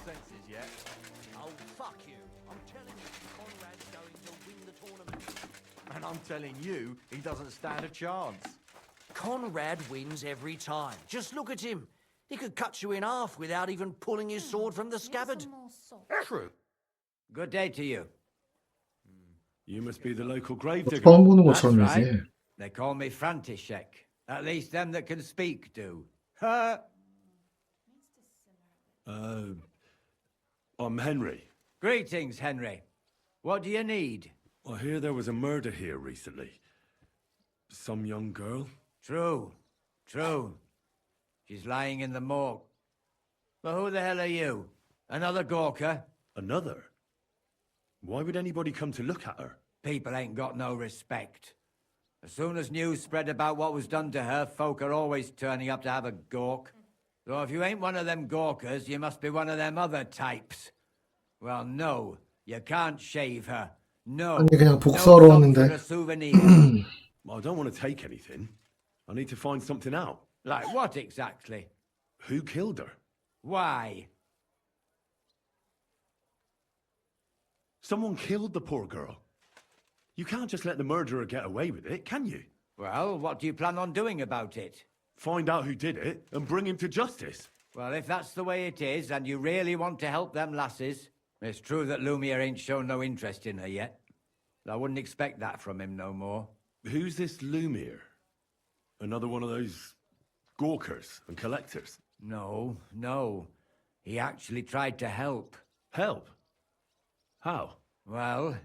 senses yet. Oh, fuck you. I'm telling you, Conrad's going to win the tournament. And I'm telling you, he doesn't stand a chance. Conrad wins every time. Just look at him. He could cut you in half without even pulling his sword from the scabbard. True. Good day to you. You must be the local gravedigger. 처음 보는 That's 것처럼이지. right. They call me František. At least them that can speak do. Ha! I'm Henry. Greetings, Henry. What do you need? I hear there was a murder here recently. Some young girl? True. She's lying in the morgue. But who the hell are you? Another gawker? Another? Why would anybody come to look at her? People ain't got no respect. As soon as news spread about what was done to her, folk are always turning up to have a gawk. So if you ain't one of them gawkers, you must be one of them other types. Well, no, you can't shave her. No, 아니 그냥 no 복수하러 song for 왔는데. a souvenir. I don't want to take anything. I need to find something out. Like what exactly? Who killed her? Why? Someone killed the poor girl. You can't just let the murderer get away with it, can you? Well, what do you plan on doing about it? Find out who did it and bring him to justice. Well, if that's the way it is, and you really want to help them lasses, it's true that Lumiere ain't shown no interest in her yet. I wouldn't expect that from him no more. Who's this Lumiere? Another one of those gawkers and collectors? No. He actually tried to help. Help? How? Well,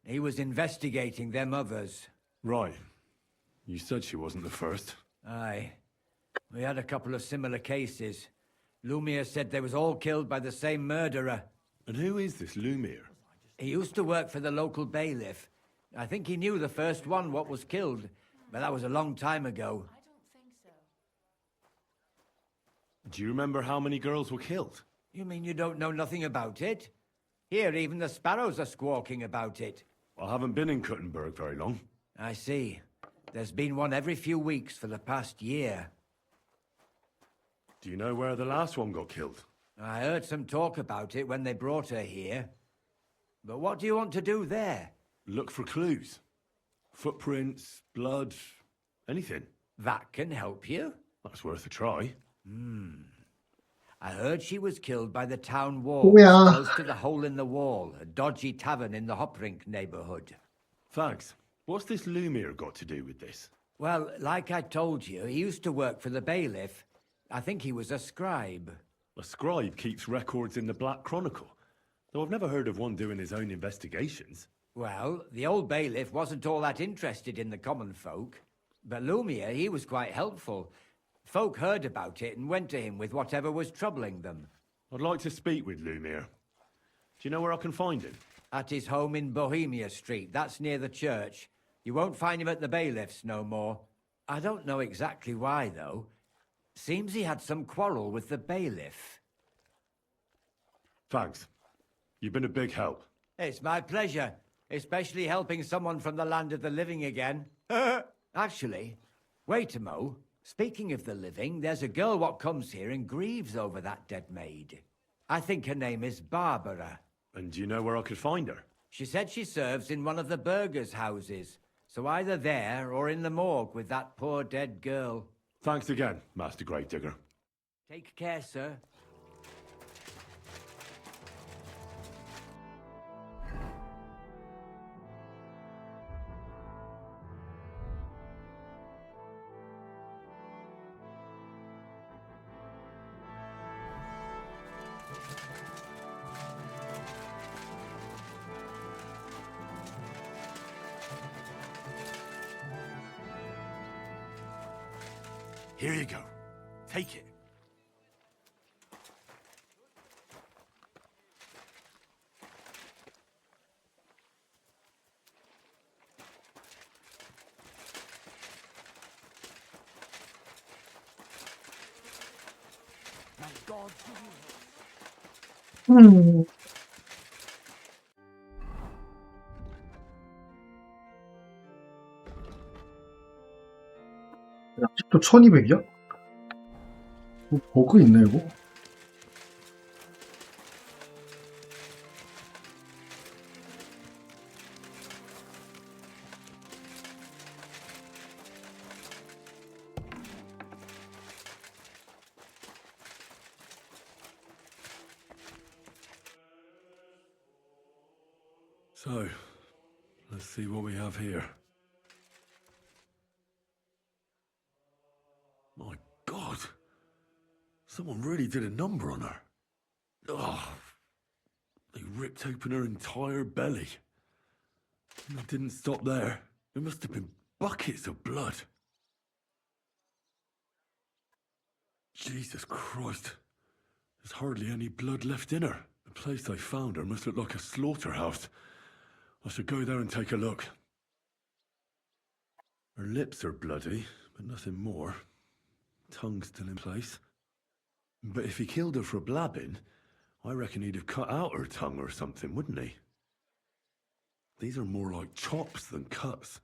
he was investigating them others. Right. You said she wasn't the first. Aye. We had a couple of similar cases. Lumiere said they was all killed by the same murderer. And who is this Lumiere? He used to work for the local bailiff. I think he knew the first one what was killed, but that was a long time ago. Do you remember how many girls were killed? You mean you don't know nothing about it? Here, even the sparrows are squawking about it. I haven't been in Kuttenberg very long. I see. There's been one every few weeks for the past year. Do you know where the last one got killed? I heard some talk about it when they brought her here. But what do you want to do there? Look for clues. Footprints, blood, anything. That can help you. That's worth a try. I heard she was killed by the town wall, 뭐야? close to the Hole in the Wall, a dodgy tavern in the Hoprink neighborhood. Thanks. What's this Lumiere got to do with this? Well, like I told you, he used to work for the bailiff. I think he was a scribe. A scribe keeps records in the Black Chronicle, though I've never heard of one doing his own investigations. Well, the old bailiff wasn't all that interested in the common folk. But Lumiere, he was quite helpful. Folk heard about it and went to him with whatever was troubling them. I'd like to speak with Lumiere. Do you know where I can find him? At his home in Bohemia Street, that's near the church. You won't find him at the bailiff's no more. I don't know exactly why, though. Seems he had some quarrel with the bailiff. Thanks. You've been a big help. It's my pleasure, especially helping someone from the land of the living again. Actually, wait a mo. Speaking of the living, there's a girl what comes here and grieves over that dead maid. I think her name is Barbara. And do you know where I could find her? She said she serves in one of the burgers' houses. So either there or in the morgue with that poor dead girl. Thanks again, Master Gravedigger. Take care, sir. Here you go. Take it. May God give you help. 아직도 1200이야? 뭐 버그 있네 이거? So, let's see what we have here. My God! Someone really did a number on her. Oh, they ripped open her entire belly. And it didn't stop there. There must have been buckets of blood. Jesus Christ. There's hardly any blood left in her. The place they found her must look like a slaughterhouse. I should go there and take a look. Her lips are bloody, but nothing more. Tongue still in place. But if he killed her for blabbing, I reckon he'd have cut out her tongue or something, wouldn't he? These are more like chops than cuts.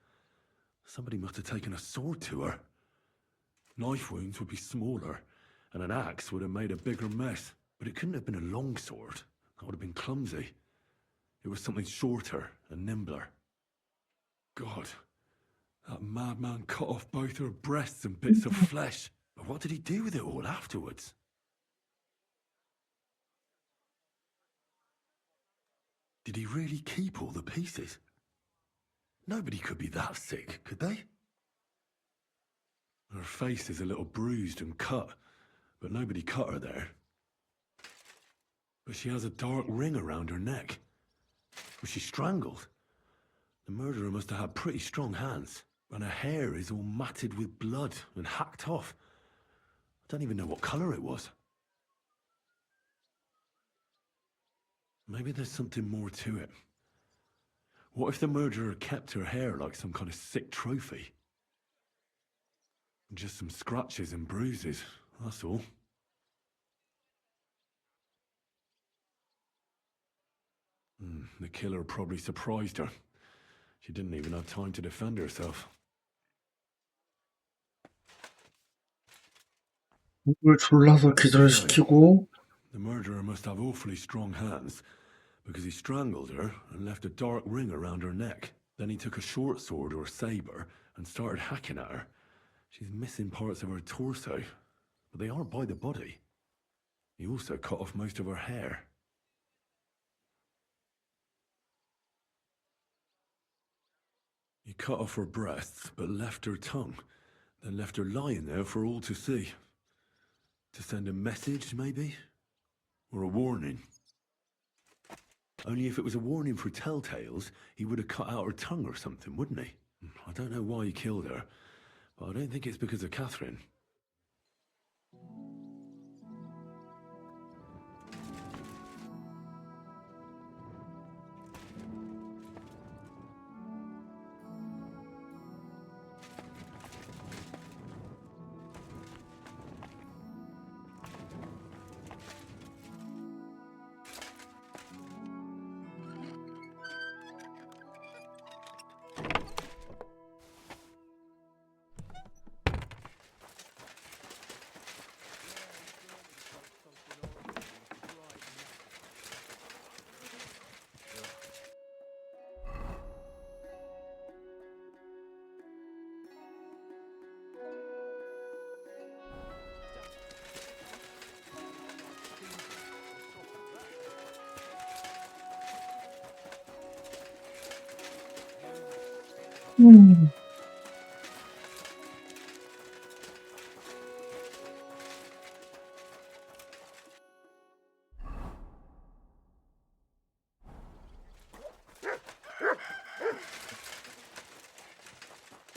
Somebody must have taken a sword to her. Knife wounds would be smaller, and an axe would have made a bigger mess. But it couldn't have been a long sword. That would have been clumsy. It was something shorter and nimbler. God, that madman cut off both her breasts and bits of flesh. But what did he do with it all afterwards? Did he really keep all the pieces? Nobody could be that sick, could they? Her face is a little bruised and cut, but nobody cut her there. But she has a dark ring around her neck. Was she strangled? The murderer must have had pretty strong hands, and her hair is all matted with blood and hacked off. I don't even know what colour it was. Maybe there's something more to it. What if the murderer kept her hair like some kind of sick trophy? Just some scratches and bruises, that's all. The killer probably surprised her. She didn't even have time to defend herself. 목을 졸라서 기절시키고 The murderer must have awfully strong hands, because he strangled her and left a dark ring around her neck. Then he took a short sword or saber and started hacking at her. She's missing parts of her torso, but they aren't by the body. He also cut off most of her hair. He cut off her breasts, but left her tongue, then left her lying there for all to see. To send a message, maybe? Or a warning? Only if it was a warning for telltales, he would have cut out her tongue or something, wouldn't he? I don't know why he killed her, but I don't think it's because of Catherine.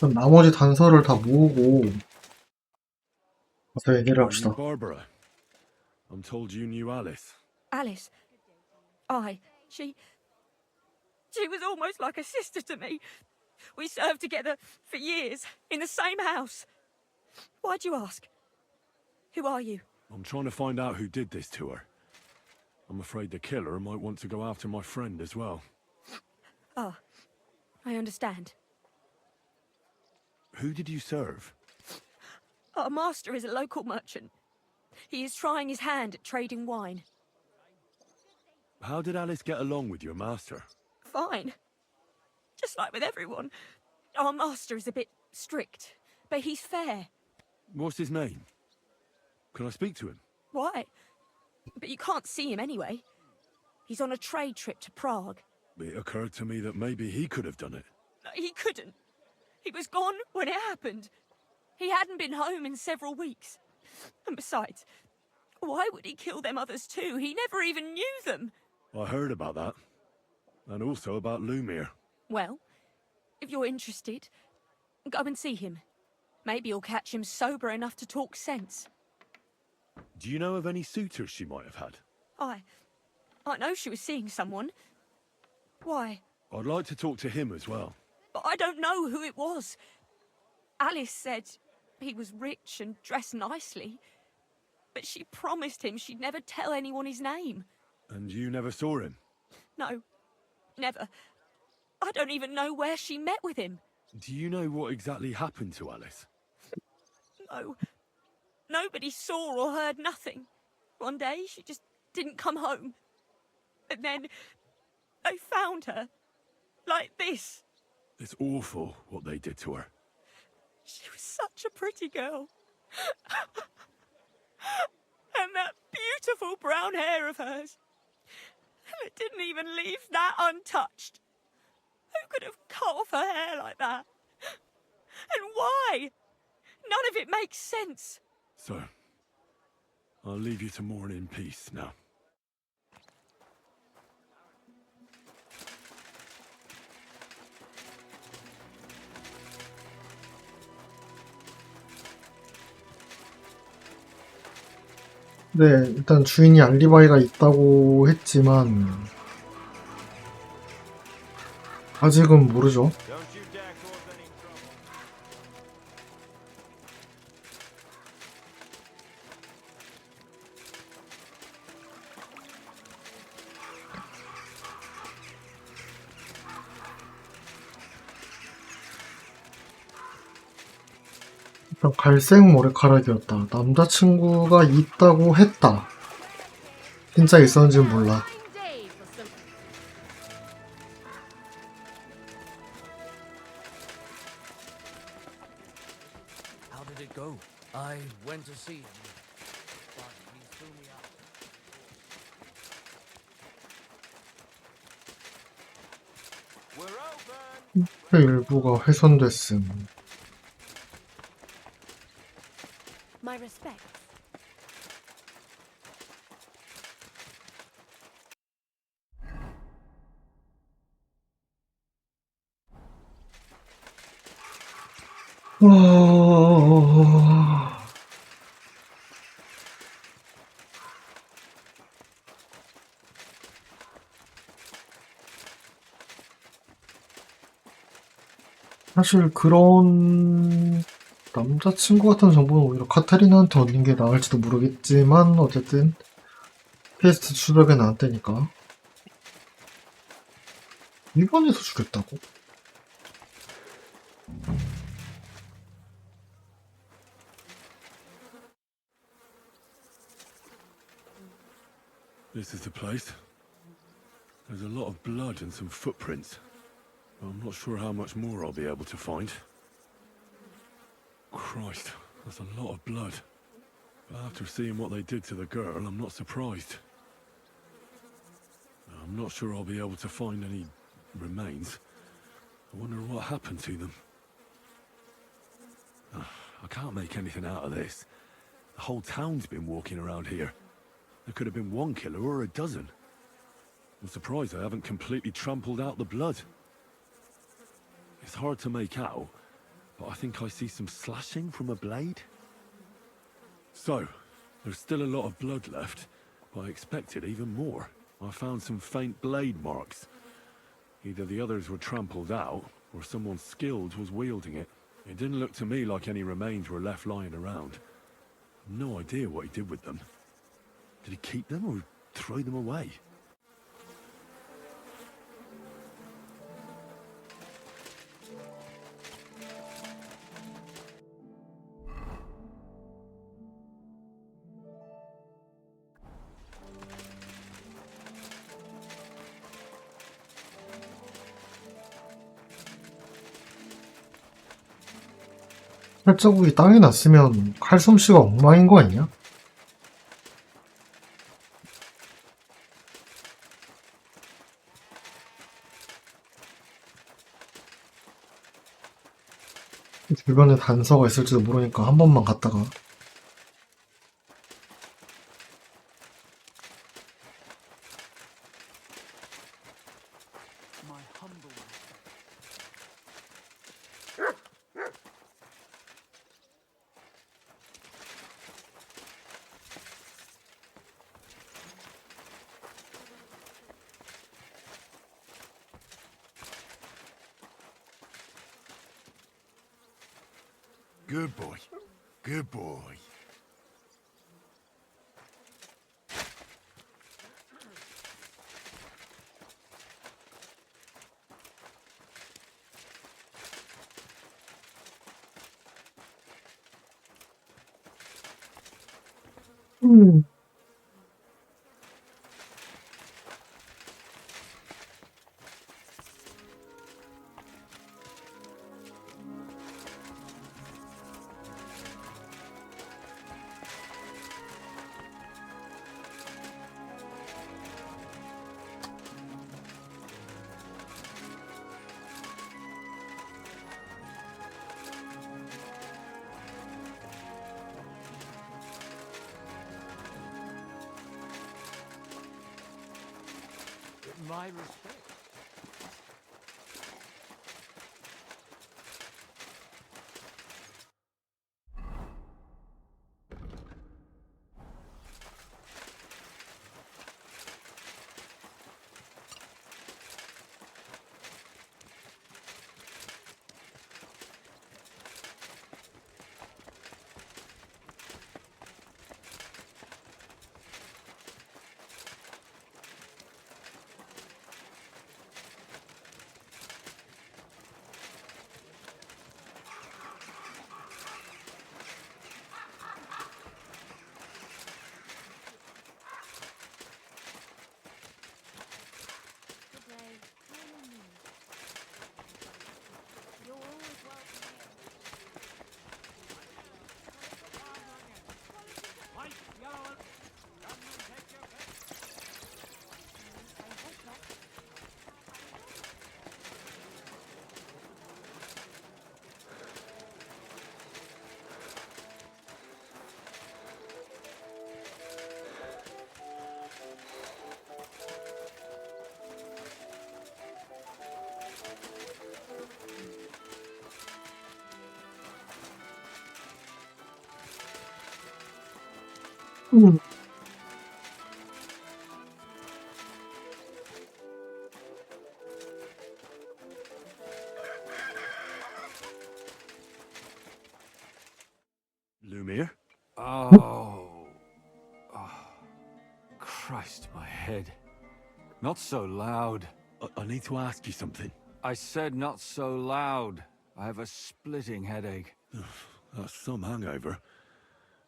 그럼 나머지 단서를 다 모으고 가서 얘기를 Are you 합시다. Barbara? I'm told you knew Alice. Alice. Aye. She was almost like a sister to me. We served together for years in the same house. Why'd you ask? Who are you? I'm trying to find out who did this to her. I'm afraid the killer might want to go after my friend as well. Ah, I understand. Who did you serve? Our master is a local merchant. He is trying his hand at trading wine. How did Alice get along with your master? Fine. Just like with everyone. Our master is a bit strict, but he's fair. What's his name? Can I speak to him? Why? But you can't see him anyway. He's on a trade trip to Prague. It occurred to me that maybe he could have done it. He couldn't. He was gone when it happened. He hadn't been home in several weeks. And besides, why would he kill them others too? He never even knew them. I heard about that. And also about Lumiere. Well, if you're interested, go and see him. Maybe you'll catch him sober enough to talk sense. Do you know of any suitors she might have had? I know she was seeing someone. Why? I'd like to talk to him as well. But I don't know who it was. Alice said he was rich and dressed nicely. But she promised him she'd never tell anyone his name. And you never saw him? No, never. I don't even know where she met with him. Do you know what exactly happened to Alice? No. Nobody saw or heard nothing. One day, she just didn't come home. And then they found her. Like this. It's awful what they did to her. She was such a pretty girl. And that beautiful brown hair of hers. And it didn't even leave that untouched. Who could have cut off her hair like that? And why? None of it makes sense. So, I'll leave you to mourn in peace now. 네, 일단 주인이 알리바이가 있다고 했지만 아직은 모르죠. 일단 갈색 머리카락이었다. 남자친구가 있다고 했다. 진짜 있었는지는 몰라. How did it go? I went to see him, but he threw me out. 일부가 훼손됐음. My respect. 사실 그런 남자친구 같은 정보는 오히려 카타리나한테 얻는 게 나을지도 모르겠지만 어쨌든 퀘스트 추적에 나왔다니까. 일본에서 죽였다고? This is the place. There's a lot of blood and some footprints. I'm not sure how much more I'll be able to find. Christ, that's a lot of blood. But after seeing what they did to the girl, I'm not surprised. I'm not sure I'll be able to find any remains. I wonder what happened to them. I can't make anything out of this. The whole town's been walking around here. There could have been one killer or a dozen. I'm surprised I haven't completely trampled out the blood. It's hard to make out, but I think I see some slashing from a blade. So, there's still a lot of blood left, but I expected even more. I found some faint blade marks. Either the others were trampled out, or someone skilled was wielding it. It didn't look to me like any remains were left lying around. I've no idea what he did with them. Did he keep them or throw them away? 팔자국이 땅에 났으면 칼솜씨가 엉망인 거 아니야? 주변에 단서가 있을지도 모르니까 한 번만 갔다가. Good boy. Good boy. My respect. Lumiere? Oh. Christ, my head. Not so loud. I need to ask you something. I said not so loud. I have a splitting headache. That's some hangover.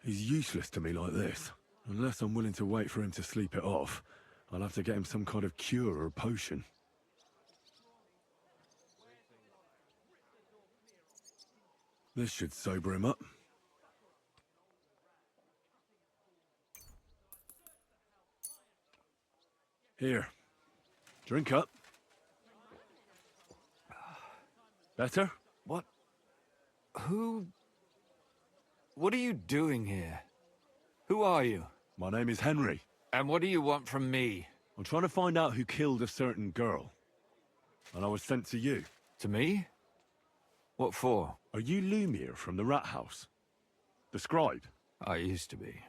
He's useless to me like this. Unless I'm willing to wait for him to sleep it off, I'll have to get him some kind of cure or potion. This should sober him up. Here. Drink up. Better? What? Who? What are you doing here? Who are you? My name is Henry. And what do you want from me? I'm trying to find out who killed a certain girl. And I was sent to you. To me? What for? Are you Lumiere from the Rat House? The scribe? I used to be.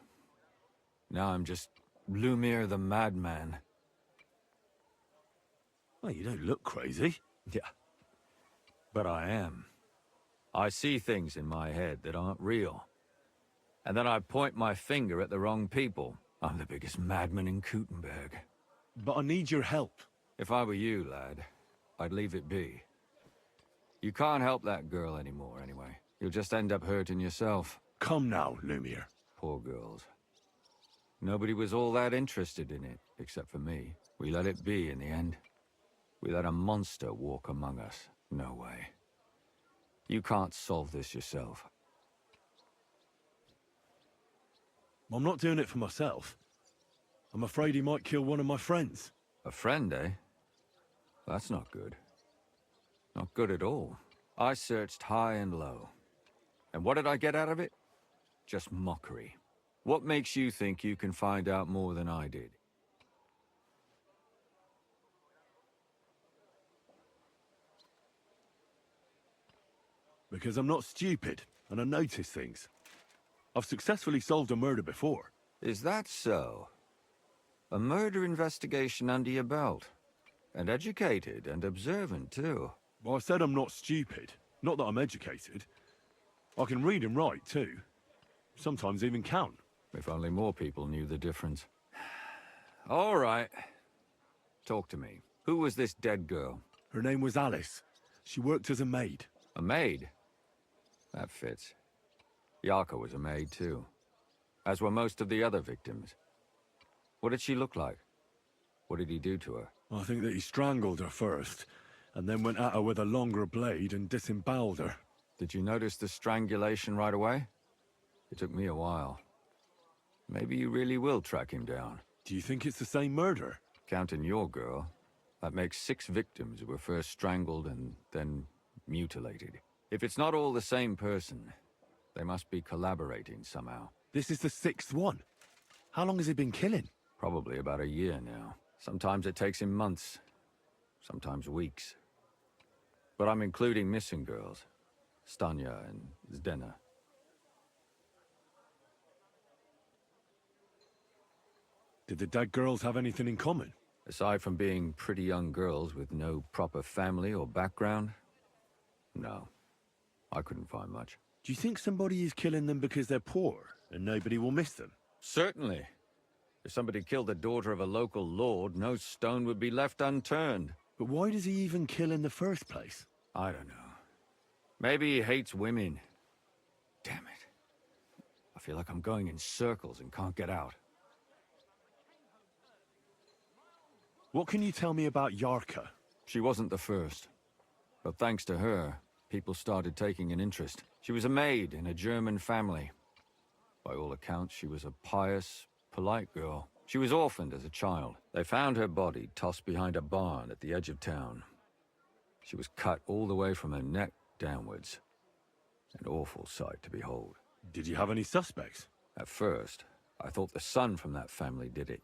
Now I'm just Lumiere the Madman. Well, you don't look crazy. Yeah. But I am. I see things in my head that aren't real. And then I point my finger at the wrong people. I'm the biggest madman in Gutenberg. But I need your help. If I were you, lad, I'd leave it be. You can't help that girl anymore, anyway. You'll just end up hurting yourself. Come now, Lumiere. Poor girls. Nobody was all that interested in it, except for me. We let it be in the end. We let a monster walk among us. No way. You can't solve this yourself. I'm not doing it for myself. I'm afraid he might kill one of my friends. A friend, eh? That's not good. Not good at all. I searched high and low. And what did I get out of it? Just mockery. What makes you think you can find out more than I did? Because I'm not stupid, and I notice things. I've successfully solved a murder before. Is that so? A murder investigation under your belt. And educated and observant, too. Well, I said I'm not stupid. Not that I'm educated. I can read and write, too. Sometimes even count. If only more people knew the difference. All right. Talk to me. Who was this dead girl? Her name was Alice. She worked as a maid. A maid? That fits. Yarka was a maid, too. As were most of the other victims. What did she look like? What did he do to her? I think that he strangled her first, and then went at her with a longer blade and disemboweled her. Did you notice the strangulation right away? It took me a while. Maybe you really will track him down. Do you think it's the same murder? Counting your girl, that makes 6 victims who were first strangled and then mutilated. If it's not all the same person, they must be collaborating somehow. This is the 6th one. How long has he been killing? Probably about a year now. Sometimes it takes him months, sometimes weeks. But I'm including missing girls, Stanya and Zdena. Did the dead girls have anything in common? Aside from being pretty young girls with no proper family or background, no. I couldn't find much. Do you think somebody is killing them because they're poor and nobody will miss them? Certainly. If somebody killed the daughter of a local lord, no stone would be left unturned. But why does he even kill in the first place? I don't know. Maybe he hates women. Damn it. I feel like I'm going in circles and can't get out. What can you tell me about Yarka? She wasn't the first. But thanks to her, people started taking an interest. She was a maid in a German family. By all accounts, she was a pious, polite girl. She was orphaned as a child. They found her body tossed behind a barn at the edge of town. She was cut all the way from her neck downwards. An awful sight to behold. Did you have any suspects? At first, I thought the son from that family did it.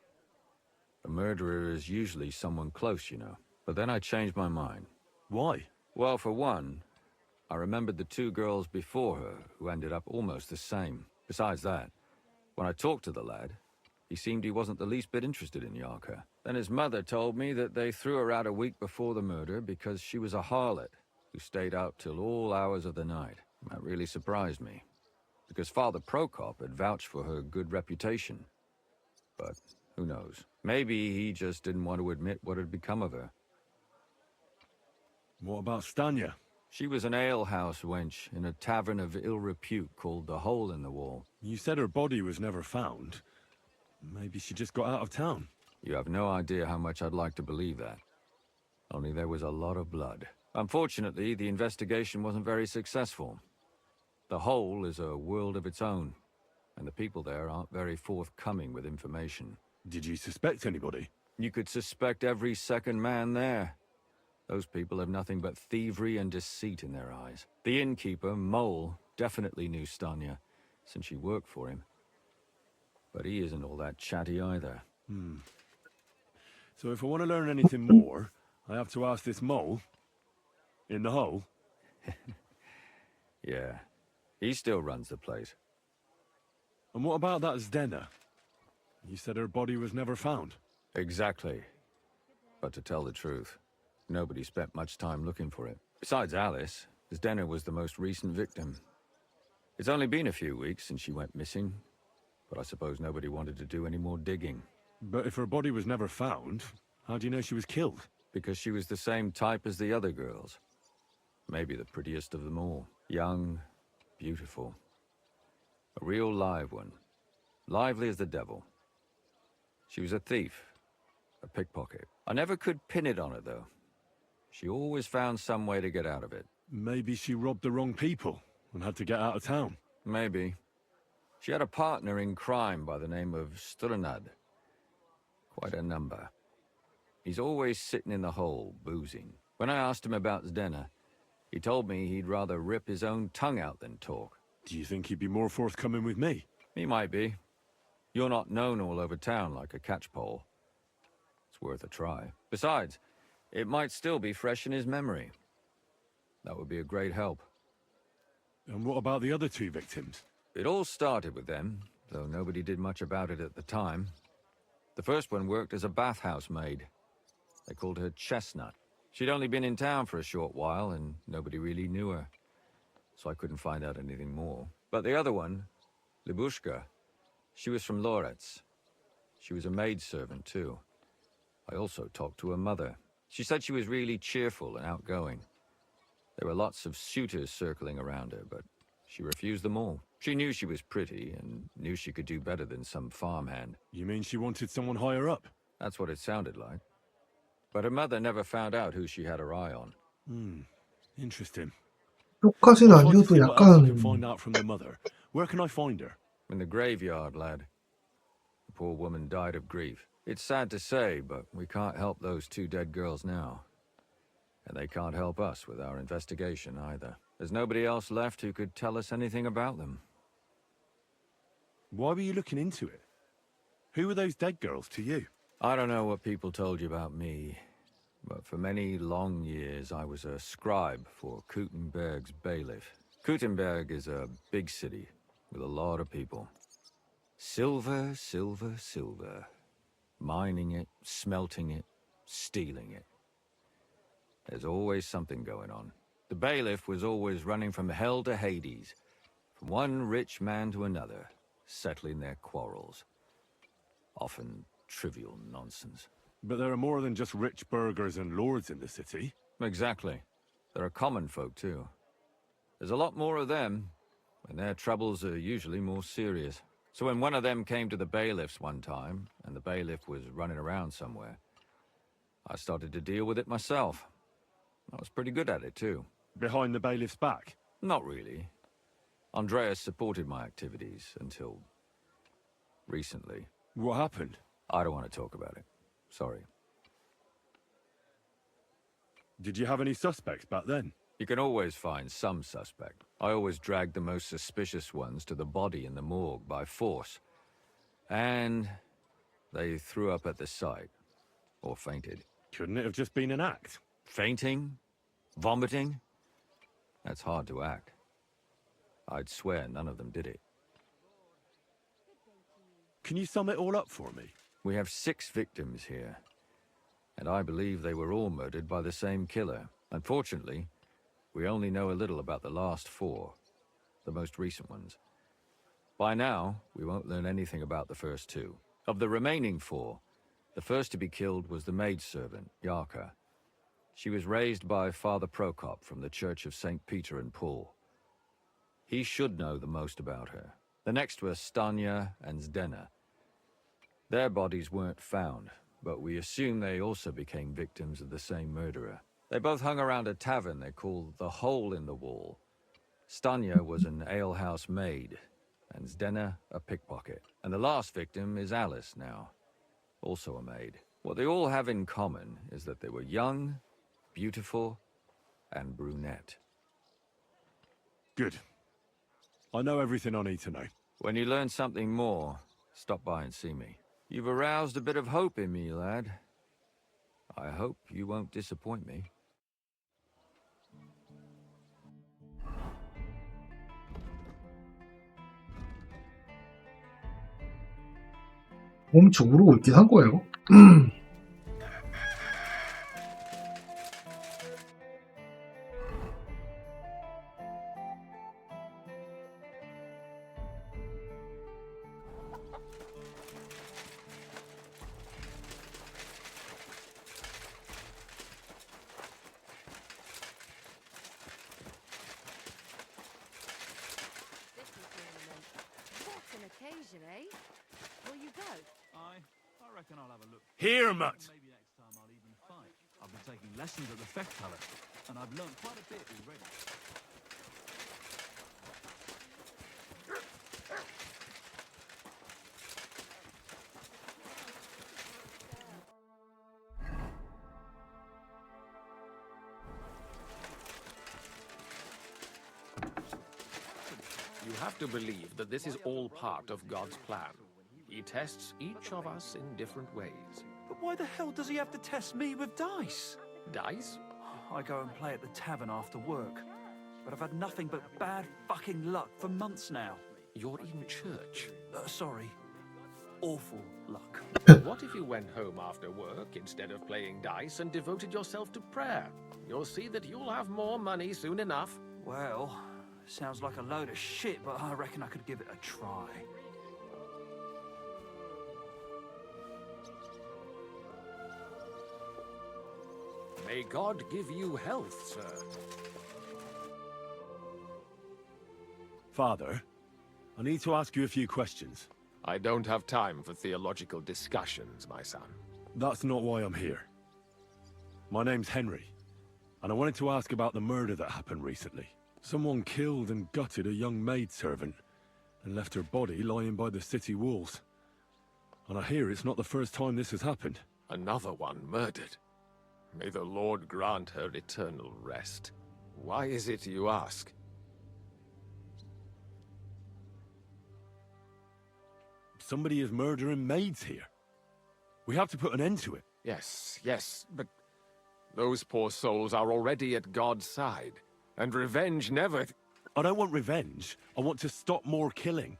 A murderer is usually someone close, you know. But then I changed my mind. Why? Well, for one, I remembered the 2 girls before her who ended up almost the same. Besides that, when I talked to the lad, he seemed he wasn't the least bit interested in Yarka. Then his mother told me that they threw her out a week before the murder because she was a harlot who stayed out till all hours of the night. That really surprised me, because Father Prokop had vouched for her good reputation. But who knows? Maybe he just didn't want to admit what had become of her. What about Stanya? She was an alehouse wench in a tavern of ill repute called the Hole in the Wall. You said her body was never found. Maybe she just got out of town. You have no idea how much I'd like to believe that. Only there was a lot of blood. Unfortunately, the investigation wasn't very successful. The Hole is a world of its own, and the people there aren't very forthcoming with information. Did you suspect anybody? You could suspect every second man there. Those people have nothing but thievery and deceit in their eyes. The innkeeper, Mole, definitely knew Stanya, since she worked for him. But he isn't all that chatty either. So if I want to learn anything more, I have to ask this Mole in the hole? Yeah, he still runs the place. And what about that Zdena? You said her body was never found. Exactly. But to tell the truth, nobody spent much time looking for it. Besides Alice, Zdena was the most recent victim. It's only been a few weeks since she went missing, but I suppose nobody wanted to do any more digging. But if her body was never found, how do you know she was killed? Because she was the same type as the other girls. Maybe the prettiest of them all. Young, beautiful. A real live one. Lively as the devil. She was a thief. A pickpocket. I never could pin it on her, though. She always found some way to get out of it. Maybe she robbed the wrong people and had to get out of town. Maybe. She had a partner in crime by the name of Strunad. Quite a number. He's always sitting in the hole, boozing. When I asked him about Zdena, he told me he'd rather rip his own tongue out than talk. Do you think he'd be more forthcoming with me? He might be. You're not known all over town like a catchpole. It's worth a try. Besides, it might still be fresh in his memory. That would be a great help. And what about the other two victims? It all started with them, though nobody did much about it at the time. The first one worked as a bathhouse maid. They called her Chestnut. She'd only been in town for a short while, and nobody really knew her. So I couldn't find out anything more. But the other one, Libushka, she was from Loretz. She was a maidservant, too. I also talked to her mother. She said she was really cheerful and outgoing. There were lots of suitors circling around her, but she refused them all. She knew she was pretty, and knew she could do better than some farmhand. You mean she wanted someone higher up? That's what it sounded like. But her mother never found out who she had her eye on. Interesting. 끝까지는 I'd like to 아니어도 see what else I can 약간 find out from the mother. Where can I find her? In the graveyard, lad. The poor woman died of grief. It's sad to say, but we can't help those two dead girls now. And they can't help us with our investigation either. There's nobody else left who could tell us anything about them. Why were you looking into it? Who were those dead girls to you? I don't know what people told you about me, but for many long years I was a scribe for Kuttenberg's bailiff. Kuttenberg is a big city with a lot of people. Silver, silver, silver. Mining it, smelting it, stealing it. There's always something going on. The bailiff was always running from hell to Hades, from one rich man to another, settling their quarrels. Often trivial nonsense. But there are more than just rich burghers and lords in the city. Exactly. There are common folk, too. There's a lot more of them, and their troubles are usually more serious. So when one of them came to the bailiff's one time, and the bailiff was running around somewhere, I started to deal with it myself. I was pretty good at it, too. Behind the bailiff's back? Not really. Andreas supported my activities until recently. What happened? I don't want to talk about it. Sorry. Did you have any suspects back then? You can always find some suspect. I always dragged the most suspicious ones to the body in the morgue by force. And they threw up at the sight. Or fainted. Couldn't it have just been an act? Fainting? Vomiting? That's hard to act. I'd swear none of them did it. Can you sum it all up for me? We have 6 victims here. And I believe they were all murdered by the same killer. Unfortunately, we only know a little about the last 4, the most recent ones. By now, we won't learn anything about the first 2. Of the remaining 4, the first to be killed was the maidservant, Yarka. She was raised by Father Prokop from the Church of St. Peter and Paul. He should know the most about her. The next were Stanya and Zdena. Their bodies weren't found, but we assume they also became victims of the same murderer. They both hung around a tavern they called the Hole in the Wall. Stanya was an alehouse maid, and Zdena a pickpocket. And the last victim is Alice now, also a maid. What they all have in common is that they were young, beautiful, and brunette. Good. I know everything I need to know. When you learn something more, stop by and see me. You've aroused a bit of hope in me, lad. I hope you won't disappoint me. 엄청 우르고 있긴 한 거야 이거? What an occasion, eh? Will you go? I reckon I'll have a look. Here, Mutt! Maybe next time I'll even fight. I've been taking lessons at the Fechthalle, and I've learned quite a bit already. You have to believe that this is all part of God's plan. He tests each of us in different ways. But why the hell does he have to test me with dice? Dice? I go and play at the tavern after work, but I've had nothing but bad fucking luck for months now. You're in church. Sorry. Awful luck. What if you went home after work instead of playing dice and devoted yourself to prayer? You'll see that you'll have more money soon enough. Well, sounds like a load of shit, but I reckon I could give it a try. May God give you health, sir. Father, I need to ask you a few questions. I don't have time for theological discussions, my son. That's not why I'm here. My name's Henry, and I wanted to ask about the murder that happened recently. Someone killed and gutted a young maidservant and left her body lying by the city walls. And I hear it's not the first time this has happened. Another one murdered. May the Lord grant her eternal rest. Why is it you ask? Somebody is murdering maids here. We have to put an end to it. Yes, but those poor souls are already at God's side, and revenge never... I don't want revenge. I want to stop more killing.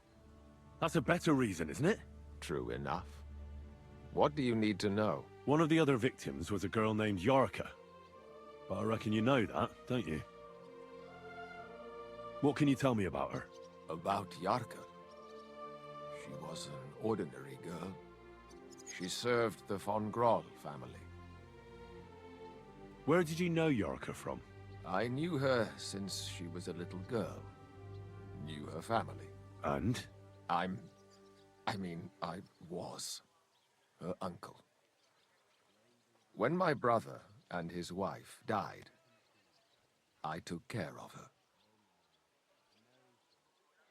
That's a better reason, isn't it? True enough. What do you need to know? One of the other victims was a girl named Yarka. But I reckon you know that, don't you? What can you tell me about her? About Yarka? She was an ordinary girl. She served the von Groll family. Where did you know Yarka from? I knew her since she was a little girl. Knew her family. And? I was her uncle. When my brother and his wife died, I took care of her.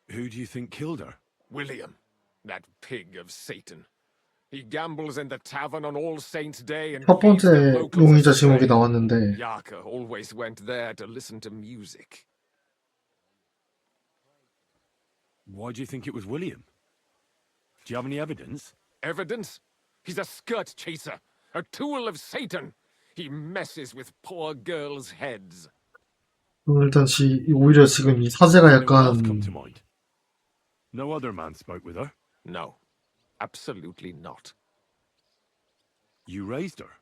Who do you think killed her? William, that pig of Satan. He gambles in the tavern on All Saints' Day and 첫 feeds the 번째 locals 용의자 astray. 지목이 나왔는데 Yarka always went there to listen to music. Why do you think it was William? Do you have any evidence? Evidence? He's a skirt chaser, a tool of Satan. He messes with poor girls' heads. 일단 오히려 지금 이 사제가 Anyone else come 약간 to mind? No other man spoke with her? No, absolutely not. You raised her?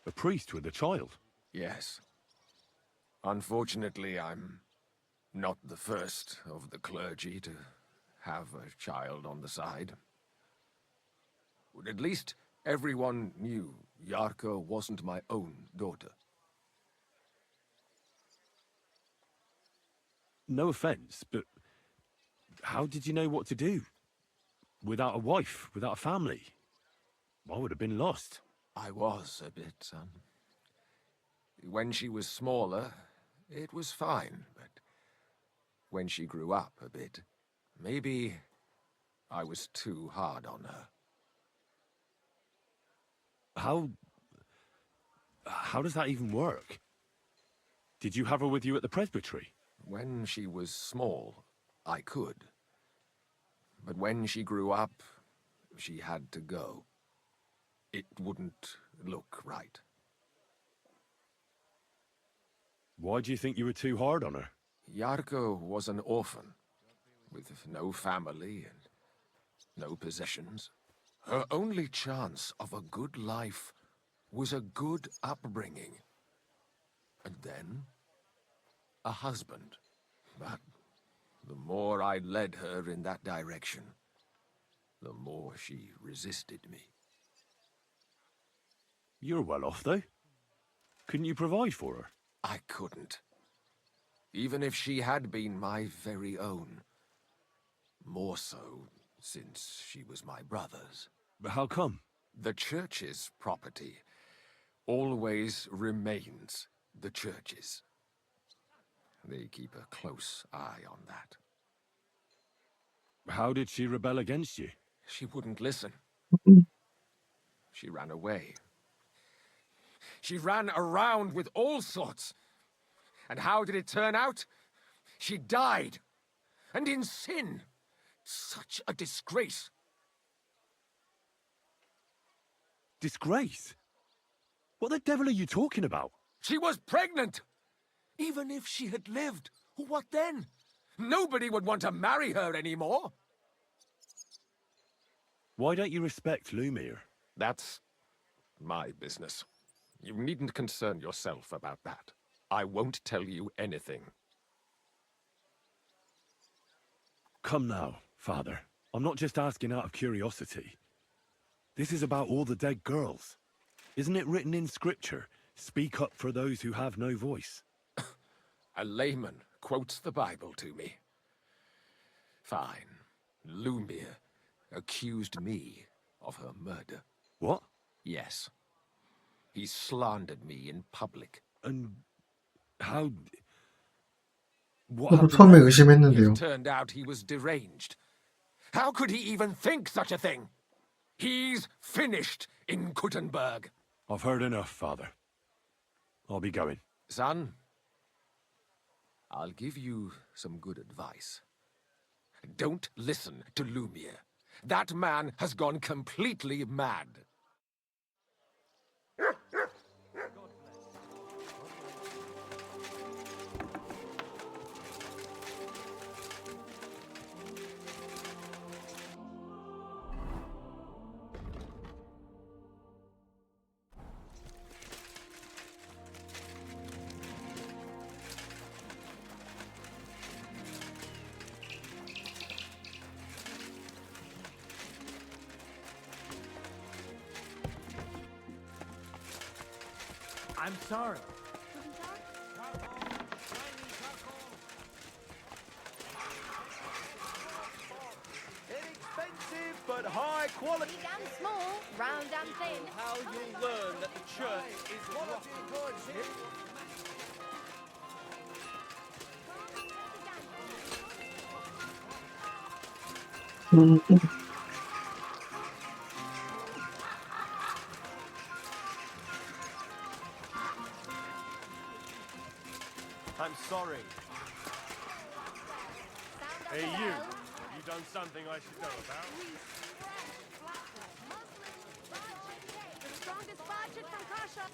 A priest with a child? Yes. Unfortunately, I'm not the first of the clergy to have a child on the side. But at least everyone knew Yarka wasn't my own daughter. No offense, but how did you know what to do? Without a wife, without a family? I would have been lost. I was a bit, son. When she was smaller, it was fine, but when she grew up a bit, maybe I was too hard on her. How does that even work? Did you have her with you at the presbytery? When she was small, I could. But when she grew up, she had to go. It wouldn't look right. Why do you think you were too hard on her? Yarko was an orphan, with no family and no possessions. Her only chance of a good life was a good upbringing. And then, a husband. But the more I led her in that direction, the more she resisted me. You're well off, though. Couldn't you provide for her? I couldn't. Even if she had been my very own. More so, since she was my brother's. But how come? The church's property always remains the church's. They keep a close eye on that. How did she rebel against you? She wouldn't listen. She ran away. She ran around with all sorts. And how did it turn out? She died. and in sin. Such a disgrace. Disgrace? What the devil are you talking about? She was pregnant! Even if she had lived, what then? Nobody would want to marry her anymore. Why don't you respect Lumir? That's my business. You needn't concern yourself about that. I won't tell you anything. Come now, Father. I'm not just asking out of curiosity. This is about all the dead girls. Isn't it written in Scripture, speak up for those who have no voice? A layman quotes the Bible to me. Fine. Lumir accused me of her murder. What? Yes. He slandered me in public. And how... What 저도 happened 처음에 then? 의심했는데요. It turned out he was deranged. How could he even think such a thing? He's finished in Kuttenberg. I've heard enough, Father. I'll be going. Son, I'll give you some good advice. Don't listen to Lumir. That man has gone completely mad. I'm sorry. Inexpensive but high quality. Big and small, round and thin. How you'll learn that the church is quality goods. I'm sorry. Hey, you. Have you done something I should know about? The strongest budget from Kasha.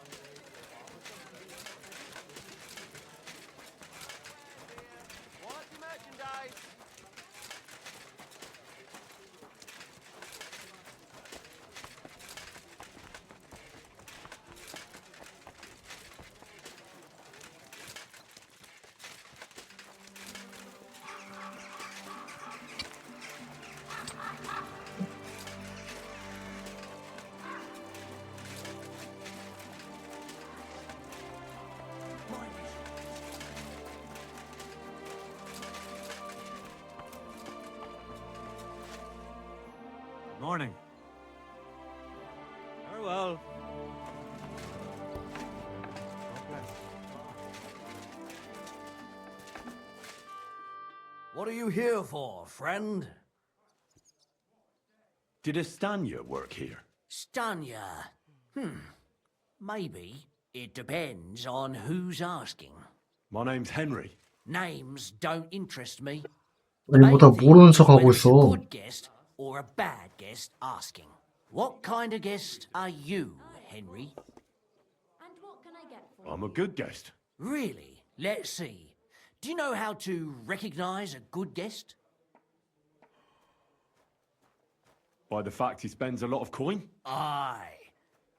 What merchandise? Morning. Very well. What are you here for, friend? Did Estanya work here? Stanya. Maybe. It depends on who's asking. My name's Henry. Names don't interest me. 아니 뭐 다 모르는 척하고 Whether it's a 있어. good guest or a bad guest asking. What kind of guest are you, Henry? And what can I get for I'm a good guest. Really? Let's see. Do you know how to recognize a good guest? By the fact he spends a lot of coin? Aye.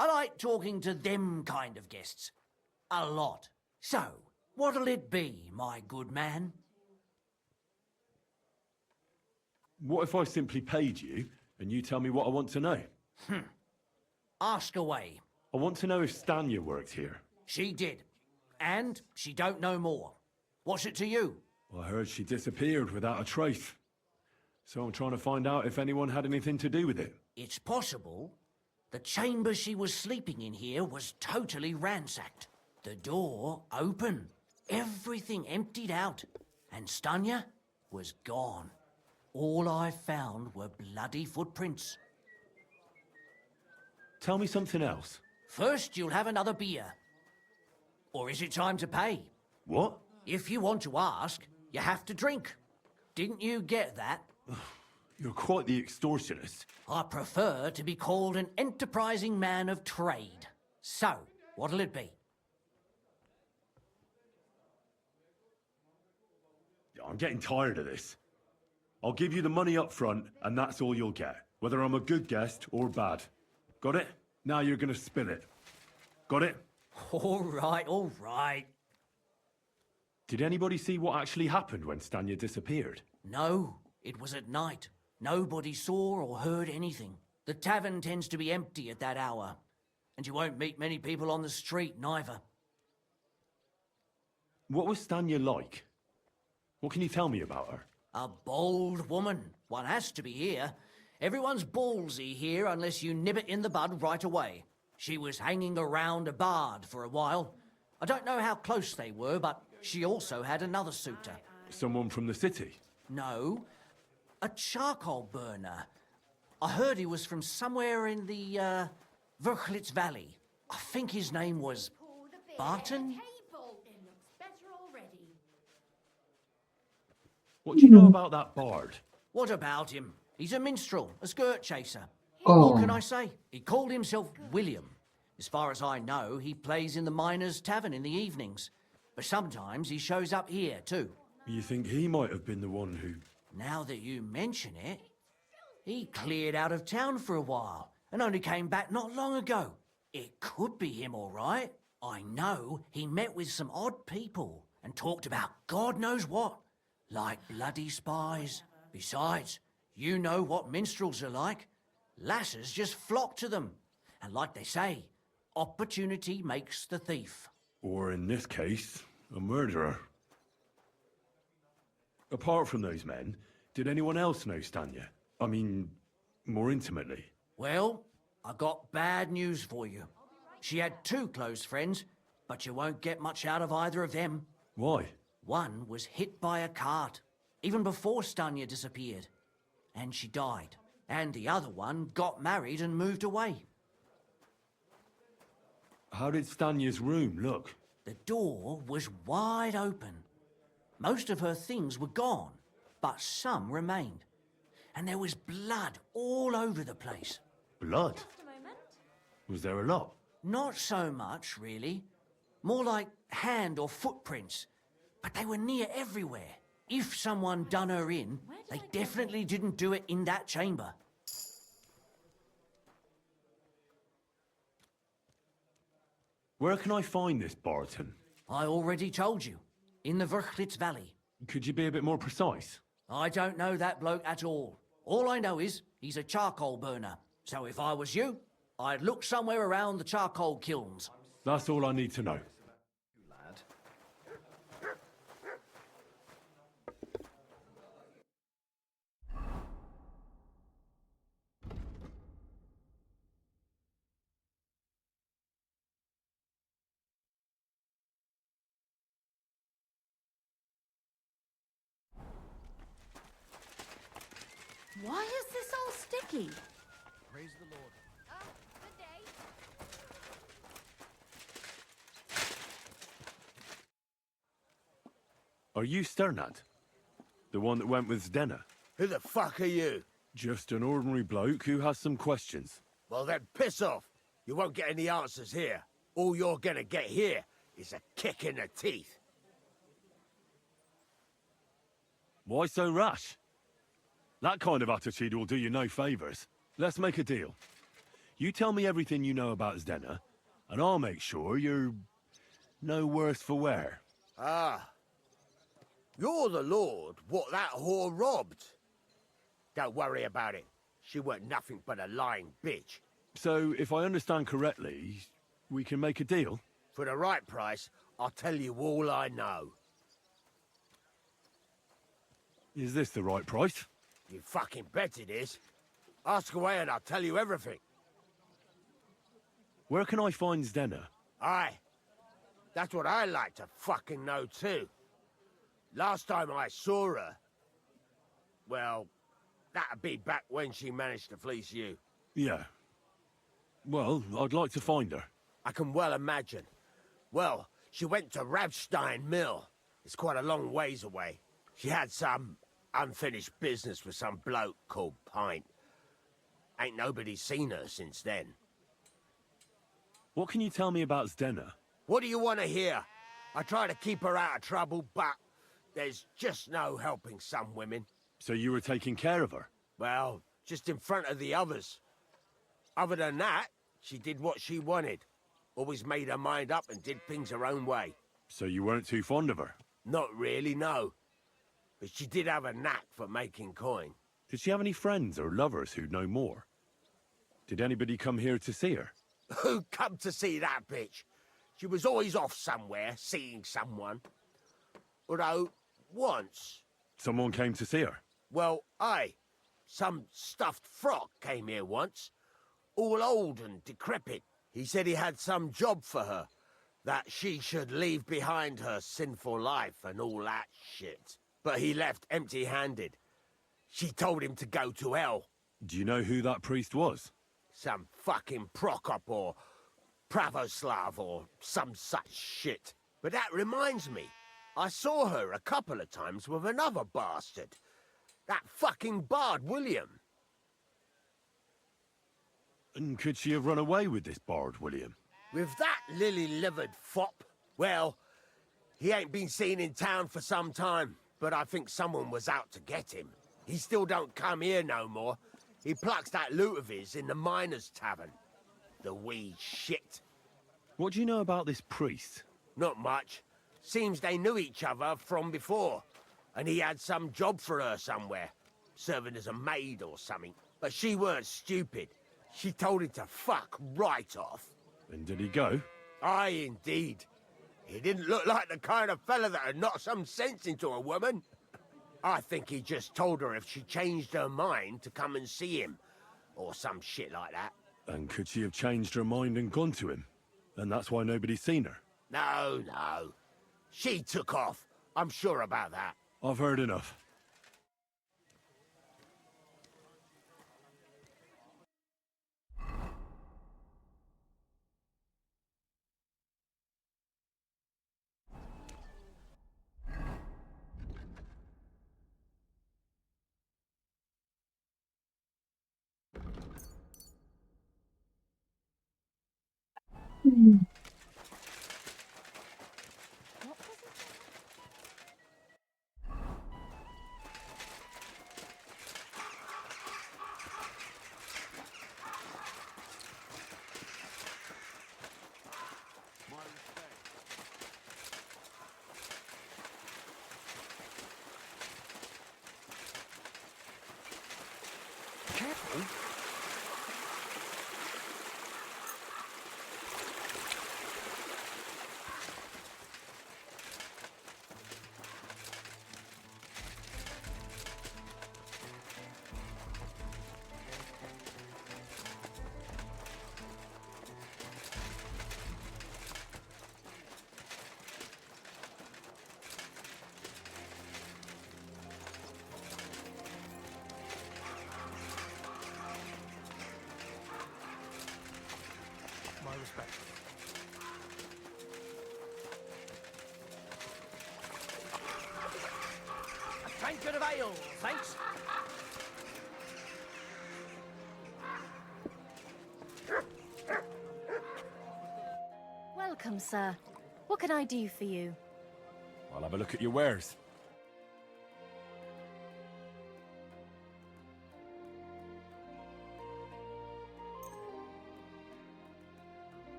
I like talking to them kind of guests. A lot. So, what'll it be, my good man? What if I simply paid you and you tell me what I want to know? Ask away. I want to know if Stanya works here. She did. And she don't know more. What's it to you? I heard she disappeared without a trace. So I'm trying to find out if anyone had anything to do with it. It's possible. The chamber she was sleeping in here was totally ransacked. The door open. Everything emptied out. And Stanya was gone. All I found were bloody footprints. Tell me something else. First, you'll have another beer. Or is it time to pay? What? If you want to ask, you have to drink. Didn't you get that? You're quite the extortionist. I prefer to be called an enterprising man of trade. So, what'll it be? I'm getting tired of this. I'll give you the money up front, and that's all you'll get, whether I'm a good guest or bad. Got it? Now you're gonna spill it. Got it? All right, all right. Did anybody see what actually happened when Stanya disappeared? No, it was at night. Nobody saw or heard anything. The tavern tends to be empty at that hour, and you won't meet many people on the street, neither. What was Stanya like? What can you tell me about her? A bold woman. One has to be here. Everyone's ballsy here unless you nib it in the bud right away. She was hanging around a bard for a while. I don't know how close they were, but she also had another suitor. Someone from the city? No, a charcoal burner. I heard he was from somewhere in the, Verchlitz Valley. I think his name was Barton? What do you know about that bard? What about him? He's a minstrel, a skirt chaser. Oh. What can I say? He called himself William. As far as I know, he plays in the Miners' Tavern in the evenings. But sometimes he shows up here, too. You think he might have been the one who... Now that you mention it, he cleared out of town for a while and only came back not long ago. It could be him, all right. I know he met with some odd people and talked about God knows what, like bloody spies. Besides, you know what minstrels are like. Lasses just flock to them. And like they say, opportunity makes the thief. Or in this case, a murderer. Apart from those men, did anyone else know Stanya? I mean, more intimately. Well, I got bad news for you. She had two close friends, but you won't get much out of either of them. Why? One was hit by a cart, even before Stanya disappeared, and she died. And the other one got married and moved away. How did Stanya's room look? The door was wide open. Most of her things were gone, but some remained. And there was blood all over the place. Blood? Was there a lot? Not so much, really. More like hand or footprints. But they were near everywhere. If someone done her in, they definitely didn't do it in that chamber. Where can I find this Barton? I already told you. In the Verchlitz Valley. Could you be a bit more precise? I don't know that bloke at all. All I know is he's a charcoal burner. So if I was you, I'd look somewhere around the charcoal kilns. That's all I need to know. Why is this all sticky? Praise the Lord. Oh, good day. Are you Sternad? The one that went with Zdena? Who the fuck are you? Just an ordinary bloke who has some questions. Well then, piss off. You won't get any answers here. All you're gonna get here is a kick in the teeth. Why so rash? That kind of attitude will do you no favours. Let's make a deal. You tell me everything you know about Zdena, and I'll make sure you're no worse for wear. Ah. You're the lord what that whore robbed. Don't worry about it. She weren't nothing but a lying bitch. So, if I understand correctly, we can make a deal? For the right price, I'll tell you all I know. Is this the right price? You fucking bet it is. Ask away and I'll tell you everything. Where can I find Zdena? Aye. That's what I like to fucking know too. Last time I saw her... Well, that'd be back when she managed to fleece you. Yeah. Well, I'd like to find her. I can well imagine. Well, she went to Rabstein Mill. It's quite a long ways away. She had some unfinished business with some bloke called Pint. Ain't nobody seen her since then. What can you tell me about Zdena? What do you want to hear? I try to keep her out of trouble, but there's just no helping some women. So you were taking care of her? Well, just in front of the others. Other than that, she did what she wanted. Always made her mind up and did things her own way. So you weren't too fond of her? Not really, no. But she did have a knack for making coin. Did she have any friends or lovers who'd know more? Did anybody come here to see her? Who come to see that bitch? She was always off somewhere, seeing someone. Although, once... Someone came to see her? Well, aye. Some stuffed frock came here once. All old and decrepit. He said he had some job for her. That she should leave behind her sinful life and all that shit. But he left empty-handed. She told him to go to hell. Do you know who that priest was? Some fucking Prokop or Pravoslav or some such shit. But that reminds me, I saw her a couple of times with another bastard. That fucking bard, William. And could she have run away with this bard, William? With that lily-livered fop? Well, he ain't been seen in town for some time, but I think someone was out to get him. He still don't come here no more. He plucks that loot of his in the miners' tavern. The wee shit. What do you know about this priest? Not much. Seems they knew each other from before. And he had some job for her somewhere. Serving as a maid or something. But she weren't stupid. She told him to fuck right off. And did he go? Aye, indeed. He didn't look like the kind of fella that had knocked some sense into a woman. I think he just told her if she changed her mind to come and see him. Or some shit like that. And could she have changed her mind and gone to him? And that's why nobody's seen her? No, no. She took off. I'm sure about that. I've heard enough. Careful. My respect. A tankard of ale, thanks. Welcome, sir. What can I do for you? I'll have a look at your wares.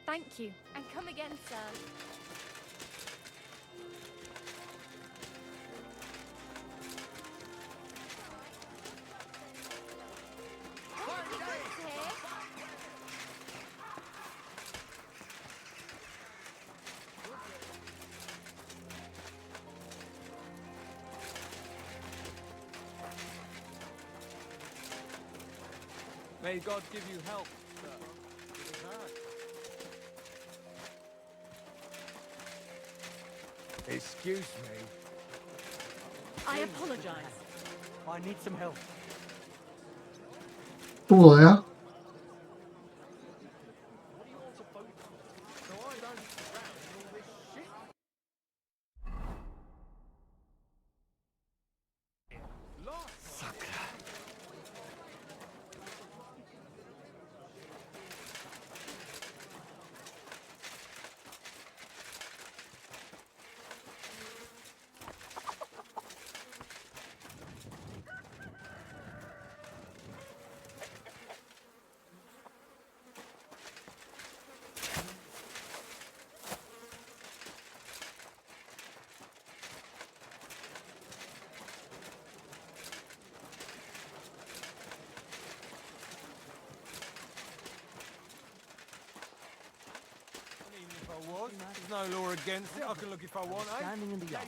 Thank you. And come again, sir. May God give you help, sir. It is I. Excuse me. I apologize. I need some help. 또 너야? There's no law against it. I can look if I want, eh? Standing in the yard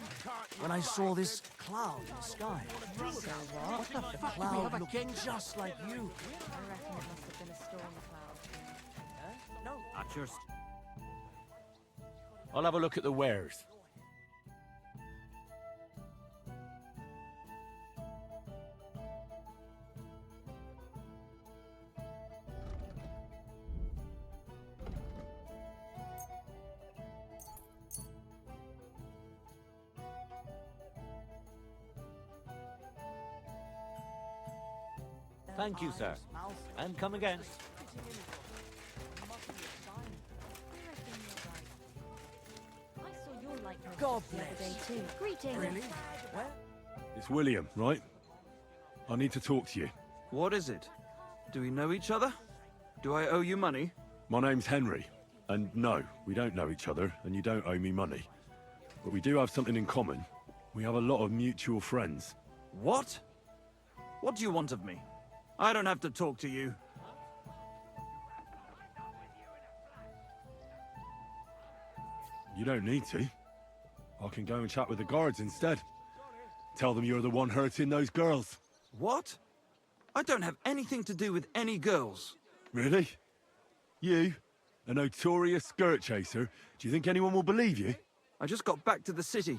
when I saw this cloud in the sky. The cloud looked just like you. I reckon it must have been a storm cloud. No, At your I'll have a look at the wares. Thank you, sir. And come again. I saw your likeness God the other day bless. too. Greetings. Really? Well, It's William, right? I need to talk to you. What is it? Do we know each other? Do I owe you money? My name's Henry. And no, we don't know each other, and you don't owe me money. But we do have something in common. We have a lot of mutual friends. What? What do you want of me? I don't have to talk to you. You don't need to. I can go and chat with the guards instead. Tell them you're the one hurting those girls. What? I don't have anything to do with any girls. Really? You? A notorious skirt chaser? Do you think anyone will believe you? I just got back to the city.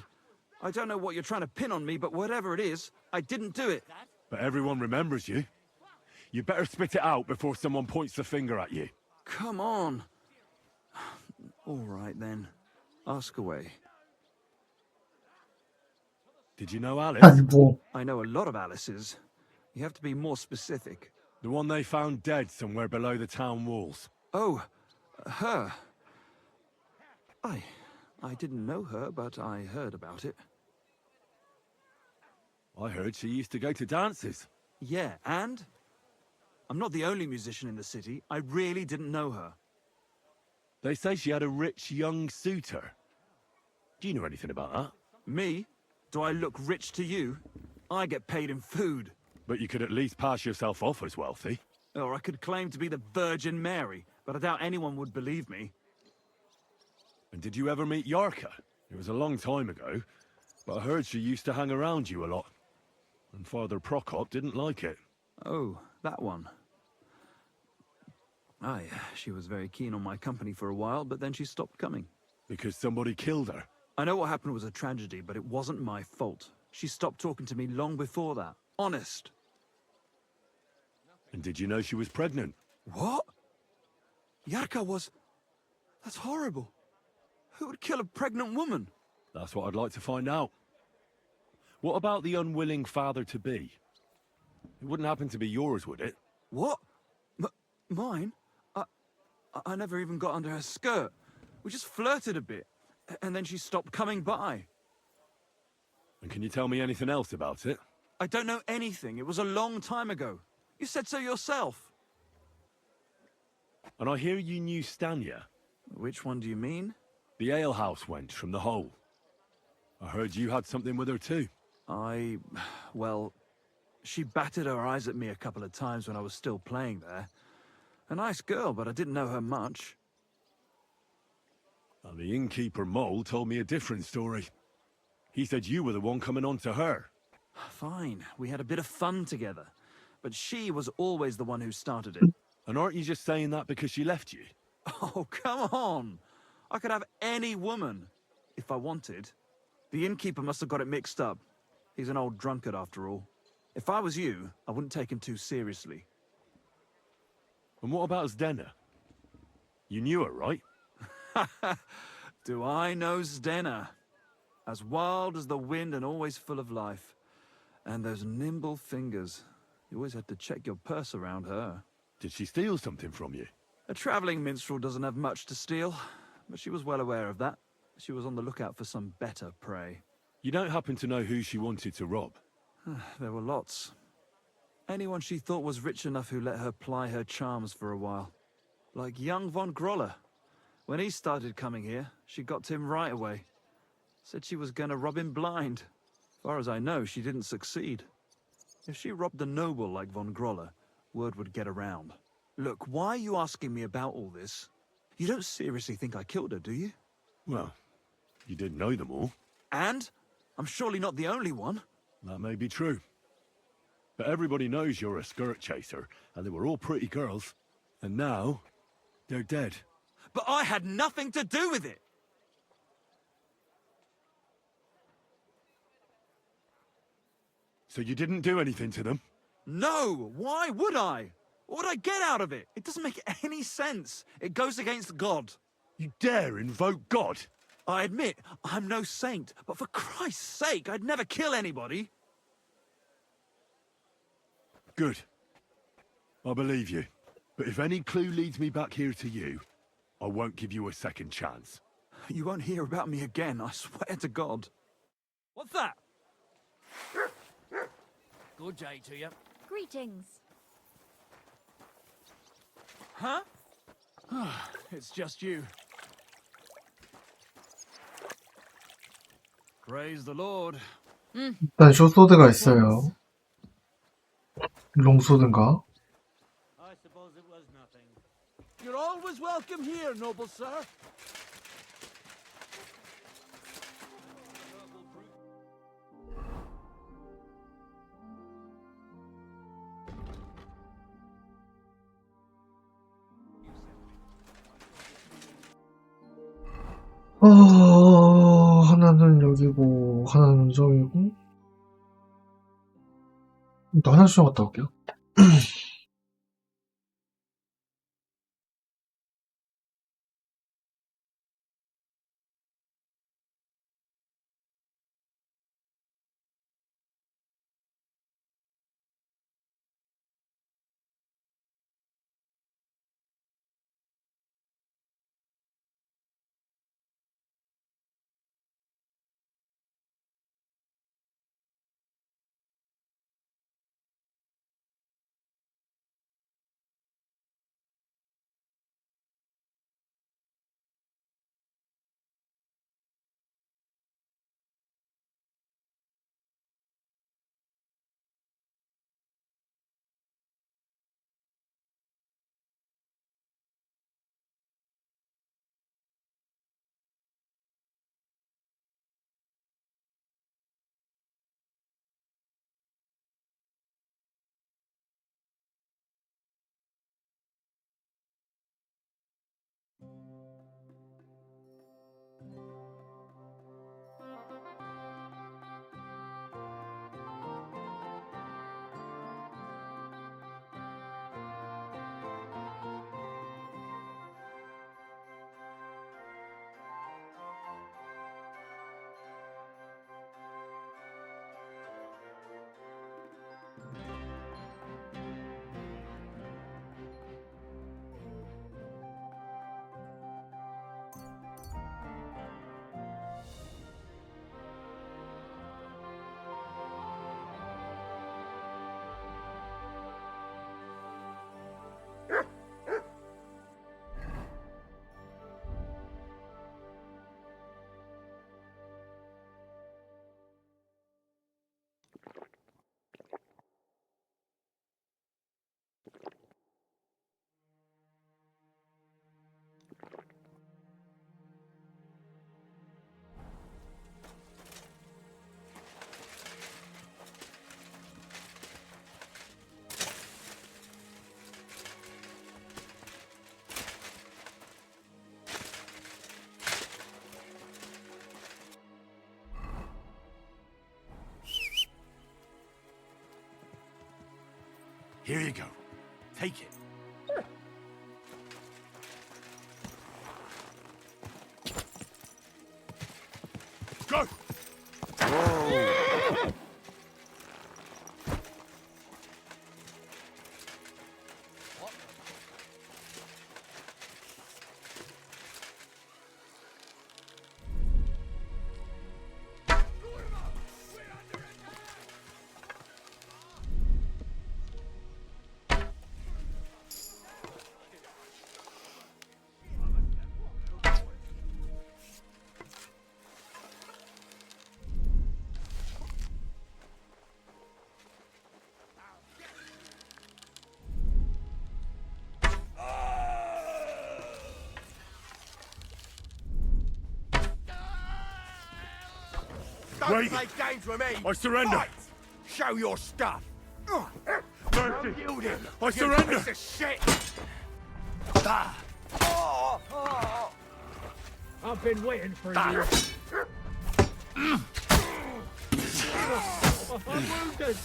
I don't know what you're trying to pin on me, but whatever it is, I didn't do it. But everyone remembers you. You better spit it out before someone points the finger at you. Come on. All right, then. Ask away. Did you know Alice? 아니 뭐 I know a lot of Alice's. You have to be more specific. The one they found dead somewhere below the town walls. Oh, her. I didn't know her, but I heard about it. I heard she used to go to dances. Yeah, and? I'm not the only musician in the city. I really didn't know her. They say she had a rich young suitor. Do you know anything about that? Me? Do I look rich to you? I get paid in food. But you could at least pass yourself off as wealthy. Or I could claim to be the Virgin Mary, but I doubt anyone would believe me. And did you ever meet Yarka? It was a long time ago, but I heard she used to hang around you a lot. And Father Prokop didn't like it. Oh, that one. Aye, she was very keen on my company for a while, but then she stopped coming. Because somebody killed her. I know what happened was a tragedy, but it wasn't my fault. She stopped talking to me long before that. Honest. And did you know she was pregnant? What? Yarka was... That's horrible. Who would kill a pregnant woman? That's what I'd like to find out. What about the unwilling father-to-be? It wouldn't happen to be yours, would it? What? Mine? I never even got under her skirt. We just flirted a bit, and then she stopped coming by. And can you tell me anything else about it? I don't know anything. It was a long time ago. You said so yourself. And I hear you knew Stanya. Which one do you mean? The alehouse wench from the hole. I heard you had something with her too. Well, she batted her eyes at me a couple of times when I was still playing there. A nice girl, but I didn't know her much. And the innkeeper Mole told me a different story. He said you were the one coming on to her. Fine, we had a bit of fun together. But she was always the one who started it. And aren't you just saying that because she left you? Oh, come on! I could have any woman, if I wanted. The innkeeper must have got it mixed up. He's an old drunkard after all. If I was you, I wouldn't take him too seriously. And what about Zdena? You knew her, right? Do I know Zdena? As wild as the wind and always full of life. And those nimble fingers. You always had to check your purse around her. Did she steal something from you? A traveling minstrel doesn't have much to steal, but she was well aware of that. She was on the lookout for some better prey. You don't happen to know who she wanted to rob? There were lots. Anyone she thought was rich enough who let her ply her charms for a while. Like young von Groller. When he started coming here, she got to him right away. Said she was gonna rob him blind. As far as I know, she didn't succeed. If she robbed a noble like von Groller, word would get around. Look, why are you asking me about all this? You don't seriously think I killed her, do you? Well, you did know them all. And? I'm surely not the only one. That may be true. But everybody knows you're a skirt chaser, and they were all pretty girls. And now, they're dead. But I had nothing to do with it! So you didn't do anything to them? No! Why would I? What would I get out of it? It doesn't make any sense. It goes against God. You dare invoke God? I admit, I'm no saint, but for Christ's sake, I'd never kill anybody. Good. I believe you. But if any clue leads me back here to you, I won't give you a second chance. You won't hear about me again, I swear to God. What's that? Good day to you. Greetings. Huh? It's just you. Praise the Lord. 일단 숏소드가 있어요. 롱소드인가? I suppose it was nothing. You're always welcome here, noble sir. 하나는 여기고, 하나는 저기고. 또 화장실 좀 갔다 올게요. Here you go. Take it. Go! Don't Wait. play games with me! I surrender. Fight! Show your stuff! Mercy. Yielding! I you surrender. Piece of shit! I've been waiting for you. I'm wounded.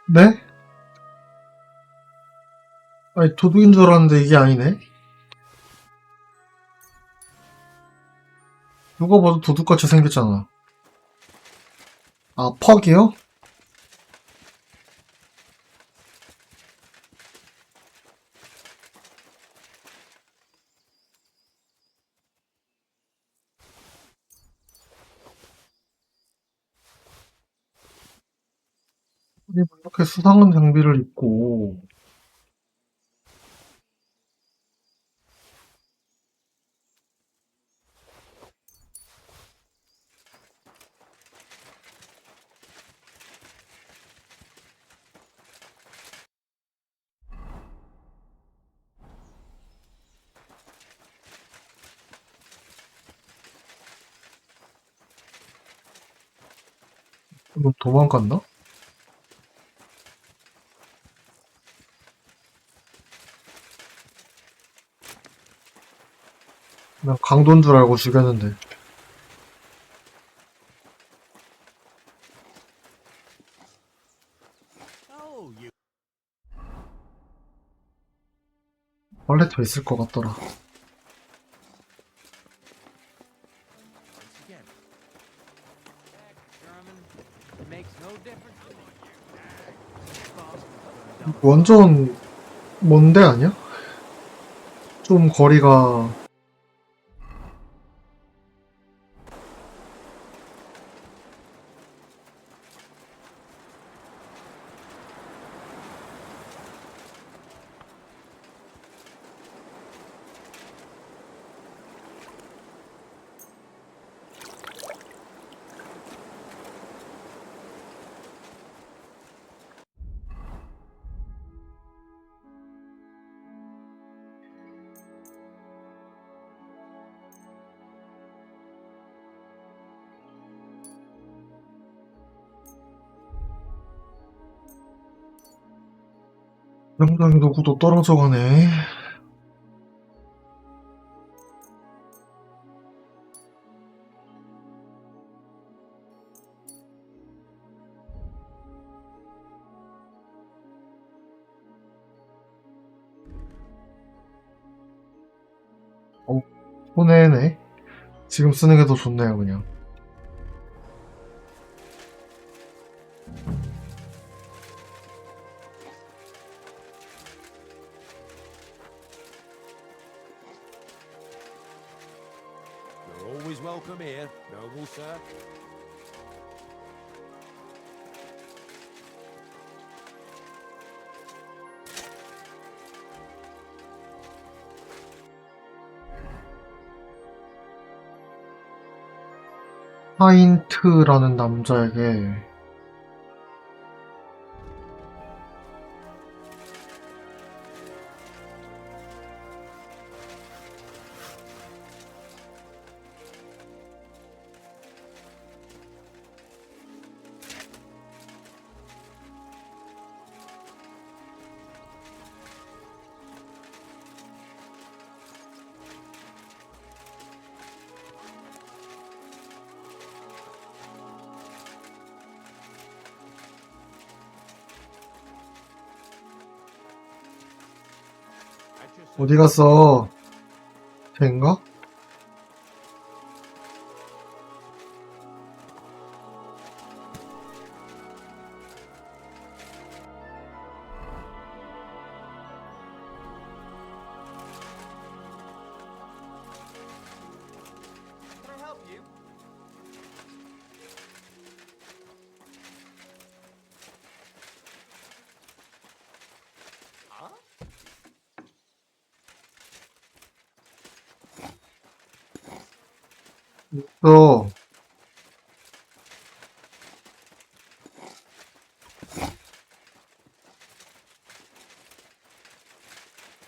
네? 아니, 도둑인 줄 알았는데 이게 아니네? 누가 봐도 도둑같이 생겼잖아. 아, 퍽이요? 아니, 뭐 이렇게 수상한 장비를 입고 뭐 도망갔나? 그냥 강도인 줄 알고 죽였는데. 원래 더 있을 것 같더라. 완전 먼데 아니야? 좀 거리가 명당이 누구도 떨어져 가네. 손해네. 지금 쓰는 게 더 좋네요, 그냥. You're always welcome here, noble sir. 하인트라는 남자에게 어디 갔어? 쟤인가? 또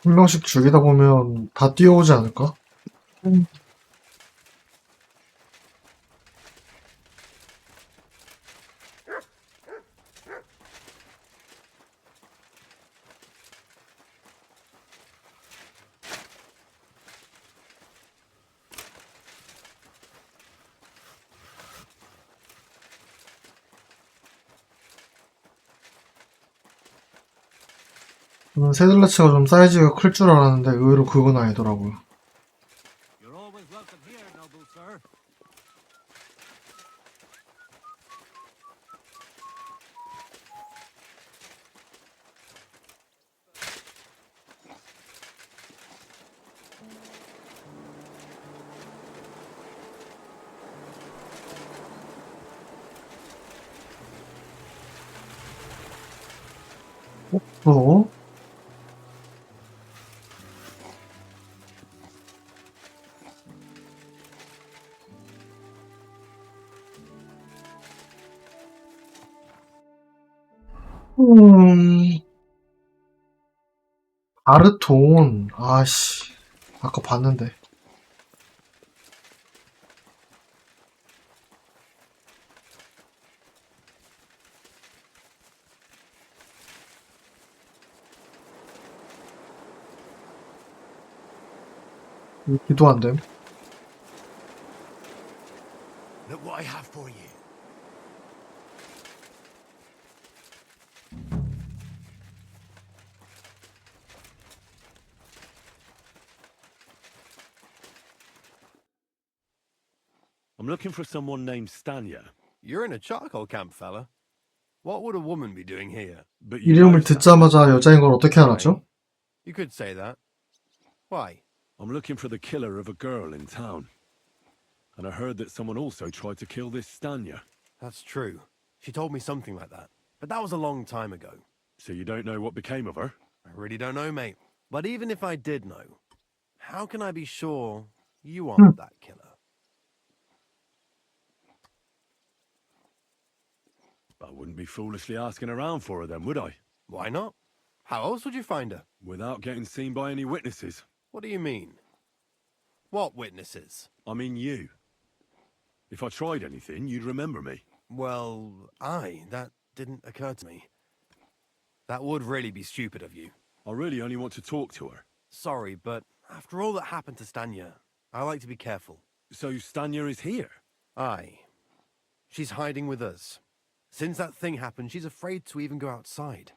한 명씩 죽이다 보면 다 뛰어오지 않을까? 저는 세들라치가 좀 사이즈가 클 줄 알았는데 의외로 그건 아니더라고요. You're always welcome here, noble sir. 또 아르톤 아씨 아까 봤는데 기도 안 됨. Look what I have for you. I'm looking for someone named Stanya. You're in a charcoal camp, fella. What would a woman be doing here? But you know 이름을 Stanya. 듣자마자 여자인 걸 어떻게 알았죠? You could say that. Why? I'm looking for the killer of a girl in town. And I heard that someone also tried to kill this Stanya. That's true. She told me something like that. But that was a long time ago. So you don't know what became of her? I really don't know, mate. But even if I did know, how can I be sure you aren't that killer? I wouldn't be foolishly asking around for her then, would I? Why not? How else would you find her? Without getting seen by any witnesses. What do you mean? What witnesses? I mean you. If I tried anything, you'd remember me. Well, that didn't occur to me. That would really be stupid of you. I really only want to talk to her. Sorry, but after all that happened to Stanya, I like to be careful. So Stanya is here? Aye. She's hiding with us. Since that thing happened, she's afraid to even go outside.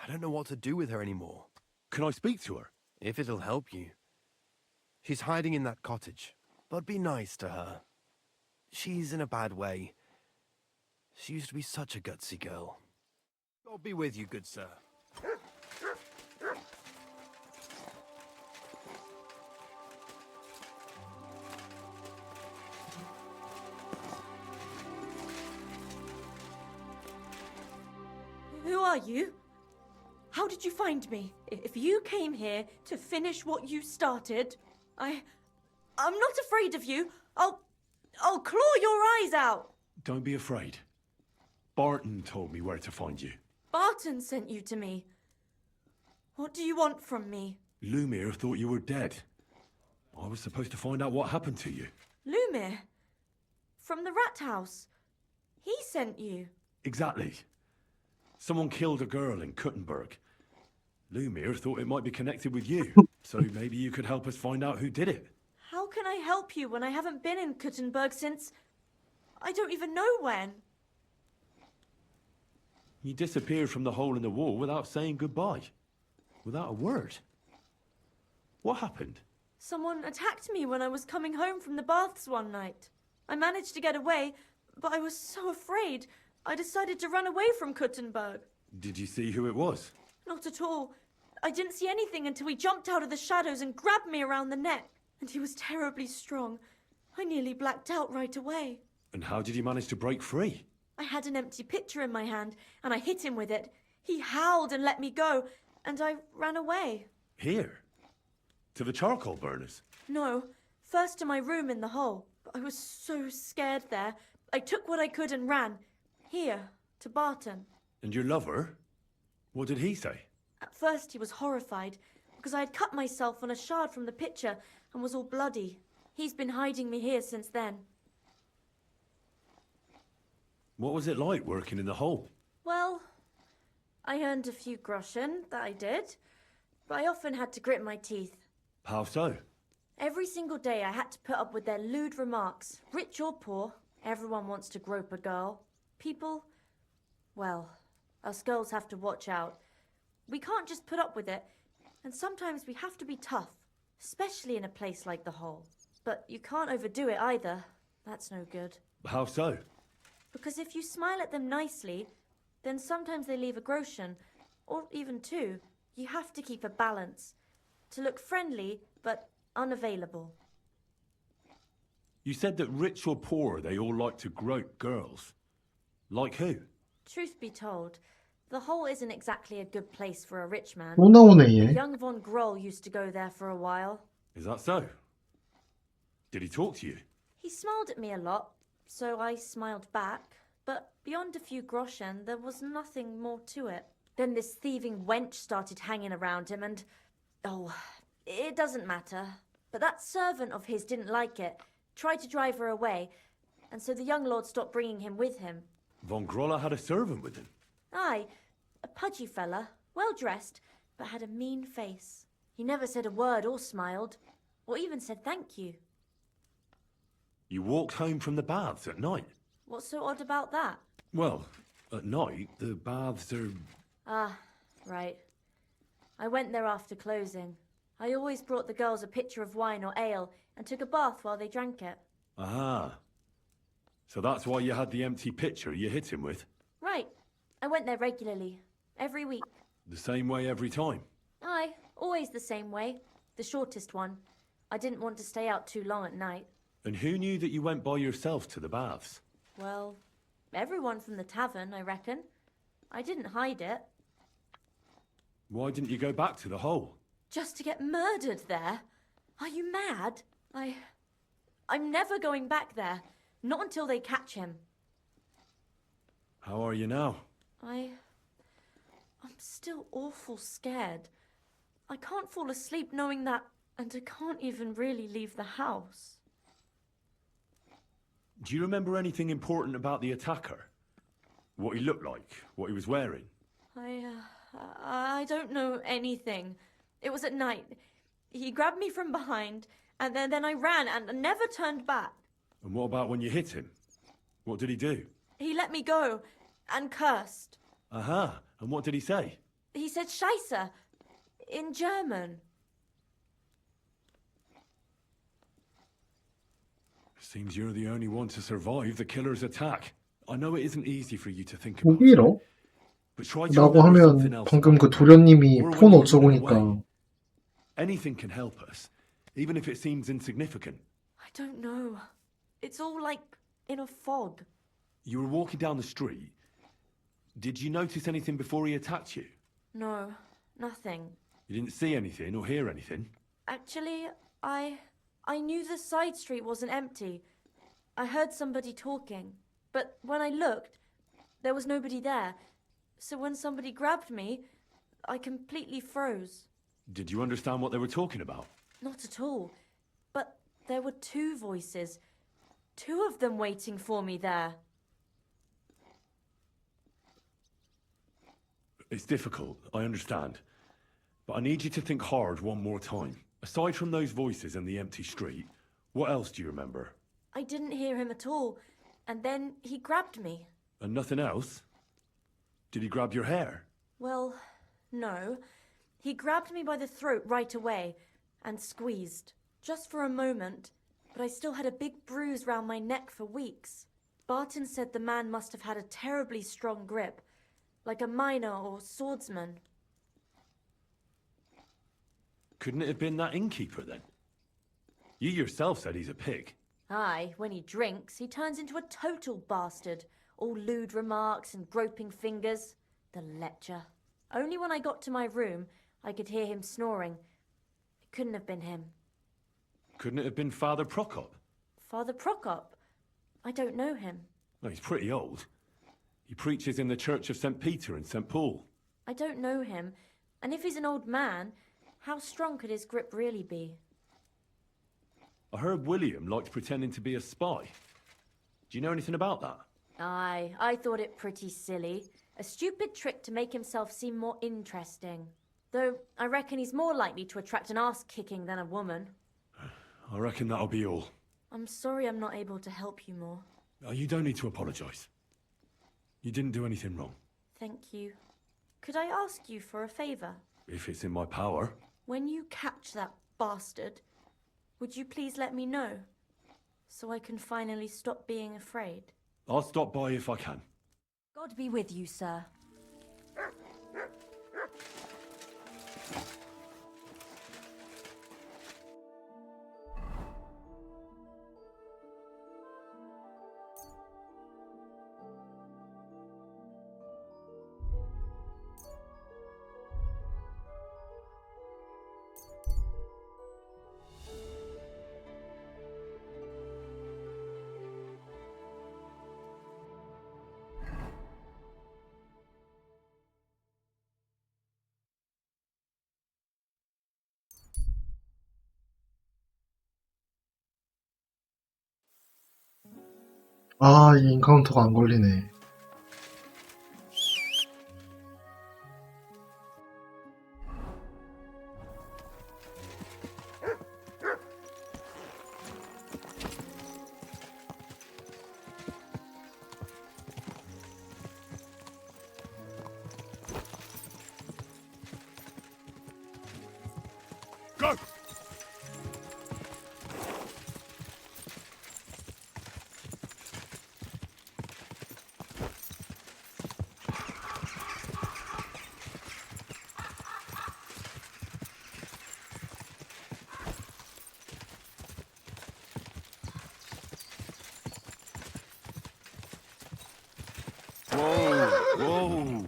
I don't know what to do with her anymore. Can I speak to her? If it'll help you. She's hiding in that cottage, but be nice to her. She's in a bad way. She used to be such a gutsy girl. God be with you, good sir. Who are you? How did you find me? If you came here to finish what you started, I'm not afraid of you. I'll claw your eyes out. Don't be afraid. Barton told me where to find you. Barton sent you to me. What do you want from me? Lumir thought you were dead. I was supposed to find out what happened to you. Lumir? From the rat house. He sent you. Exactly. Someone killed a girl in Kuttenberg. Lumir thought it might be connected with you, so maybe you could help us find out who did it. How can I help you when I haven't been in Kuttenberg since... I don't even know when. You disappeared from the hole in the wall without saying goodbye. Without a word. What happened? Someone attacked me when I was coming home from the baths one night. I managed to get away, but I was so afraid. I decided to run away from Kuttenberg. Did you see who it was? Not at all. I didn't see anything until he jumped out of the shadows and grabbed me around the neck. And he was terribly strong. I nearly blacked out right away. And how did you manage to break free? I had an empty pitcher in my hand, and I hit him with it. He howled and let me go, and I ran away. Here? To the charcoal burners? No, first to my room in the hole. But I was so scared there. I took what I could and ran. Here, to Barton. And your lover? What did he say? At first he was horrified, because I had cut myself on a shard from the pitcher and was all bloody. He's been hiding me here since then. What was it like working in the hole? Well, I earned a few groschen, that I did. But I often had to grit my teeth. How so? Every single day I had to put up with their lewd remarks. Rich or poor, everyone wants to grope a girl. People, well, us girls have to watch out. We can't just put up with it, and sometimes we have to be tough, especially in a place like the hole. But you can't overdo it either. That's no good. How so? Because if you smile at them nicely, then sometimes they leave a groschen, or even two. You have to keep a balance. To look friendly, but unavailable. You said that rich or poor, they all like to grope girls. Like who? Truth be told, the hole isn't exactly a good place for a rich man. 또 나오네 얘. Young von Groll used to go there for a while. Is that so? Did he talk to you? He smiled at me a lot, so I smiled back. But beyond a few groschen, there was nothing more to it. Then this thieving wench started hanging around him and... Oh, it doesn't matter. But that servant of his didn't like it, tried to drive her away, and so the young lord stopped bringing him with him. Von Groller had a servant with him? Aye, a pudgy fella, well-dressed, but had a mean face. He never said a word or smiled, or even said thank you. You walked home from the baths at night? What's so odd about that? Well, at night, the baths are... Ah, right. I went there after closing. I always brought the girls a pitcher of wine or ale and took a bath while they drank it. Ah. So that's why you had the empty pitcher you hit him with? Right. I went there regularly. Every week. The same way every time? Aye, always the same way. The shortest one. I didn't want to stay out too long at night. And who knew that you went by yourself to the baths? Well, everyone from the tavern, I reckon. I didn't hide it. Why didn't you go back to the hole? Just to get murdered there? Are you mad? I'm never going back there. Not until they catch him. How are you now? I'm still awful scared. I can't fall asleep knowing that, and I can't even really leave the house. Do you remember anything important about the attacker? What he looked like? What he was wearing? I don't know anything. It was at night. He grabbed me from behind, and then I ran and never turned back. And what about when you hit him? What did he do? He let me go and cursed. Aha. And what did he say? He said Scheisse in German. Seems you're the only one to survive the killer's attack. I know it isn't easy for you to think about. 독일어? But try to 라고 remember something 하면 else. 방금 그 도련님이 Or when 폰 you're 어쩌고니까 running away. Anything can help us, even if it seems insignificant. I don't know. It's all like in a fog. You were walking down the street. Did you notice anything before he attacked you? No, nothing. You didn't see anything or hear anything? Actually, I knew the side street wasn't empty. I heard somebody talking, but when I looked, there was nobody there. So when somebody grabbed me, I completely froze. Did you understand what they were talking about? Not at all. But there were two voices. Two of them waiting for me there. It's difficult, I understand. But I need you to think hard one more time. Aside from those voices and the empty street, what else do you remember? I didn't hear him at all, and then he grabbed me. And nothing else? Did he grab your hair? Well, no. He grabbed me by the throat right away and squeezed. Just for a moment, but I still had a big bruise round my neck for weeks. Barton said the man must have had a terribly strong grip, like a miner or swordsman. Couldn't it have been that innkeeper then? You yourself said he's a pig. Aye, when he drinks, he turns into a total bastard. All lewd remarks and groping fingers. The lecher. Only when I got to my room, I could hear him snoring. It couldn't have been him. Couldn't it have been Father Prokop? Father Prokop? I don't know him. Well, he's pretty old. He preaches in the Church of St. Peter and St. Paul. I don't know him. And if he's an old man, how strong could his grip really be? I heard William liked pretending to be a spy. Do you know anything about that? Aye, I thought it pretty silly. A stupid trick to make himself seem more interesting. Though, I reckon he's more likely to attract an ass-kicking than a woman. I reckon that'll be all. I'm sorry I'm not able to help you more. Oh, you don't need to apologise. You didn't do anything wrong. Thank you. Could I ask you for a favour? If it's in my power. When you catch that bastard, would you please let me know? So I can finally stop being afraid. I'll stop by if I can. God be with you, sir. 아, 이 인카운터가 안 걸리네. Go! Whoa!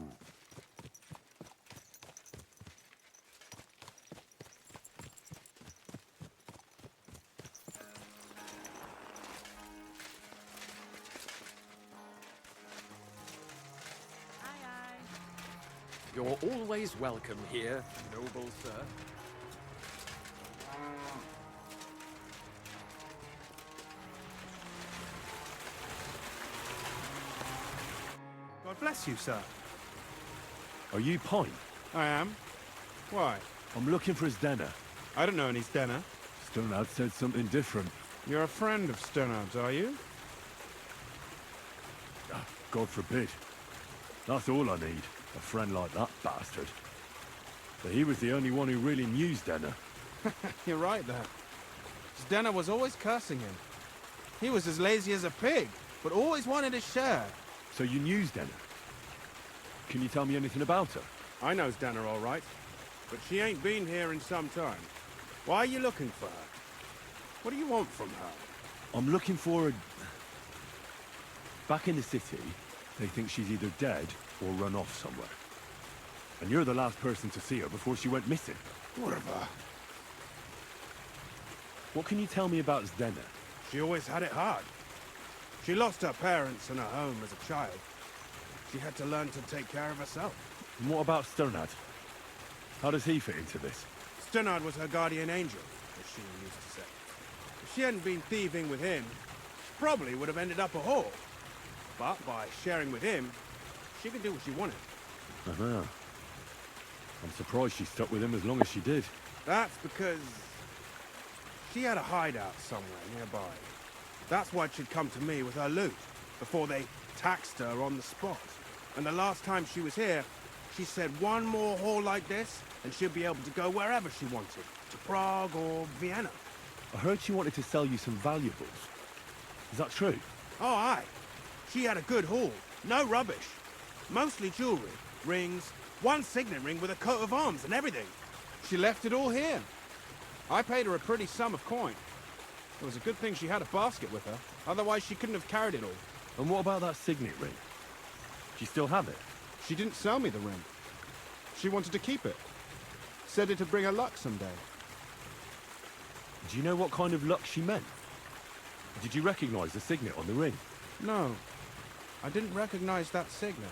You're always welcome here, noble sir. God bless you, sir. Are you Pine? I am. Why? I'm looking for his Denner. I don't know any Stenner. Stonehard said something different. You're a friend of Stonehard's, are you? Ah, God forbid. That's all I need. A friend like that bastard. But he was the only one who really knew Denner. You're right there. Stenner was always cursing him. He was as lazy as a pig, but always wanted his share. So you knew Denner? Can you tell me anything about her? I know Stenner all right, but she ain't been here in some time. Why are you looking for her? What do you want from her? I'm looking for a... Back in the city, they think she's either dead or run off somewhere. And you're the last person to see her before she went missing. Whatever. What can you tell me about Zdenna? She always had it hard. She lost her parents and her home as a child. She had to learn to take care of herself. And what about Sternad? How does he fit into this? Sternad was her guardian angel, as she used to say. If she hadn't been thieving with him, she probably would have ended up a whore. But by sharing with him, she could do what she wanted. Uh-huh. I'm surprised she stuck with him as long as she did. That's because she had a hideout somewhere nearby. That's why she'd come to me with her loot, before they taxed her on the spot. And the last time she was here, she said one more haul like this, and she'd be able to go wherever she wanted. To Prague or Vienna. I heard she wanted to sell you some valuables. Is that true? Oh, aye. She had a good haul. No rubbish. Mostly jewelry, rings, one signet ring with a coat of arms and everything. She left it all here. I paid her a pretty sum of coin. It was a good thing she had a basket with her. Otherwise, she couldn't have carried it all. And what about that signet ring? Do you still have it? She didn't sell me the ring. She wanted to keep it. Said it'd bring her luck someday. Do you know what kind of luck she meant? Did you recognize the signet on the ring? No, I didn't recognize that signet.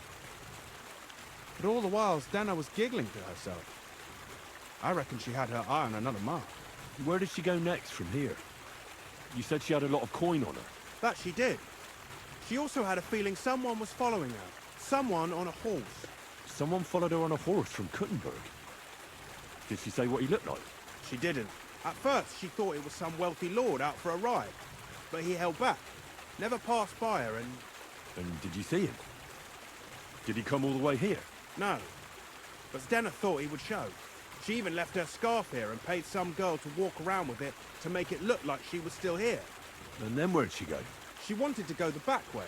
But all the while, Dana was giggling to herself. I reckon she had her eye on another mark. Where did she go next from here? You said she had a lot of coin on her. That she did. She also had a feeling someone was following her. Someone on a horse. Someone followed her on a horse from Kuttenberg. Did she say what he looked like? She didn't. At first, she thought it was some wealthy lord out for a ride. But he held back. Never passed by her and... And did you see him? Did he come all the way here? No. But Stena thought he would show. She even left her scarf here and paid some girl to walk around with it to make it look like she was still here. And then where'd she go? She wanted to go the back way,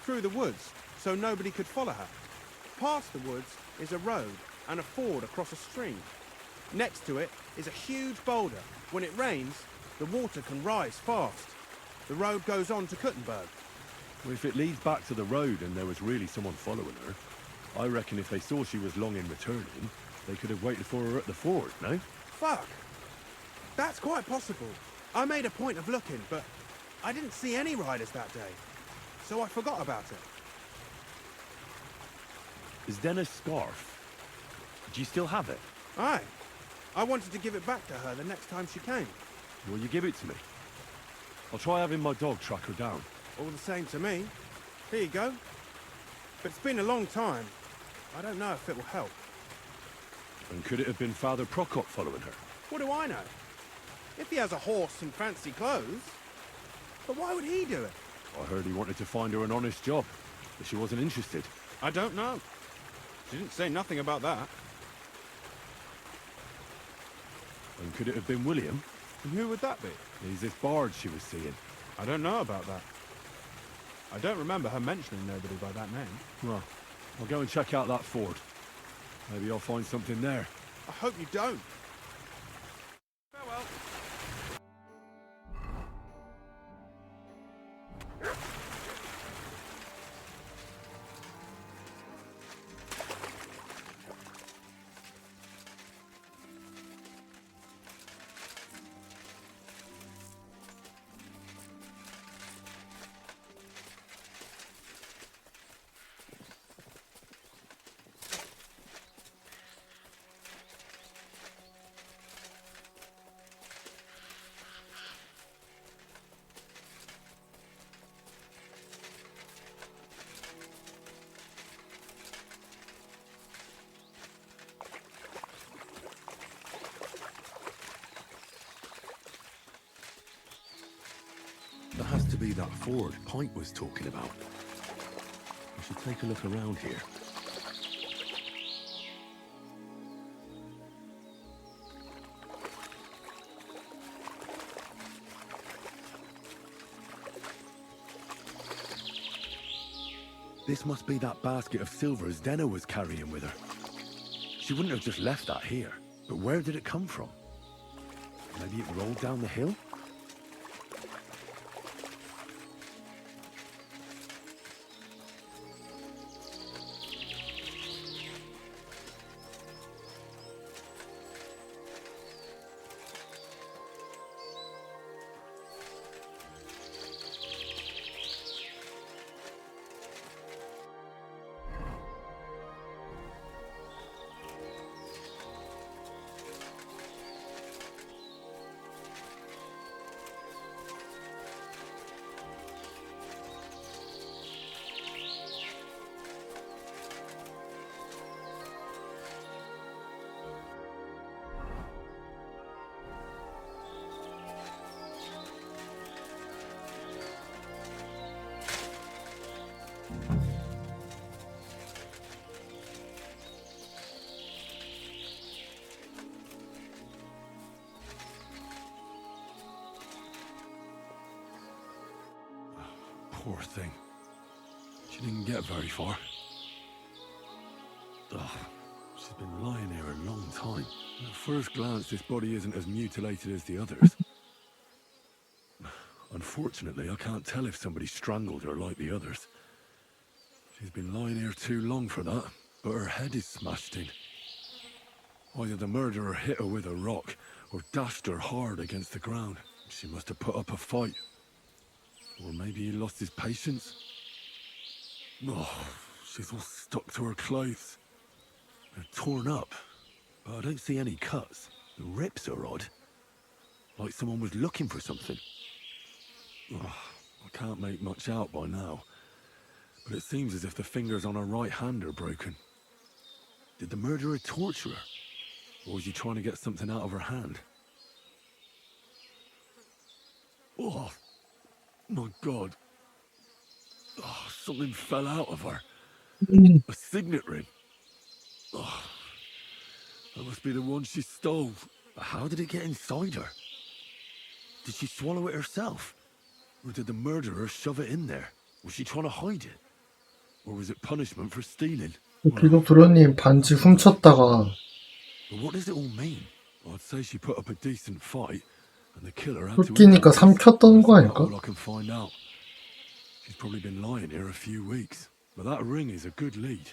through the woods, so nobody could follow her. Past the woods is a road and a ford across a stream. Next to it is a huge boulder. When it rains, the water can rise fast. The road goes on to Kuttenberg. Well, if it leads back to the road and there was really someone following her, I reckon if they saw she was long in returning, they could have waited for her at the ford, no? Fuck! That's quite possible. I made a point of looking, but I didn't see any riders that day, so I forgot about it. Is Denna's scarf? Do you still have it? Aye. I wanted to give it back to her the next time she came. Will you give it to me? I'll try having my dog track her down. All the same to me. Here you go. But it's been a long time. I don't know if it will help. And could it have been Father Prokop following her? What do I know? If he has a horse and fancy clothes. But why would he do it? I heard he wanted to find her an honest job, but she wasn't interested. I don't know. She didn't say nothing about that. And could it have been William? And who would that be? He's this bard she was seeing. I don't know about that. I don't remember her mentioning nobody by that name. Well, I'll go and check out that ford. Maybe I'll find something there. I hope you don't. Farewell. That has to be that ford Pint was talking about. I should take a look around here. This must be that basket of silver Zdena was carrying with her. She wouldn't have just left that here. But where did it come from? Maybe it rolled down the hill? Poor thing. She didn't get very far. Ugh, she's been lying here a long time. At first glance, this body isn't as mutilated as the others. Unfortunately, I can't tell if somebody strangled her like the others. She's been lying here too long for that, but her head is smashed in. Either the murderer hit her with a rock, or dashed her hard against the ground. She must have put up a fight. Or maybe he lost his patience. Oh, she's all stuck to her clothes. They're torn up, but I don't see any cuts. The rips are odd. Like someone was looking for something. Oh, I can't make much out by now, but it seems as if the fingers on her right hand are broken. Did the murderer torture her? Or was he trying to get something out of her hand? Oh, my God. Oh, something fell out of her. A signet ring. Oh, that must be the one she stole. How did it get inside her? Did she swallow it herself? Or did the murderer shove it in there? Was she trying to hide it? Or was it punishment for stealing? 비록 도련님 반지 훔쳤다가 But what does it all mean? I'd say she put up a decent fight, and the killer had to. 쫓기니까 삼켰던 거 아닐까? All I can find out. She's probably been lying here a few weeks, but that ring is a good lead.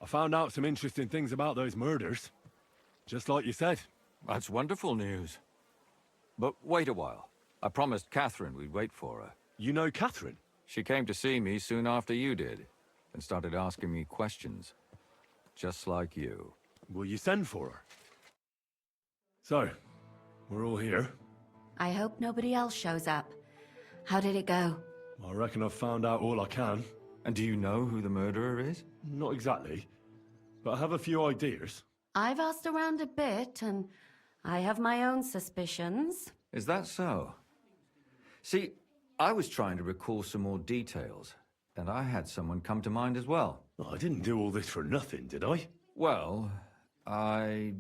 I found out some interesting things about those murders. Just like you said. That's wonderful news. But wait a while. I promised Catherine we'd wait for her. You know Catherine? She came to see me soon after you did, and started asking me questions. Just like you. Will you send for her? So, we're all here. I hope nobody else shows up. How did it go? I reckon I've found out all I can. And do you know who the murderer is? Not exactly, but I have a few ideas. I've asked around a bit, and I have my own suspicions. Is that so? See, I was trying to recall some more details, and I had someone come to mind as well. I didn't do all this for nothing, did I? Well, I...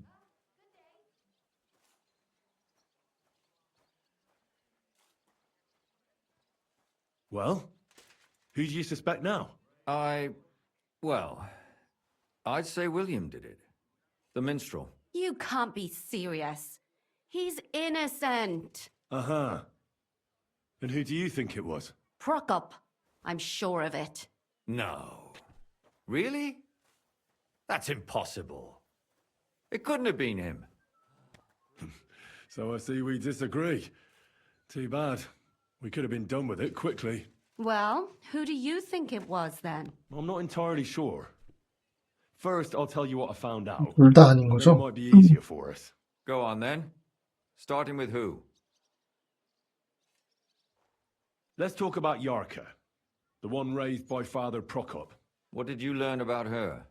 Well, who do you suspect now? Well, I'd say William did it. The minstrel. You can't be serious. He's innocent. Uh-huh. And who do you think it was? Prokop. I'm sure of it. No. Really? That's impossible. It couldn't have been him. So I see we disagree. Too bad. We could have been done with it quickly. Well, who do you think it was then? I'm not entirely sure. First, I'll tell you what I found out. 둘 다 아닌 Then 거죠? it might be easier for us. Go on then. Starting with who? Let's talk about Yarka, the one raised by Father Prokop. What did you learn about her?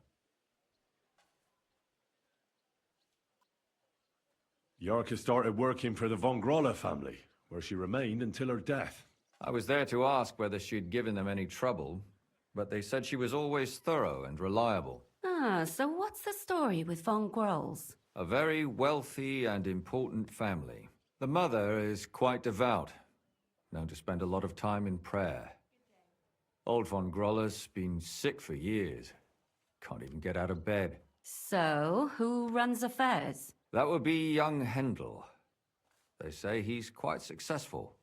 Yarka started working for the von Groller family, where she remained until her death. I was there to ask whether she'd given them any trouble, but they said she was always thorough and reliable. Ah, so what's the story with von Grolls? A very wealthy and important family. The mother is quite devout, known to spend a lot of time in prayer. Old von Groller's been sick for years. Can't even get out of bed. So, who runs affairs? That would be young Hendel. They say he's quite successful.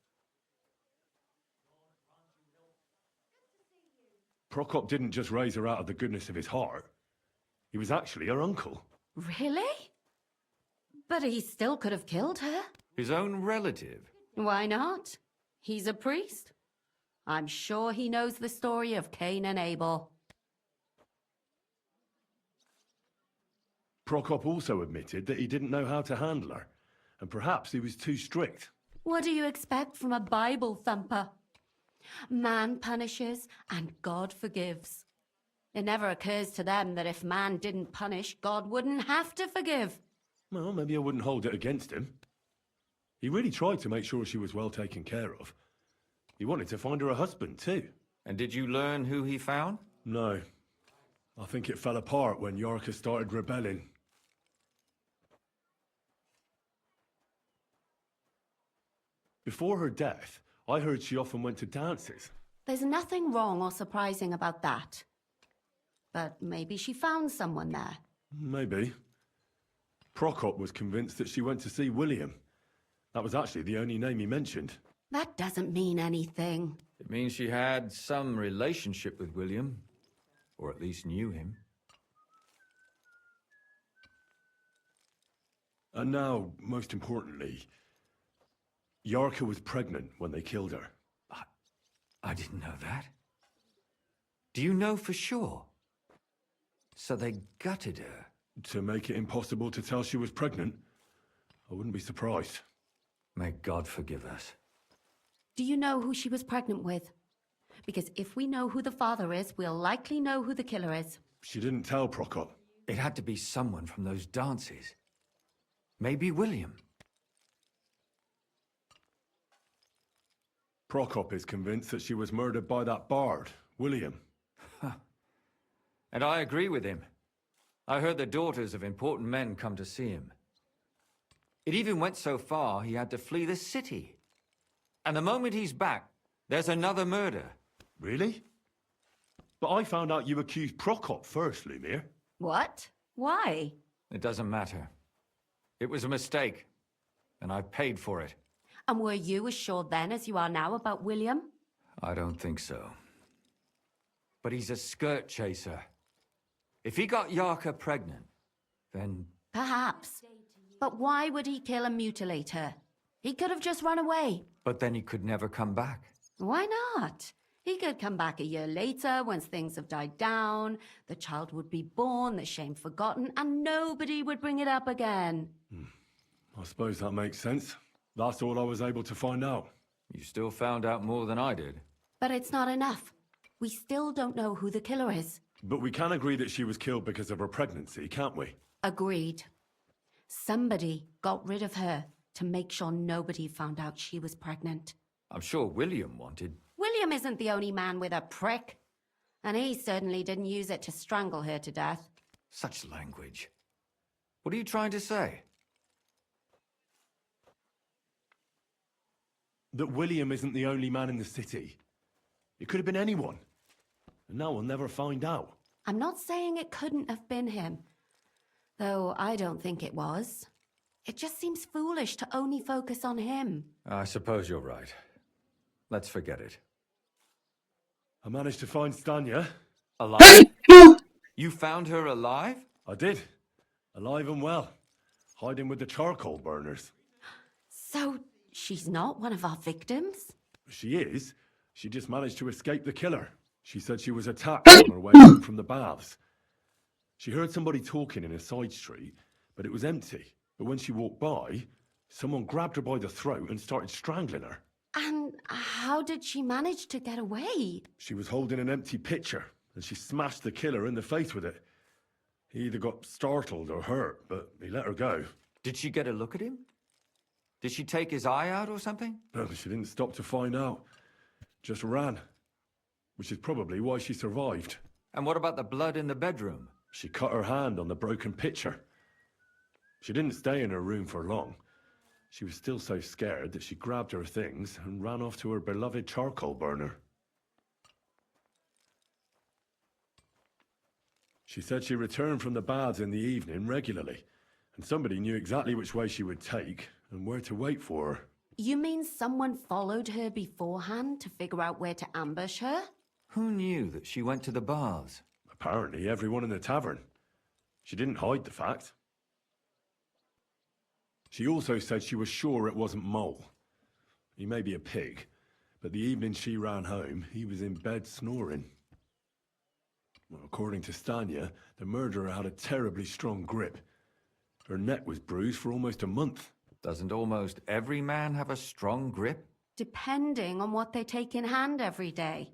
Prokop didn't just raise her out of the goodness of his heart. He was actually her uncle. Really? But he still could have killed her. His own relative? Why not? He's a priest. I'm sure he knows the story of Cain and Abel. Prokop also admitted that he didn't know how to handle her, and perhaps he was too strict. What do you expect from a Bible thumper? Man punishes and God forgives. It never occurs to them that if man didn't punish, God wouldn't have to forgive. Well, maybe I wouldn't hold it against him. He really tried to make sure she was well taken care of. He wanted to find her a husband, too. And did you learn who he found? No. I think it fell apart when Yarka started rebelling. Before her death, I heard she often went to dances. There's nothing wrong or surprising about that. But maybe she found someone there. Maybe. Prokop was convinced that she went to see William. That was actually the only name he mentioned. That doesn't mean anything. It means she had some relationship with William, or at least knew him. And now, most importantly, Yarka was pregnant when they killed her. I didn't know that. Do you know for sure? So they gutted her? To make it impossible to tell she was pregnant? I wouldn't be surprised. May God forgive us. Do you know who she was pregnant with? Because if we know who the father is, we'll likely know who the killer is. She didn't tell Prokop. It had to be someone from those dances. Maybe William. Prokop is convinced that she was murdered by that bard, William. And I agree with him. I heard the daughters of important men come to see him. It even went so far he had to flee the city. And the moment he's back, there's another murder. Really? But I found out you accused Prokop first, Lumir. What? Why? It doesn't matter. It was a mistake, and I paid for it. And were you as sure then as you are now about William? I don't think so. But he's a skirt chaser. If he got Yarka pregnant, then... Perhaps. But why would he kill and mutilate her? He could have just run away. But then he could never come back. Why not? He could come back a year later, once things have died down, the child would be born, the shame forgotten, and nobody would bring it up again. I suppose that makes sense. That's all I was able to find out. You still found out more than I did. But it's not enough. We still don't know who the killer is. But we can agree that she was killed because of her pregnancy, can't we? Agreed. Somebody got rid of her to make sure nobody found out she was pregnant. I'm sure William wanted... William isn't the only man with a prick. And he certainly didn't use it to strangle her to death. Such language. What are you trying to say? That William isn't the only man in the city. It could have been anyone. And now we'll never find out. I'm not saying it couldn't have been him. Though I don't think it was. It just seems foolish to only focus on him. I suppose you're right. Let's forget it. I managed to find Stanya. Alive? You found her alive? I did. Alive and well. Hiding with the charcoal burners. So, she's not one of our victims? She is. She just managed to escape the killer. She said she was attacked on her way home from the baths. She heard somebody talking in a side street, but it was empty. But when she walked by, someone grabbed her by the throat and started strangling her. And how did she manage to get away? She was holding an empty pitcher, and she smashed the killer in the face with it. He either got startled or hurt, but he let her go. Did she get a look at him? Did she take his eye out or something? No, she didn't stop to find out. Just ran. Which is probably why she survived. And what about the blood in the bedroom? She cut her hand on the broken pitcher. She didn't stay in her room for long. She was still so scared that she grabbed her things and ran off to her beloved charcoal burner. She said she returned from the baths in the evening regularly, and somebody knew exactly which way she would take and where to wait for her. You mean someone followed her beforehand to figure out where to ambush her? Who knew that she went to the baths? Apparently everyone in the tavern. She didn't hide the fact. She also said she was sure it wasn't Mole. He may be a pig, but the evening she ran home, he was in bed snoring. Well, according to Stanya, the murderer had a terribly strong grip. Her neck was bruised for almost a month. Doesn't almost every man have a strong grip? depending on what they take in hand every day.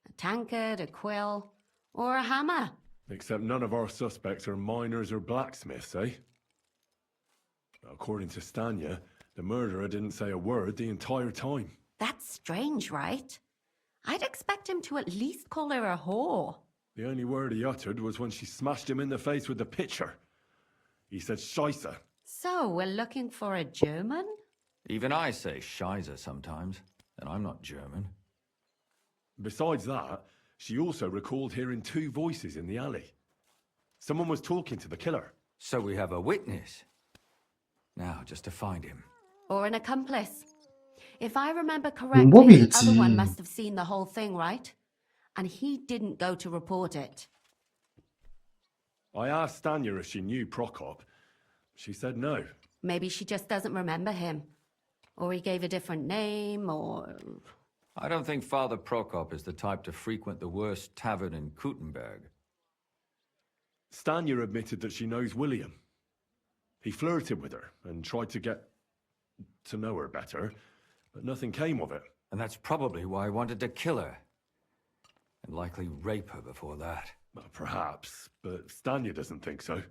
A tankard, a quill, or a hammer. Except none of our suspects are miners or blacksmiths, eh? According to Stanya, the murderer didn't say a word the entire time. That's strange, right? I'd expect him to at least call her a whore. The only word he uttered was when she smashed him in the face with the pitcher. He said Scheisse. So, we're looking for a German? Even I say Scheiße sometimes, and I'm not German. Besides that, she also recalled hearing two voices in the alley. Someone was talking to the killer. So we have a witness. Now, just to find him. Or an accomplice. If I remember correctly, the other one must have seen the whole thing, right? And he didn't go to report it. I asked Stanya if she knew Prokop. She said no. Maybe she just doesn't remember him. Or he gave a different name, or... I don't think Father Prokop is the type to frequent the worst tavern in Kuttenberg. Stanya admitted that she knows William. He flirted with her and tried to get to know her better, but nothing came of it. And that's probably why he wanted to kill her. And likely rape her before that. Well, perhaps, but Stanya doesn't think so.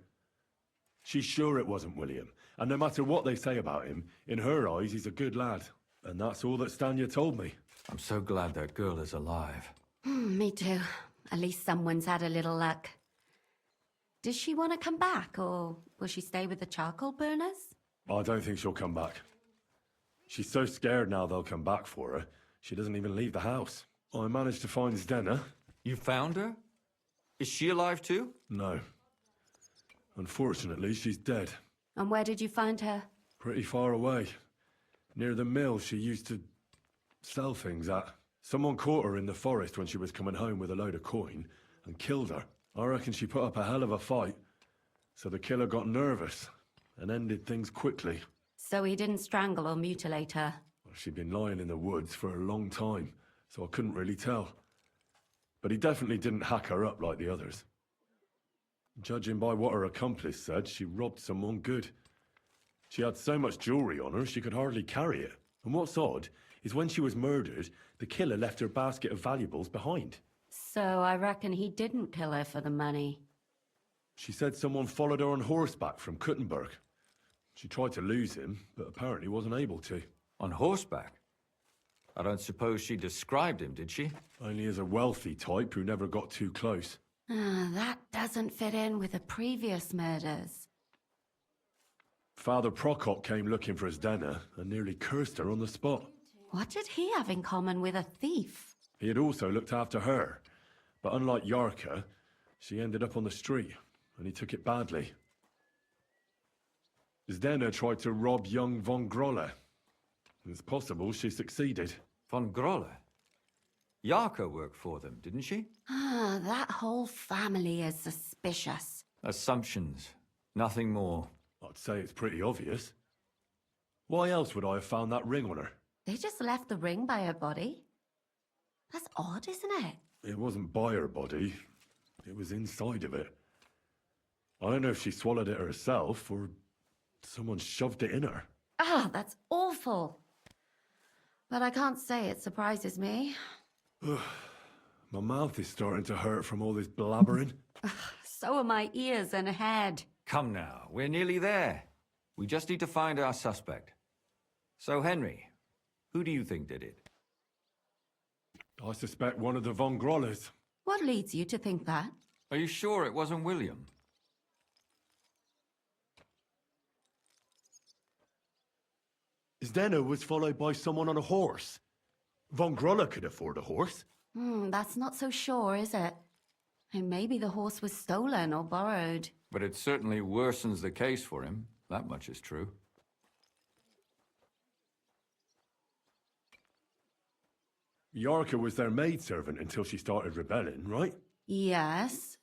She's sure it wasn't William, and no matter what they say about him, in her eyes he's a good lad. And that's all that Stanya told me. I'm so glad that girl is alive. Me too. At least someone's had a little luck. Does she want to come back, or will she stay with the charcoal burners? I don't think she'll come back. She's so scared now they'll come back for her, she doesn't even leave the house. I managed to find Zdena. You found her? Is she alive too? No. Unfortunately, she's dead. And where did you find her? Pretty far away. Near the mill she used to sell things at. Someone caught her in the forest when she was coming home with a load of coin and killed her. I reckon she put up a hell of a fight. So the killer got nervous and ended things quickly. So he didn't strangle or mutilate her? She'd been lying in the woods for a long time, so I couldn't really tell. But he definitely didn't hack her up like the others. Judging by what her accomplice said, she robbed someone good. She had so much jewelry on her, she could hardly carry it. And what's odd is when she was murdered, the killer left her basket of valuables behind. So I reckon he didn't kill her for the money. She said someone followed her on horseback from Kuttenberg. She tried to lose him, but apparently wasn't able to. On horseback? I don't suppose she described him, did she? Only as a wealthy type who never got too close. That doesn't fit in with the previous murders. Father Prokop came looking for Zdena and nearly cursed her on the spot. What did he have in common with a thief? He had also looked after her, but unlike Yarka, she ended up on the street, and he took it badly. Zdena tried to rob young von Grolle. It's possible she succeeded. Von Grolle? Yarka worked for them, didn't she? That whole family is suspicious. Assumptions. Nothing more. I'd say it's pretty obvious. Why else would I have found that ring on her? They just left the ring by her body? That's odd, isn't it? It wasn't by her body. It was inside of it. I don't know if she swallowed it herself or someone shoved it in her. That's awful. But I can't say it surprises me. My mouth is starting to hurt from all this blabbering. So are my ears and head. Come now, we're nearly there. We just need to find our suspect. So, Henry, who do you think did it? I suspect one of the von Grolles. What leads you to think that? Are you sure it wasn't William? Zdena was followed by someone on a horse. Von Grolle could afford a horse. That's not so sure, is it? And maybe the horse was stolen or borrowed. But it certainly worsens the case for him. That much is true. Yarka was their maidservant until she started rebelling, right? Yes.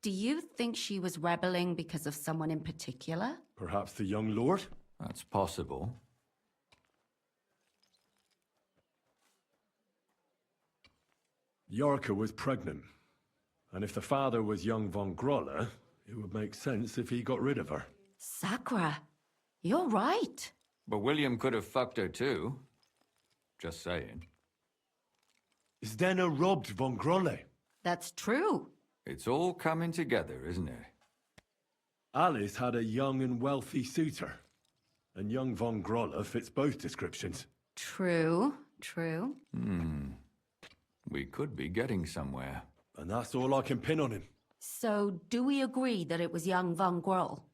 Do you think she was rebelling because of someone in particular? Perhaps the young lord? That's possible. Yarka was pregnant. And if the father was young von Grolle, it would make sense if he got rid of her. Sakra, you're right. But William could have fucked her too. Just saying. Zdenna robbed von Grolle. That's true. It's all coming together, isn't it? Alice had a young and wealthy suitor. And young von Grolle fits both descriptions. True, true. We could be getting somewhere. And that's all I can pin on him. So, do we agree that it was young Von Groll?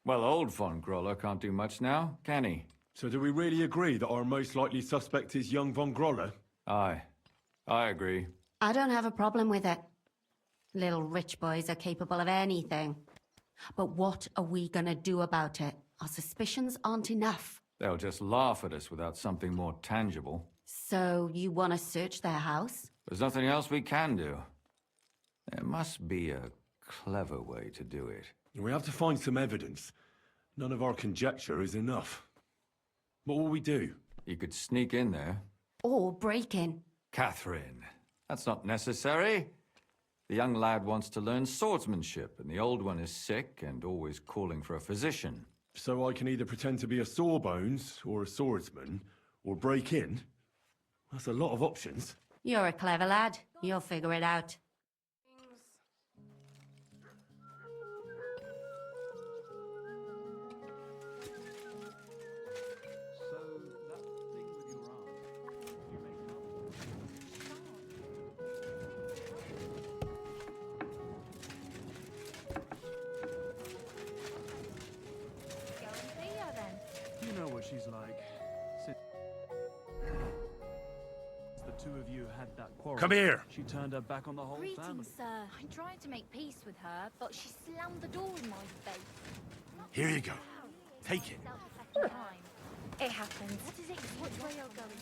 Well, old von Grolle can't do much now, can he? So do we really agree that our most likely suspect is young von Grolle? Aye. I agree. I don't have a problem with it. Little rich boys are capable of anything. But what are we gonna do about it? Our suspicions aren't enough. They'll just laugh at us without something more tangible. So, you want to search their house? There's nothing else we can do. There must be a clever way to do it. We have to find some evidence. None of our conjecture is enough. What will we do? You could sneak in there. Or break in? Catherine, that's not necessary. The young lad wants to learn swordsmanship, and the old one is sick and always calling for a physician. So I can either pretend to be a sawbones or a swordsman, or break in? That's a lot of options. You're a clever lad. You'll figure it out. You know what she's like. Since the two of you had that quarrel, Come here. She turned her back on the whole family. Greetings, sir. I tried to make peace with her, but she slammed the door in my face. Here you go. Take it. It happens. What is it? Which way you're going?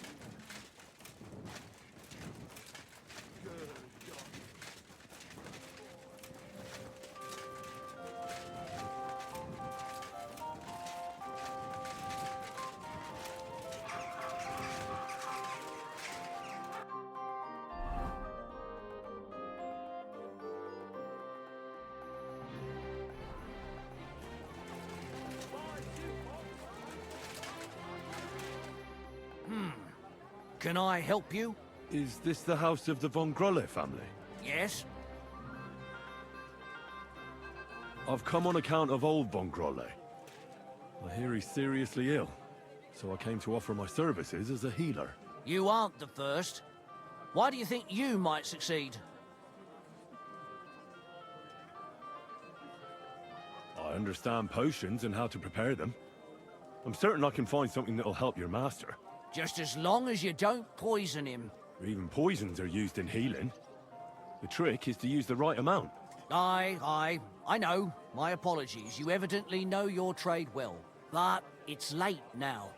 Can I help you? Is this the house of the von Grolle family? Yes? I've come on account of old von Grolle. I hear he's seriously ill, so I came to offer my services as a healer. You aren't the first. Why do you think you might succeed? I understand potions and how to prepare them. I'm certain I can find something that'll help your master. Just as long as you don't poison him. Even poisons are used in healing. The trick is to use the right amount. Aye, I know. My apologies. You evidently know your trade well. But it's late now.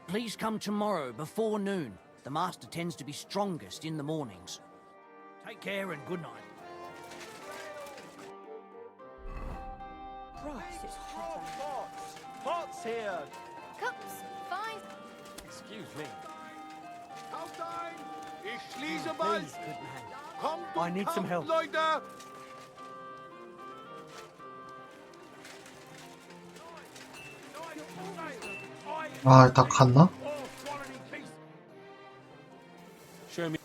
Please come tomorrow before noon. The master tends to be strongest in the mornings. Take care and good night. Christ, it's hot. Pots here! Cups, fine. Excuse me. Ich schließe bald. Please, good man. Kommt I need some help. Leute! 아, 다 갔나? Show me.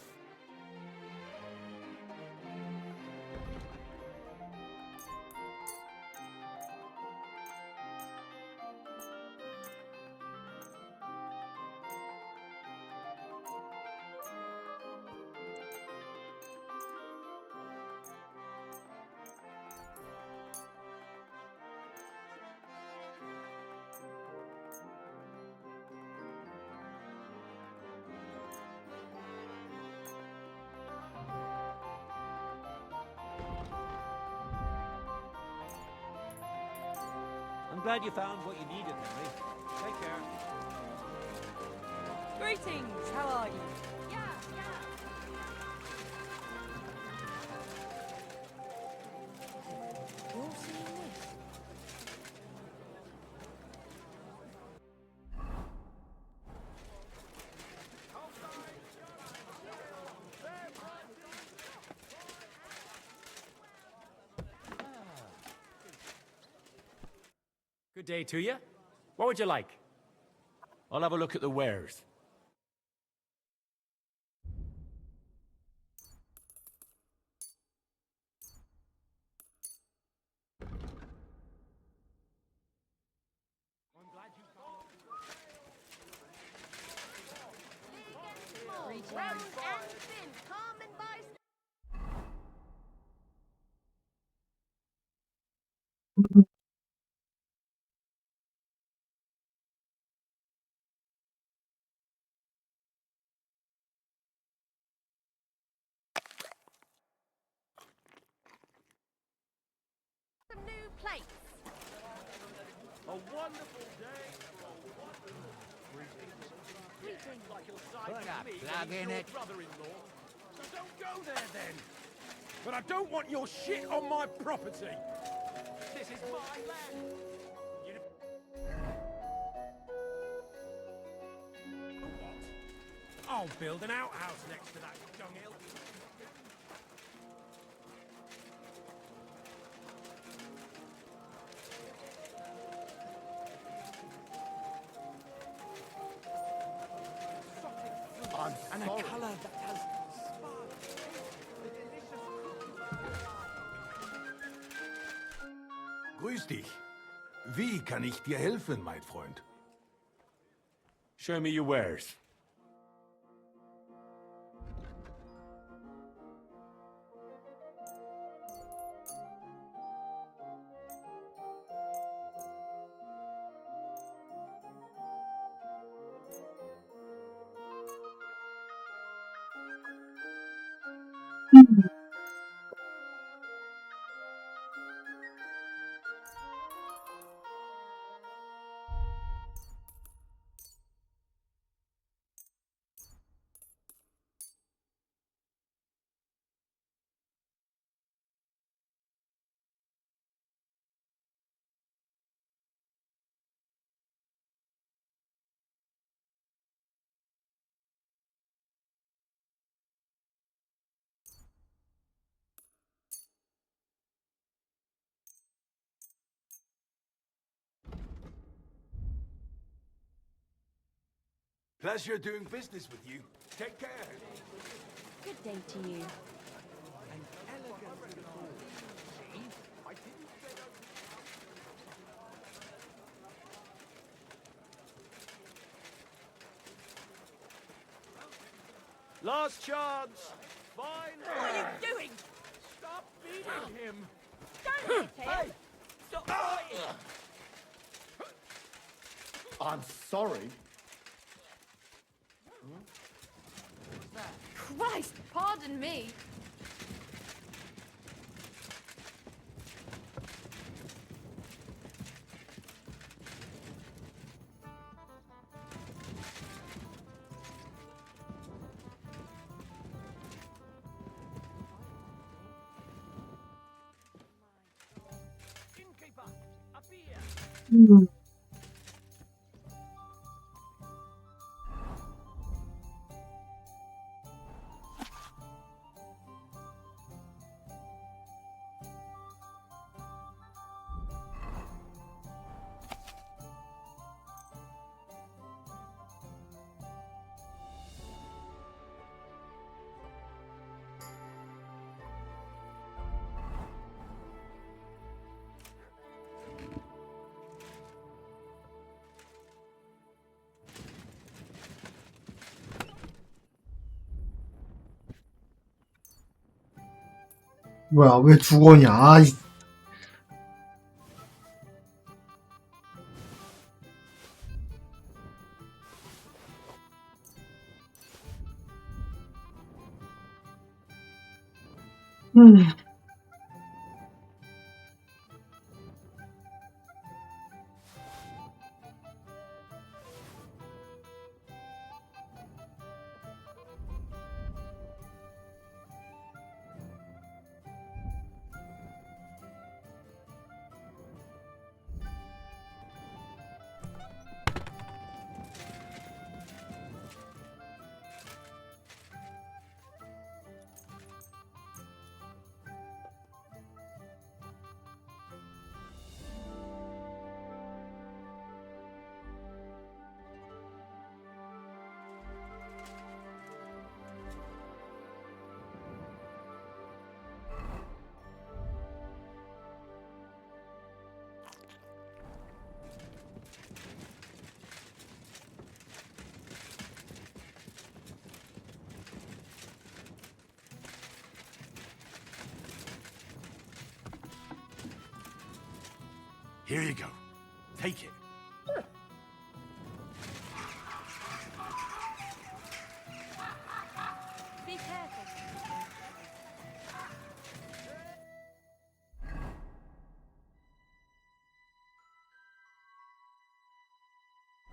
I'm glad you found what you needed, Henry. Take care. Greetings, how are you? You're all seeing this? Good day to you. What would you like? I'll have a look at the wares. Round and spin. Come and buy. Some new plates. A wonderful day for a wonderful greetings. Like you'll side Put with a me plug when in he's it. your brother-in-law. So don't go there then. But I don't want your shit on my property. This is my land. I'll build an outhouse next to that dunghill. I'm And sorry. a colour that has Grüß dich. Wie kann ich dir helfen, mein Freund? Show me your wares. Pleasure doing business with you. Take care. Good day to you. Last chance. Fine. What are you doing? Stop beating him. Don't hit him. Hey, stop fighting. I'm sorry. Christ, pardon me. Innkeeper, a beer. 뭐야, 왜 두 권이야? 아, Here you go. Take it. Be careful.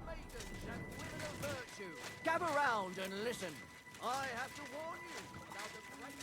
Maidens and women of virtue, gather round and listen. I have to warn you about the great...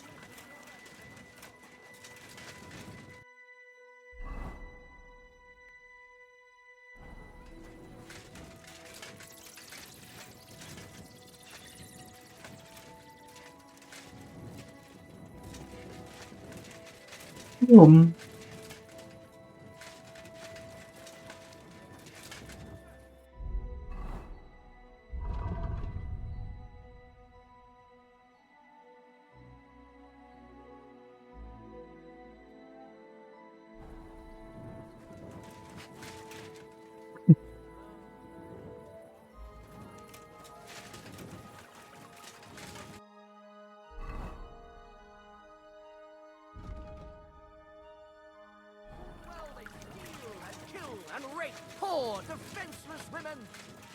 Kill and rape poor, defenseless women.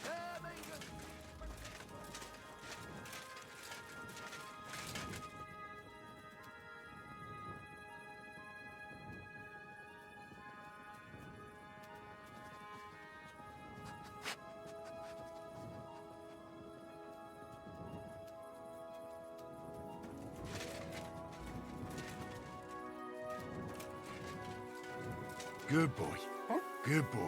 Fair maidens. Good boy. Good boy.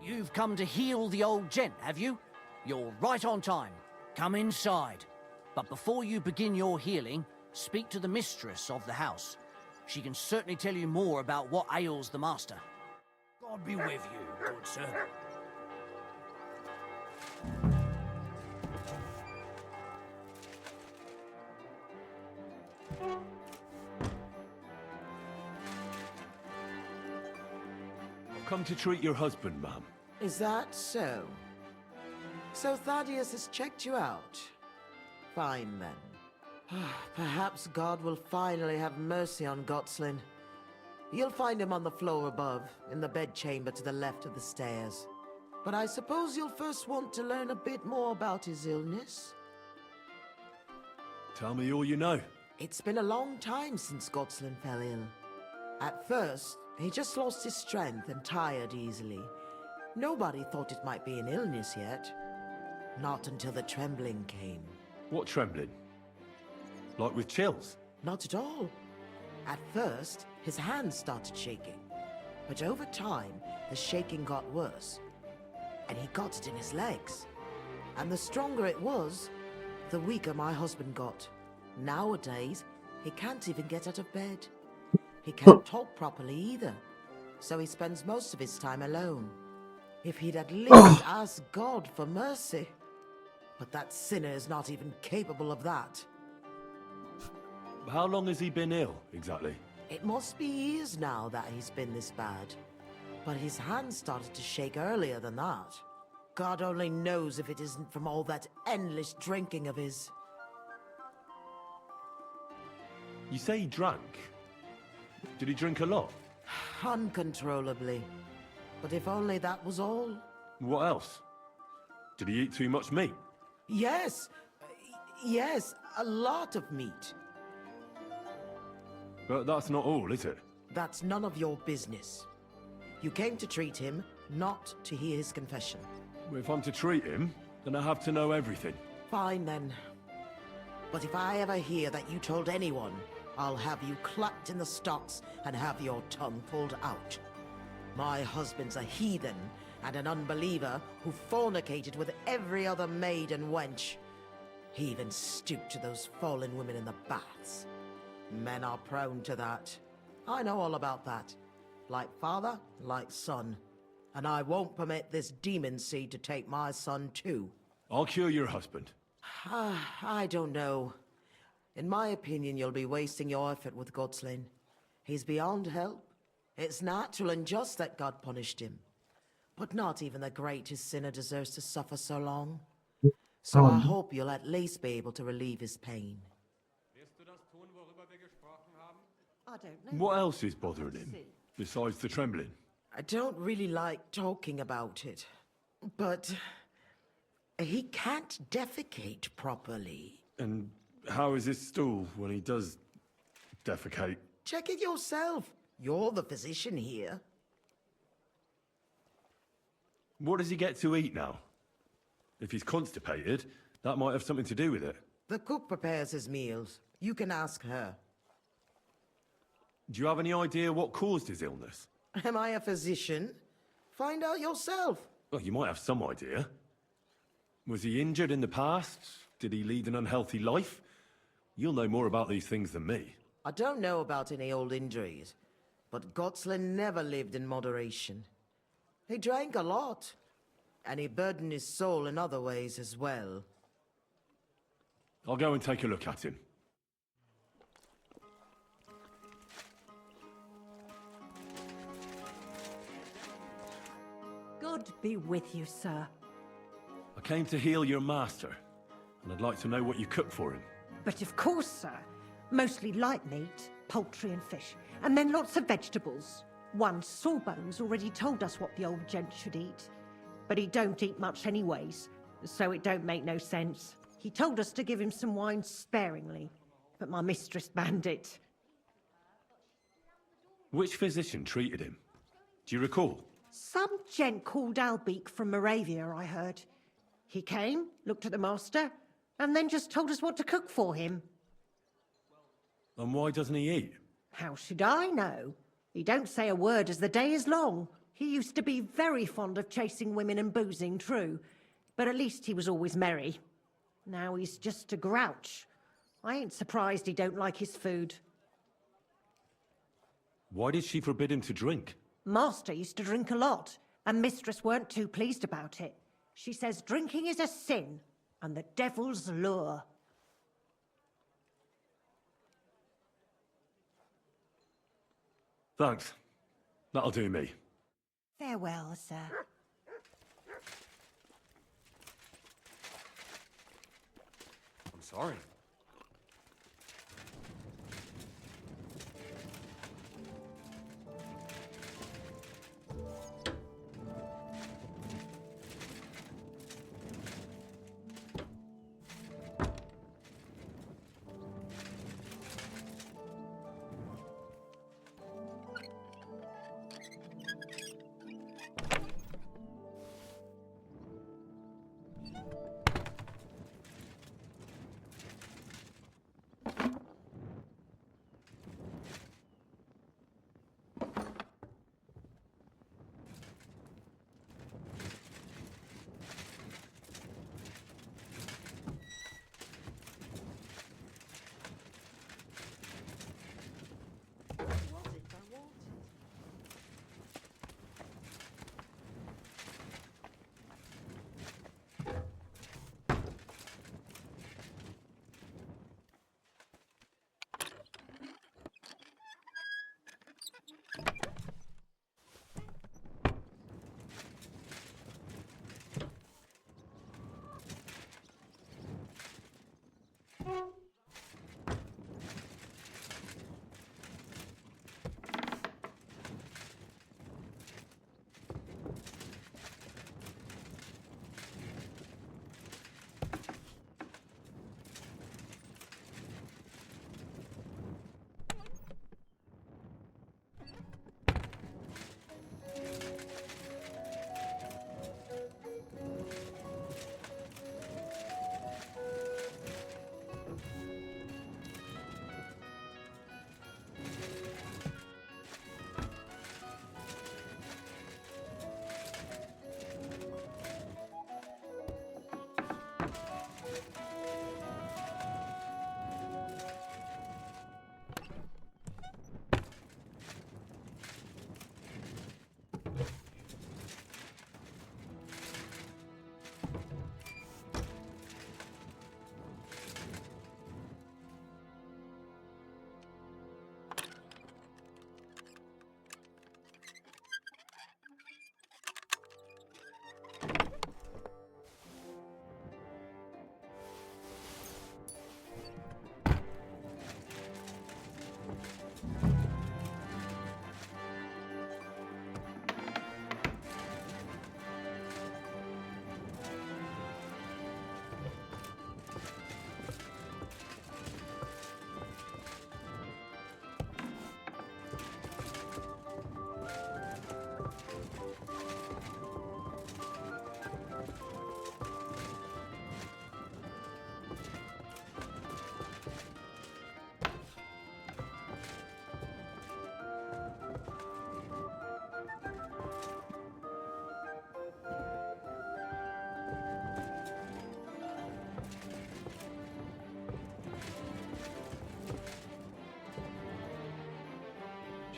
You've come to heal the old gent, have you? You're right on time. Come inside. But before you begin your healing, speak to the mistress of the house. She can certainly tell you more about what ails the master. God be with you, good sir. I've come to treat your husband, ma'am. Is that so? So Thaddeus has checked you out? Fine then. Perhaps God will finally have mercy on Gotslin. You'll find him on the floor above, in the bedchamber to the left of the stairs. But I suppose you'll first want to learn a bit more about his illness? Tell me all you know. It's been a long time since Gotslin fell ill. At first, he just lost his strength and tired easily. Nobody thought it might be an illness yet. Not until the trembling came. What trembling? Like with chills? Not at all. At first, his hands started shaking. But over time, the shaking got worse. And he got it in his legs. And the stronger it was, the weaker my husband got. Nowadays, he can't even get out of bed. He can't talk properly either. So he spends most of his time alone. If he'd at least ask God for mercy. But that sinner is not even capable of that. How long has he been ill, exactly? It must be years now that he's been this bad. But his hands started to shake earlier than that. God only knows if it isn't from all that endless drinking of his. You say he drank? Did he drink a lot? Uncontrollably. But if only that was all. What else? Did he eat too much meat? Yes. Yes, a lot of meat. But that's not all, is it? That's none of your business. You came to treat him, not to hear his confession. If I'm to treat him, then I have to know everything. Fine then. But if I ever hear that you told anyone, I'll have you clapped in the stocks and have your tongue pulled out. My husband's a heathen and an unbeliever who fornicated with every other maid and wench. He even stooped to those fallen women in the baths. Men are prone to that. I know all about that. Like father, like son. And I won't permit this demon seed to take my son too. I'll cure your husband. I don't know. In my opinion, you'll be wasting your effort with Gotslin. He's beyond help. It's natural and just that God punished him. But not even the greatest sinner deserves to suffer so long. So I hope you'll at least be able to relieve his pain. I don't know. What else is bothering him, besides the trembling? I don't really like talking about it, but he can't defecate properly. And how is his stool when he does defecate? Check it yourself. You're the physician here. What does he get to eat now? If he's constipated, that might have something to do with it. The cook prepares his meals. You can ask her. Do you have any idea what caused his illness? Am I a physician? Find out yourself. Well, you might have some idea. Was he injured in the past? Did he lead an unhealthy life? You'll know more about these things than me. I don't know about any old injuries, but Gotslin never lived in moderation. He drank a lot, and he burdened his soul in other ways as well. I'll go and take a look at him. God be with you, sir. I came to heal your master, and I'd like to know what you cooked for him. But of course, sir. Mostly light meat, poultry and fish, and then lots of vegetables. One Sawbones already told us what the old gent should eat. But he don't eat much anyways, so it don't make no sense. He told us to give him some wine sparingly, but my mistress banned it. Which physician treated him? Do you recall? Some gent called Albeek from Moravia, I heard. He came, looked at the master, and then just told us what to cook for him. And why doesn't he eat? How should I know? He don't say a word as the day is long. He used to be very fond of chasing women and boozing, true, but at least he was always merry. Now he's just a grouch. I ain't surprised he don't like his food. Why did she forbid him to drink? Master used to drink a lot, and mistress weren't too pleased about it. She says drinking is a sin, and the devil's lure. Thanks. That'll do me. Farewell, sir. I'm sorry.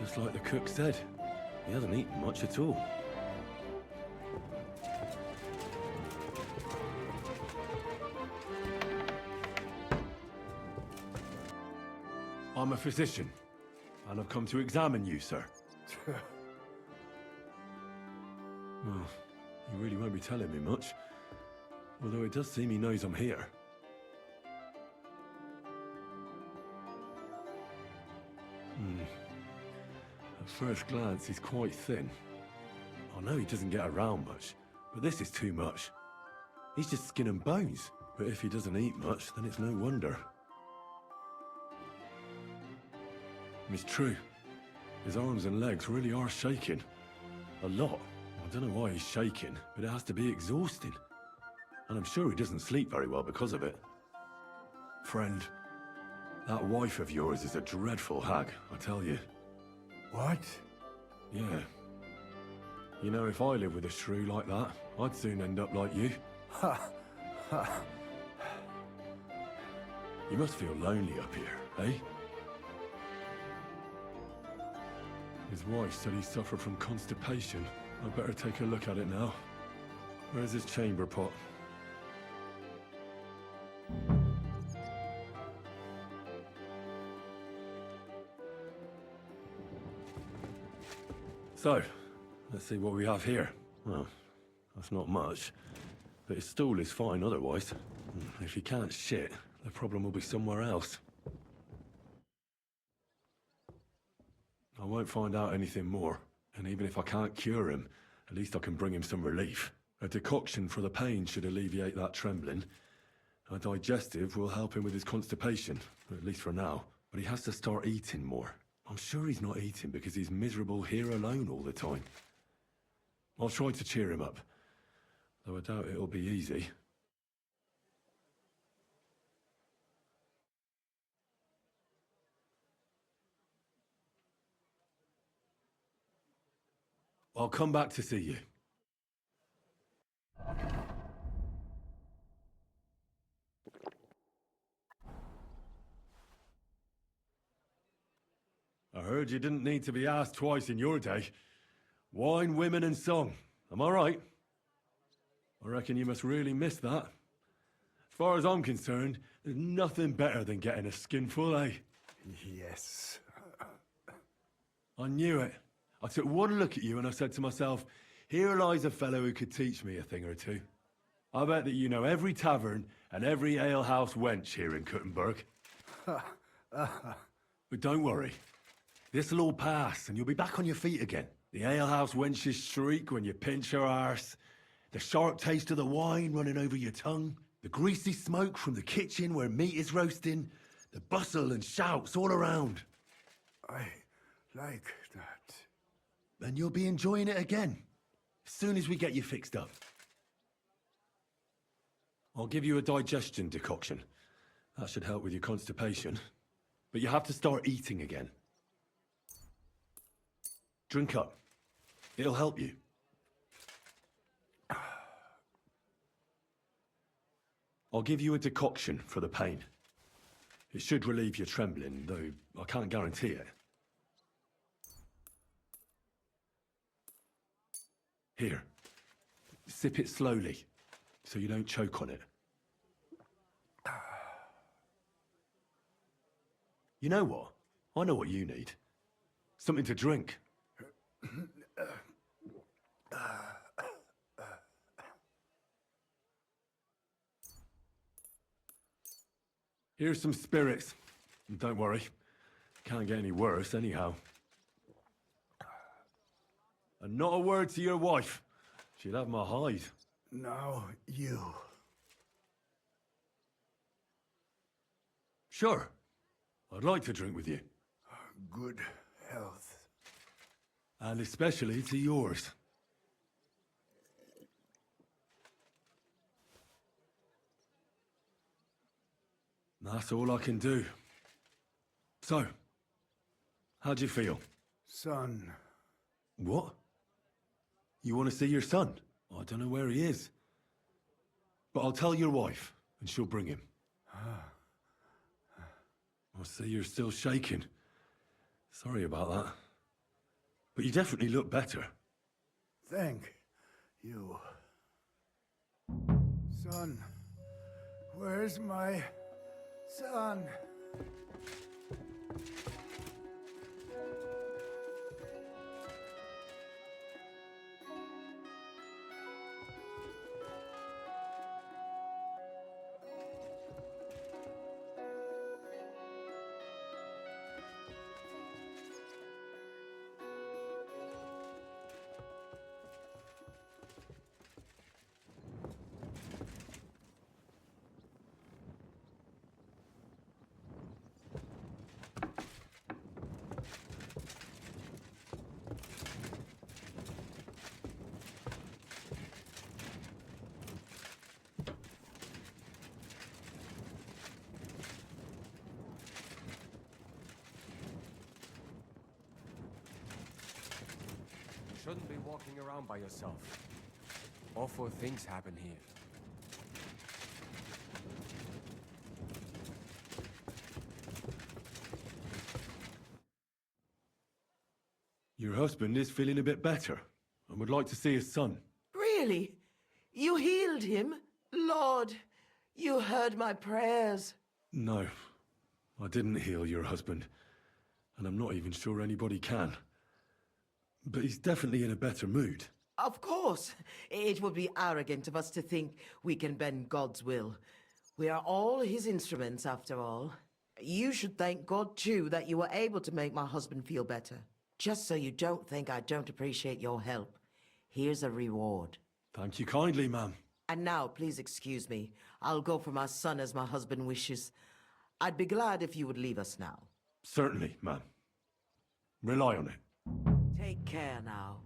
Just like the cook said, he hasn't eaten much at all. I'm a physician, and I've come to examine you, sir. Well, you really won't be telling me much. Although it does seem he knows I'm here. At first glance, he's quite thin. I know he doesn't get around much, but this is too much. He's just skin and bones. But if he doesn't eat much, then it's no wonder. It's true. His arms and legs really are shaking. A lot. I don't know why he's shaking, but it has to be exhausting. And I'm sure he doesn't sleep very well because of it. Friend, that wife of yours is a dreadful hag, I tell you. What? Yeah. You know, if I lived with a shrew like that, I'd soon end up like you. Ha! Ha! You must feel lonely up here, eh? His wife said he suffered from constipation. I'd better take a look at it now. Where's his chamber pot? So, let's see what we have here. Well, that's not much, but his stool is fine otherwise. If he can't shit, the problem will be somewhere else. I won't find out anything more, and even if I can't cure him, at least I can bring him some relief. A decoction for the pain should alleviate that trembling. A digestive will help him with his constipation, at least for now. But he has to start eating more. I'm sure he's not eating because he's miserable here alone all the time. I'll try to cheer him up, though I doubt it'll be easy. I'll come back to see you. I heard you didn't need to be asked twice in your day. Wine, women, and song. Am I right? I reckon you must really miss that. As far as I'm concerned, there's nothing better than getting a skinful, eh? Yes. I knew it. I took one look at you and I said to myself, here lies a fellow who could teach me a thing or two. I bet that you know every tavern and every alehouse wench here in Kuttenberg. But don't worry. This'll all pass and you'll be back on your feet again. The alehouse wenches shriek when you pinch her arse. The sharp taste of the wine running over your tongue. The greasy smoke from the kitchen where meat is roasting. The bustle and shouts all around. I like that. And you'll be enjoying it again, as soon as we get you fixed up. I'll give you a digestion decoction. That should help with your constipation. But you have to start eating again. Drink up. It'll help you. I'll give you a decoction for the pain. It should relieve your trembling, though I can't guarantee it. Here. Sip it slowly, so you don't choke on it. You know what? I know what you need. Something to drink. Here's some spirits. And don't worry, can't get any worse anyhow. And not a word to your wife. She'd have my hide. Now you. Sure. I'd like to drink with you. Good health. And especially to yours. That's all I can do. So, how'd you feel? Son. What? You want to see your son? I don't know where he is. But I'll tell your wife, and she'll bring him. I see you're still shaking. Sorry about that. but you definitely look better. Thank you. Son, where's my son? You shouldn't be walking around by yourself. Awful things happen here. Your husband is feeling a bit better and would like to see his son. Really? You healed him? Lord, you heard my prayers. No, I didn't heal your husband, and I'm not even sure anybody can. But he's definitely in a better mood. Of course. It would be arrogant of us to think we can bend God's will. We are all his instruments, after all. You should thank God, too, that you were able to make my husband feel better. Just so you don't think I don't appreciate your help, here's a reward. Thank you kindly, ma'am. And now, please excuse me. I'll go for my son as my husband wishes. I'd be glad if you would leave us now. Certainly, ma'am. Rely on it. Take care now.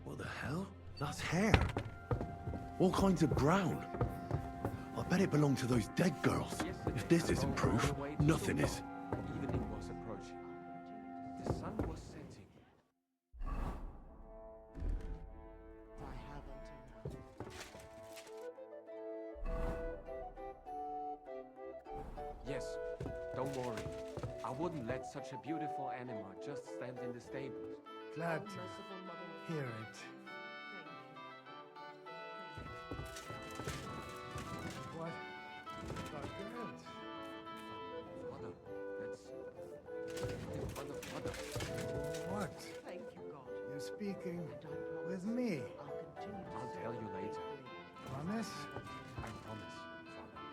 What the hell? That's hair. All kinds of brown. I bet it belonged to those dead girls. If this isn't proof, nothing is. Evening was approaching. The sun was setting. Yes, don't worry. I wouldn't let such a beautiful animal just stand in the stables. Glad to hear it. What? Father, that's in front of Father. What? Thank you, God. You're speaking with me. I'll tell you later. Promise? I promise, Father.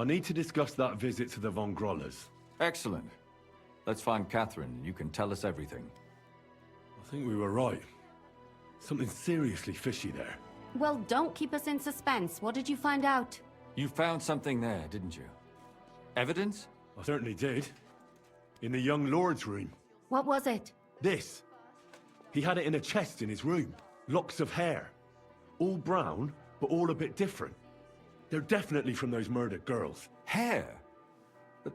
I need to discuss that visit to the Von Grollers. Excellent. Let's find Catherine. You can tell us everything. I think we were right. Something seriously fishy there. Well, don't keep us in suspense. What did you find out? You found something there, didn't you? Evidence? I certainly did. In the young lord's room. What was it? This. He had it in a chest in his room. Locks of hair. All brown, but all a bit different. They're definitely from those murdered girls. Hair? But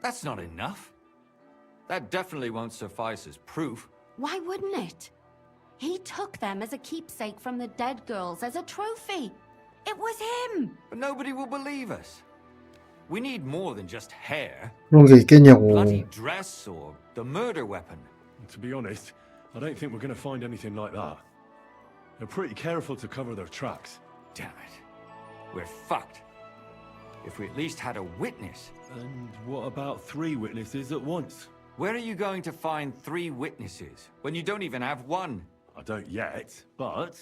that's not enough. That definitely won't suffice as proof. Why wouldn't it? He took them as a keepsake from the dead girls, as a trophy. It was him! But nobody will believe us. We need more than just hair. 그런 게 있겠냐고. Bloody dress or the murder weapon. To be honest, I don't think we're going to find anything like that. They're pretty careful to cover their tracks. Damn it. We're fucked. If we at least had a witness. And what about 3 witnesses at once? Where are you going to find 3 witnesses when you don't even have one? I don't yet, but...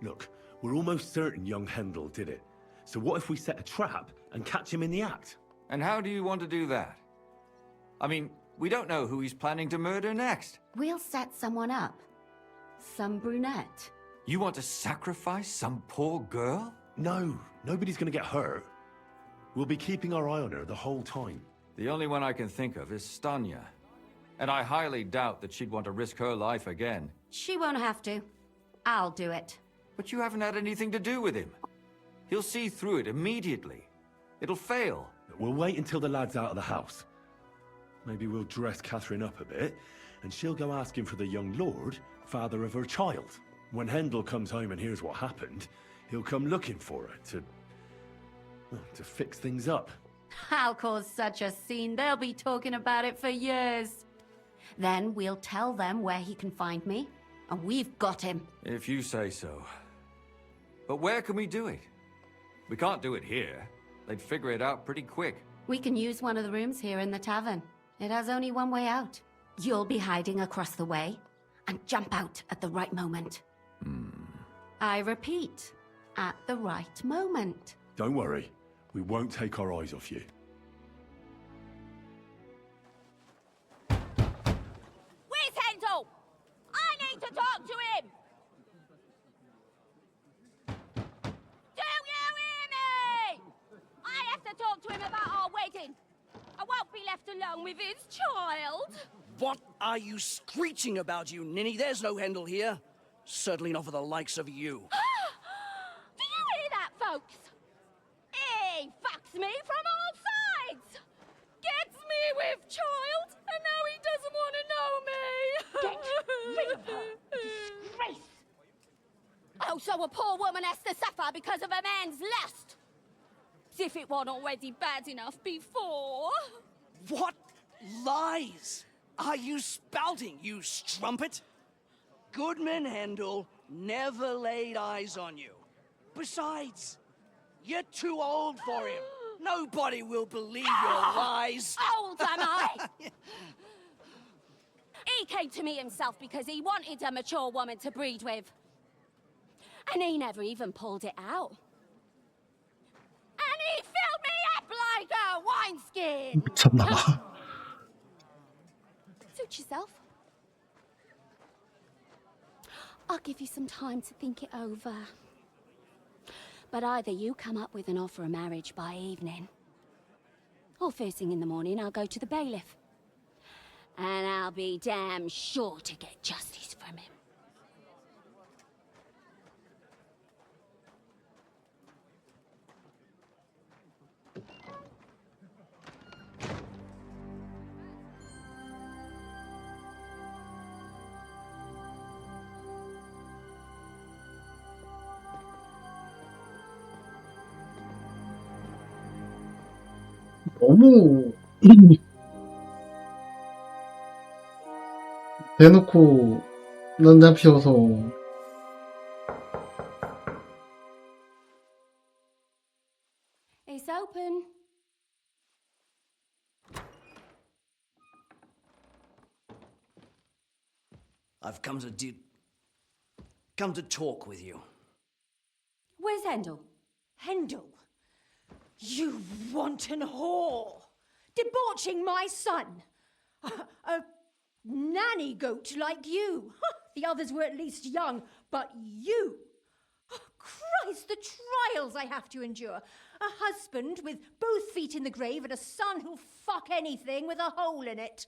Look, we're almost certain young Hendel did it. So what if we set a trap and catch him in the act? And how do you want to do that? I mean, we don't know who he's planning to murder next. We'll set someone up. Some brunette. You want to sacrifice some poor girl? No, nobody's going to get hurt. We'll be keeping our eye on her the whole time. The only one I can think of is Stanya. And I highly doubt that she'd want to risk her life again. She won't have to. I'll do it. But you haven't had anything to do with him. He'll see through it immediately. It'll fail. We'll wait until the lad's out of the house. Maybe we'll dress Catherine up a bit, and she'll go asking for the young lord, father of her child. When Hendel comes home and hears what happened, he'll come looking for her to fix things up. I'll cause such a scene, they'll be talking about it for years. Then we'll tell them where he can find me, and we've got him. If you say so. But where can we do it? We can't do it here. They'd figure it out pretty quick. We can use one of the rooms here in the tavern. It has only one way out. You'll be hiding across the way, and jump out at the right moment. I repeat, at the right moment. Don't worry. We won't take our eyes off you. Where's Hendel? I need to talk to him! Do you hear me? I have to talk to him about our wedding. I won't be left alone with his child. What are you screeching about, you ninny? There's no Hendel here. Certainly not for the likes of you. Do you hear that, folks? He fucks me from all sides. Gets me with child, and now he doesn't want to know me. Get rid of her. Disgrace. Oh, so a poor woman has to suffer because of a man's lust. As if it wasn't already bad enough before. What lies are you spouting, you strumpet? Goodman Hendel never laid eyes on you. Besides, you're too old for him. Nobody will believe your lies. Old am I? He came to me himself because he wanted a mature woman to breed with. And he never even pulled it out. And he filled me up like a wineskin. 미쳤나봐. Suit yourself. I'll give you some time to think it over. But either you come up with an offer of marriage by evening, or first thing in the morning I'll go to the bailiff. And I'll be damn sure to get justice from him. 너무 대놓고 난장 피워서 It's open. I've come to talk with you. Where's Hendel? Hendel? You wanton whore! Debauching my son! A nanny goat like you! The others were at least young, but you! Oh, Christ, the trials I have to endure! A husband with both feet in the grave and a son who'll fuck anything with a hole in it.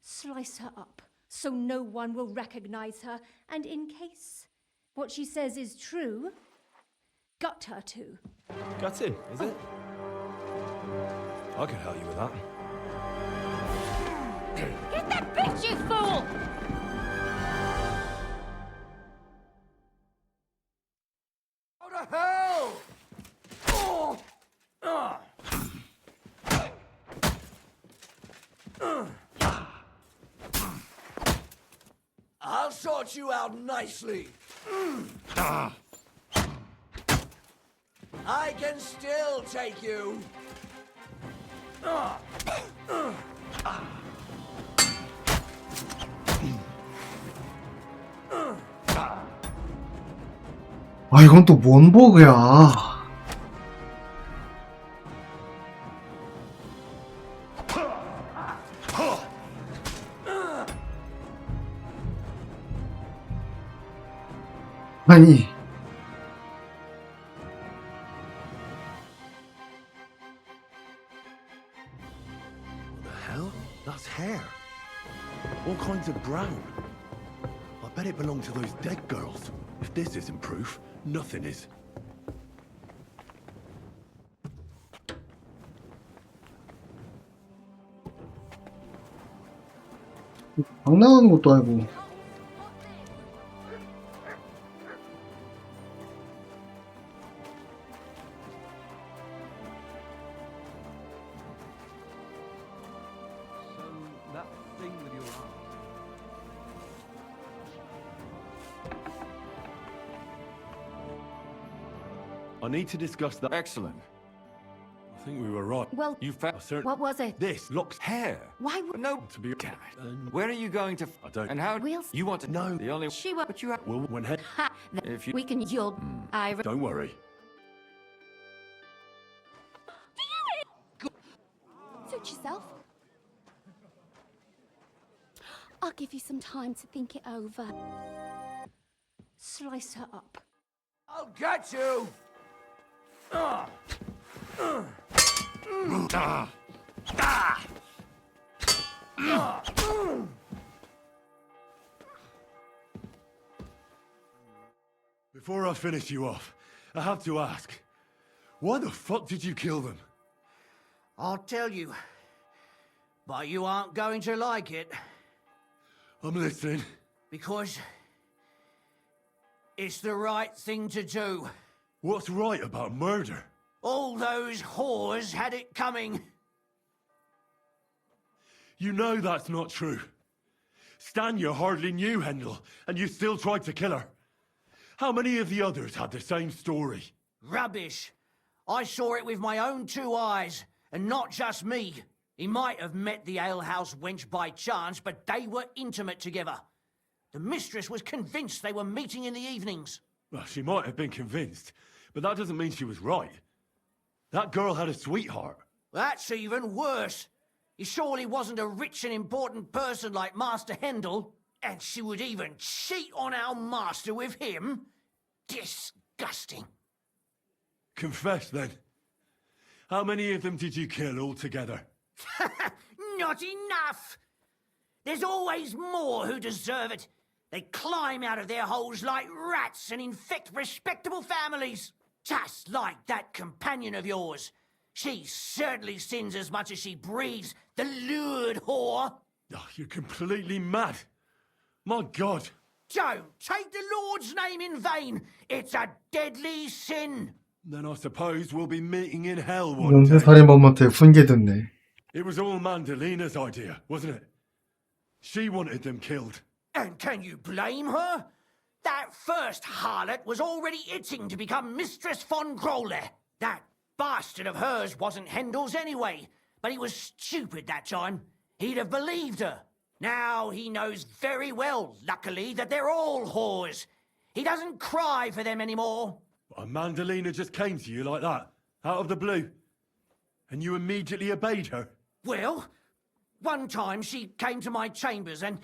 Slice her up so no one will recognize her, and in case what she says is true, gut her too. Gutting, is it? I can help you with that. Get that bitch, you fool! How the hell? Oh! I'll sort you out nicely. I can still take you. 아, 이건 또 뭔 버그야. 아니. What the hell? That's hair. All kinds of brown. I bet it belonged to those dead girls. If this isn't proof, nothing is. 장난하는 것도 아니고. That thing with your arm. I need to discuss that. Excellent. I think we were right. Well, You found what was it? This looks hair. Why would... No. to be. Damn it. Where are you going to? I don't. And how? We'll... You want to No. The only. She will... But you have. Well, when head. Ha! If you. We can... You'll... Don't worry. Suit yourself. I'll give you some time to think it over. Slice her up. I'll get you. Before I finish you off, I have to ask, why the fuck did you kill them? I'll tell you, but you aren't going to like it. I'm listening. Because it's the right thing to do. What's right about murder? All those whores had it coming. You know that's not true. Stanya hardly knew Hendel, and you still tried to kill her. How many of the others had the same story? Rubbish. I saw it with my own two eyes, and not just me. He might have met the alehouse wench by chance, but they were intimate together. The mistress was convinced they were meeting in the evenings. Well, she might have been convinced, but that doesn't mean she was right. That girl had a sweetheart. That's even worse. He surely wasn't a rich and important person like Master Hendel, and she would even cheat on our master with him? Disgusting. Confess, then. How many of them did you kill altogether? Not enough! There's always more who deserve it. They climb out of their holes like rats and infect respectable families. Just like that companion of yours. She certainly sins as much as she breathes, the lured whore. Oh, you're completely mad. My God. Don't take the Lord's name in vain. It's a deadly sin. Then I suppose we'll be meeting in hell one day. 연쇄살인범한테 훈계됐네. It was all Mandalina's idea, wasn't it? She wanted them killed. And can you blame her? That first harlot was already itching to become Mistress von Grolle. That bastard of hers wasn't Hendel's anyway, but he was stupid that time. He'd have believed her. Now he knows very well, luckily, that they're all whores. He doesn't cry for them anymore. And Mandalina just came to you like that? Out of the blue? And you immediately obeyed her? Well, one time she came to my chambers and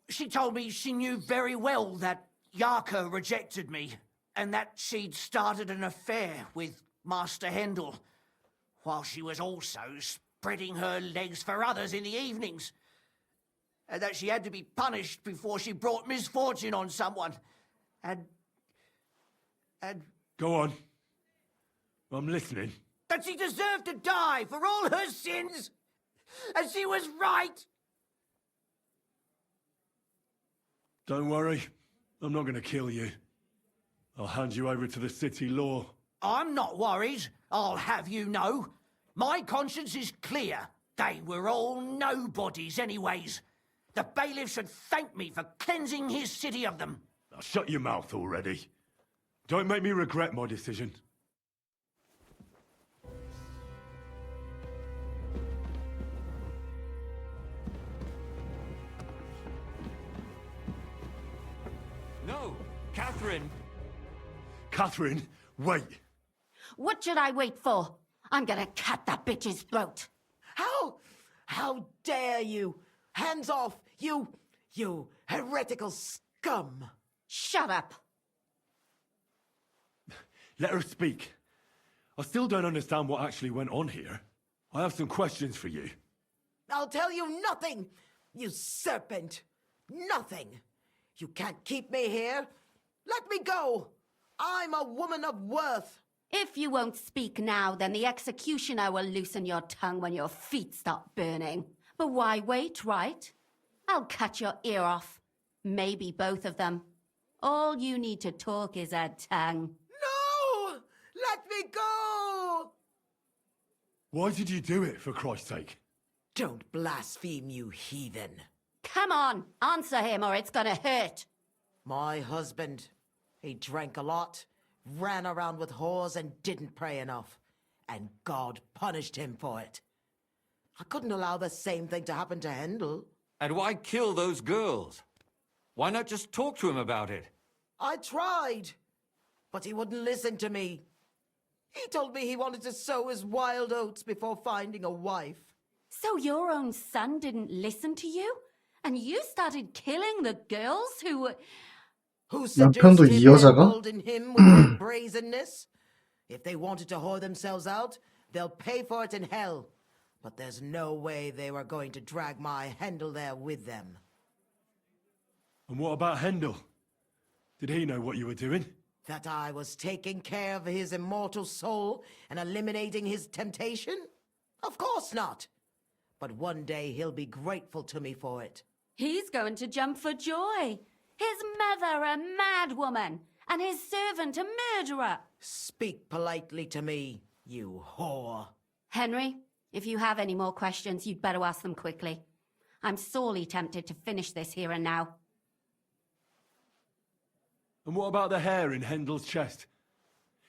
she told me she knew very well that Yarka rejected me and that she'd started an affair with Master Hendel, while she was also spreading her legs for others in the evenings, and that she had to be punished before she brought misfortune on someone. And... Go on. I'm listening. That she deserved to die for all her sins, and she was right. Don't worry. I'm not going to kill you. I'll hand you over to the city law. I'm not worried, I'll have you know. My conscience is clear. They were all nobodies anyways. The bailiff should thank me for cleansing his city of them. Now shut your mouth already. Don't make me regret my decision. No, Catherine! Catherine, wait! What should I wait for? I'm gonna cut that bitch's throat. How dare you? Hands off, you heretical scum! Shut up! Let her speak. I still don't understand what actually went on here. I have some questions for you. I'll tell you nothing, you serpent! Nothing! You can't keep me here! Let me go! I'm a woman of worth! If you won't speak now, then the executioner will loosen your tongue when your feet start burning. But why wait, right? I'll cut your ear off. Maybe both of them. All you need to talk is a tongue. No! Let me go! Why did you do it, for Christ's sake? Don't blaspheme, you heathen. Come on, answer him or it's gonna hurt. My husband, he drank a lot, ran around with whores and didn't pray enough. And God punished him for it. I couldn't allow the same thing to happen to Hendel. And why kill those girls? Why not just talk to him about it? I tried, but he wouldn't listen to me. He told me he wanted to sow his wild oats before finding a wife. So your own son didn't listen to you? And you started killing the girls who 남편도 이 여자가? emboldened him with their brazenness? If they wanted to whore themselves out, they'll pay for it in hell. But there's no way they were going to drag my Hendel there with them. And what about Hendel? Did he know what you were doing? That I was taking care of his immortal soul and eliminating his temptation? Of course not. But one day he'll be grateful to me for it. he's going to jump for joy. His mother a mad woman, and his servant a murderer. Speak politely to me, you whore. Henry, if you have any more questions, you'd better ask them quickly. I'm sorely tempted to finish this here and now. And what about the hair in Hendel's chest?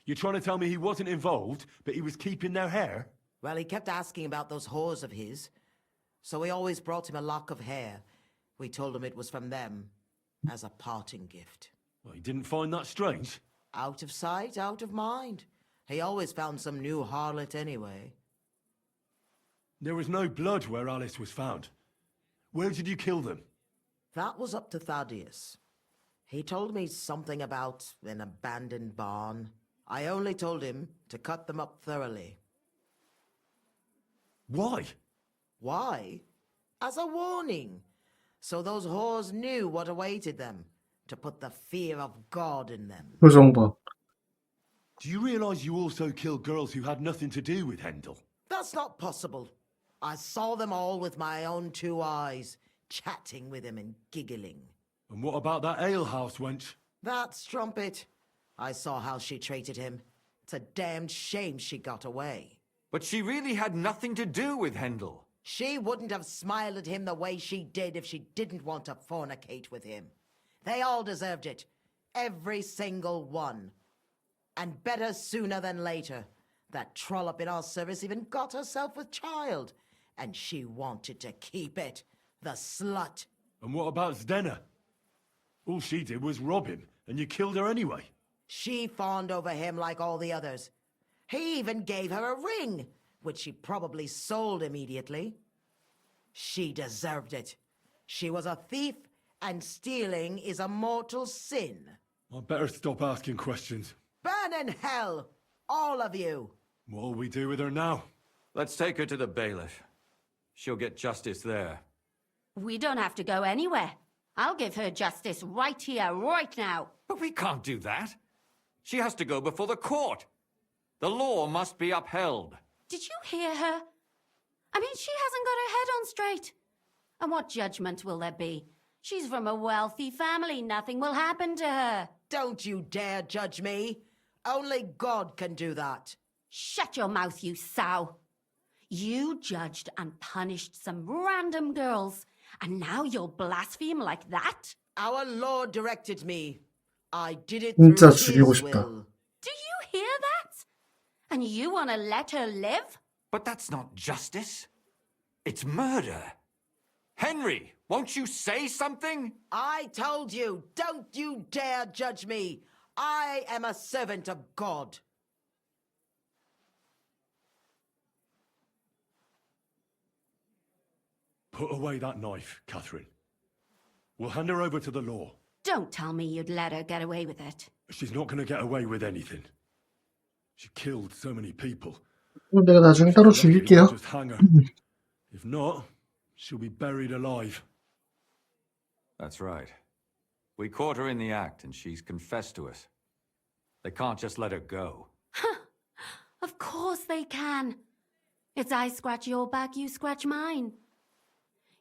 You're trying to tell me he wasn't involved, but he was keeping their hair? Well, he kept asking about those whores of his. So we always brought him a lock of hair. We told him it was from them, as a parting gift. Well, he didn't find that strange? Out of sight, out of mind. He always found some new harlot anyway. There was no blood where Alice was found. Where did you kill them? That was up to Thaddeus. He told me something about an abandoned barn. I only told him to cut them up thoroughly. Why? Why? As a warning. So those whores knew what awaited them. To put the fear of God in them. 표정 봐. Do you realize you also killed girls who had nothing to do with Hendel? That's not possible. I saw them all with my own two eyes, chatting with him and giggling. And what about that alehouse wench? That strumpet. I saw how she treated him. It's a damned shame she got away. But she really had nothing to do with Hendel. She wouldn't have smiled at him the way she did if she didn't want to fornicate with him. They all deserved it. Every single one. And better sooner than later. That trollop in our service even got herself with child. And she wanted to keep it. The slut. And what about Zdena? All she did was rob him, and you killed her anyway. She fawned over him like all the others. He even gave her a ring, which she probably sold immediately. She deserved it. She was a thief, and stealing is a mortal sin. I'd better stop asking questions. Burn in hell, all of you. What'll we do with her now? Let's take her to the bailiff. She'll get justice there. We don't have to go anywhere. I'll give her justice right here, right now. But we can't do that. She has to go before the court. The law must be upheld. Did you hear her? I mean, she hasn't got her head on straight. And what judgment will there be? She's from a wealthy family. Nothing will happen to her. Don't you dare judge me. Only God can do that. Shut your mouth, you sow. You judged and punished some random girls, and now you'll blaspheme like that? Our Lord directed me. I did it through 진짜 his 죽이고 싶다. will. Do you hear that? And you want to let her live? But that's not justice. It's murder. Henry, won't you say something? I told you, don't you dare judge me. I am a servant of God. Put away that knife, Catherine. We'll hand her over to the law. Don't tell me you'd let her get away with it. She's not going to get away with anything. She killed so many people. 내가 나중에 따로 죽일게요. Just hang her. If not, she'll be buried alive. That's right. We caught her in the act, and she's confessed to us. They can't just let her go. Of course they can. It's I scratch your back, you scratch mine.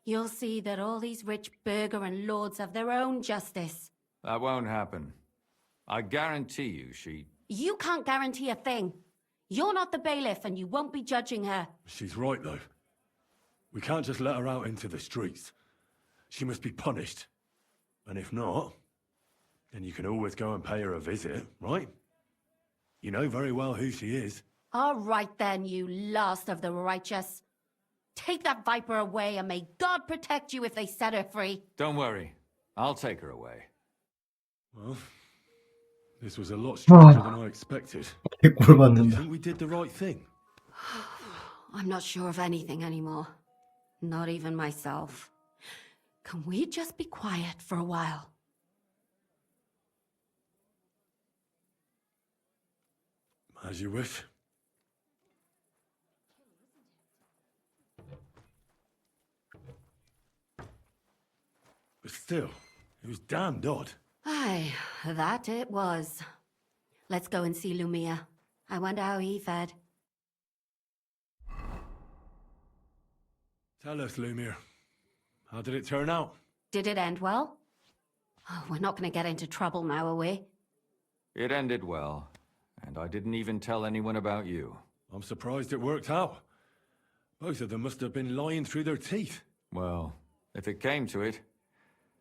You'll see that all these rich burgher and lords have their own justice. That won't happen. I guarantee you she... You can't guarantee a thing. You're not the bailiff, and you won't be judging her. She's right, though. We can't just let her out into the streets. She must be punished. And if not, then you can always go and pay her a visit, right? You know very well who she is. All right then, you last of the righteous. Take that viper away, and may God protect you if they set her free. Don't worry. I'll take her away. Well, this was a lot stranger than I expected. Do you 받는다. think we did the right thing? I'm not sure of anything anymore. Not even myself. Can we just be quiet for a while? As you wish. But still, it was damned odd. Aye, that it was. Let's go and see Lumia. I wonder how he fared. Tell us, Lumiere. How did it turn out? Did it end well? Oh, we're not going to get into trouble now, are we? It ended well, and I didn't even tell anyone about you. I'm surprised it worked out. Both of them must have been lying through their teeth. Well, if it came to it,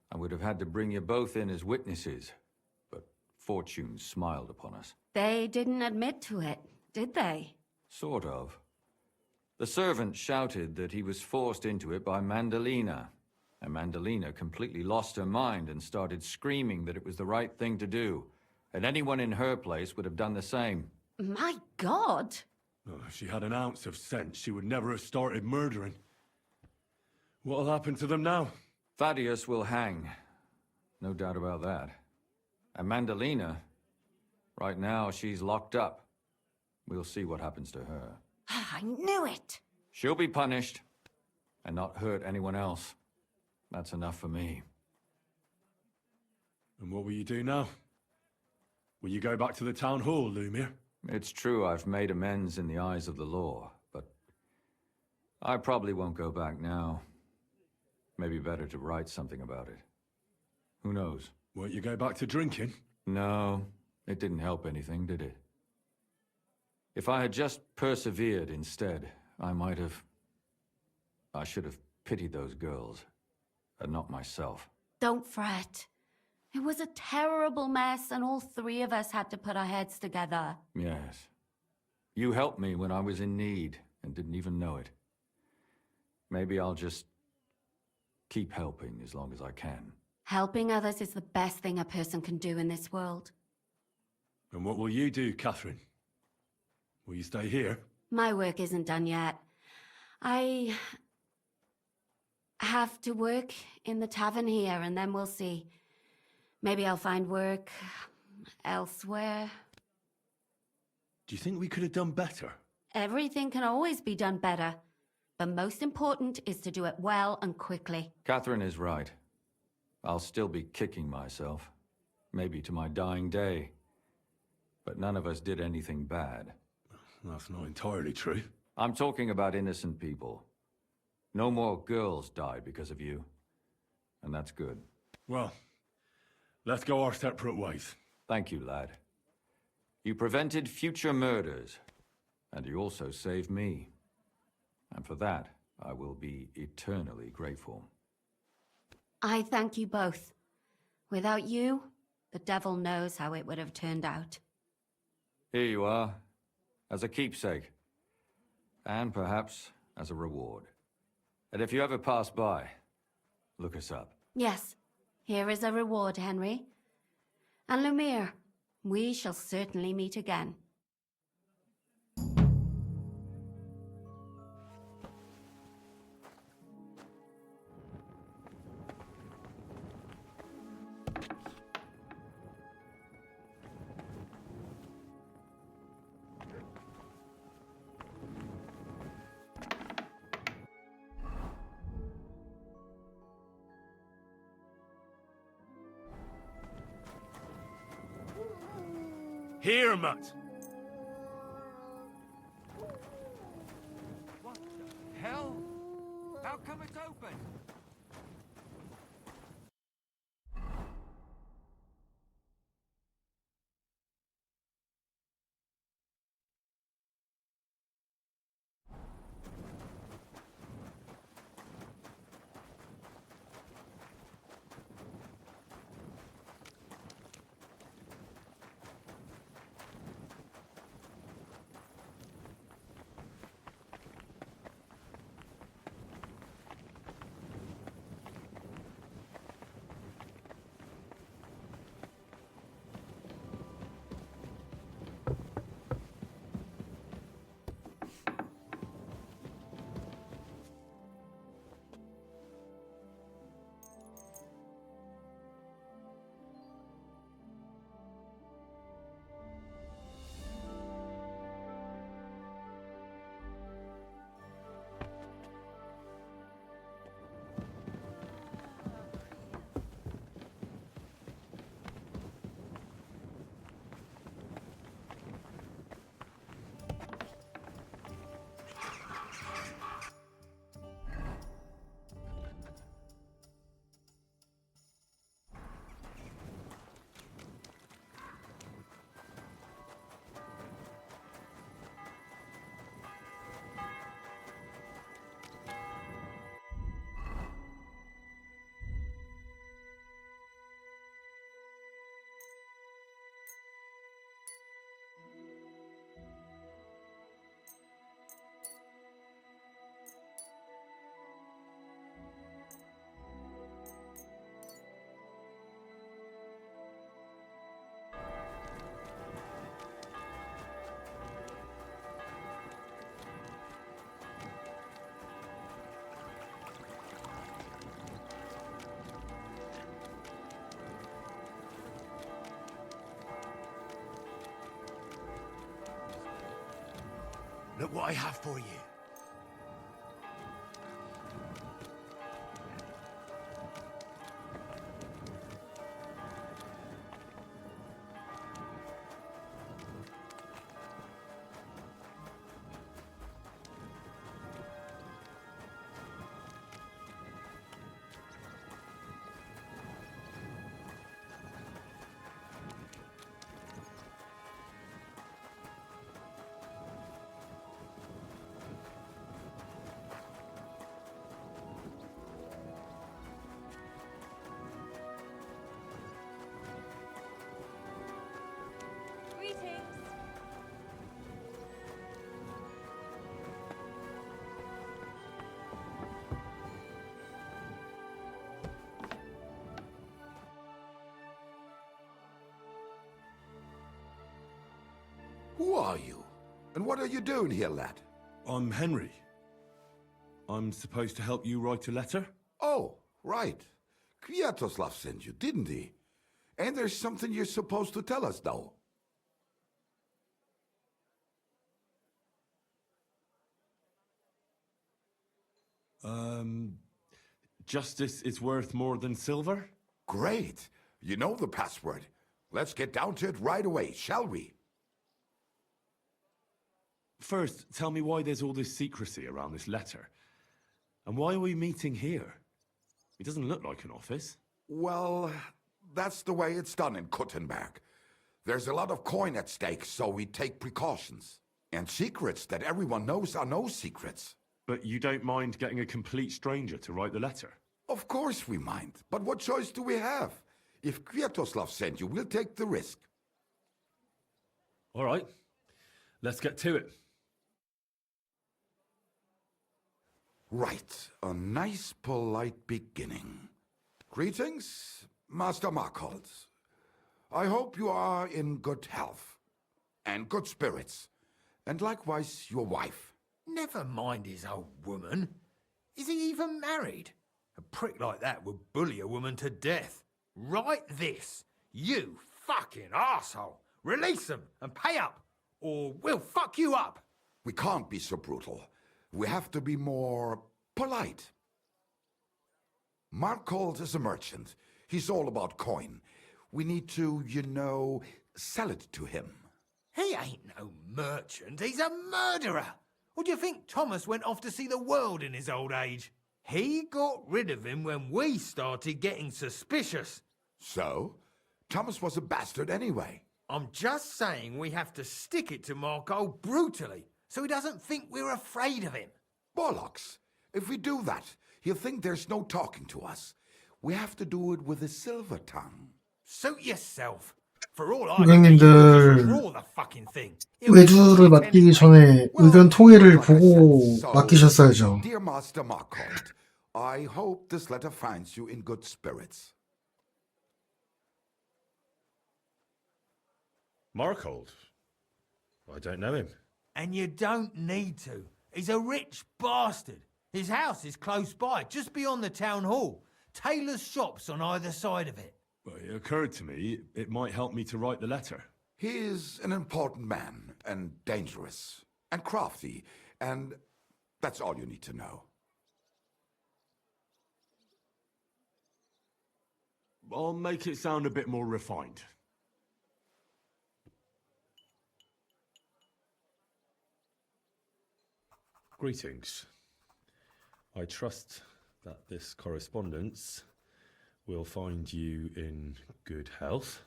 I would have had to bring you both in as witnesses. But fortune smiled upon us. They didn't admit to it, did they? Sort of. The servant shouted that he was forced into it by Mandalina. And Mandalina completely lost her mind and started screaming that it was the right thing to do. And anyone in her place would have done the same. My God! Oh, if she had an ounce of sense, she would never have started murdering. What'll happen to them now? Thaddeus will hang. No doubt about that. And Mandalina, right now she's locked up. We'll see what happens to her. I knew it! She'll be punished, and not hurt anyone else. That's enough for me. And what will you do now? Will you go back to the town hall, Lumiere? It's true I've made amends in the eyes of the law, but I probably won't go back now. Maybe better to write something about it. Who knows? Won't you go back to drinking? No, it didn't help anything, did it? If I had just persevered instead, I should have pitied those girls, and not myself. Don't fret. It was a terrible mess, and all three of us had to put our heads together. Yes. You helped me when I was in need, and didn't even know it. Maybe I'll just keep helping as long as I can. Helping others is the best thing a person can do in this world. And what will you do, Catherine? Will you stay here? My work isn't done yet. I have to work in the tavern here, and then we'll see. Maybe I'll find work elsewhere. Do you think we could have done better? Everything can always be done better. But most important is to do it well and quickly. Catherine is right. I'll still be kicking myself. Maybe to my dying day. But none of us did anything bad. That's not entirely true. I'm talking about innocent people. No more girls died because of you. And that's good. Well, let's go our separate ways. Thank you, lad. You prevented future murders. And you also saved me. And for that, I will be eternally grateful. I thank you both. Without you, the devil knows how it would have turned out. Here you are, as a keepsake. And perhaps as a reward. And if you ever pass by, look us up. Yes, here is a reward, Henry. And Lumiere, we shall certainly meet again. Here, Mutt! What the hell? How come it's open? Look what I have for you. Who are you? And what are you doing here, lad? I'm Henry. I'm supposed to help you write a letter? Oh, right. Kwiatoslav sent you, didn't he? And there's something you're supposed to tell us, though. Justice is worth more than silver? Great. You know the password. Let's get down to it right away, shall we? First, tell me why there's all this secrecy around this letter. And why are we meeting here? It doesn't look like an office. Well, that's the way it's done in Kuttenberg. There's a lot of coin at stake, so we take precautions. And secrets that everyone knows are no secrets. But you don't mind getting a complete stranger to write the letter? Of course we mind. But what choice do we have? If Kwiatoslav sent you, we'll take the risk. All right. Let's get to it. Right. A nice, polite beginning. Greetings, Master Markhold. I hope you are in good health. And good spirits. And likewise your wife. Never mind his old woman. Is he even married? A prick like that would bully a woman to death. Write this. You fucking arsehole. Release them and pay up, or we'll fuck you up. We can't be so brutal. We have to be more polite. Markhold is a merchant. He's all about coin. We need to, sell it to him. He ain't no merchant. He's a murderer. Or do you think Thomas went off to see the world in his old age? He got rid of him when we started getting suspicious. So? Thomas was a bastard anyway. I'm just saying we have to stick it to Markhold brutally, so he doesn't think we're afraid of him. Bollocks. If we do that, he'll think there's no talking to us. We have to do it with a silver tongue. Suit yourself. For all I 고객님들 draw the fucking thing. 외주를 맡기기 전에 의견 통일을 보고 맡기셨어야죠. Dear Master Markhold, I hope this letter finds you in good spirits. Markhold? I don't know him. And you don't need to. He's a rich bastard. His house is close by, just beyond the town hall. Tailor's shops on either side of it. Well, it occurred to me it might help me to write the letter. He is an important man, and dangerous, and crafty, and that's all you need to know. I'll make it sound a bit more refined. Greetings. I trust that this correspondence will find you in good health.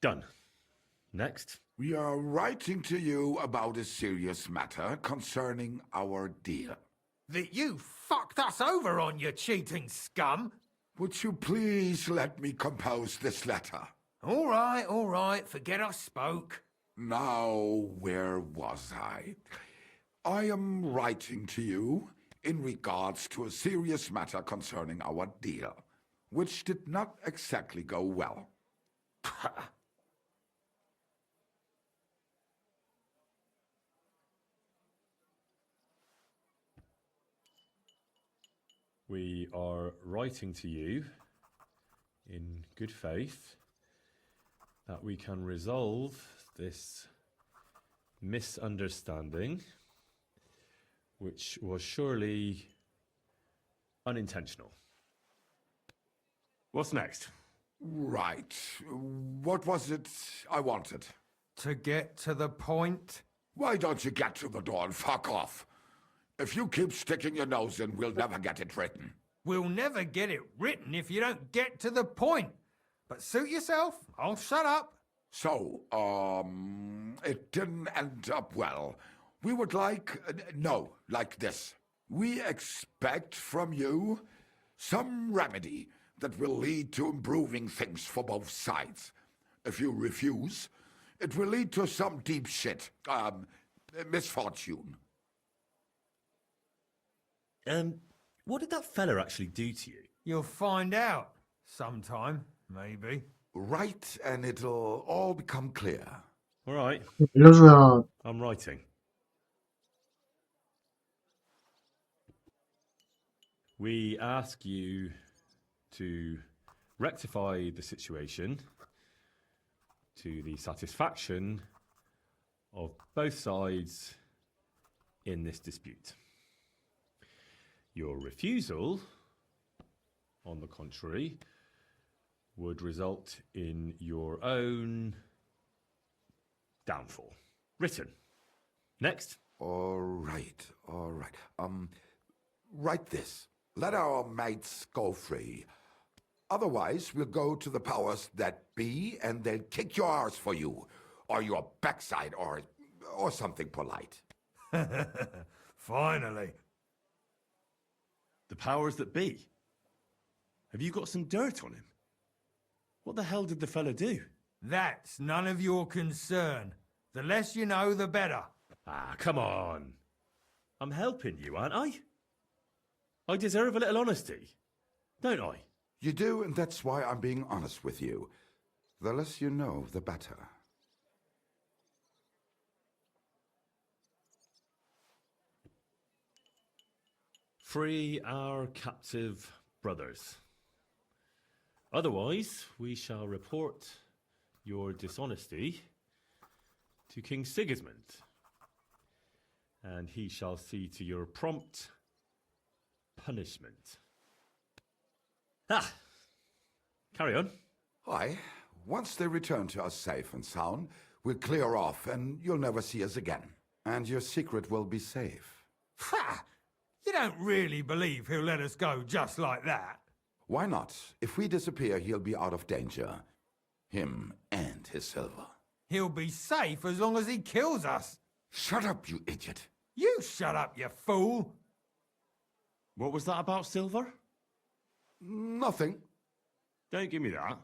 Done. Next. We are writing to you about a serious matter concerning our deal. That you fucked us over on, you cheating scum. Would you please let me compose this letter? All right, forget I spoke. Now, where was I? I am writing to you in regards to a serious matter concerning our deal, which did not exactly go well. We are writing to you in good faith that we can resolve this misunderstanding, which was surely unintentional. What's next? Right. What was it I wanted? To get to the point? Why don't you get to the door and fuck off? If you keep sticking your nose in, we'll never get it written. We'll never get it written if you don't get to the point. But suit yourself, I'll shut up. So, it didn't end up well. We would like this. We expect from you some remedy that will lead to improving things for both sides. If you refuse, it will lead to some deep shit, misfortune. What did that fella actually do to you? You'll find out sometime, maybe. Write and it'll all become clear. All right. 알려줘야. I'm writing. We ask you to rectify the situation to the satisfaction of both sides in this dispute. Your refusal, on the contrary, would result in your own downfall. Written. Next. All right. Write this. Let our mates go free. Otherwise, we'll go to the powers that be and they'll kick your arse for you. Or your backside, or something polite. Finally. The powers that be? Have you got some dirt on him? What the hell did the fella do? That's none of your concern. The less you know, the better. Ah, come on. I'm helping you, aren't I? I deserve a little honesty, don't I? You do, and that's why I'm being honest with you. The less you know, the better. Free our captive brothers. Otherwise, we shall report your dishonesty to King Sigismund, and he shall see to your prompt punishment. Ah! Carry on. Aye. Once they return to us safe and sound, we'll clear off and you'll never see us again. And your secret will be safe. Ha! You don't really believe he'll let us go just like that? Why not? If we disappear, he'll be out of danger. Him and his silver. He'll be safe as long as he kills us. Shut up, you idiot. You shut up, you fool. What was that about silver? Nothing. Don't give me that.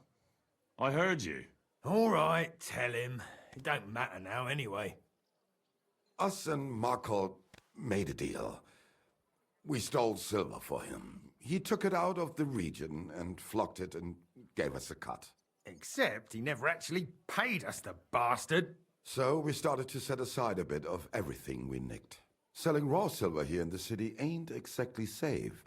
I heard you. All right, tell him. It don't matter now anyway. Us and Markle made a deal. We stole silver for him. He took it out of the region and flocked it and gave us a cut. Except he never actually paid us, the bastard. So we started to set aside a bit of everything we nicked. Selling raw silver here in the city ain't exactly safe,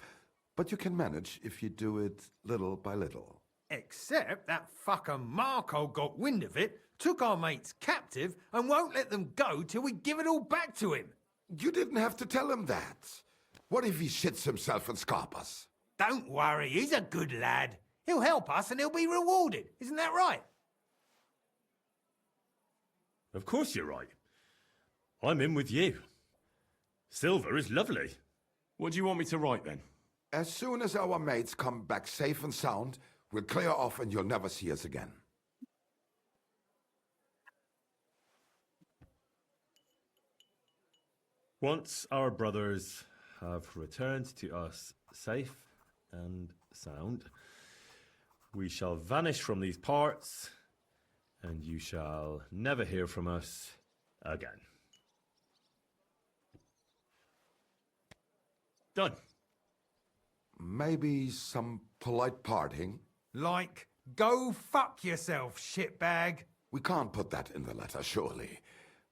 but you can manage if you do it little by little. Except that fucker Marco got wind of it, took our mates captive, and won't let them go till we give it all back to him. You didn't have to tell him that. What if he shits himself and scarp us? Don't worry, he's a good lad. He'll help us and he'll be rewarded. Isn't that right? Of course you're right. I'm in with you. Silver is lovely. What do you want me to write then? As soon as our mates come back safe and sound, we'll clear off and you'll never see us again. Once our brothers have returned to us safe and sound, we shall vanish from these parts, and you shall never hear from us again. Done. Maybe some polite parting? Like, go fuck yourself, shitbag. We can't put that in the letter, surely.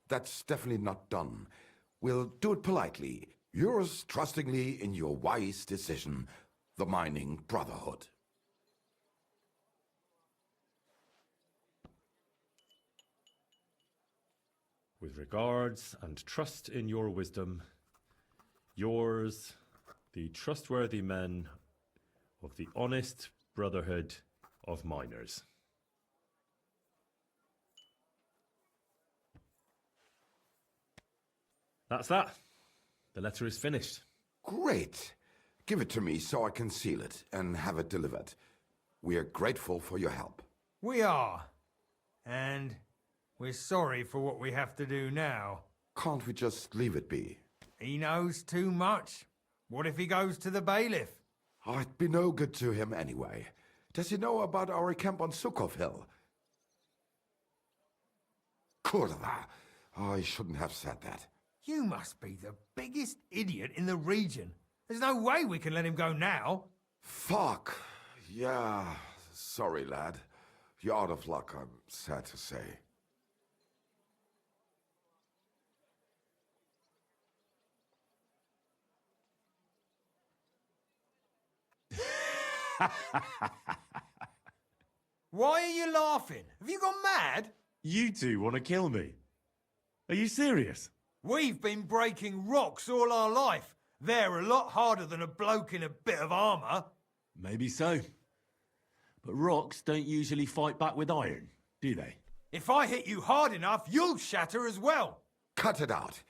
That's definitely not done. We'll do it politely. Yours trustingly in your wise decision, the Mining Brotherhood. With regards and trust in your wisdom, yours, the trustworthy men of the honest Brotherhood of Miners. That's that. The letter is finished. Great. Give it to me so I can seal it and have it delivered. We are grateful for your help. We are. And we're sorry for what we have to do now. Can't we just leave it be? He knows too much. What if he goes to the bailiff? I'd be no good to him anyway. Does he know about our camp on Sukov Hill? Kurva. I shouldn't have said that. You must be the biggest idiot in the region. There's no way we can let him go now. Fuck. Yeah, Sorry, lad. You're out of luck, I'm sad to say. Why are you laughing? Have you gone mad? You two want to kill me? Are you serious? We've been breaking rocks all our life. They're a lot harder than a bloke in a bit of armour. Maybe so. But rocks don't usually fight back with iron, do they? If I hit you hard enough, you'll shatter as well. Cut it out.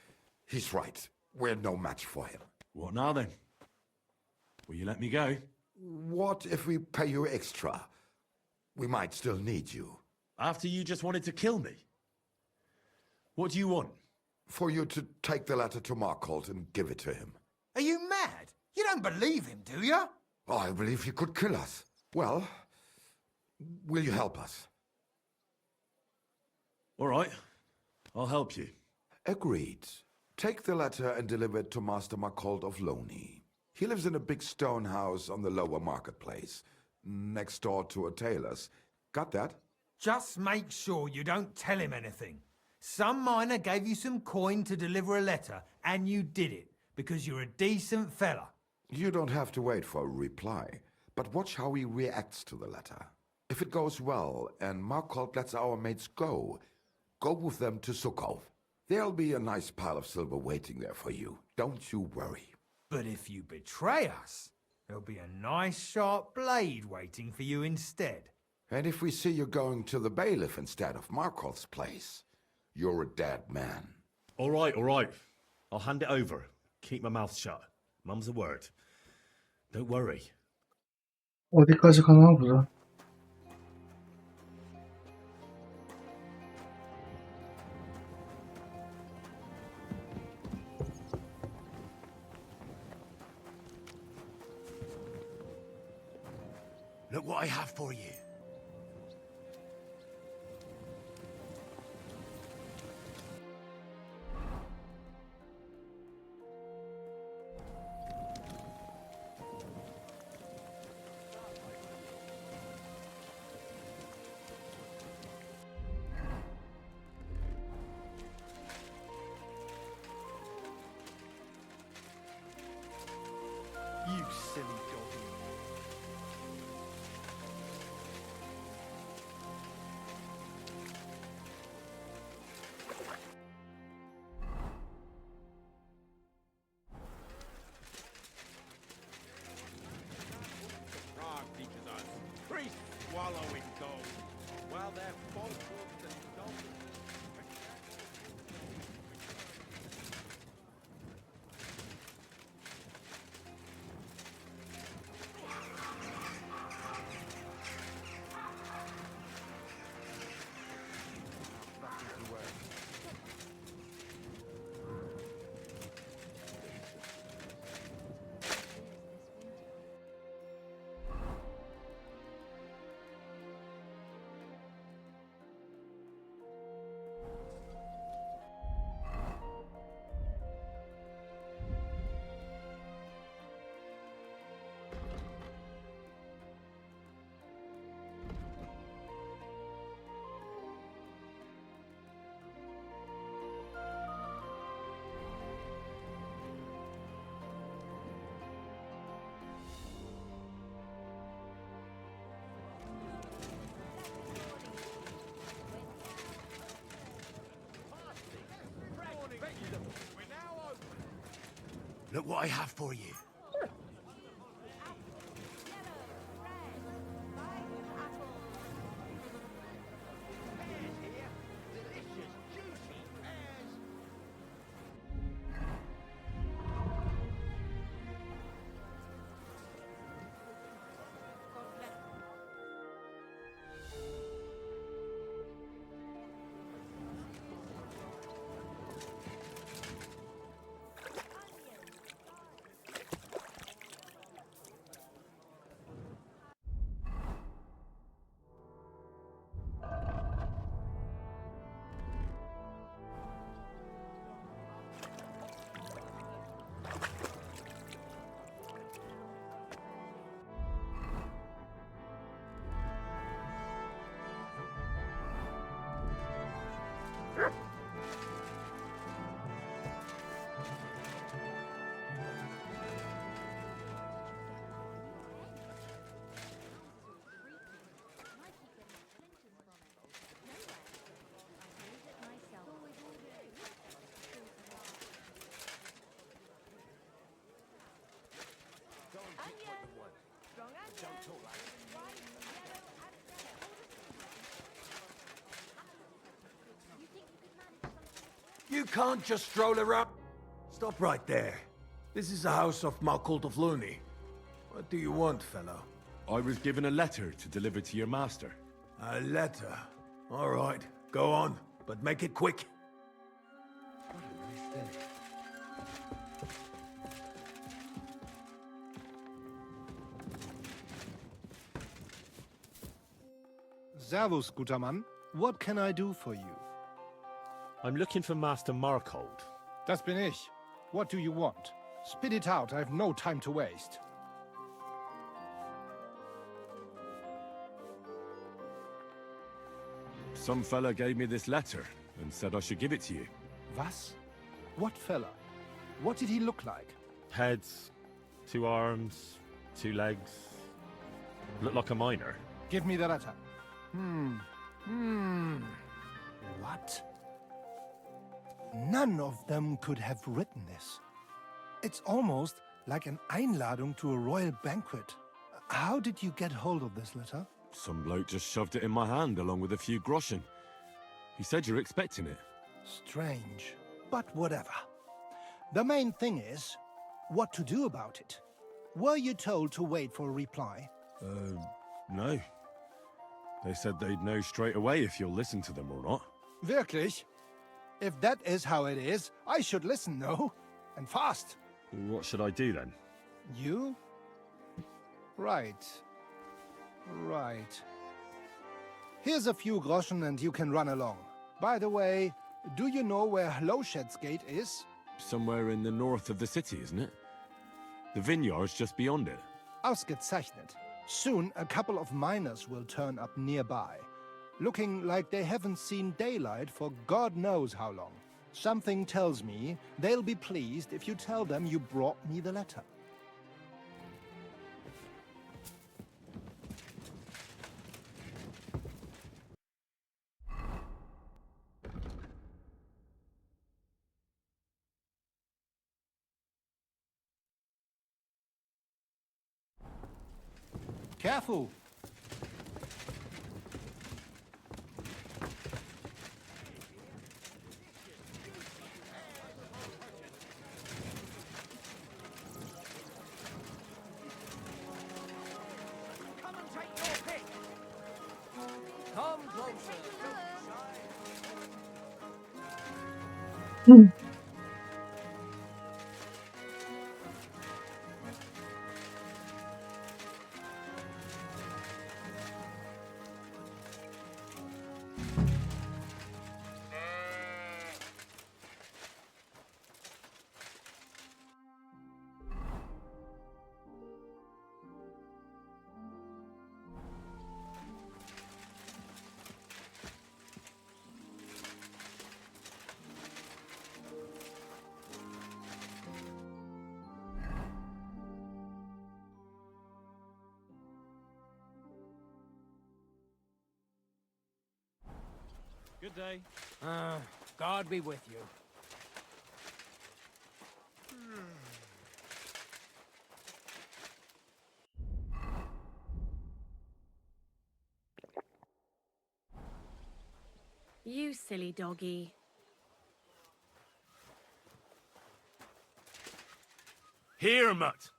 He's right. We're no match for him. What now then? Will you let me go? What if we pay you extra? We might still need you. After you just wanted to kill me? What do you want? For you to take the letter to Markholt and give it to him. Are you mad? You don't believe him, do you? I believe he could kill us. Well, will you help us? All right. I'll help you. Agreed. Take the letter and deliver it to Master Markholt of Loney. He lives in a big stone house on the lower marketplace, next door to a tailor's. Got that? Just make sure you don't tell him anything. Some miner gave you some coin to deliver a letter, and you did it, because you're a decent fella. You don't have to wait for a reply, but watch how he reacts to the letter. If it goes well, and Markholt lets our mates go with them to Sukhov. There'll be a nice pile of silver waiting there for you. Don't you worry. But if you betray us, there'll be a nice sharp blade waiting for you instead. And if we see you going to the bailiff instead of Markholt's place, you're a dead man. All right, all right. I'll hand it over. Keep my mouth shut. Mum's a word. Don't worry. 어디까지 가나 보자. Look what I have for you. You silly doggy. Prague teaches us. Priests wallow in gold, while their falsehoods and dolphins. Look what I have for you. You can't just stroll around. Stop right there. This is the house of Malkult of Luni. What do you want, fellow? I was given a letter to deliver to your master. A letter? All right, go on, but make it quick. Servus, guter Mann. What can I do for you? I'm looking for Master Markold. Das bin ich. What do you want? Spit it out, I have no time to waste. Some fella gave me this letter and said I should give it to you. Was? What fella? What did he look like? Heads, 2 arms, 2 legs. Looked like a miner. Give me the letter. What? None of them could have written this. It's almost like an Einladung to a royal banquet. How did you get hold of this letter? Some bloke just shoved it in my hand along with a few groschen. He said you're expecting it. Strange, but whatever. The main thing is, what to do about it. Were you told to wait for a reply? No. They said they'd know straight away if you'll listen to them or not. Wirklich? If that is how it is, I should listen, no? And fast. What should I do then? You? Right. Right. Here's a few groschen and you can run along. By the way, do you know where Lowshed's Gate is? Somewhere in the north of the city, isn't it? The vineyard's just beyond it. Ausgezeichnet. Soon a couple of miners will turn up nearby, looking like they haven't seen daylight for God knows how long. Something tells me they'll be pleased if you tell them you brought me the letter. Careful! Come and take your pick. Come closer. Good day. God be with you. You silly doggy. Here, mutt!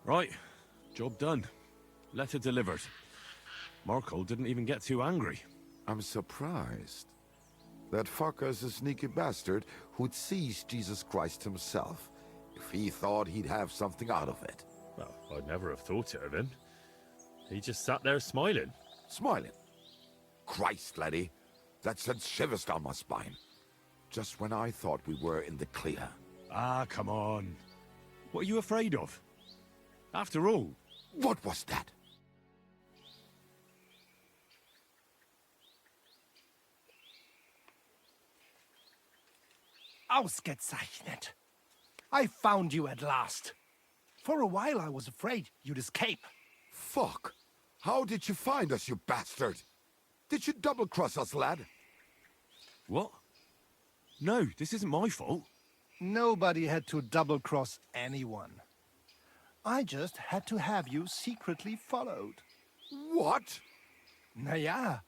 Right, job done. Letter delivered. Marco didn't even get too angry. I'm surprised. That fucker's a sneaky bastard who'd seize Jesus Christ himself if he thought he'd have something out of it. Well, I'd never have thought it of him. He just sat there smiling. Smiling? Christ, laddie. That sent shivers down my spine. Just when I thought we were in the clear. Ah, come on. What are you afraid of? After all... What was that? Ausgezeichnet. I found you at last. For a while I was afraid you'd escape. Fuck! How did you find us, you bastard? Did you double-cross us, lad? What? No, this isn't my fault. Nobody had to double-cross anyone. I just had to have you secretly followed. What? Naja,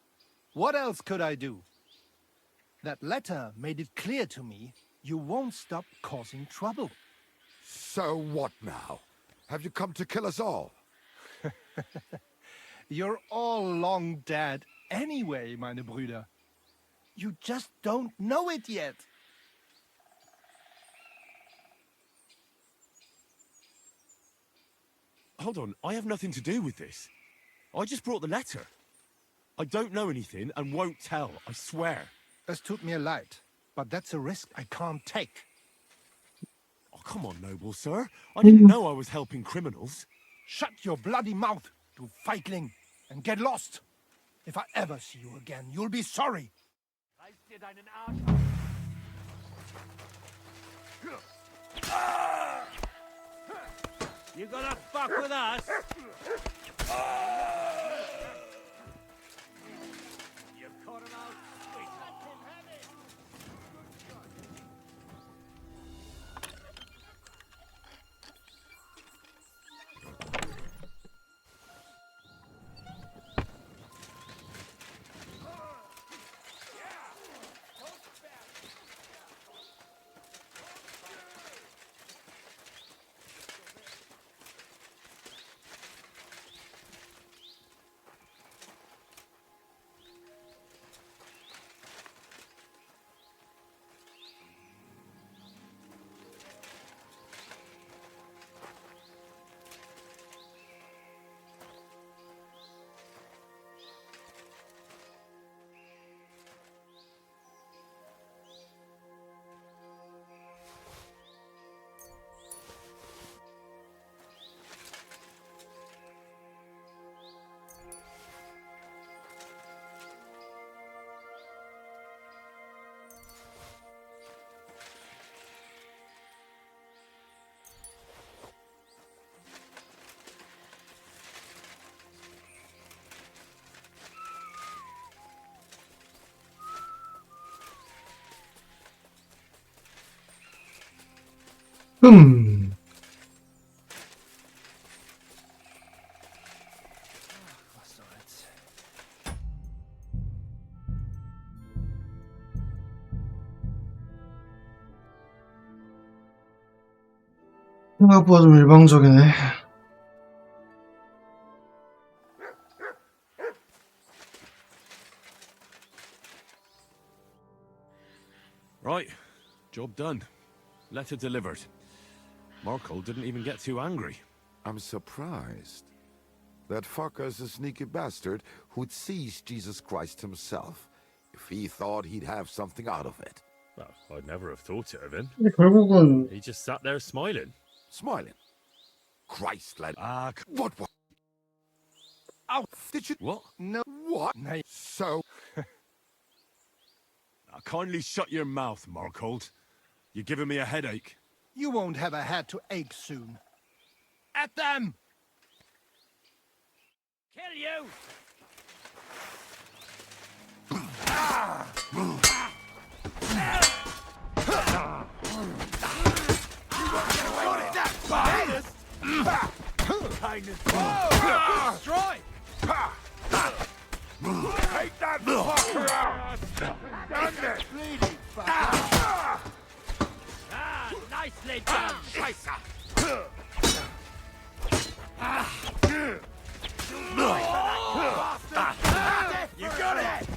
what else could I do? That letter made it clear to me you won't stop causing trouble. So what now? Have you come to kill us all? You're all long dead anyway, meine Brüder. You just don't know it yet. Hold on, I have nothing to do with this. I just brought the letter. I don't know anything and won't tell, I swear. Es tut mir leid, but that's a risk I can't take. Oh, come on, noble sir. I didn't know I was helping criminals. Shut your bloody mouth, du Feigling, and get lost. If I ever see you again, you'll be sorry. You gonna fuck with us? You caught him out sweet. 생각보다 좀 일방적이네. Right, job done. Letter delivered. Marco didn't even get too angry. I'm surprised. That fucker's a sneaky bastard who'd seize Jesus Christ himself if he thought he'd have something out of it. Well, I'd never have thought it of him. 근데 결국은 He just sat there smiling. Smiling? Christ, lad. What? Oh, did you... What? No. What? Nay. So... Now, kindly shut your mouth, Markhold. You're giving me a headache. You won't have a head to ache soon. At them! Kill you! Kindness. Good strike! Take that fucker out! Done it! Bleeding Nicely done! You got it!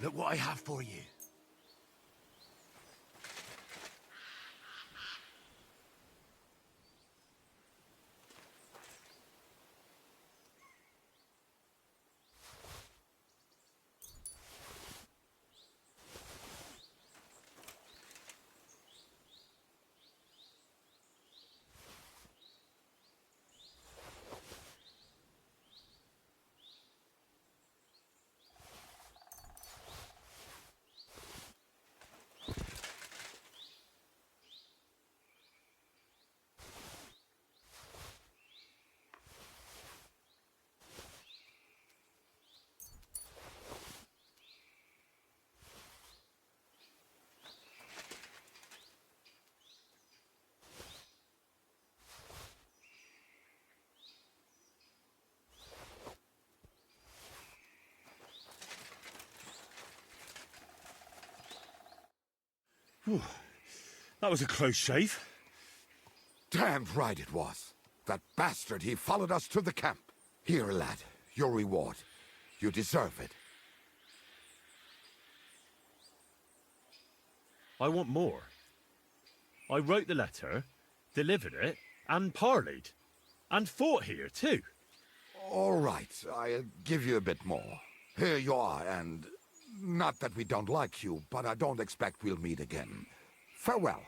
Look what I have for you. Whew. That was a close shave. Damned right it was. That bastard, he followed us to the camp. Here, lad, your reward. You deserve it. I want more. I wrote the letter, delivered it, and parleyed. And fought here, too. All right, I'll give you a bit more. Here you are, and... Not that we don't like you, but I don't expect we'll meet again. Farewell.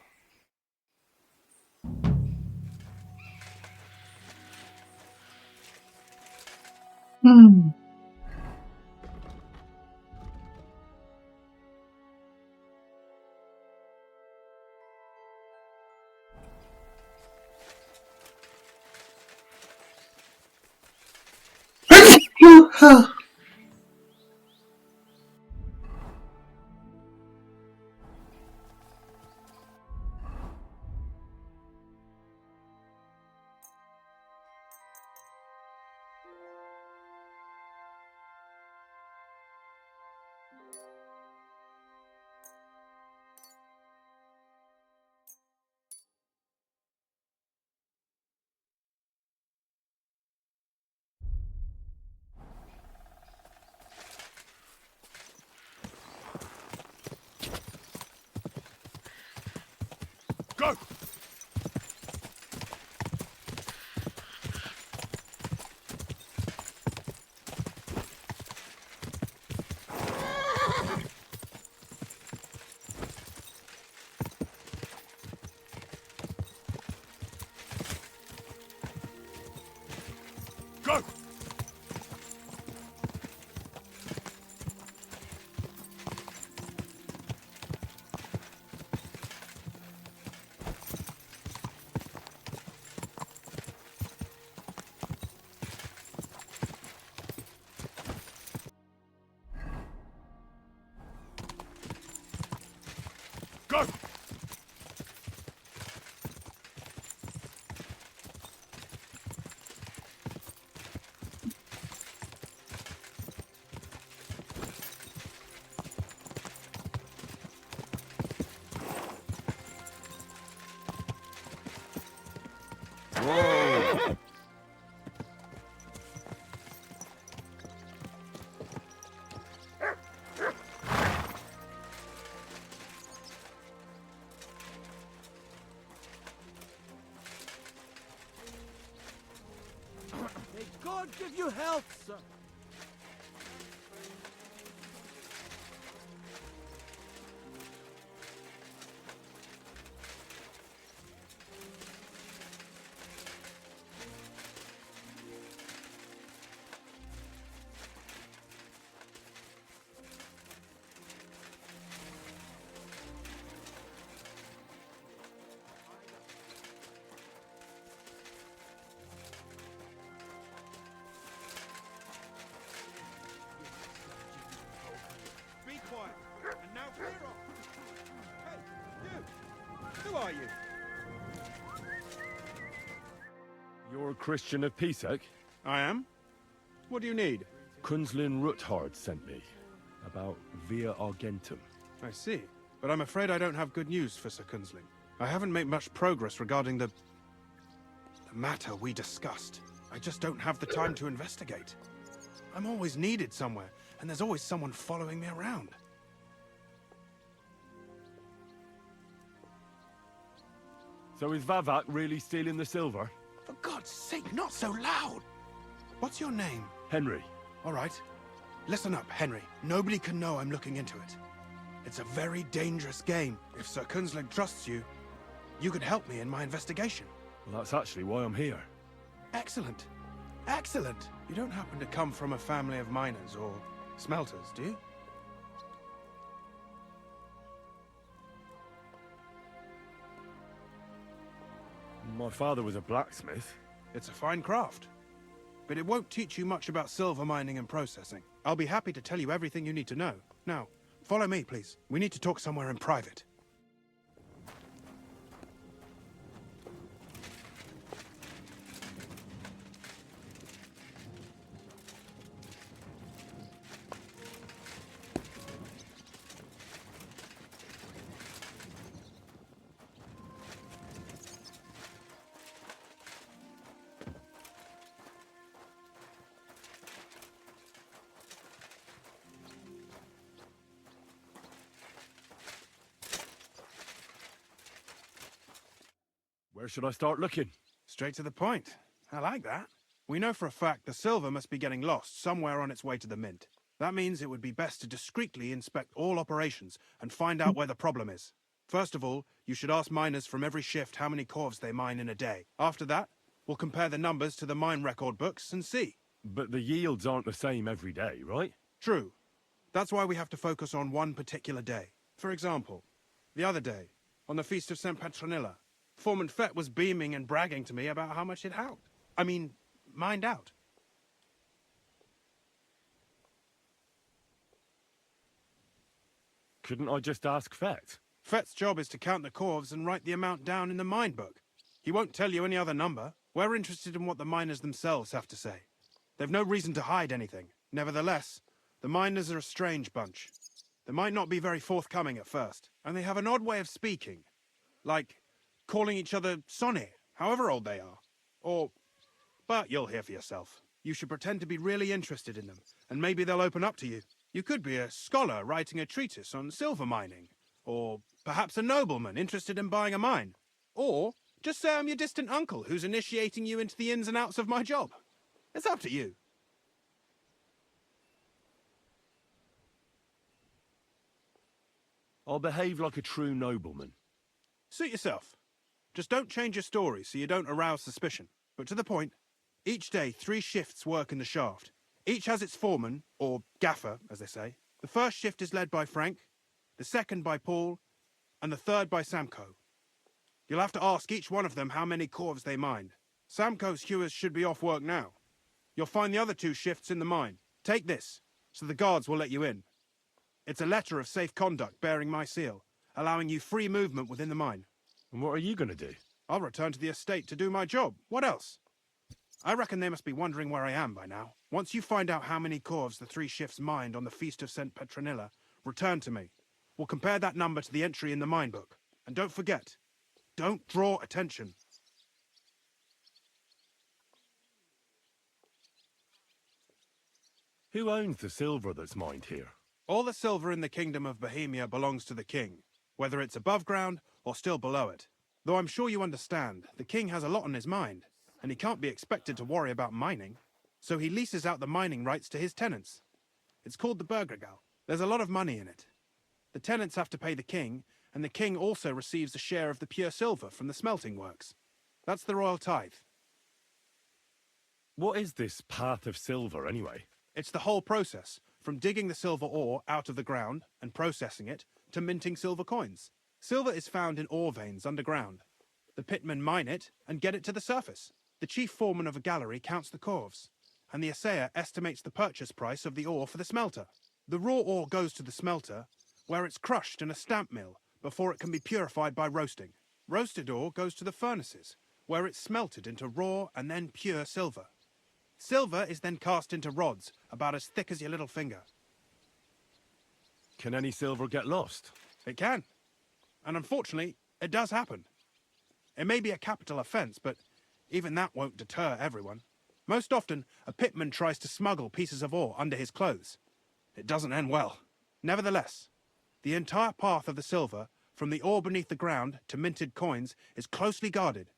can't give you help, sir. Be quiet, and now clear off. Hey, you! Who are you? You're a Christian of Pisek? I am. What do you need? Kunzlin Ruthard sent me. About Via Argentum. I see. But I'm afraid I don't have good news for Sir Kunzling. I haven't made much progress regarding the matter we discussed. I just don't have the time to investigate. I'm always needed somewhere, and there's always someone following me around. So is Vavak really stealing the silver? For God's sake, not so loud! What's your name? Henry. All right. Listen up, Henry. Nobody can know I'm looking into it. It's a very dangerous game. If Sir Kunzling trusts you, you could help me in my investigation. Well, that's actually why I'm here. Excellent. Excellent. You don't happen to come from a family of miners or smelters, do you? My father was a blacksmith. It's a fine craft. But it won't teach you much about silver mining and processing. I'll be happy to tell you everything you need to know. Now, follow me, please. We need to talk somewhere in private. Where should I start looking? Straight to the point. I like that. We know for a fact the silver must be getting lost somewhere on its way to the mint. That means it would be best to discreetly inspect all operations and find out where the problem is. First of all, you should ask miners from every shift how many corves they mine in a day. After that, we'll compare the numbers to the mine record books and see. But the yields aren't the same every day, right? True. That's why we have to focus on one particular day. For example, the other day, on the Feast of St. Petronilla, Foreman Fett was beaming and bragging to me about how much it helped. Mined out. Couldn't I just ask Fett? Fett's job is to count the corves and write the amount down in the mine book. He won't tell you any other number. We're interested in what the miners themselves have to say. They've no reason to hide anything. Nevertheless, the miners are a strange bunch. They might not be very forthcoming at first, and they have an odd way of speaking. Like calling each other Sonny, however old they are. But you'll hear for yourself. You should pretend to be really interested in them, and maybe they'll open up to you. You could be a scholar writing a treatise on silver mining, or perhaps a nobleman interested in buying a mine. Or just say I'm your distant uncle who's initiating you into the ins and outs of my job. It's up to you. I'll behave like a true nobleman. Suit yourself. Just don't change your story so you don't arouse suspicion. But to the point, each day 3 shifts work in the shaft. Each has its foreman, or gaffer, as they say. The first shift is led by Frank, the second by Paul, and the third by Samko. You'll have to ask each one of them how many corves they mined. Samko's hewers should be off work now. You'll find the other 2 shifts in the mine. Take this, so the guards will let you in. It's a letter of safe conduct bearing my seal, allowing you free movement within the mine. And what are you going to do? I'll return to the estate to do my job. What else? I reckon they must be wondering where I am by now. Once you find out how many corves the 3 shifts mined on the Feast of St. Petronilla, return to me. We'll compare that number to the entry in the mine book. And don't forget, don't draw attention. Who owns the silver that's mined here? All the silver in the Kingdom of Bohemia belongs to the king, whether it's above ground or still below it. Though I'm sure you understand, the king has a lot on his mind, and he can't be expected to worry about mining. so he leases out the mining rights to his tenants. It's called the Burgergal. There's a lot of money in it. The tenants have to pay the king, and the king also receives a share of the pure silver from the smelting works. That's the royal tithe. What is this path of silver, anyway? It's the whole process, from digging the silver ore out of the ground and processing it, to minting silver coins. Silver is found in ore veins underground. The pitmen mine it and get it to the surface. The chief foreman of a gallery counts the corves, and the assayer estimates the purchase price of the ore for the smelter. The raw ore goes to the smelter, where it's crushed in a stamp mill before it can be purified by roasting. Roasted ore goes to the furnaces, where it's smelted into raw and then pure silver. Silver is then cast into rods about as thick as your little finger. Can any silver get lost? It can. And unfortunately, it does happen. It may be a capital offence, but even that won't deter everyone. Most often, a pitman tries to smuggle pieces of ore under his clothes. It doesn't end well. Nevertheless, the entire path of the silver, from the ore beneath the ground to minted coins, is closely guarded.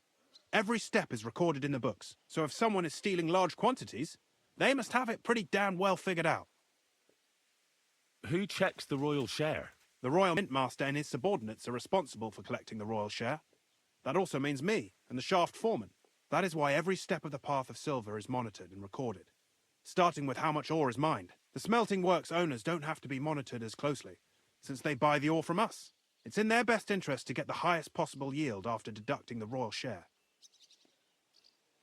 Every step is recorded in the books, so if someone is stealing large quantities, they must have it pretty damn well figured out. Who checks the royal share? The royal mint master and his subordinates are responsible for collecting the royal share. That also means me and the shaft foreman. That is why every step of the path of silver is monitored and recorded, starting with how much ore is mined. The smelting works owners don't have to be monitored as closely, since they buy the ore from us. It's in their best interest to get the highest possible yield after deducting the royal share.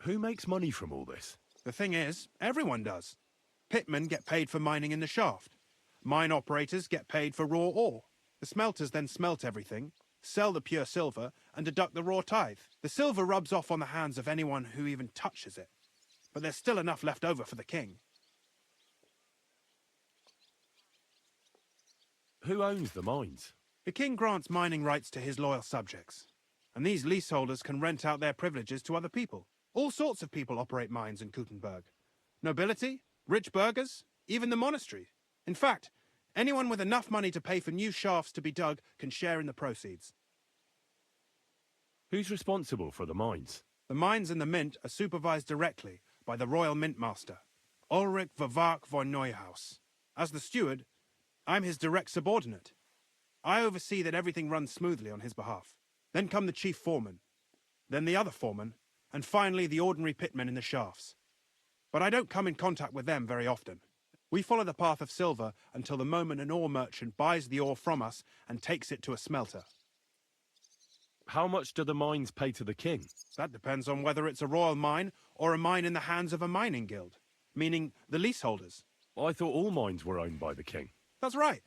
Who makes money from all this? The thing is, everyone does. Pitmen get paid for mining in the shaft. Mine operators get paid for raw ore. The smelters then smelt everything, sell the pure silver, and deduct the raw tithe. The silver rubs off on the hands of anyone who even touches it. But there's still enough left over for the king. Who owns the mines? The king grants mining rights to his loyal subjects, and these leaseholders can rent out their privileges to other people. All sorts of people operate mines in Kuttenberg. Nobility, rich burghers, even the monastery. In fact, anyone with enough money to pay for new shafts to be dug can share in the proceeds. Who's responsible for the mines? The mines and the mint are supervised directly by the royal mint master, Ulrich Vervark von Neuhaus. As the steward, I'm his direct subordinate. I oversee that everything runs smoothly on his behalf. Then come the chief foreman, then the other foreman, and finally the ordinary pitmen in the shafts. But I don't come in contact with them very often. We follow the path of silver until the moment an ore merchant buys the ore from us and takes it to a smelter. How much do the mines pay to the king? That depends on whether it's a royal mine or a mine in the hands of a mining guild, meaning the leaseholders. I thought all mines were owned by the king. That's right.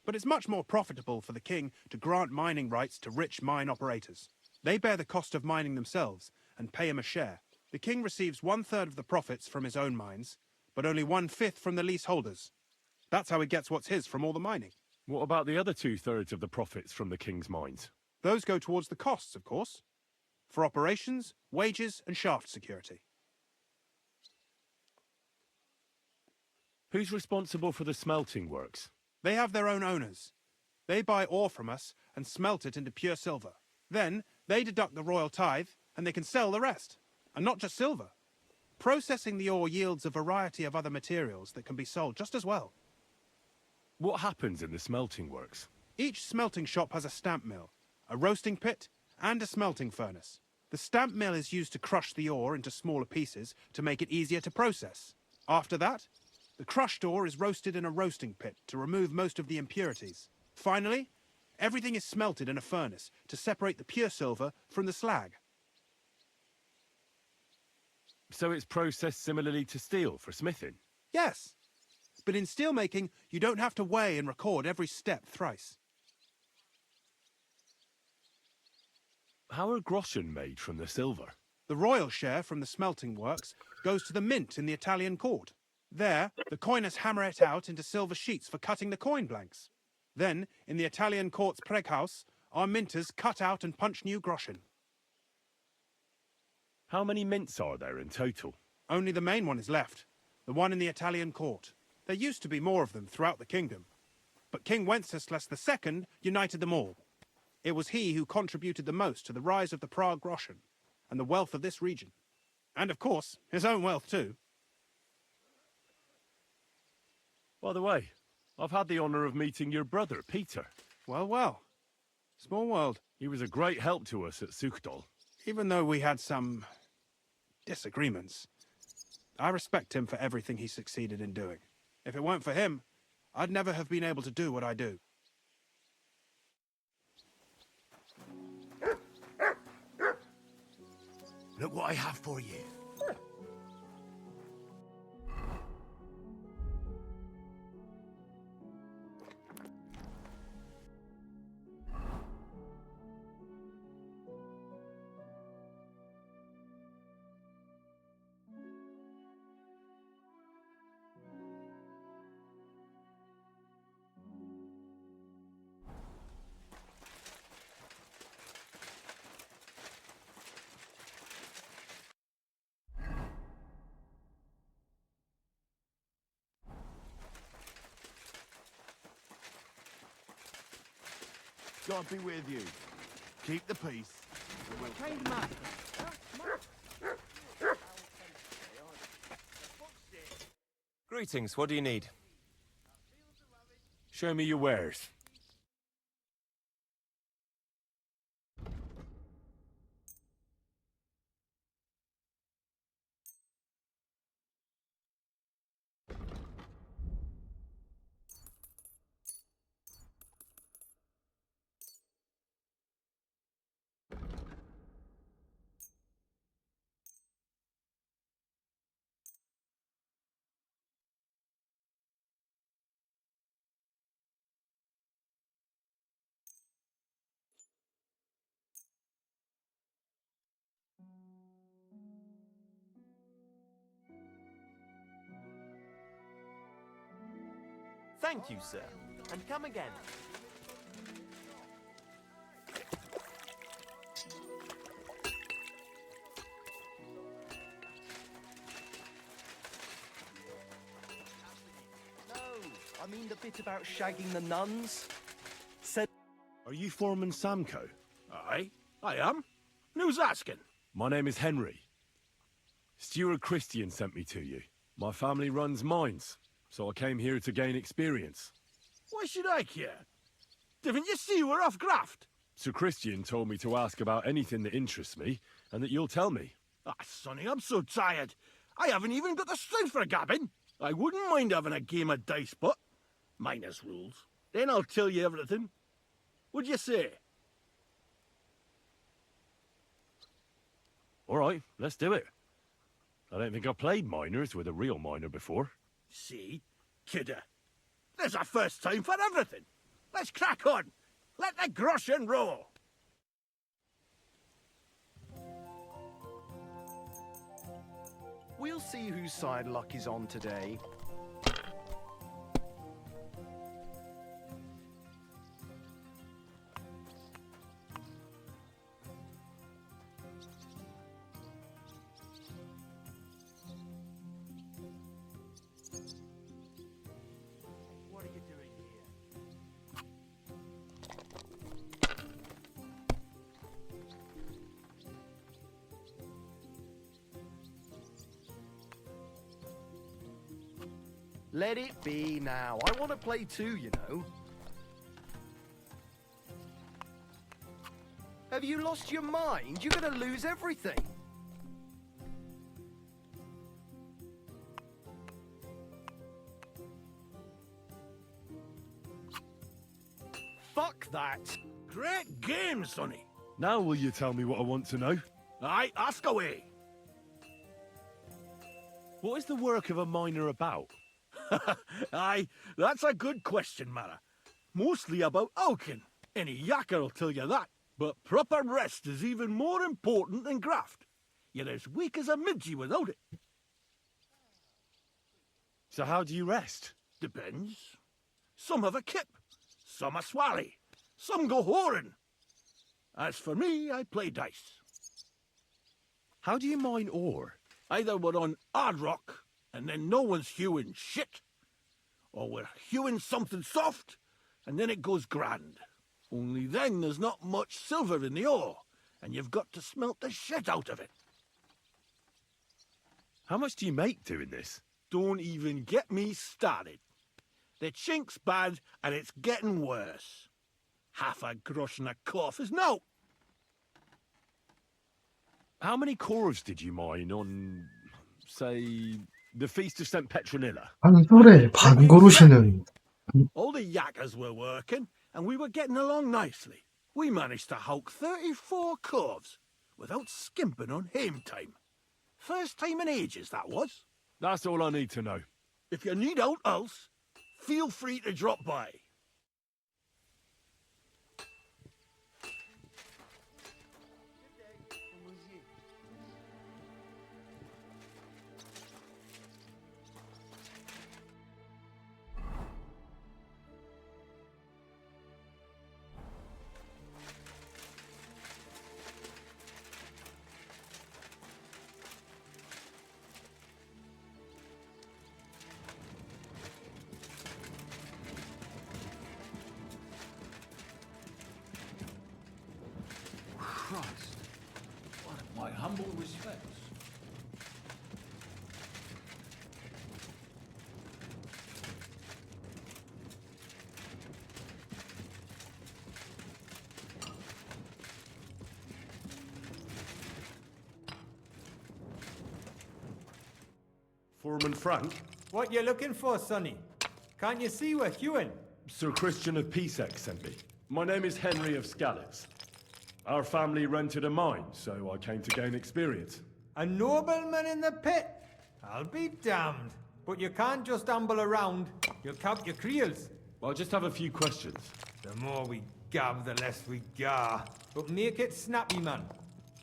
But it's much more profitable for the king to grant mining rights to rich mine operators. They bear the cost of mining themselves and pay him a share. The king receives 1/3 of the profits from his own mines, but only 1/5 from the leaseholders. That's how he gets what's his from all the mining. What about the other 2/3 of the profits from the king's mines? Those go towards the costs, of course, for operations, wages, and shaft security. Who's responsible for the smelting works? They have their own owners. They buy ore from us and smelt it into pure silver. Then they deduct the royal tithe and they can sell the rest. And not just silver. Processing the ore yields a variety of other materials that can be sold just as well. What happens in the smelting works? Each smelting shop has a stamp mill, a roasting pit, and a smelting furnace. The stamp mill is used to crush the ore into smaller pieces to make it easier to process. After that, the crushed ore is roasted in a roasting pit to remove most of the impurities. Finally, everything is smelted in a furnace to separate the pure silver from the slag. So it's processed similarly to steel for smithing? Yes, but in steelmaking, you don't have to weigh and record every step thrice. How are groschen made from the silver? The royal share from the smelting works goes to the mint in the Italian court. There, the coiners hammer it out into silver sheets for cutting the coin blanks. Then, in the Italian court's preghouse, our minters cut out and punch new groschen. How many mints are there in total? Only the main one is left, the one in the Italian court. There used to be more of them throughout the kingdom, but King Wenceslas II united them all. It was he who contributed the most to the rise of the Prague groschen and the wealth of this region. And of course, his own wealth too. By the way, I've had the honor of meeting your brother, Peter. Well, well. Small world. He was a great help to us at Sukdal. Even though we had some disagreements, I respect him for everything he succeeded in doing. If it weren't for him, I'd never have been able to do what I do. Look what I have for you. God be with you. Keep the peace. Greetings, what do you need? Show me your wares. Thank you, sir. And come again. No, I mean the bit about shagging the nuns. Said... Are you Foreman Samco? Aye, I am. Who's asking? My name is Henry. Steward Christian sent me to you. My family runs mines, so I came here to gain experience. Why should I care? Didn't you see we're off graft? Sir Christian told me to ask about anything that interests me, and that you'll tell me. Ah, Sonny, I'm so tired. I haven't even got the strength for gabbing. I wouldn't mind having a game of dice, but minus rules. Then I'll tell you everything. What'd you say? All right, let's do it. I don't think I've played miners with a real miner before. See? Kidder. There's a first time for everything. Let's crack on. Let the groschen roll. We'll see whose side luck is on today. What are you doing here? Let it be now. I want to play too, you know. Have you lost your mind? You're going to lose everything. Fuck that. Great game, Sonny. Now will you tell me what I want to know? Aye, ask away. What is the work of a miner about? Aye, that's a good question, Mara. Mostly about oaken. Any yakker'll tell you that. But proper rest is even more important than graft. You're as weak as a midgie without it. So how do you rest? Depends. Some have a kip, some a swally, some go whoring. As for me, I play dice. How do you mine ore? Either we're on hard rock, and then no one's hewing shit, or we're hewing something soft, and then it goes grand. Only then there's not much silver in the ore, and you've got to smelt the shit out of it. How much do you make doing this? Don't even get me started. The chink's bad, and it's getting worse. Half a grosh and a cough is no. How many cores did you mine on, say, the Feast of St. Petronilla? 한 솔에 반 고르시는 All the yakkers were working, and we were getting along nicely. We managed to hulk 34 corves without skimping on hame time. First time in ages, that was. That's all I need to know. If you need aught else, feel free to drop by. Christ. What my humble respects. Foreman Frank? What you looking for, Sonny? Can't you see we're hewing? Sir Christian of Pisek sent me. My name is Henry of Skalitz. Our family rented a mine, so I came to gain experience. A nobleman in the pit? I'll be damned. But you can't just amble around. You'll count your creels. Well, I just have a few questions. The more we gab, the less we gar. But make it snappy, man.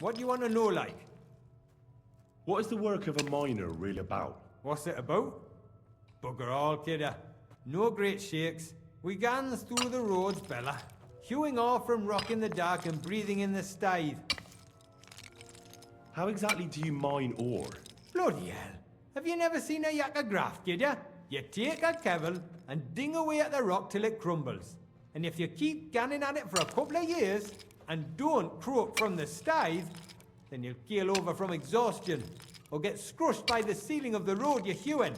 What do you want to know, like? What is the work of a miner really about? What's it about? Bugger all, kidder. No great shakes. We gans through the roads, Bella. Hewing off from rock in the dark and breathing in the stithe. How exactly do you mine ore? Bloody hell. Have you never seen a yakka graft, kidder? You take a kevel and ding away at the rock till it crumbles. And if you keep ganning at it for a couple of years and don't croak from the stithe, then you'll keel over from exhaustion or get scrushed by the ceiling of the road you're hewing.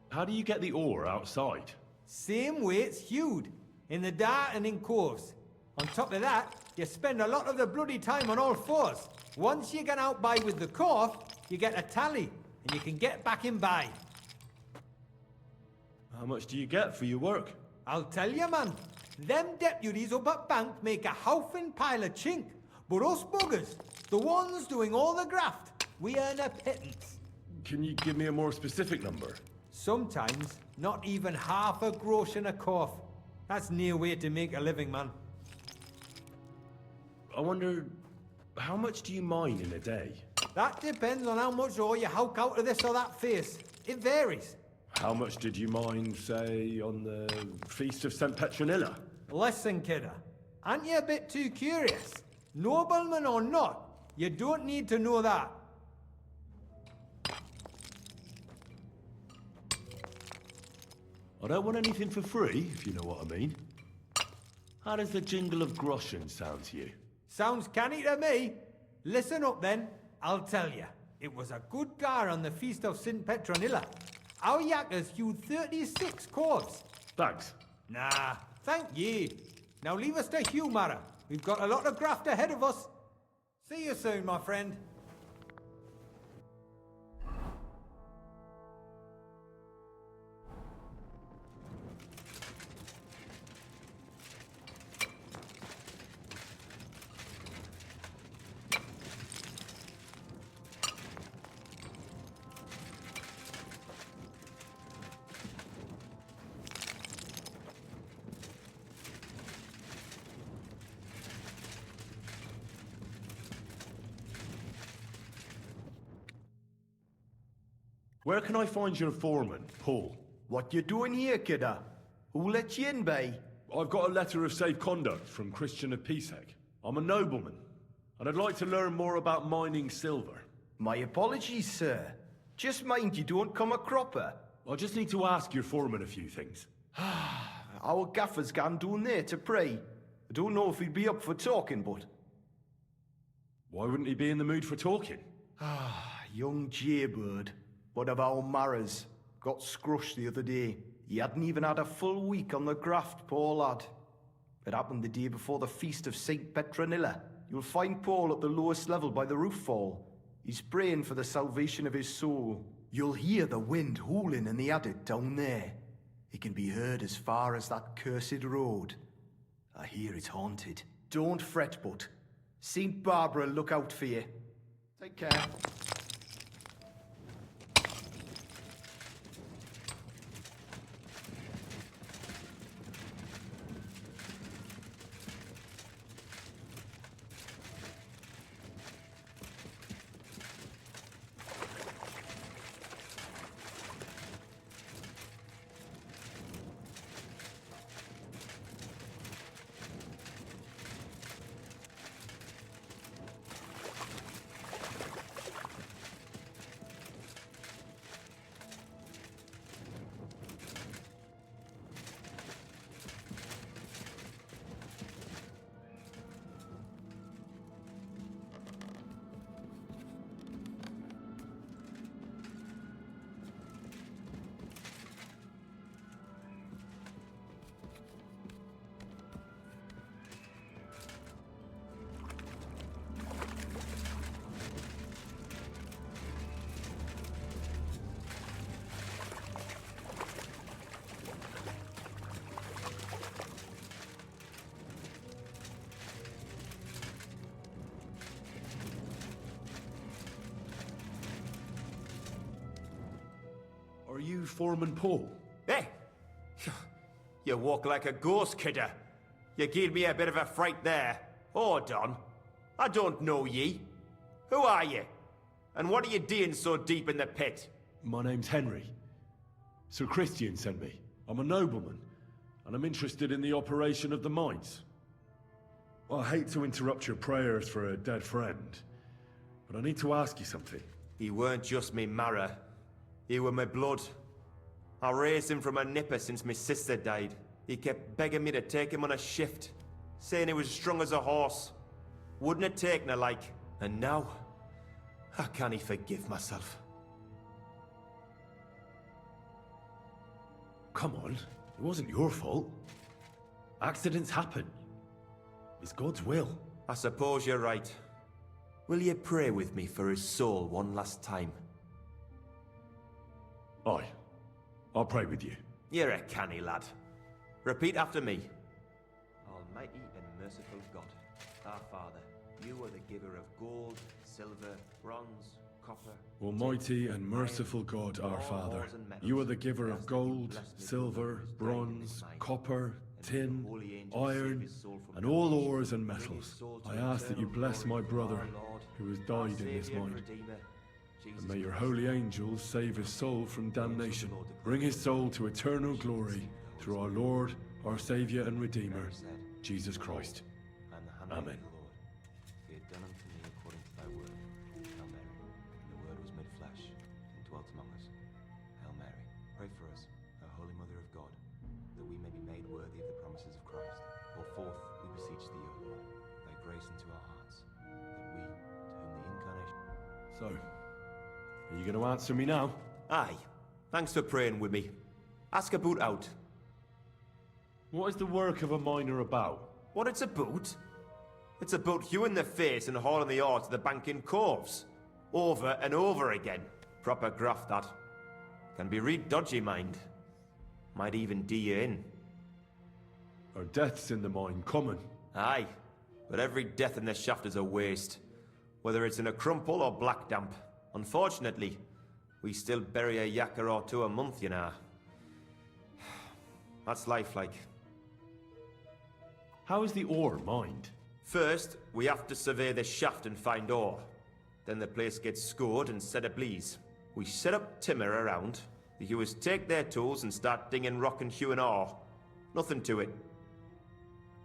How do you get the ore outside? Same way it's hewed, in the dark and in coves. On top of that, you spend a lot of the bloody time on all fours. Once you get out by with the corf, you get a tally, and you can get back in by. How much do you get for your work? I'll tell you, man. Them deputies up at bank make a howfin pile of chink. But us buggers, the ones doing all the graft, we earn a pittance. Can you give me a more specific number? Sometimes, not even half a grosh and a cough. That's near way to make a living, man. I wonder, how much do you mine in a day? That depends on how much ore you howk out of this or that face. It varies. How much did you mine, say, on the Feast of St. Petronilla? Listen, kidder. Aren't you a bit too curious? Nobleman or not, you don't need to know that. I don't want anything for free, if you know what I mean. How does the jingle of groschen sound to you? Sounds canny to me. Listen up then, I'll tell you. It was a good gar on the Feast of St. Petronilla. Our yakkers hewed 36 corves. Thanks. Nah, thank ye. Now leave us to hew, Mara. We've got a lot of graft ahead of us. See you soon, my friend. Where can I find your foreman, Paul? What you doing here, kidder? Who let you in, bay? I've got a letter of safe conduct from Christian of Pisek. I'm a nobleman, and I'd like to learn more about mining silver. My apologies, sir. Just mind you don't come a cropper. I just need to ask your foreman a few things. Our gaffer's gone down there to pray. I don't know if he'd be up for talking, but... Why wouldn't he be in the mood for talking? Young jaybird. What of our Maras? Got scrushed the other day. He hadn't even had a full week on the graft, poor lad. It happened the day before the feast of Saint Petronilla. You'll find Paul at the lowest level by the roof fall. He's praying for the salvation of his soul. You'll hear the wind howling in the adit down there. It can be heard as far as that cursed road. I hear it's haunted. Don't fret, but Saint Barbara look out for you. Take care. Are you Foreman Paul? Hey! You walk like a ghost, kidder. You gave me a bit of a fright there. Hold on. I don't know ye. Who are you? And what are you doing so deep in the pit? My name's Henry. Sir Christian sent me. I'm a nobleman, and I'm interested in the operation of the mines. I hate to interrupt your prayers for a dead friend, but I need to ask you something. He weren't just me marrow. He were my blood. I raised him from a nipper since my sister died. He kept begging me to take him on a shift, saying he was strong as a horse. Wouldn't have taken her like. And now, how can he forgive myself? Come on, it wasn't your fault. Accidents happen. It's God's will. I suppose you're right. Will you pray with me for his soul one last time? Aye. I'll pray with you. You're a canny lad. Repeat after me. Almighty and merciful God, our Father, you are the giver of gold, silver, bronze, copper... Almighty and merciful God, our Father, you are the giver of gold, silver, bronze, copper, tin, iron, and all ores and metals. I ask that you bless my brother, who has died in this mine. And may your holy angels save his soul from damnation. Bring his soul to eternal glory through our Lord, our Saviour and Redeemer, Jesus Christ. Amen. Be it done unto me according to thy word. Hail Mary. And the word was made flesh and dwelt among us. Hail Mary. Pray for us, O Holy Mother of God, that we may be made worthy of the promises of Christ. Pour forth, we beseech thee, O Lord, thy grace into our hearts, that we, to whom the incarnation... So, are you going to answer me now? Aye. Thanks for praying with me. Ask about out. What is the work of a miner about? What it's about? It's about hewing the face and hauling the ore to the banking coves. Over and over again. Proper graft, that. Can be real dodgy, mind. Might even do you in. Are deaths in the mine common? Aye. But every death in the shaft is a waste. Whether it's in a crumple or black damp. Unfortunately, we still bury a yakka or two a month, you know. That's life, like. How is the ore mined? First, we have to survey the shaft and find ore. Then the place gets scored and set ablaze. We set up timber around. The hewers take their tools and start dinging rock and hewing ore. Nothing to it.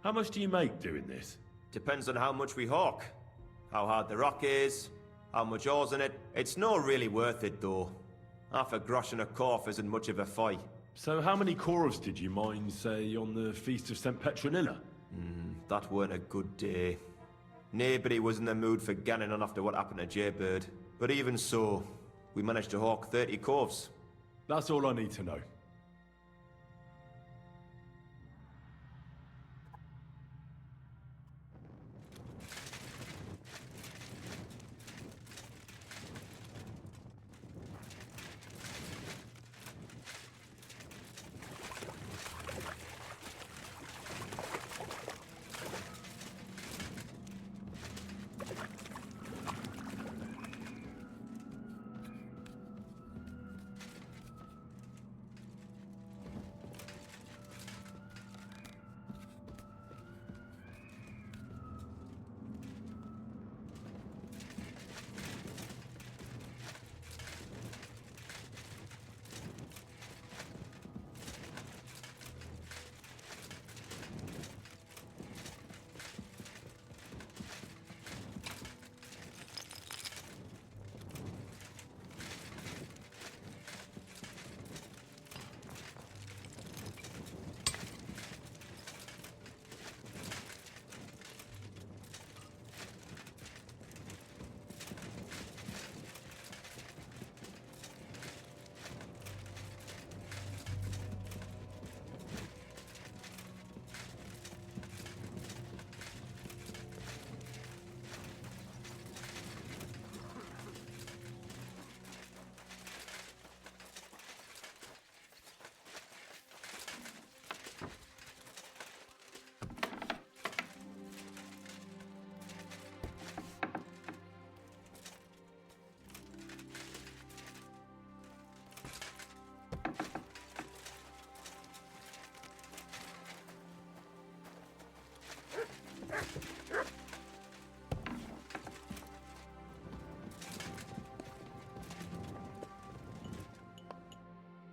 How much do you make doing this? Depends on how much we hawk. How hard the rock is, how much ore's in it. It's not really worth it, though. Half a grosh and a corf isn't much of a fight. So how many corves did you mine, say, on the Feast of St. Petronilla? That weren't a good day. Nobody was in the mood for ganning on after what happened to Jaybird. But even so, we managed to hawk 30 corves. That's all I need to know.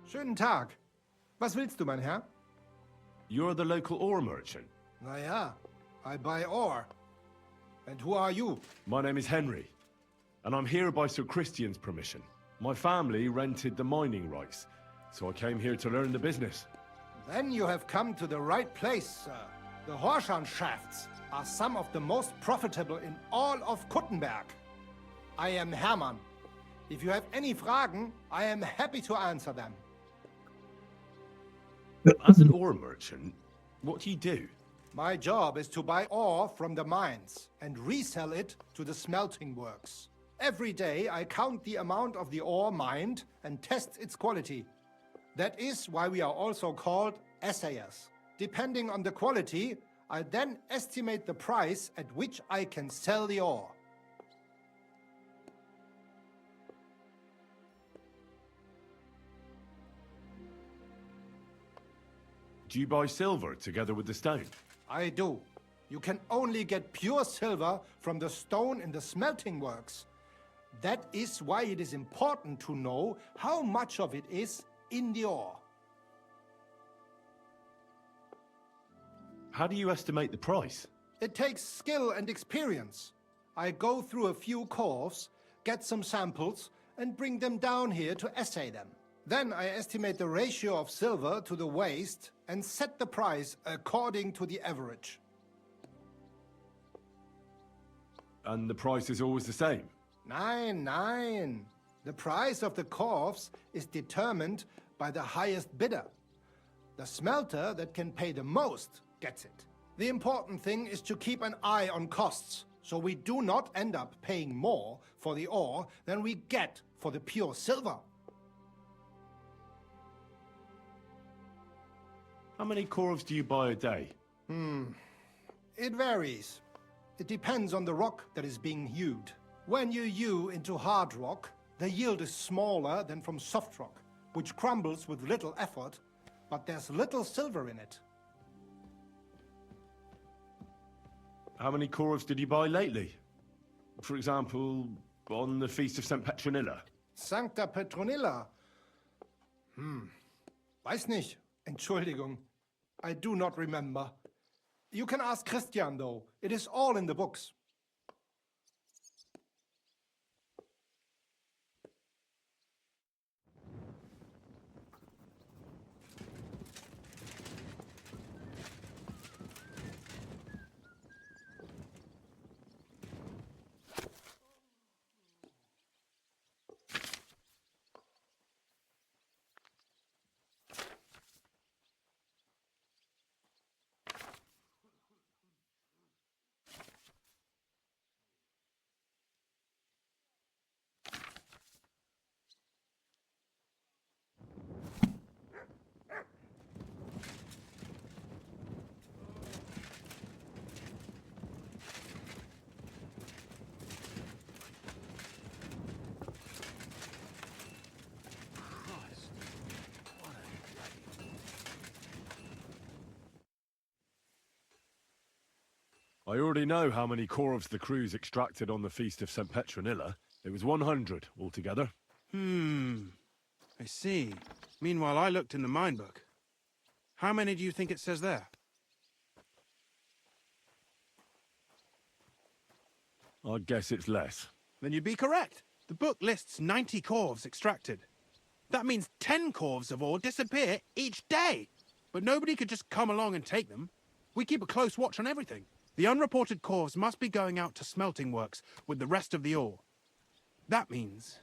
Schönen Tag. Was willst du, mein Herr? You're the local ore merchant? Naja, I buy ore. And who are you? My name is Henry, and I'm here by Sir Christian's permission. My family rented the mining rights, so I came here to learn the business. Then you have come to the right place, sir. The Horschan shafts are some of the most profitable in all of Kuttenberg. I am Hermann. If you have any Fragen, I am happy to answer them. As an ore merchant, what do you do? My job is to buy ore from the mines and resell it to the smelting works. Every day I count the amount of the ore mined and test its quality. That is why we are also called assayers. Depending on the quality, I then estimate the price at which I can sell the ore. Do you buy silver together with the stone? I do. You can only get pure silver from the stone in the smelting works. That is why it is important to know how much of it is in the ore. How do you estimate the price? It takes skill and experience. I go through a few curves, get some samples, and bring them down here to assay them. Then I estimate the ratio of silver to the waste and set the price according to the average. And the price is always the same? Nein. The price of the curves is determined by the highest bidder. The smelter that can pay the most gets it. The important thing is to keep an eye on costs, so we do not end up paying more for the ore than we get for the pure silver. How many corves do you buy a day? It varies. It depends on the rock that is being hewed. When you hew into hard rock, the yield is smaller than from soft rock, which crumbles with little effort, but there's little silver in it. How many corves did you buy lately? For example, on the Feast of St. Petronilla? Sancta Petronilla? Weiß nicht. Entschuldigung. I do not remember. You can ask Christian, though. It is all in the books. I already know how many corves the crews extracted on the Feast of St. Petronilla. It was 100 altogether. I see. Meanwhile, I looked in the mine book. How many do you think it says there? I'd guess it's less. Then you'd be correct. The book lists 90 corves extracted. That means 10 corves of ore disappear each day. But nobody could just come along and take them. We keep a close watch on everything. The unreported corves must be going out to smelting works with the rest of the ore. That means...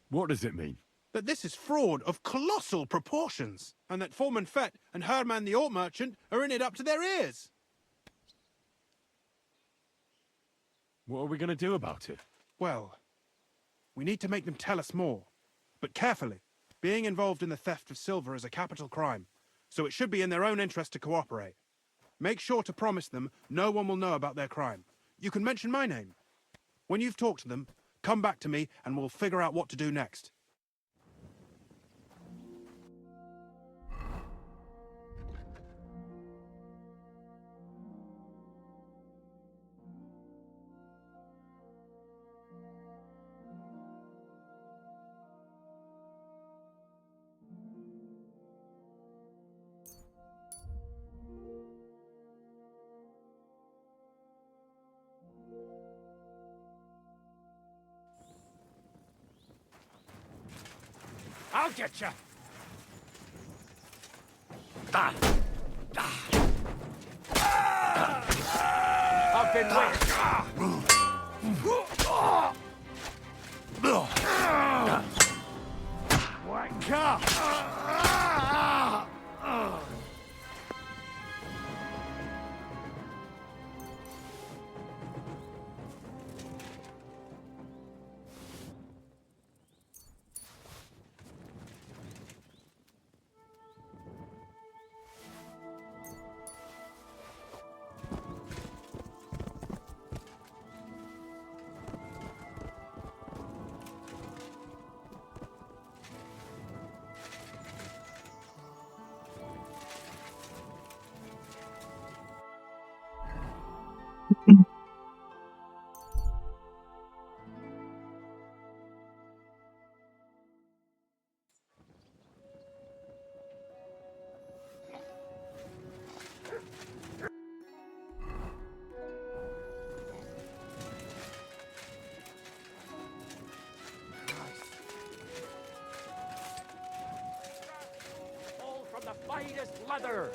What does it mean? That this is fraud of colossal proportions, and that Foreman Fett and Herman the ore merchant are in it up to their ears. What are we going to do about it? Well, we need to make them tell us more. But carefully. Being involved in the theft of silver is a capital crime, so it should be in their own interest to cooperate. Make sure to promise them no one will know about their crime. You can mention my name. When you've talked to them, come back to me and we'll figure out what to do next. I'll get you. I've been waiting. Wake up! All from the finest leather.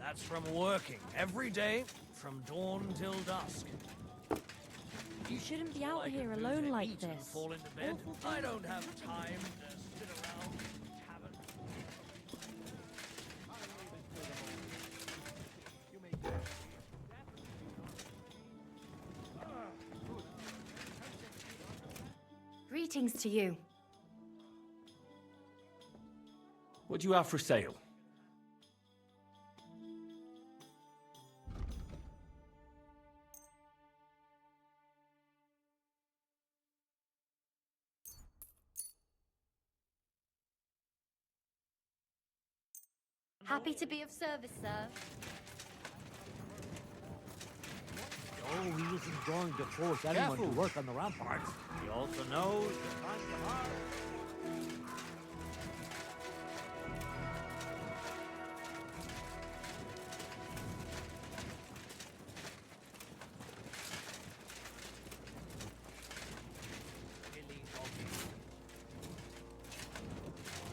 That's from working every day, from dawn till dusk. You shouldn't be out here alone like this. Fall into bed. I don't have time to sit around and tavern. Greetings to you. What do you have for sale? Happy to be of service, sir. Oh, he isn't going to force anyone to work on the ramparts. He also knows the times are hard.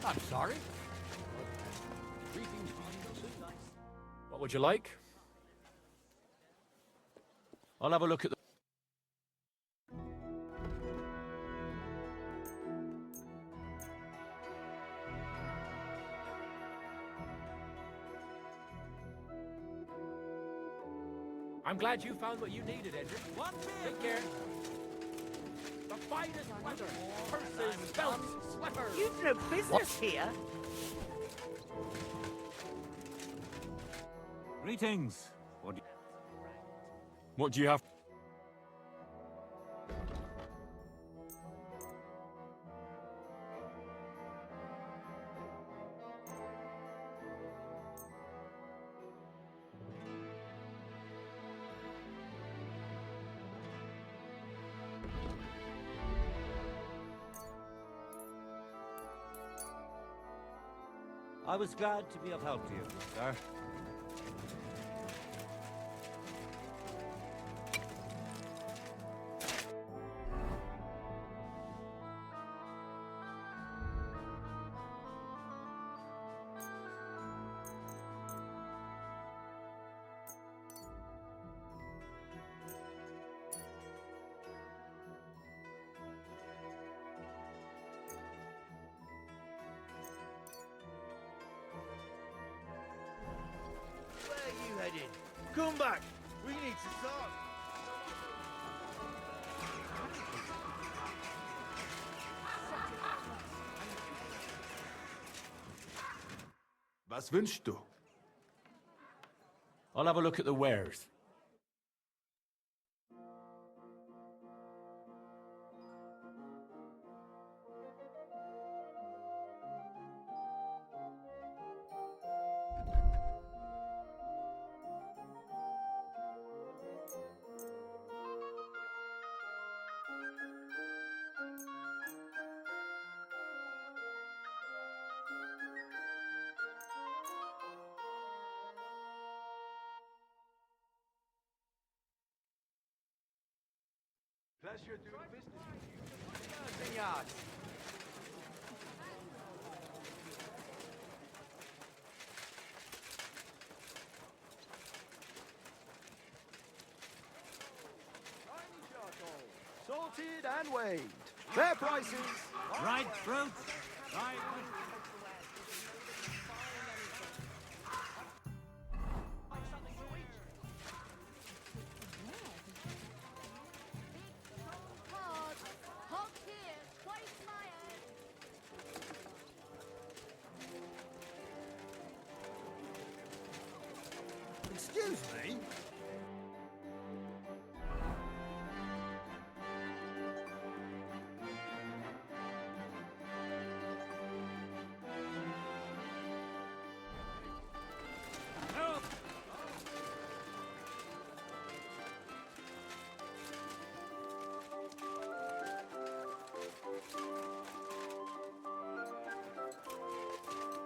I'm sorry. What would you like? I'll have a look at the... I'm glad you found what you needed, Edric. Take care. The finest leather, purses, belts, sweaters. You've no business here. Greetings. What do you have? I was glad to be of help to you, sir. Where are you heading? Come back. We need to talk. Was wünschst du? I'll have a look at the wares. Pleasure doing business with you. Senor. Sorted and weighed. Fair prices. Dried fruit. Dried Excuse me?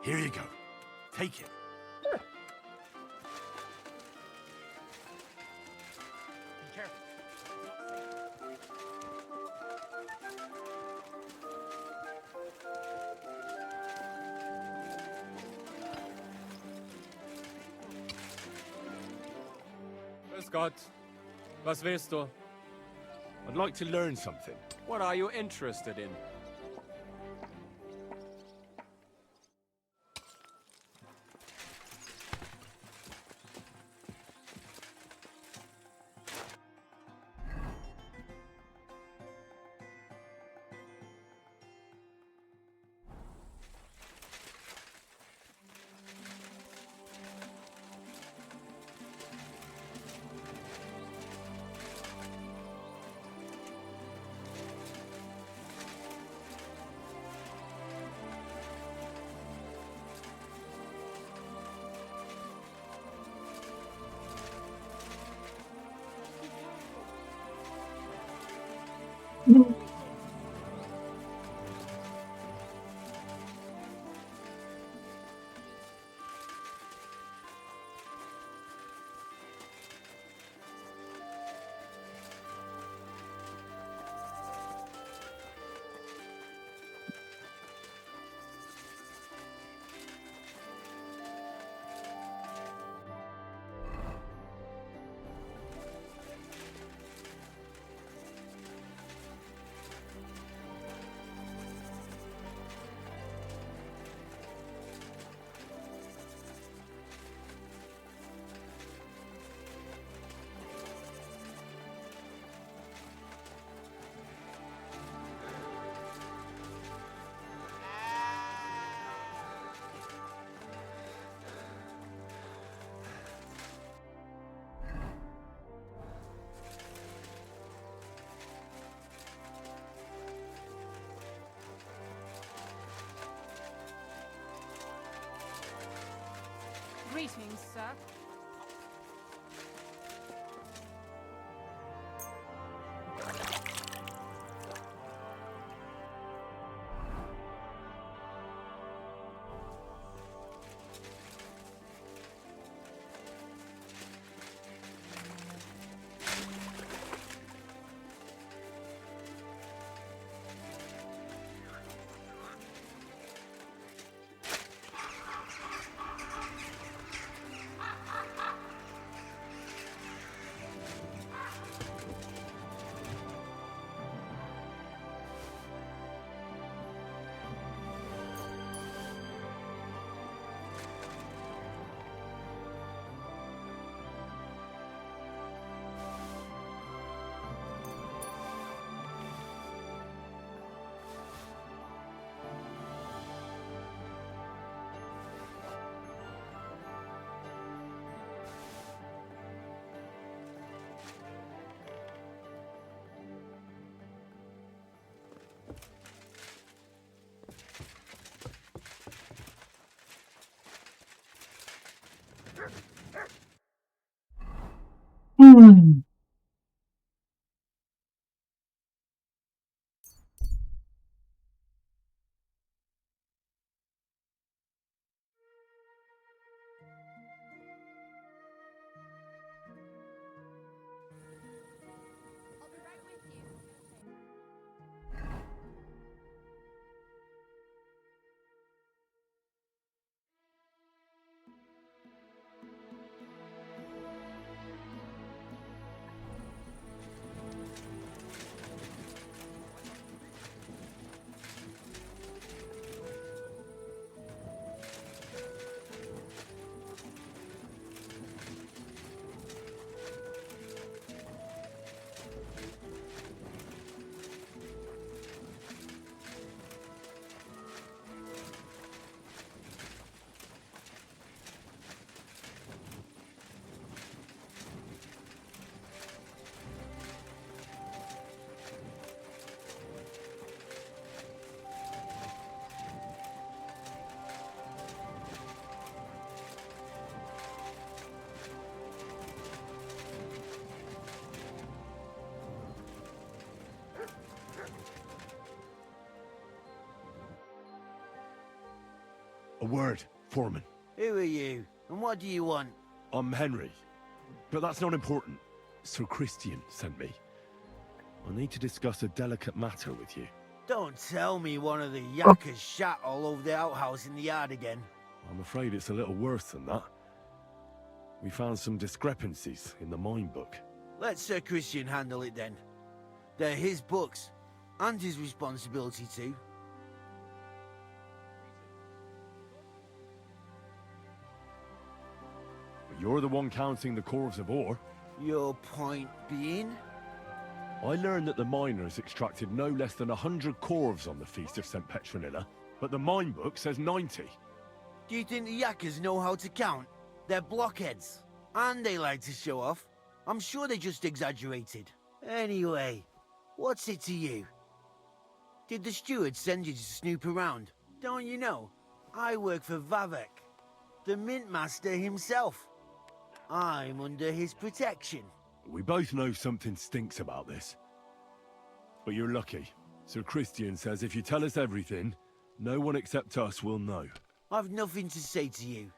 Here you go. Take it. Grüß Gott. Was willst du? I'd like to learn something. What are you interested in? please, sir. A word, Foreman. Who are you, and what do you want? I'm Henry, but that's not important. Sir Christian sent me. I need to discuss a delicate matter with you. Don't tell me one of the yakkers shot all over the outhouse in the yard again. I'm afraid it's a little worse than that. We found some discrepancies in the mine book. Let Sir Christian handle it then. They're his books, and his responsibility too. But you're the one counting the corves of ore. Your point being? I learned that the miners extracted no less than 100 corves on the Feast of St. Petronilla, but the mine book says 90. Do you think the yakkers know how to count? They're blockheads, and they like to show off. I'm sure they just exaggerated. Anyway, what's it to you? Did the steward send you to snoop around? Don't you know? I work for Vavek, the mint master himself. I'm under his protection. We both know something stinks about this. But you're lucky. Sir Christian says if you tell us everything, no one except us will know. I've nothing to say to you.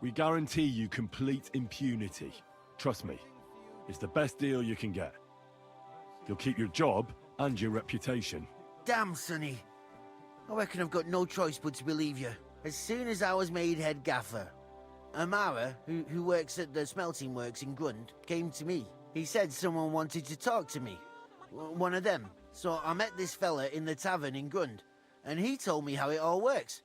We guarantee you complete impunity. Trust me, it's the best deal you can get. You'll keep your job and your reputation. Damn, Sonny. I reckon I've got no choice but to believe you. As soon as I was made head gaffer, Amara, who works at the smelting works in Grund, came to me. He said someone wanted to talk to me. One of them. So I met this fella in the tavern in Grund, and he told me how it all works.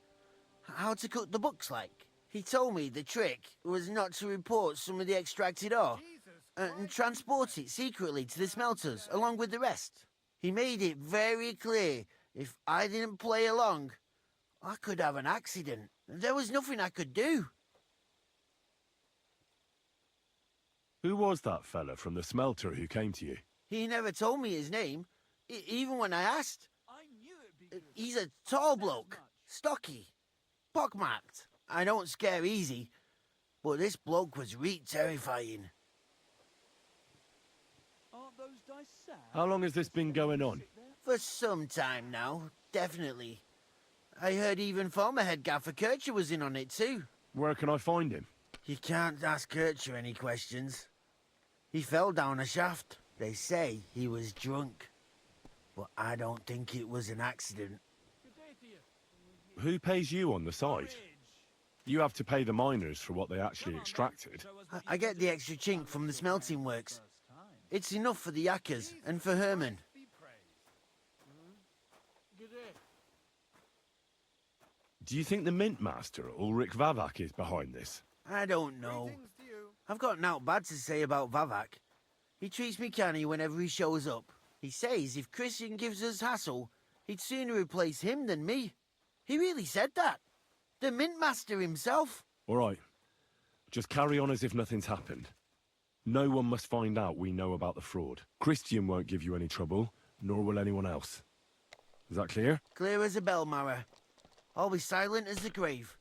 How to cut the books like. He told me the trick was not to report some of the extracted ore and transport it secretly to the smelters along with the rest. He made it very clear if I didn't play along, I could have an accident. There was nothing I could do. Who was that fella from the smelter who came to you? He never told me his name, even when I asked. He's a tall bloke, stocky, pockmarked. I don't scare easy, but this bloke was reet terrifying. Aren't those dice sad? How long has this been going on? For some time now, definitely. I heard even former head gaffer Kircher was in on it too. Where can I find him? You can't ask Kircher any questions. He fell down a shaft. They say he was drunk. But I don't think it was an accident. Who pays you on the side? You have to pay the miners for what they actually extracted. I get the extra chink from the smelting works. It's enough for the yakkers and for Herman. Do you think the mint master, Ulrich Vavak, is behind this? I don't know. I've got naught bad to say about Vavak. He treats me canny whenever he shows up. He says if Christian gives us hassle, he'd sooner replace him than me. He really said that. The mint master himself. All right. Just carry on as if nothing's happened. No one must find out we know about the fraud. Christian won't give you any trouble, nor will anyone else. Is that clear? Clear as a bell, Mara. I'll be silent as the grave.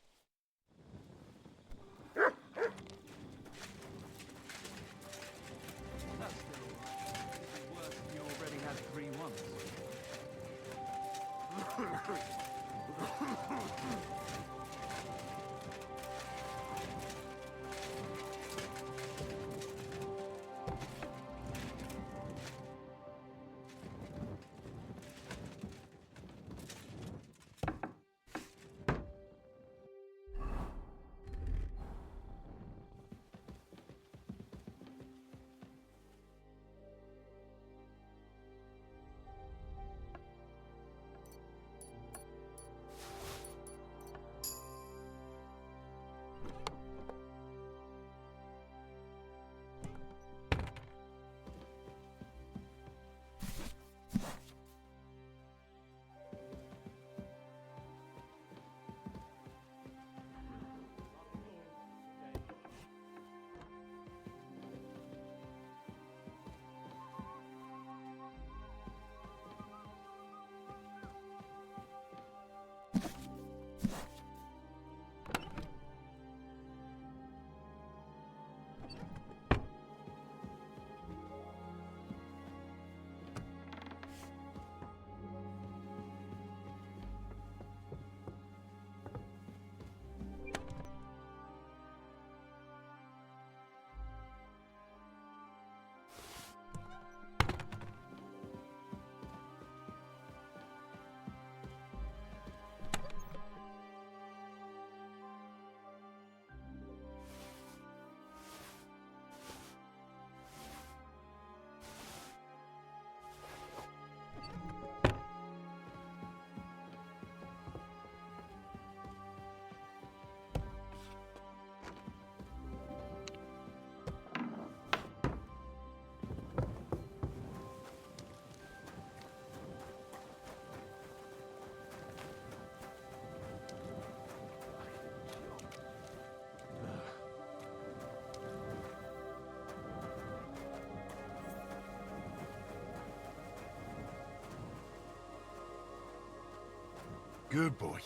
Good boy.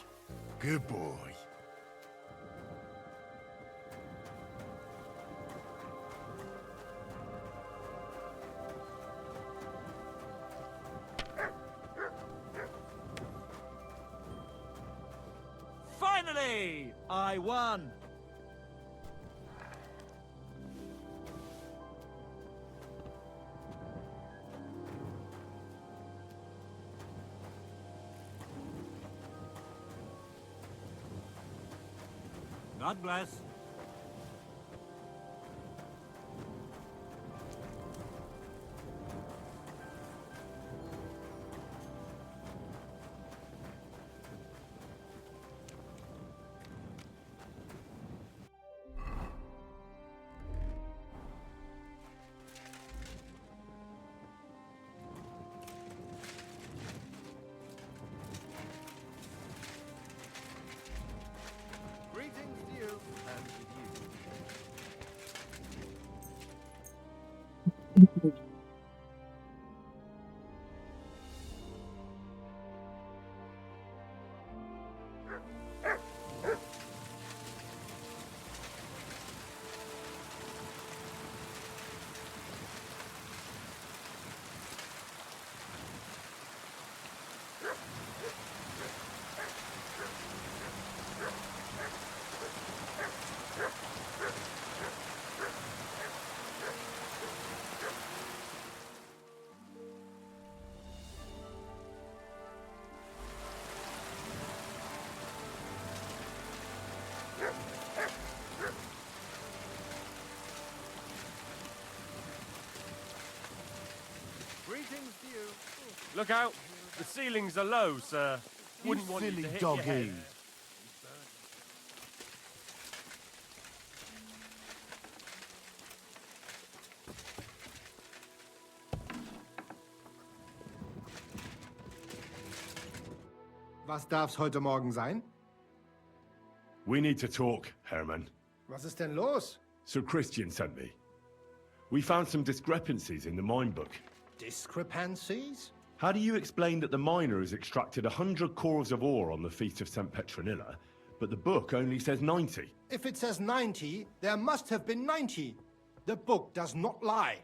Good boy. Finally! I won! God bless. Greetings to you and to you. Greetings to you. Look out! The ceilings are low, sir. Wouldn't want you to hit your head. Was darf's heute Morgen sein? We need to talk, Herman. Was ist denn los? Sir Christian sent me. We found some discrepancies in the mine book. Discrepancies? How do you explain that the miner has extracted 100 cores of ore on the Feast of St. Petronilla, but the book only says 90? If it says 90, there must have been 90. The book does not lie.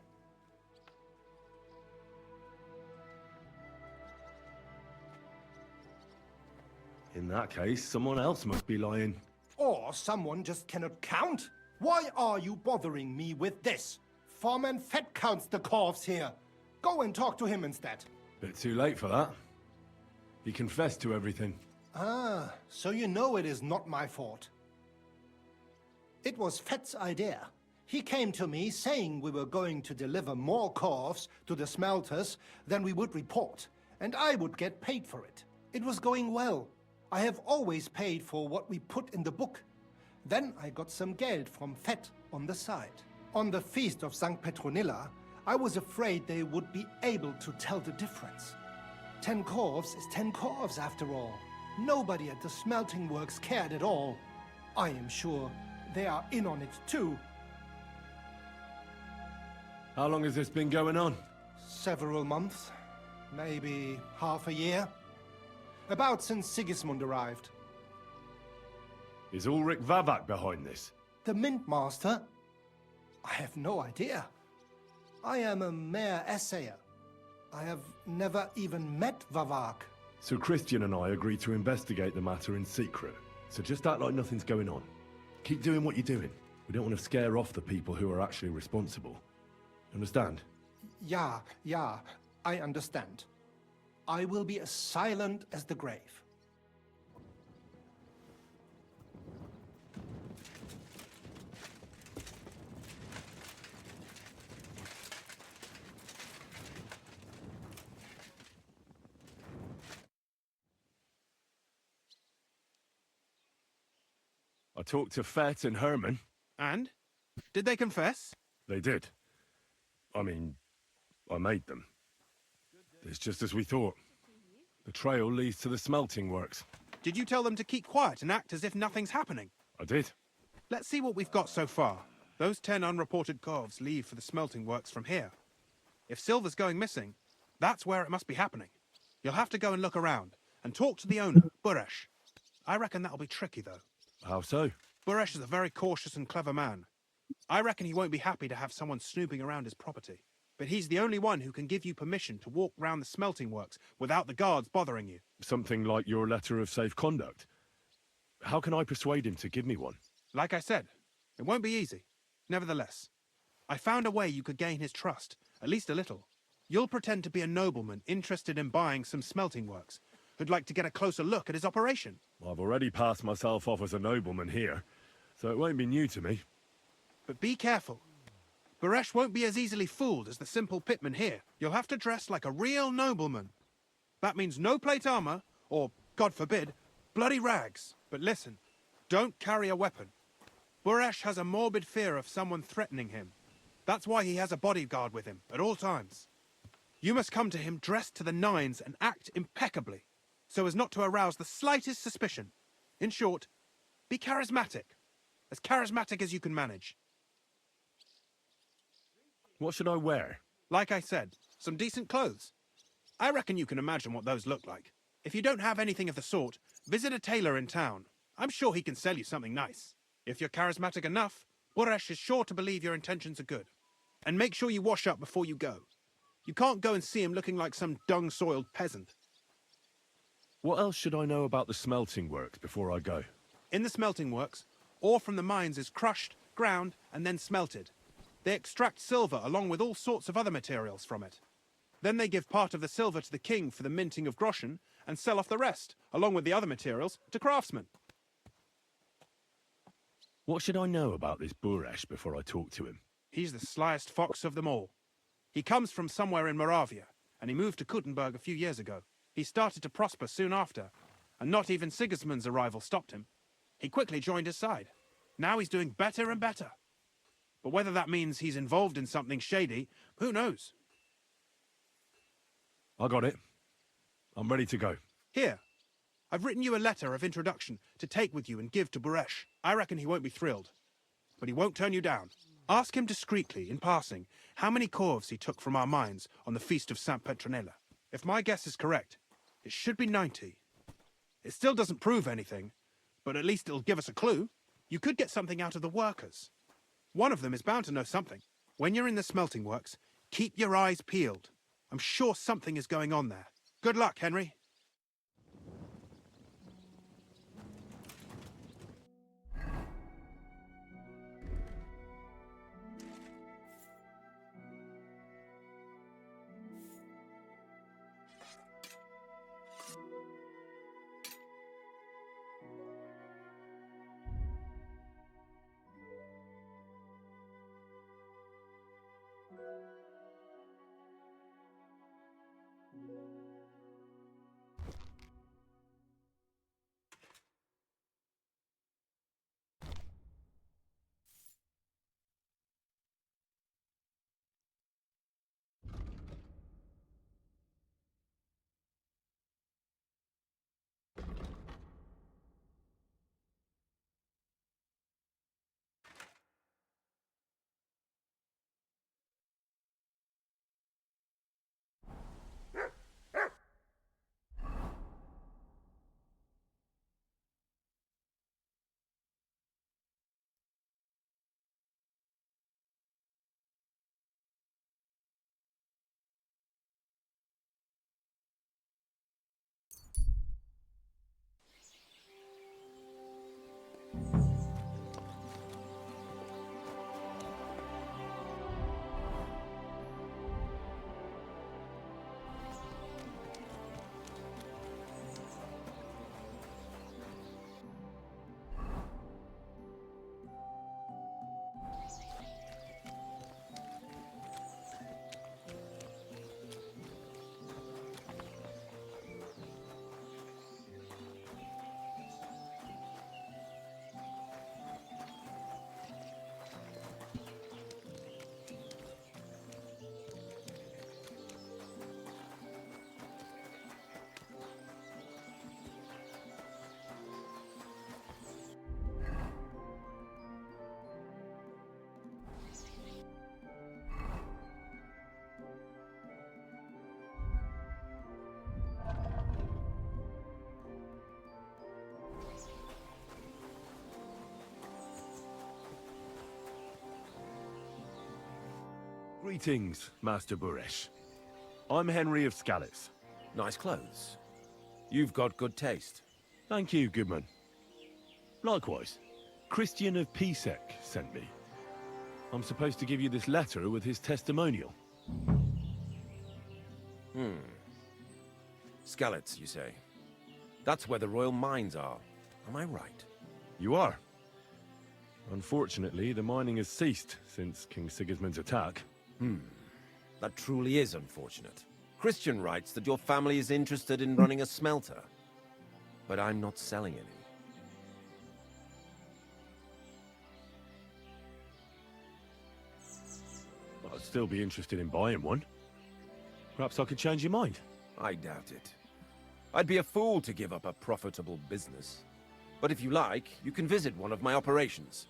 In that case, someone else must be lying. Or someone just cannot count. Why are you bothering me with this? Foreman Fett counts the corves here. Go and talk to him instead. Bit too late for that. He confessed to everything. Ah, so you know it is not my fault. It was Fett's idea. He came to me saying we were going to deliver more corves to the smelters than we would report, and I would get paid for it. It was going well. I have always paid for what we put in the book. Then I got some geld from Fett on the side. On the Feast of St. Petronilla, I was afraid they would be able to tell the difference. 10 corves is 10 corves after all. Nobody at the smelting works cared at all. I am sure they are in on it too. How long has this been going on? Several months. Maybe half a year. About since Sigismund arrived. Is Ulrich Vavak behind this? The Mint Master? I have no idea. I am a mere assayer. I have never even met Vavak. So Christian and I agreed to investigate the matter in secret. So just act like nothing's going on. Keep doing what you're doing. We don't want to scare off the people who are actually responsible. Understand? Yeah, I understand. I will be as silent as the grave. I talked to Fett and Herman. And? Did they confess? They did. I mean, I made them. It's just as we thought. The trail leads to the smelting works. Did you tell them to keep quiet and act as if nothing's happening? I did. Let's see what we've got so far. Those 10 unreported corves leave for the smelting works from here. If silver's going missing, that's where it must be happening. You'll have to go and look around, and talk to the owner, Buresh. I reckon that'll be tricky, though. How so? Buresh is a very cautious and clever man. I reckon he won't be happy to have someone snooping around his property. But he's the only one who can give you permission to walk round the smelting works without the guards bothering you. Something like your letter of safe conduct. How can I persuade him to give me one? Like I said, it won't be easy. Nevertheless, I found a way you could gain his trust, at least a little. You'll pretend to be a nobleman interested in buying some smelting works, who'd like to get a closer look at his operation. I've already passed myself off as a nobleman here, so it won't be new to me. But be careful. Buresh won't be as easily fooled as the simple pitman here. You'll have to dress like a real nobleman. That means no plate armor, or, God forbid, bloody rags. But listen, don't carry a weapon. Buresh has a morbid fear of someone threatening him. That's why he has a bodyguard with him at all times. You must come to him dressed to the nines and act impeccably, so as not to arouse the slightest suspicion. In short, be charismatic as you can manage. What should I wear? Like I said, some decent clothes. I reckon you can imagine what those look like. If you don't have anything of the sort, visit a tailor in town. I'm sure he can sell you something nice. If you're charismatic enough, Buresh is sure to believe your intentions are good. And make sure you wash up before you go. You can't go and see him looking like some dung-soiled peasant. What else should I know about the smelting works before I go? In the smelting works, ore from the mines is crushed, ground, and then smelted. They extract silver along with all sorts of other materials from it. Then they give part of the silver to the king for the minting of groschen and sell off the rest, along with the other materials, to craftsmen. What should I know about this Buresh before I talk to him? He's the slyest fox of them all. He comes from somewhere in Moravia, and he moved to Kuttenberg a few years ago. He started to prosper soon after, and not even Sigismund's arrival stopped him. He quickly joined his side. Now he's doing better and better. But whether that means he's involved in something shady, who knows? I got it. I'm ready to go. Here, I've written you a letter of introduction to take with you and give to Buresh. I reckon he won't be thrilled, but he won't turn you down. Ask him discreetly, in passing, how many corves he took from our mines on the feast of Saint Petronilla. If my guess is correct, it should be 90. It still doesn't prove anything, but at least it'll give us a clue. You could get something out of the workers. One of them is bound to know something. When you're in the smelting works, keep your eyes peeled. I'm sure something is going on there. Good luck, Henry. Greetings, Master Buresh. I'm Henry of Skalitz. Nice clothes. You've got good taste. Thank you, Goodman. Likewise, Christian of Pisek sent me. I'm supposed to give you this letter with his testimonial. Skalitz, you say? That's where the royal mines are. Am I right? You are. Unfortunately, the mining has ceased since King Sigismund's attack. That truly is unfortunate. Christian writes that your family is interested in running a smelter, but I'm not selling any. I'd still be interested in buying one. Perhaps I could change your mind. I doubt it. I'd be a fool to give up a profitable business. But if you like, you can visit one of my operations.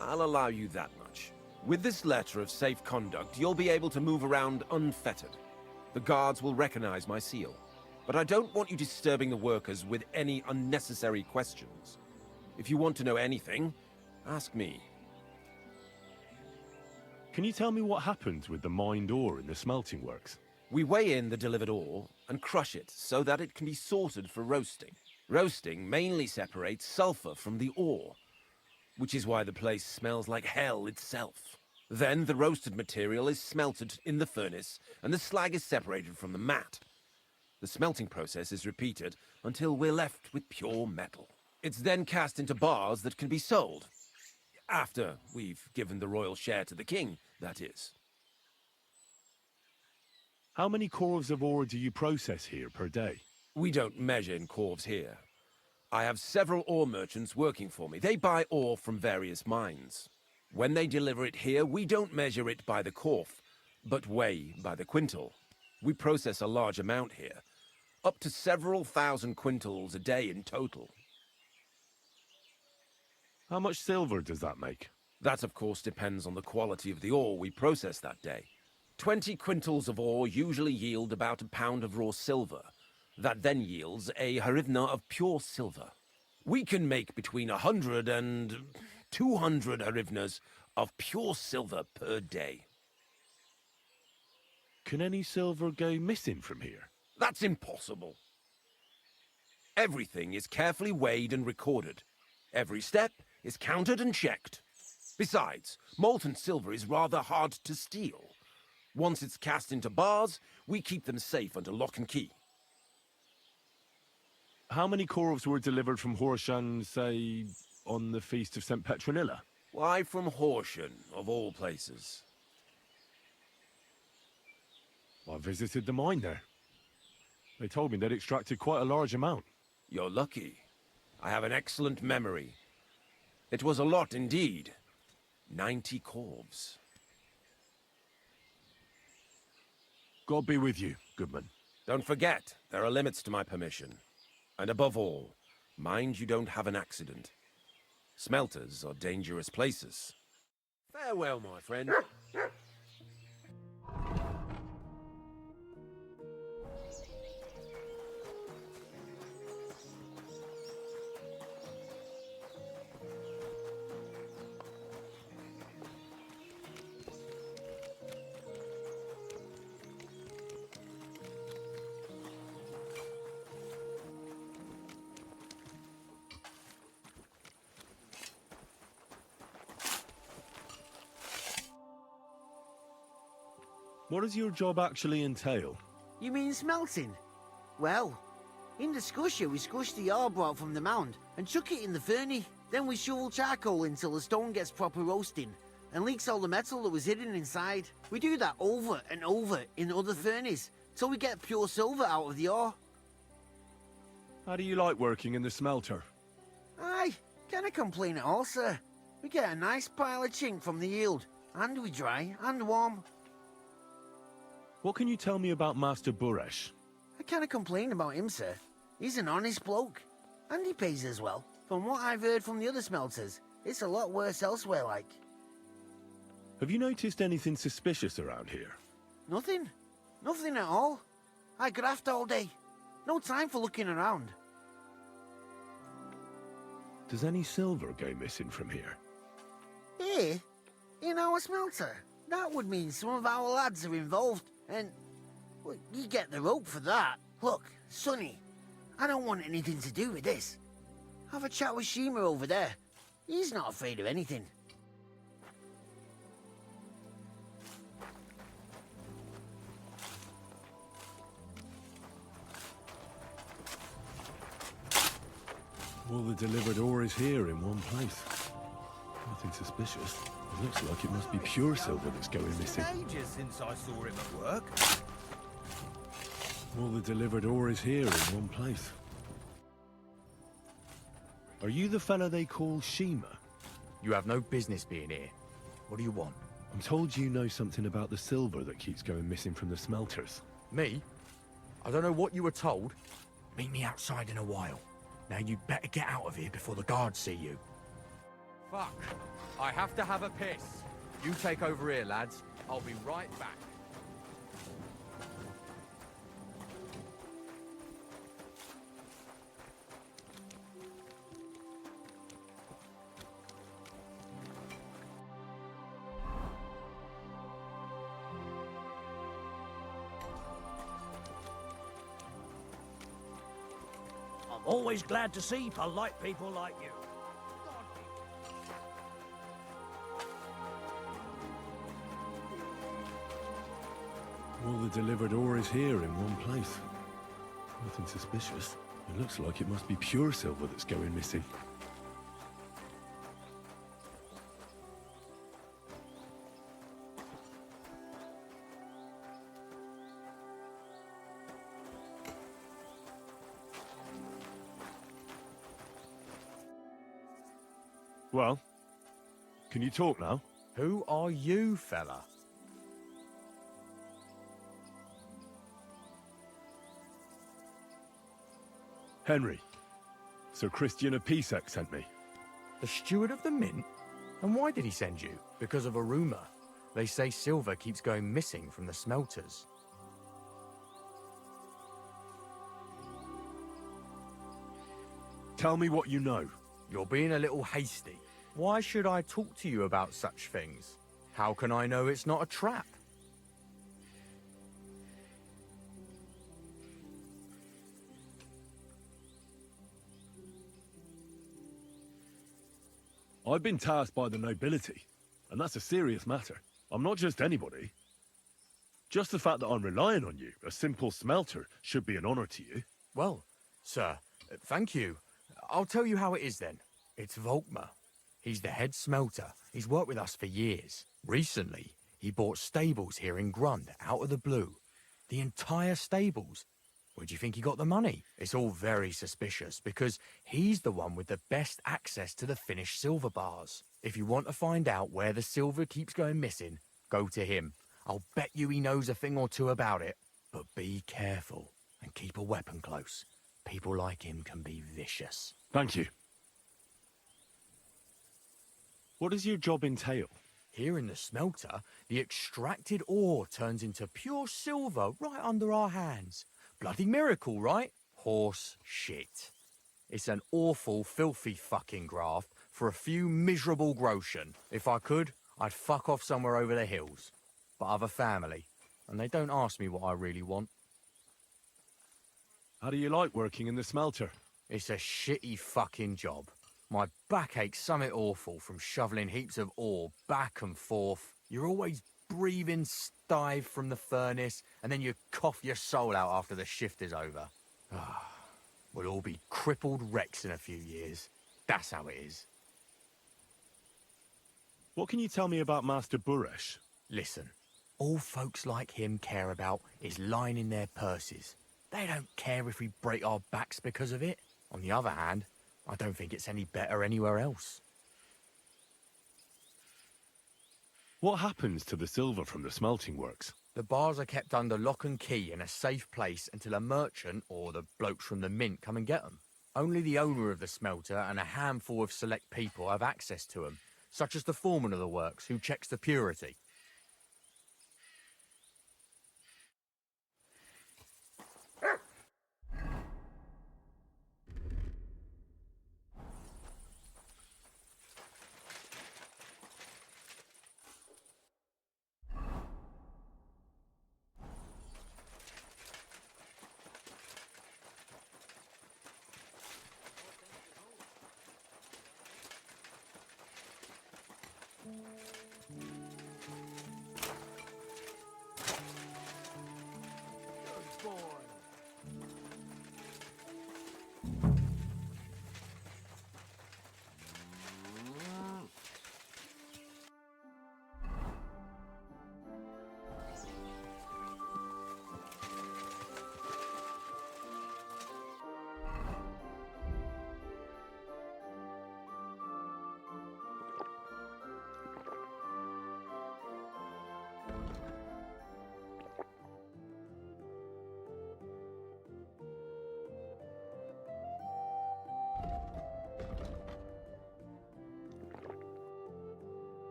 I'll allow you that much. With this letter of safe conduct, you'll be able to move around unfettered. The guards will recognize my seal. But I don't want you disturbing the workers with any unnecessary questions. If you want to know anything, ask me. Can you tell me what happened with the mined ore in the smelting works? We weigh in the delivered ore and crush it so that it can be sorted for roasting. Roasting mainly separates sulfur from the ore, which is why the place smells like hell itself. Then the roasted material is smelted in the furnace and the slag is separated from the matte. The smelting process is repeated until we're left with pure metal. It's then cast into bars that can be sold. After we've given the royal share to the king, that is. How many corves of ore do you process here per day? We don't measure in corves here. I have several ore merchants working for me. They buy ore from various mines. When they deliver it here, we don't measure it by the corf, but weigh by the quintal. We process a large amount here, up to several thousand quintals a day in total. How much silver does that make? That, of course, depends on the quality of the ore we process that day. 20 quintals of ore usually yield about a pound of raw silver. That then yields a hryvnia of pure silver. We can make between 100 and 200 hryvnias of pure silver per day. Can any silver go missing from here? That's impossible. Everything is carefully weighed and recorded. Every step is counted and checked. Besides, molten silver is rather hard to steal. Once it's cast into bars, we keep them safe under lock and key. How many corves were delivered from Horsham, say, on the Feast of St. Petronilla? Why from Horsham, of all places? I visited the mine there. They told me they'd extracted quite a large amount. You're lucky. I have an excellent memory. It was a lot indeed. 90 corves. God be with you, Goodman. Don't forget, there are limits to my permission. And above all, mind you don't have an accident. Smelters are dangerous places. Farewell, my friend. What does your job actually entail? You mean smelting? Well, in the scusher we scush the ore brought from the mound and chuck it in the furnace. Then we shovel charcoal until the stone gets proper roasting and leaks all the metal that was hidden inside. We do that over and over in other furnaces till we get pure silver out of the ore. How do you like working in the smelter? Aye, can't complain at all, sir. We get a nice pile of chink from the yield, and we dry and warm. What can you tell me about Master Buresh? I can't complain about him, sir. He's an honest bloke, and he pays us well. From what I've heard from the other smelters, it's a lot worse elsewhere, like. Have you noticed anything suspicious around here? Nothing. Nothing at all. I graft all day. No time for looking around. Does any silver go missing from here? Here? In our smelter? That would mean some of our lads are involved, and... well, you get the rope for that. Look, Sonny, I don't want anything to do with this. Have a chat with Shima over there. He's not afraid of anything. All the delivered ore is here in one place. Nothing suspicious. It looks like it must be pure silver that's going missing. Ages since I saw him at work. All the delivered ore is here in one place. Are you the fella they call Shima? You have no business being here. What do you want? I'm told you know something about the silver that keeps going missing from the smelters. Me? I don't know what you were told. Meet me outside in a while. Now you'd better get out of here before the guards see you. Fuck. I have to have a piss. You take over here, lads. I'll be right back. I'm always glad to see polite people like you. All the delivered ore is here in one place. Nothing suspicious. It looks like it must be pure silver that's going missing. Well, can you talk now? Who are you, fella? Henry. Sir Christian of Pisek sent me. The steward of the mint? And why did he send you? Because of a rumour. They say silver keeps going missing from the smelters. Tell me what you know. You're being a little hasty. Why should I talk to you about such things? How can I know it's not a trap? I've been tasked by the nobility, and that's a serious matter. I'm not just anybody. Just the fact that I'm relying on you, a simple smelter, should be an honor to you. Well, sir, thank you. I'll tell you how it is then. It's Volkmar. He's the head smelter. He's worked with us for years. Recently, he bought stables here in Grund, out of the blue. The entire stables. Where do you think he got the money? It's all very suspicious, because he's the one with the best access to the finished silver bars. If you want to find out where the silver keeps going missing, go to him. I'll bet you he knows a thing or two about it. But be careful, and keep a weapon close. People like him can be vicious. Thank you. What does your job entail? Here in the smelter, the extracted ore turns into pure silver right under our hands. Bloody miracle, right? Horse shit. It's an awful, filthy fucking graft for a few miserable groschen. If I could, I'd fuck off somewhere over the hills. But I've a family, and they don't ask me what I really want. How do you like working in the smelter? It's a shitty fucking job. My back aches something awful from shoveling heaps of ore back and forth. You're always breathing stive from the furnace, and then you cough your soul out after the shift is over. We'll all be crippled wrecks in a few years. That's how it is. What can you tell me about Master Buresh? Listen, all folks like him care about is lining their purses. They don't care if we break our backs because of it. On the other hand, I don't think it's any better anywhere else. What happens to the silver from the smelting works? The bars are kept under lock and key in a safe place until a merchant or the blokes from the mint come and get them. Only the owner of the smelter and a handful of select people have access to them, such as the foreman of the works who checks the purity.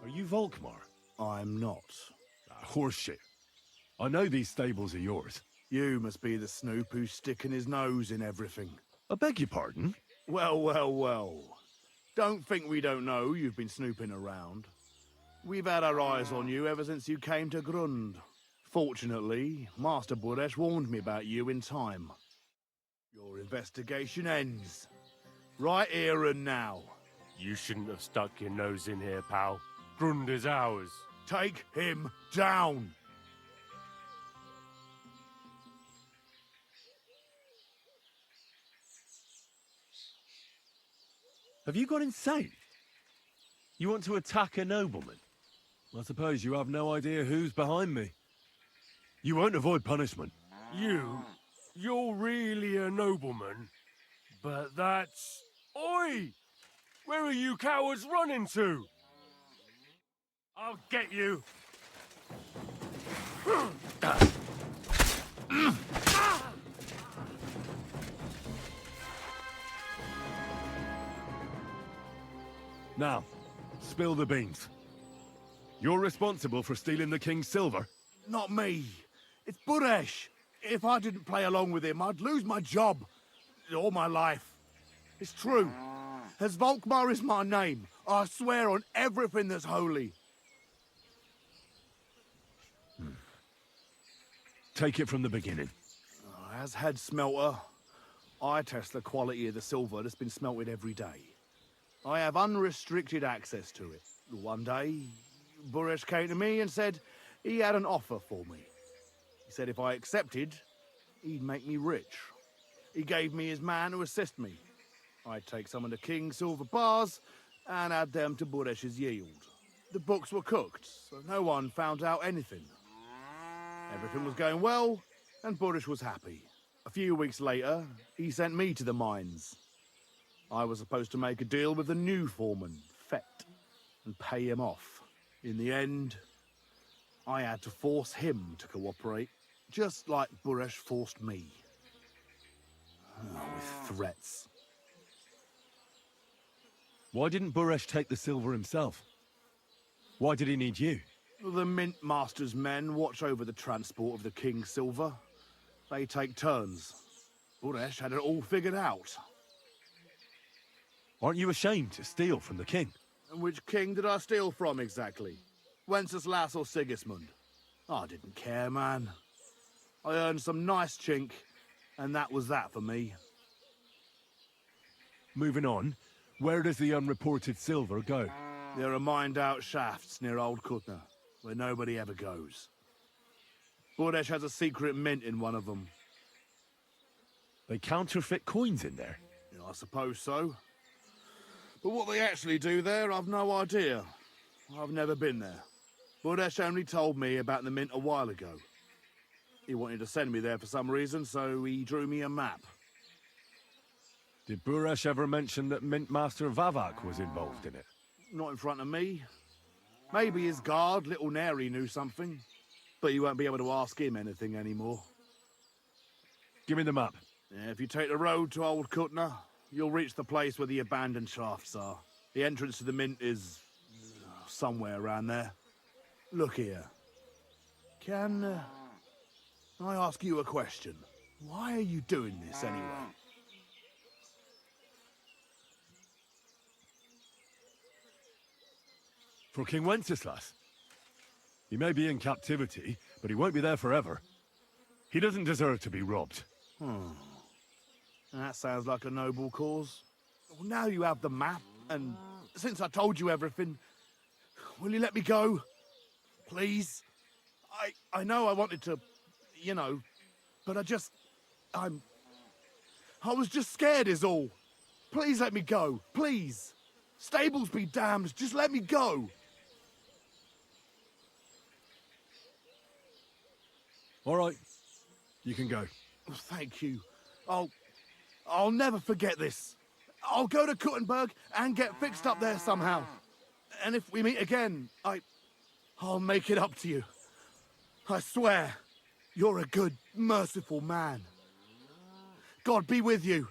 Are you Volkmar? I'm not. Horseshit. I know these stables are yours. You must be the snoop who's sticking his nose in everything. I beg your pardon? Well, well, well. Don't think we don't know you've been snooping around. We've had our eyes on you ever since you came to Grund. Fortunately, Master Buresh warned me about you in time. Your investigation ends. Right here and now. You shouldn't have stuck your nose in here, pal. Grund is ours. Take him down! Have you gone insane? You want to attack a nobleman? I suppose you have no idea who's behind me. You won't avoid punishment. You're really a nobleman? But that's... Oi! Where are you cowards running to? I'll get you! Now, spill the beans. You're responsible for stealing the king's silver? Not me. It's Buresh. If I didn't play along with him, I'd lose my job. All my life. It's true. As Volkmar is my name, I swear on everything that's holy. Take it from the beginning. As head smelter, I test the quality of the silver that's been smelted every day. I have unrestricted access to it. One day, Buresh came to me and said he had an offer for me. He said if I accepted, he'd make me rich. He gave me his man to assist me. I'd take some of the king's silver bars and add them to Buresh's yield. The books were cooked, so no one found out anything. Everything was going well, and Buresh was happy. A few weeks later, he sent me to the mines. I was supposed to make a deal with the new foreman, Fett, and pay him off. In the end, I had to force him to cooperate, just like Buresh forced me. With threats. Why didn't Buresh take the silver himself? Why did he need you? The Mint Master's men watch over the transport of the king's silver. They take turns. Buresh had it all figured out. Aren't you ashamed to steal from the king? And which king did I steal from exactly? Wenceslas or Sigismund? I didn't care, man. I earned some nice chink, and that was that for me. Moving on, where does the unreported silver go? There are mined-out shafts near Old Kutna, where nobody ever goes. Buresh has a secret mint in one of them. They counterfeit coins in there? I suppose so. But what they actually do there, I've no idea. I've never been there. Buresh only told me about the mint a while ago. He wanted to send me there for some reason, so he drew me a map. Did Buresh ever mention that Mint Master Vavak was involved in it? Not in front of me. Maybe his guard, Little Neri, knew something. But you won't be able to ask him anything anymore. Give me the map. Yeah, if you take the road to Old Kutna, you'll reach the place where the abandoned shafts are. The entrance to the mint is somewhere around there. Look here. Can I ask you a question? Why are you doing this anyway? For King Wenceslas. He may be in captivity, but he won't be there forever. He doesn't deserve to be robbed. That sounds like a noble cause. Well, now you have the map, and since I told you everything, will you let me go? Please? I know I wanted to, you know, but I was just scared is all. Please let me go, please. Stables be damned, just let me go. All right, you can go. Thank you. I'll never forget this. I'll go to Kuttenberg and get fixed up there somehow. And if we meet again, I'll make it up to you. I swear, you're a good, merciful man. God be with you.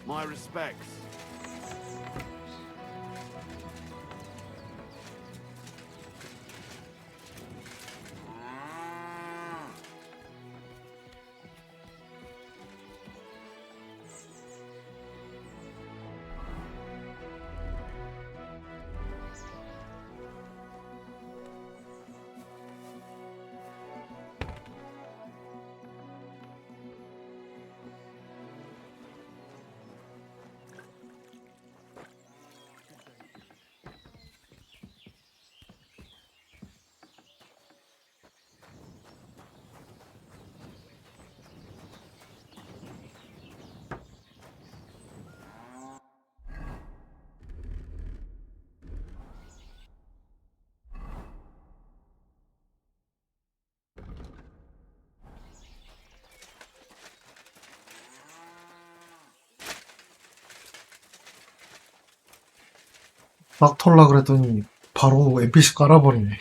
My respects. 막 털라 그랬더니 바로 NPC 깔아버리네.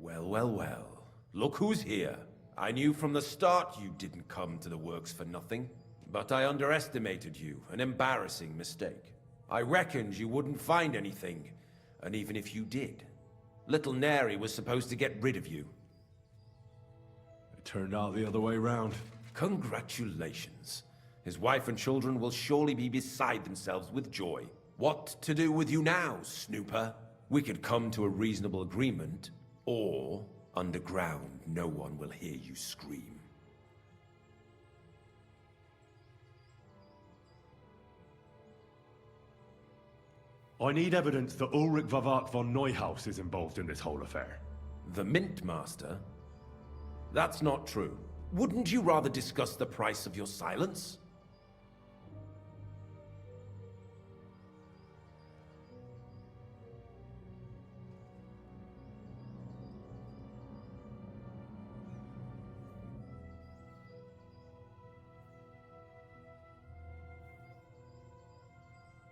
Well, well, well. Look who's here. I knew from the start you didn't come to the works for nothing. But I underestimated you, an embarrassing mistake. I reckoned you wouldn't find anything, and even if you did, little Neri was supposed to get rid of you. It turned out the other way round. Congratulations. His wife and children will surely be beside themselves with joy. What to do with you now, snooper? We could come to a reasonable agreement, or underground no one will hear you scream. I need evidence that Ulrich Vavart von Neuhaus is involved in this whole affair. The Mint Master? That's not true. Wouldn't you rather discuss the price of your silence?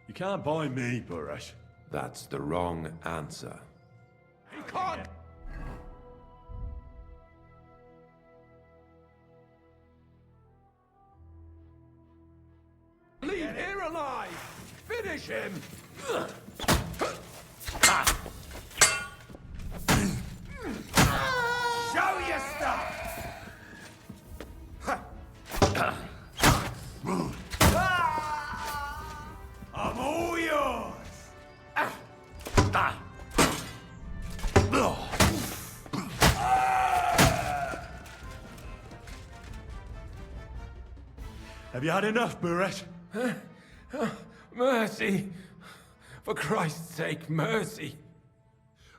You can't buy me, Buresh. That's the wrong answer. He can't! Leave here alive! Finish him! Show your stuff! I'm all yours! Have you had enough, Buresh? Mercy! For Christ's sake, mercy!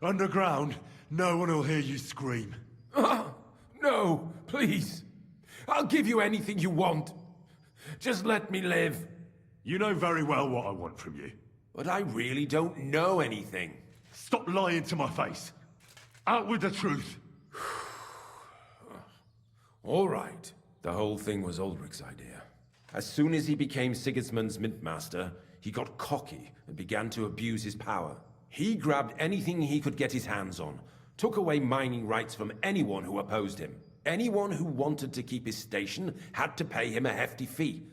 Underground, no one will hear you scream. No, please. I'll give you anything you want. Just let me live. You know very well what I want from you. But I really don't know anything. Stop lying to my face. Out with the truth. All right. The whole thing was Ulrich's idea. As soon as he became Sigismund's Mint Master, he got cocky and began to abuse his power. He grabbed anything he could get his hands on, took away mining rights from anyone who opposed him. Anyone who wanted to keep his station had to pay him a hefty fee.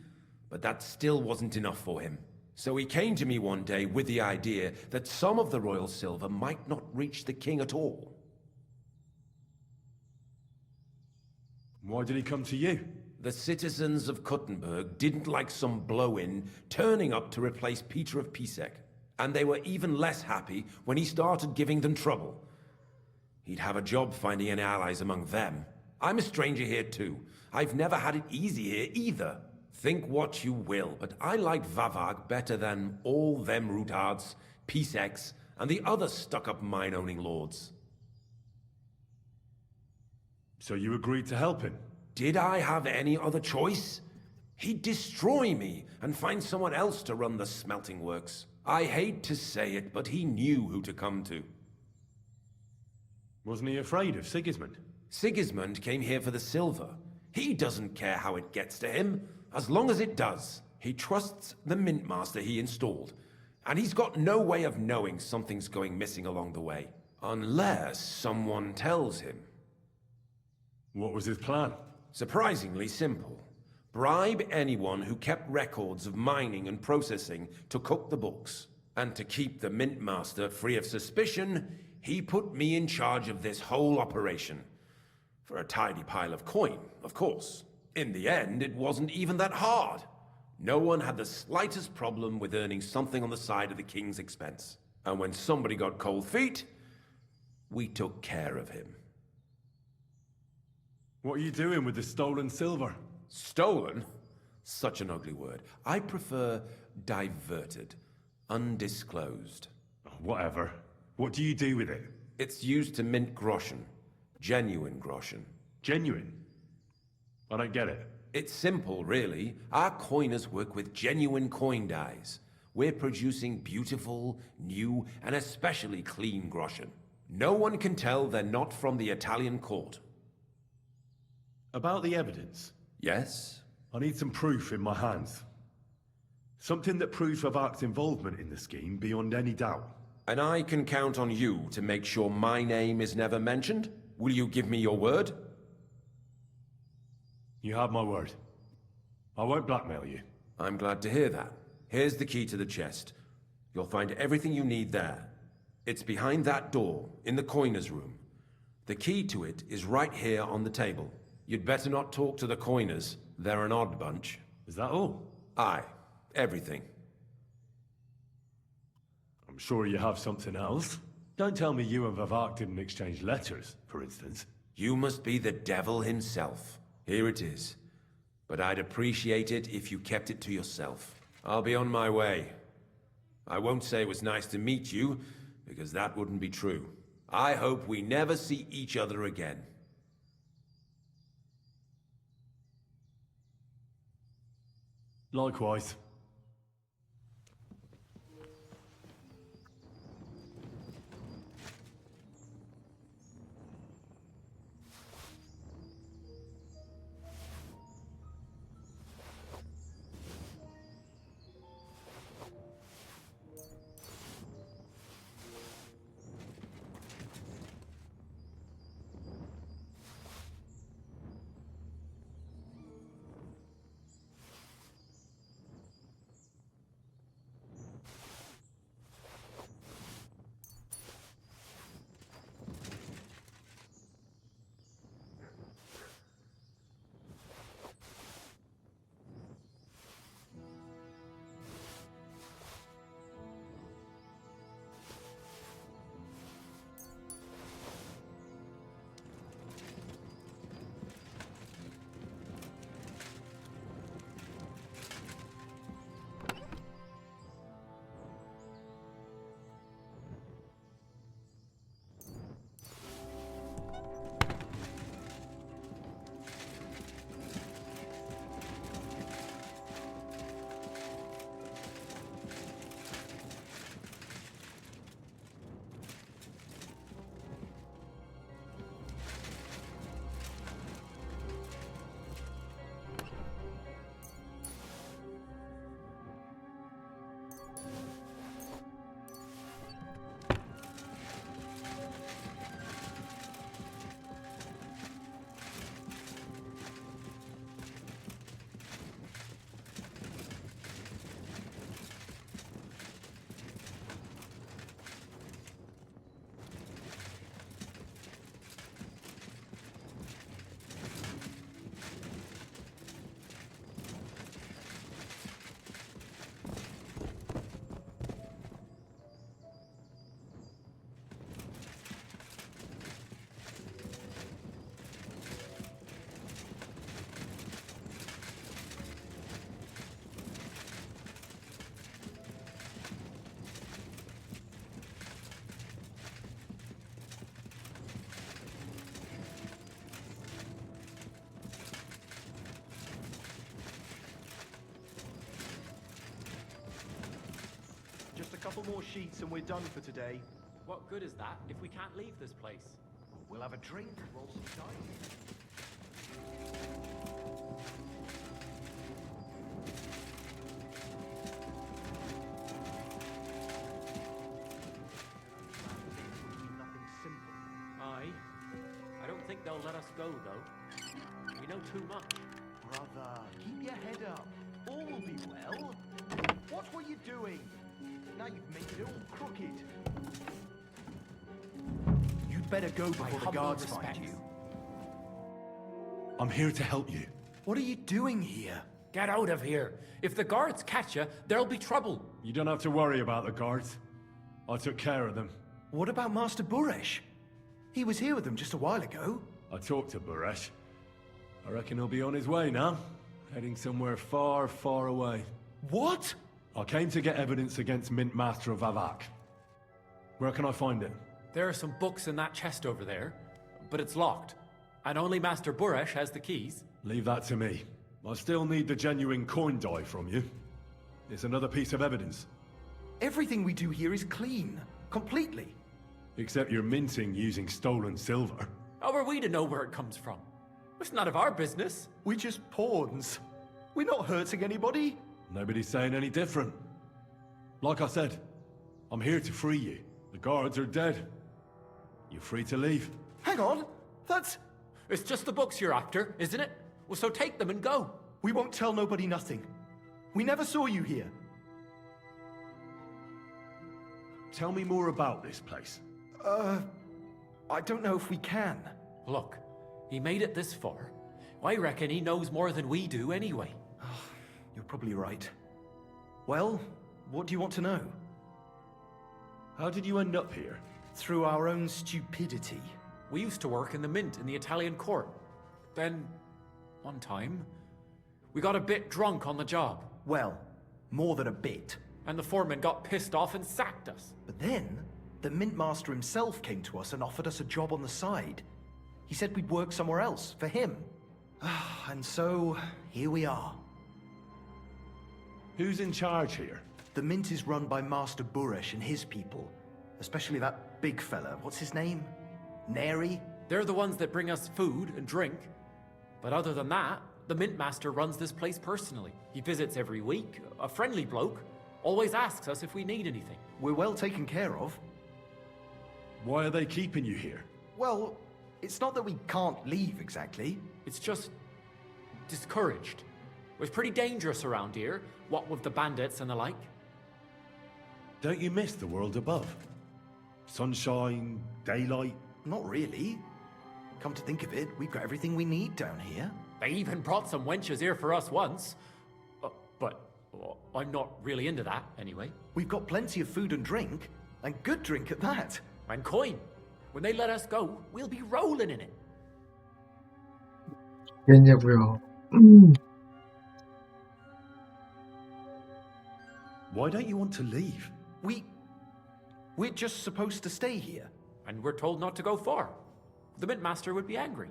But that still wasn't enough for him. So he came to me one day with the idea that some of the royal silver might not reach the king at all. Why did he come to you? The citizens of Kuttenberg didn't like some blow-in turning up to replace Peter of Pisek, and they were even less happy when he started giving them trouble. He'd have a job finding any allies among them. I'm a stranger here too. I've never had it easy here either. Think what you will, but I like Vavag better than all them Rutards, Piseks, and the other stuck-up mine-owning lords. So you agreed to help him? Did I have any other choice? He'd destroy me and find someone else to run the smelting works. I hate to say it, but he knew who to come to. Wasn't he afraid of Sigismund? Sigismund came here for the silver. He doesn't care how it gets to him, as long as it does. He trusts the Mint Master he installed, and he's got no way of knowing something's going missing along the way. Unless someone tells him. What was his plan? Surprisingly simple. Bribe anyone who kept records of mining and processing to cook the books. And to keep the Mint Master free of suspicion, he put me in charge of this whole operation. For a tidy pile of coin, of course. In the end, it wasn't even that hard. No one had the slightest problem with earning something on the side of the king's expense. And when somebody got cold feet, we took care of him. What are you doing with the stolen silver? Stolen? Such an ugly word. I prefer diverted, undisclosed. Whatever. What do you do with it? It's used to mint groschen. Genuine groschen. Genuine? I don't get it. It's simple, really. Our coiners work with genuine coin dies. We're producing beautiful, new, and especially clean groschen. No one can tell they're not from the Italian court. About the evidence? Yes? I need some proof in my hands. Something that proves Vavak's involvement in the scheme beyond any doubt. And I can count on you to make sure my name is never mentioned? Will you give me your word? You have my word. I won't blackmail you. I'm glad to hear that. Here's the key to the chest. You'll find everything you need there. It's behind that door, in the coiner's room. The key to it is right here on the table. You'd better not talk to the coiners. They're an odd bunch. Is that all? Aye. Everything. I'm sure you have something else. Don't tell me you and Vavak didn't exchange letters, for instance. You must be the devil himself. Here it is. But I'd appreciate it if you kept it to yourself. I'll be on my way. I won't say it was nice to meet you, because that wouldn't be true. I hope we never see each other again. Likewise. couple more sheets and we're done for today. What good is that if we can't leave this place? We'll have a drink, roll some dice. Aye. I don't think they'll let us go, though. We know too much. Brother, keep your head up. All will be well. What were you doing? Now you've made it all crooked. You'd better go before the guards find you. I'm here to help you. What are you doing here? Get out of here. If the guards catch you, there'll be trouble. You don't have to worry about the guards. I took care of them. What about Master Buresh? He was here with them just a while ago. I talked to Buresh. I reckon he'll be on his way now. Heading somewhere far, far away. What? I came to get evidence against Mint Master of Vavak. Where can I find it? There are some books in that chest over there, but it's locked. And only Master Buresh has the keys. Leave that to me. I still need the genuine coin die from you. It's another piece of evidence. Everything we do here is clean. Completely. Except you're minting using stolen silver. How are we to know where it comes from? It's none of our business. We're just pawns. We're not hurting anybody. Nobody's saying any different. Like I said, I'm here to free you. The guards are dead. You're free to leave. Hang on. That's... It's just the books you're after, isn't it? Well, so take them and go. We won't tell nobody nothing. We never saw you here. Tell me more about this place. I don't know if we can. Look, he made it this far. I reckon he knows more than we do anyway. You're probably right. Well, what do you want to know? How did you end up here? Through our own stupidity. We used to work in the mint in the Italian court. Then, one time, we got a bit drunk on the job. Well, more than a bit. And the foreman got pissed off and sacked us. But then, the mint master himself came to us and offered us a job on the side. He said we'd work somewhere else, for him. And so, here we are. Who's in charge here? The mint is run by Master Buresh and his people. Especially that big fella. What's his name? Neri? They're the ones that bring us food and drink. But other than that, the mint master runs this place personally. He visits every week, a friendly bloke. Always asks us if we need anything. We're well taken care of. Why are they keeping you here? Well, it's not that we can't leave exactly. It's just discouraged. It was pretty dangerous around here, what with the bandits and the like. Don't you miss the world above? Sunshine, daylight? Not really. Come to think of it, we've got everything we need down here. They even brought some wenches here for us once. But I'm not really into that, anyway. We've got plenty of food and drink, and good drink at that. And coin. When they let us go, we'll be rolling in it. 겠냐고요. Why don't you want to leave? We're just supposed to stay here. And we're told not to go far. The mint master would be angry.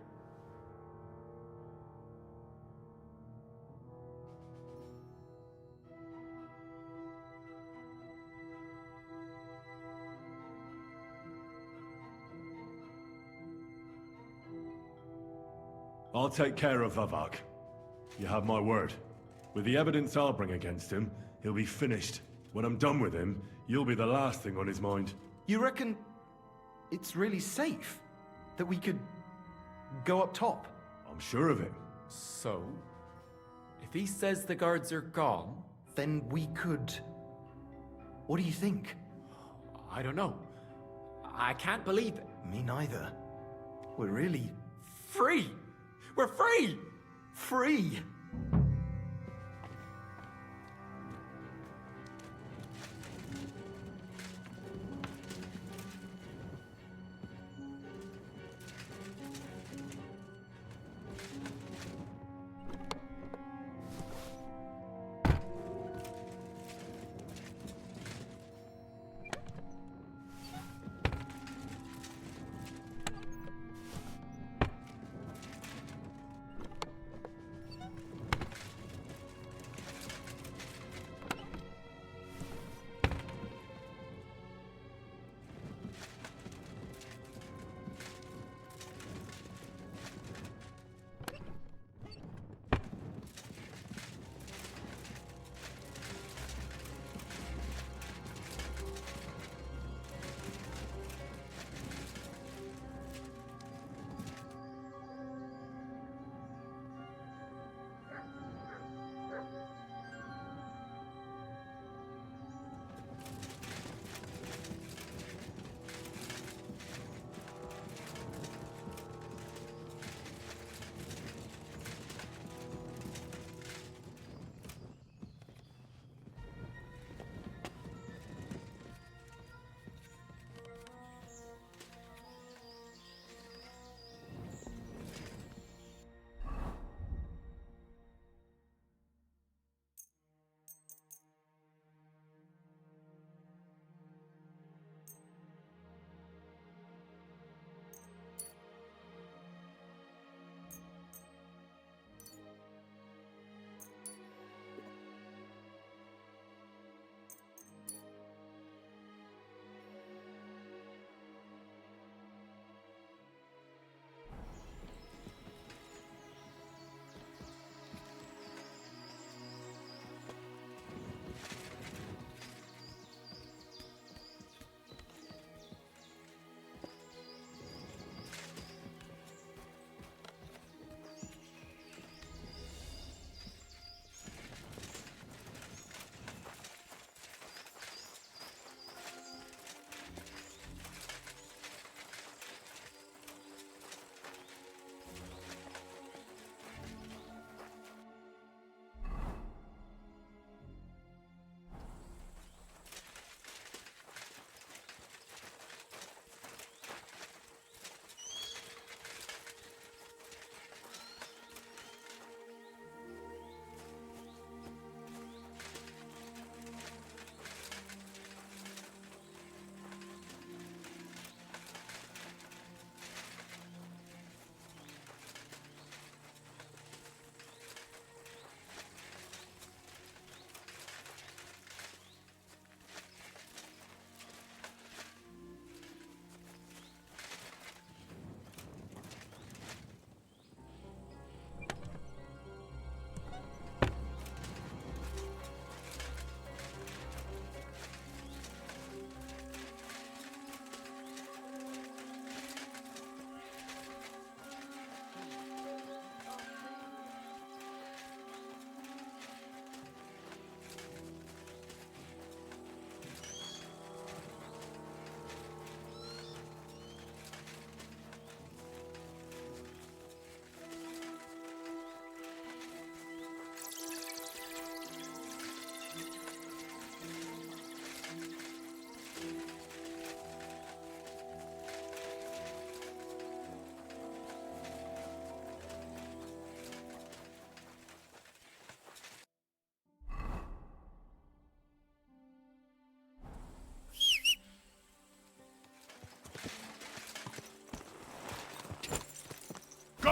I'll take care of Vavak. You have my word. With the evidence I'll bring against him, he'll be finished. When I'm done with him, you'll be the last thing on his mind. You reckon it's really safe? That we could go up top? I'm sure of it. So, if he says the guards are gone... Then we could... What do you think? I don't know. I can't believe it. Me neither. We're really... free! We're free! Free!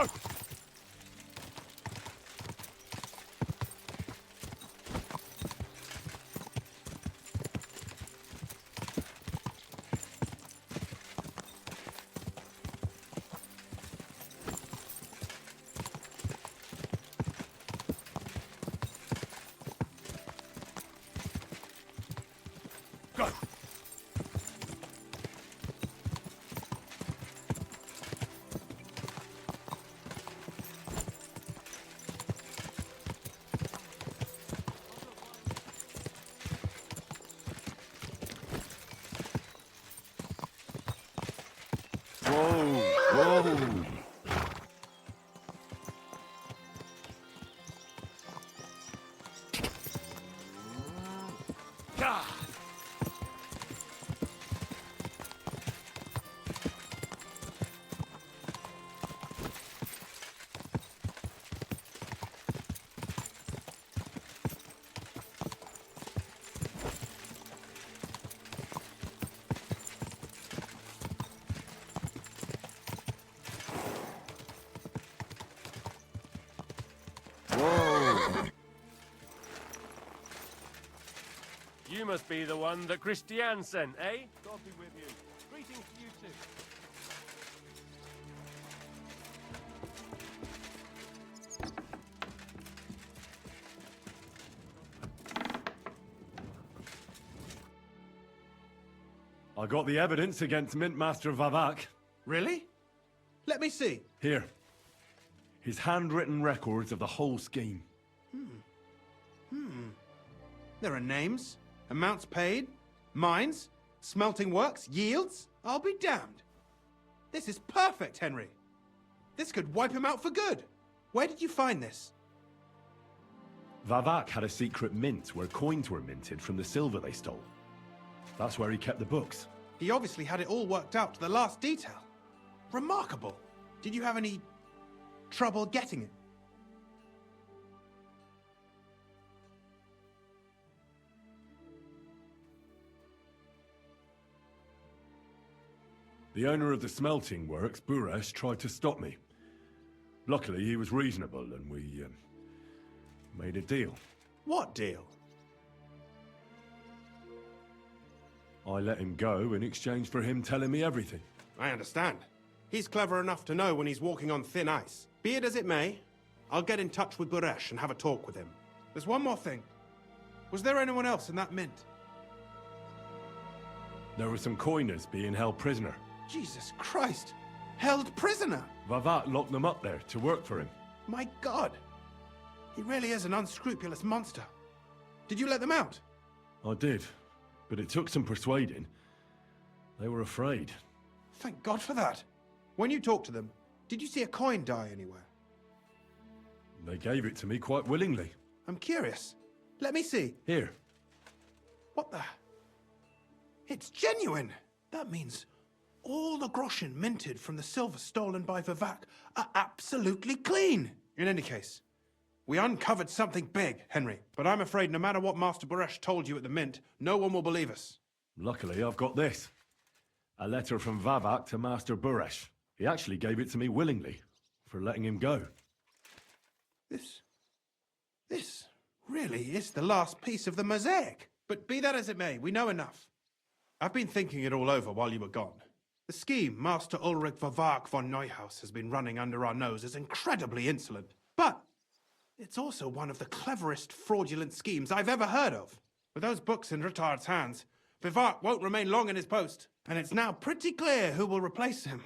Go! Go! Whoa! God! Whoa! You must be the one that Christiane sent, eh? God be with you. Greetings to you too. I got the evidence against Mint Master Vavak. Really? Let me see. Here. His handwritten records of the whole scheme. There are names, amounts paid, mines, smelting works, yields. I'll be damned. This is perfect, Henry. This could wipe him out for good. Where did you find this? Vavak had a secret mint where coins were minted from the silver they stole. That's where he kept the books. He obviously had it all worked out to the last detail. Remarkable. Did you have any trouble getting it? The owner of the smelting works, Buresh, tried to stop me. Luckily, he was reasonable and we made a deal. What deal? I let him go in exchange for him telling me everything. I understand. He's clever enough to know when he's walking on thin ice. Be it as it may, I'll get in touch with Buresh and have a talk with him. There's one more thing. Was there anyone else in that mint? There were some coiners being held prisoner. Jesus Christ! Held prisoner! Vavak locked them up there to work for him. My God! He really is an unscrupulous monster. Did you let them out? I did, but it took some persuading. They were afraid. Thank God for that. When you talked to them, did you see a coin die anywhere? They gave it to me quite willingly. I'm curious. Let me see. Here. What the? It's genuine! That means all the groschen minted from the silver stolen by Vavak are absolutely clean! In any case, we uncovered something big, Henry. But I'm afraid no matter what Master Buresh told you at the mint, no one will believe us. Luckily, I've got this. A letter from Vavak to Master Buresh. He actually gave it to me willingly, for letting him go. This really is the last piece of the mosaic. But be that as it may, we know enough. I've been thinking it all over while you were gone. The scheme Master Ulrich Vavak von Neuhaus has been running under our nose is incredibly insolent. But it's also one of the cleverest fraudulent schemes I've ever heard of. With those books in Rittard's hands, Vavak won't remain long in his post, and it's now pretty clear who will replace him.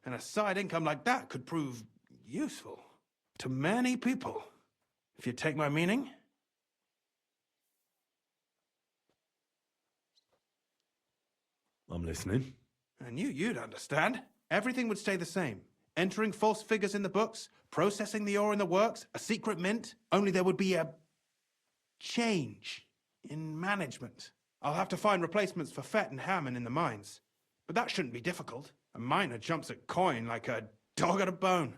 And a side income like that could prove useful to many people, if you take my meaning. I'm listening. I knew you'd understand. Everything would stay the same. Entering false figures in the books, processing the ore in the works, a secret mint, only there would be a change in management. I'll have to find replacements for Fett and Hammond in the mines. But that shouldn't be difficult. A miner jumps at coin like a dog at a bone.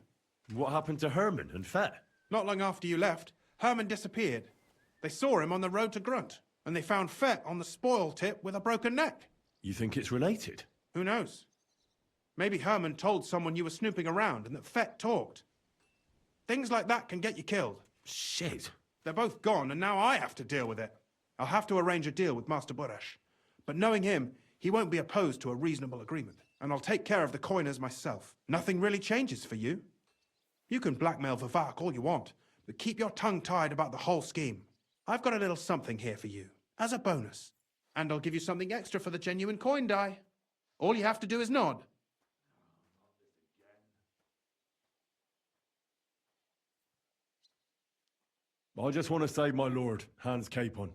What happened to Herman and Fett? Not long after you left, Herman disappeared. They saw him on the road to Grunt, and they found Fett on the spoil tip with a broken neck. You think it's related? Who knows? Maybe Herman told someone you were snooping around and that Fett talked. Things like that can get you killed. Shit. They're both gone, and now I have to deal with it. I'll have to arrange a deal with Master Boresh. But knowing him, he won't be opposed to a reasonable agreement. And I'll take care of the coiners myself. Nothing really changes for you. You can blackmail Vivek all you want, but keep your tongue tied about the whole scheme. I've got a little something here for you, as a bonus. And I'll give you something extra for the genuine coin die. All you have to do is nod. I just want to save my lord, Hans Capon.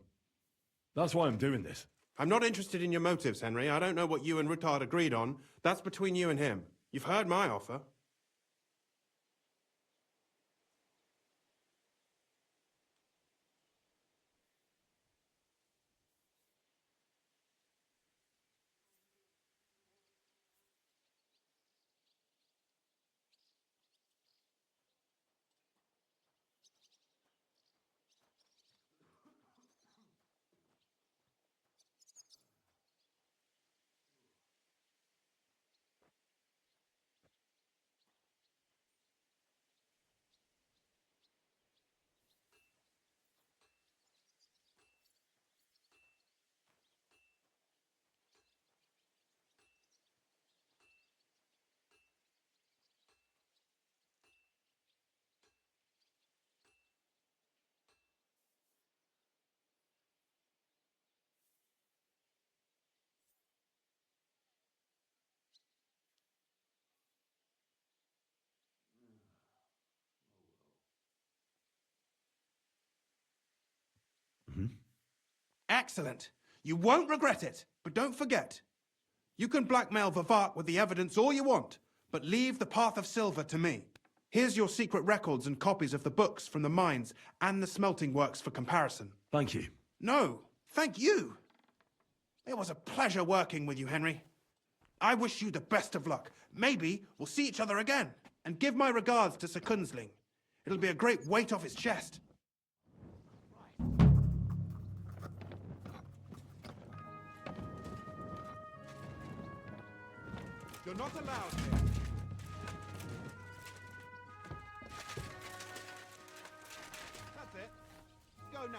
That's why I'm doing this. I'm not interested in your motives, Henry. I don't know what you and Ruttard agreed on. That's between you and him. You've heard my offer. Excellent. You won't regret it. But don't forget, you can blackmail Vivek with the evidence all you want, but leave the Path of Silver to me. Here's your secret records and copies of the books from the mines and the smelting works for comparison. Thank you. No, thank you. It was a pleasure working with you, Henry. I wish you the best of luck. Maybe we'll see each other again. And give my regards to Sir Kunzling. It'll be a great weight off his chest. You're not allowed here. That's it. Go now.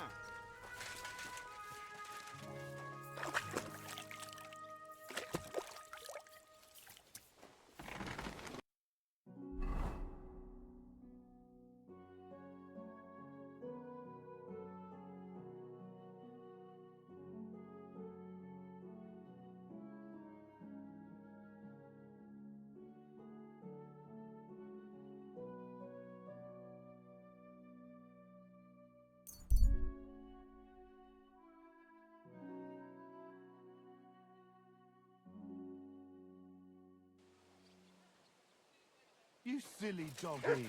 You silly doggy.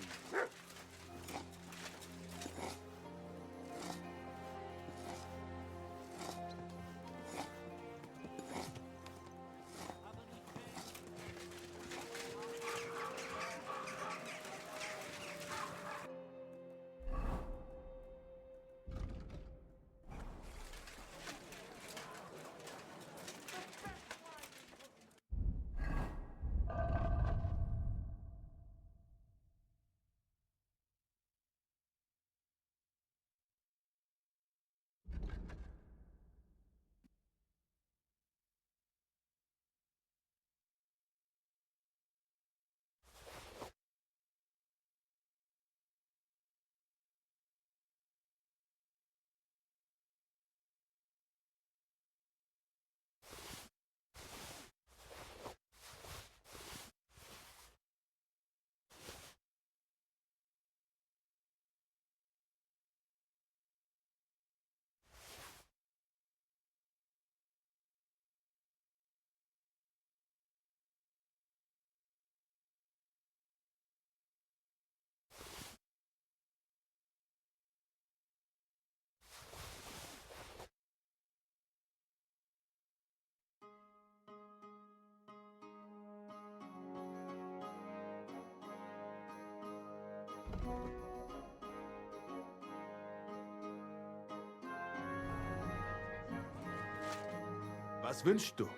Was wünschst du?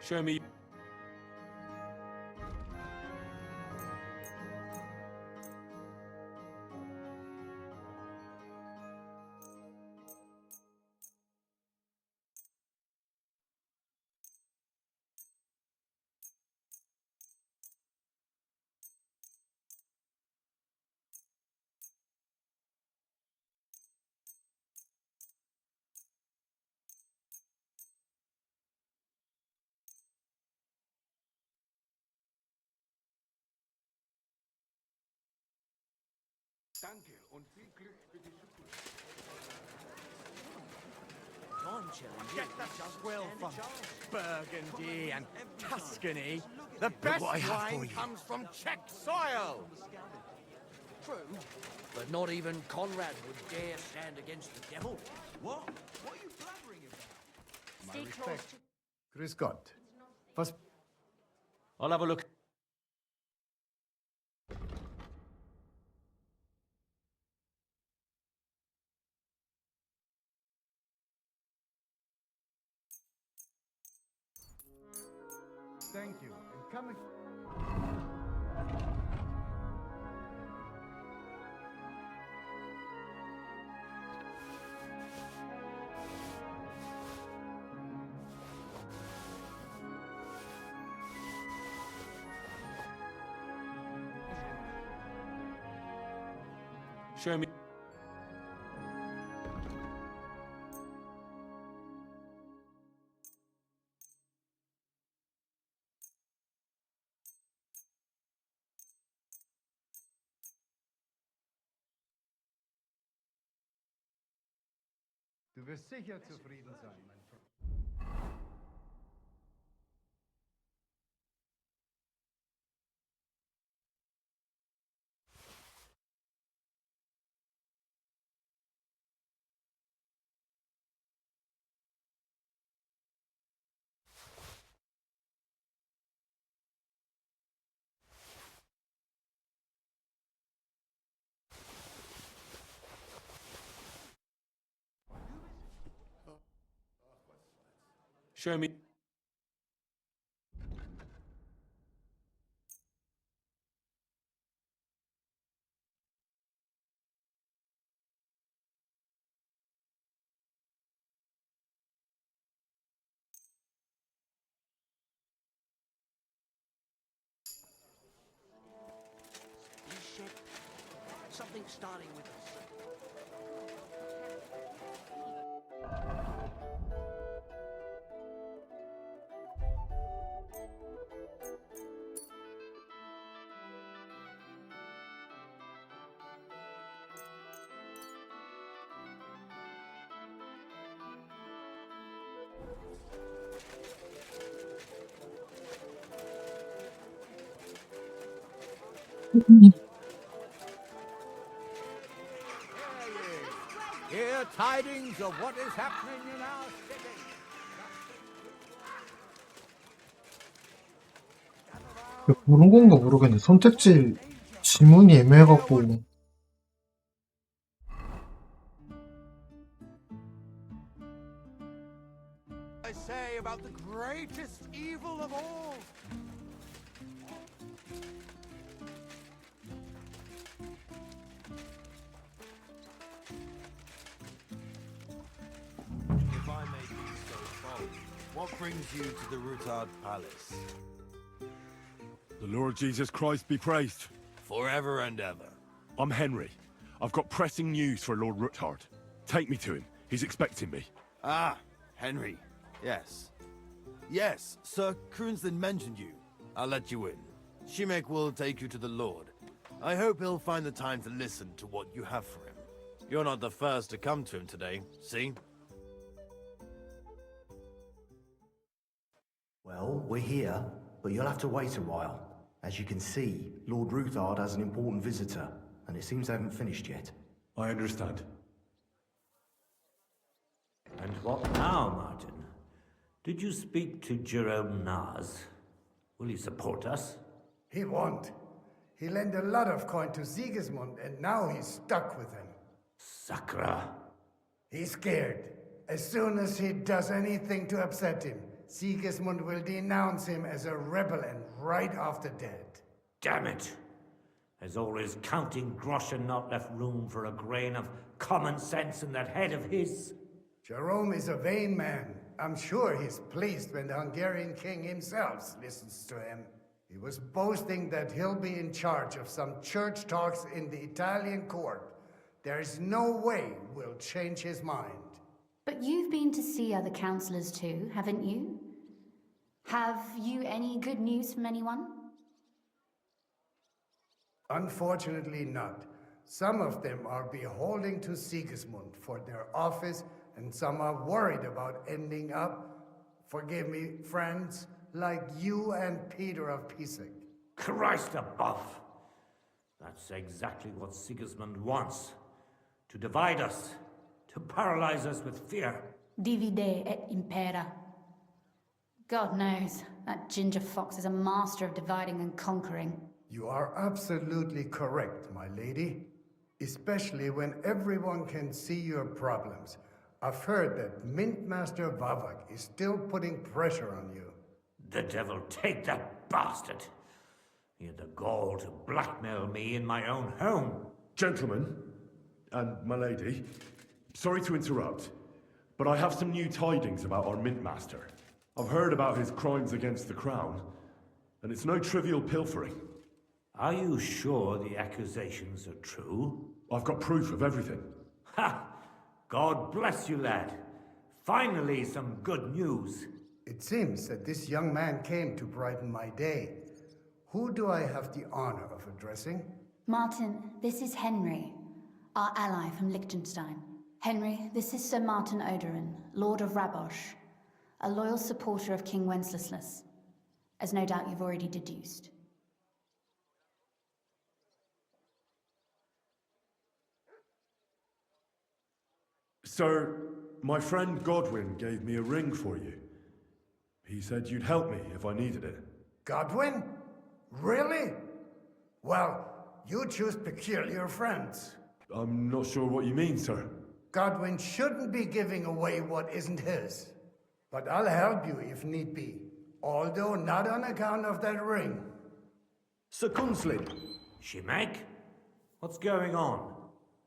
Show me. Get the swill from Burgundy and Tuscany. The best wine comes from Czech soil. True, but not even Conrad would dare stand against the devil. What? What are you blabbering about? Stay close to... Grüß Gott. Was... I'll have a look. Thank you. And come... Show me. Du wirst sicher zufrieden sein, mein Freund. Show me. Shit. Something's starting with us. Hear tidings of what is happening in our city. 그런 건가 모르겠네. 선택지 지문이 애매해갖고. I say about the greatest evil of all. If I may be so bold, what brings you to the Rutard Palace? The Lord Jesus Christ be praised. Forever and ever. I'm Henry. I've got pressing news for Lord Rutard. Take me to him. He's expecting me. Ah, Henry. Yes. Yes, Sir Kroonsland mentioned you. I'll let you in. Shimek will take you to the Lord. I hope he'll find the time to listen to what you have for him. You're not the first to come to him today, see? Well, we're here, but you'll have to wait a while. As you can see, Lord Ruthard has an important visitor, and it seems they haven't finished yet. I understand. And what now, Martin? Did you speak to Jerome Naz? Will he support us? He won't. He lent a lot of coin to Sigismund, and now he's stuck with him. Sakra. He's scared. As soon as he does anything to upset him, Sigismund will denounce him as a rebel and right off the dead. Damn it! There's always counting groschen not left room for a grain of common sense in that head of his. Jerome is a vain man. I'm sure he's pleased when the Hungarian king himself listens to him. He was boasting that he'll be in charge of some church talks in the Italian court. There's no way we'll change his mind. But you've been to see other councillors too, haven't you? Have you any good news from anyone? Unfortunately not. Some of them are beholding to Sigismund for their office, and some are worried about ending up, forgive me, friends, like you and Peter of Pisek. Christ above! That's exactly what Sigismund wants. To divide us. To paralyze us with fear. Divide et impera. God knows, that ginger fox is a master of dividing and conquering. You are absolutely correct, my lady. Especially when everyone can see your problems. I've heard that Mint Master Vavak is still putting pressure on you. The devil take that bastard! He had the gall to blackmail me in my own home. Gentlemen, and my lady, sorry to interrupt, but I have some new tidings about our Mint Master. I've heard about his crimes against the Crown, and it's no trivial pilfering. Are you sure the accusations are true? I've got proof of everything. Ha! God bless you, lad. Finally, some good news. It seems that this young man came to brighten my day. Who do I have the honor of addressing? Martin, this is Henry, our ally from Liechtenstein. Henry, this is Sir Martin Odorin, Lord of Rabosh, a loyal supporter of King Wenceslas, as no doubt you've already deduced. Sir, my friend Godwin gave me a ring for you. He said you'd help me if I needed it. Godwin? Really? Well, you choose peculiar friends. I'm not sure what you mean, sir. Godwin shouldn't be giving away what isn't his. But I'll help you if need be. Although not on account of that ring. Sir Kunslin. Shimek? What's going on?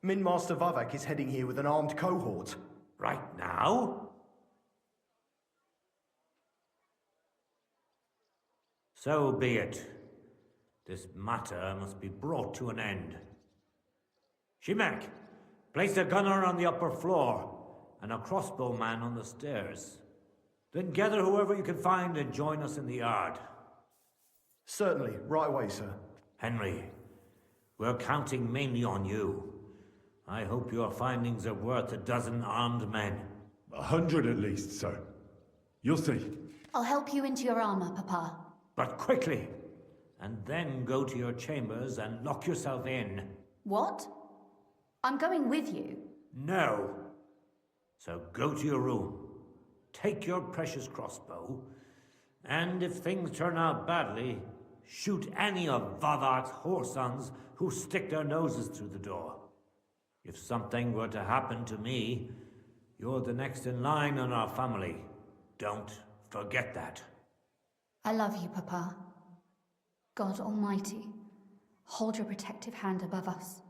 Mint Master Vavak is heading here with an armed cohort. Right now? So be it. This matter must be brought to an end. Shimek, place a gunner on the upper floor and a crossbowman on the stairs. Then gather whoever you can find and join us in the yard. Certainly, right away, sir. Henry, we're counting mainly on you. I hope your findings are worth a dozen armed men. 100 at least, sir. You'll see. I'll help you into your armor, Papa. But quickly! And then go to your chambers and lock yourself in. What? I'm going with you. No. So go to your room. Take your precious crossbow. And if things turn out badly, shoot any of Vavak's whoresons who stick their noses through the door. If something were to happen to me, you're the next in line in our family. Don't forget that. I love you, Papa. God Almighty, hold your protective hand above us.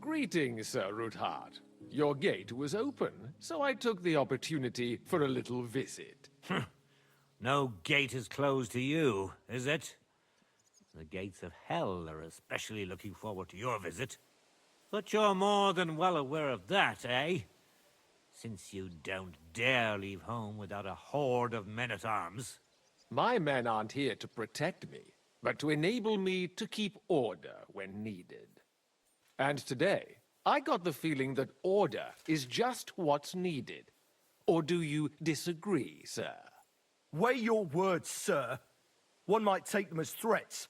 Greetings, Sir Ruthard. Your gate was open, so I took the opportunity for a little visit. No gate is closed to you, is it? The gates of hell are especially looking forward to your visit. But you're more than well aware of that, eh? Since you don't dare leave home without a horde of men-at-arms. My men aren't here to protect me, but to enable me to keep order when needed. And today, I got the feeling that order is just what's needed. Or do you disagree, sir? Weigh your words, sir. One might take them as threats.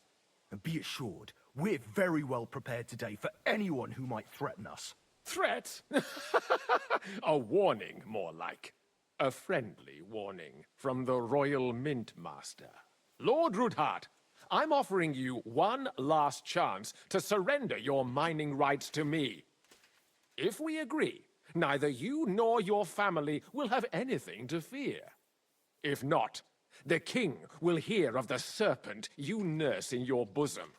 And be assured, we're very well prepared today for anyone who might threaten us. Threat? A warning, more like. A friendly warning from the Royal Mint Master. Lord Ruthard, I'm offering you one last chance to surrender your mining rights to me. If we agree, neither you nor your family will have anything to fear. If not, the king will hear of the serpent you nurse in your bosom.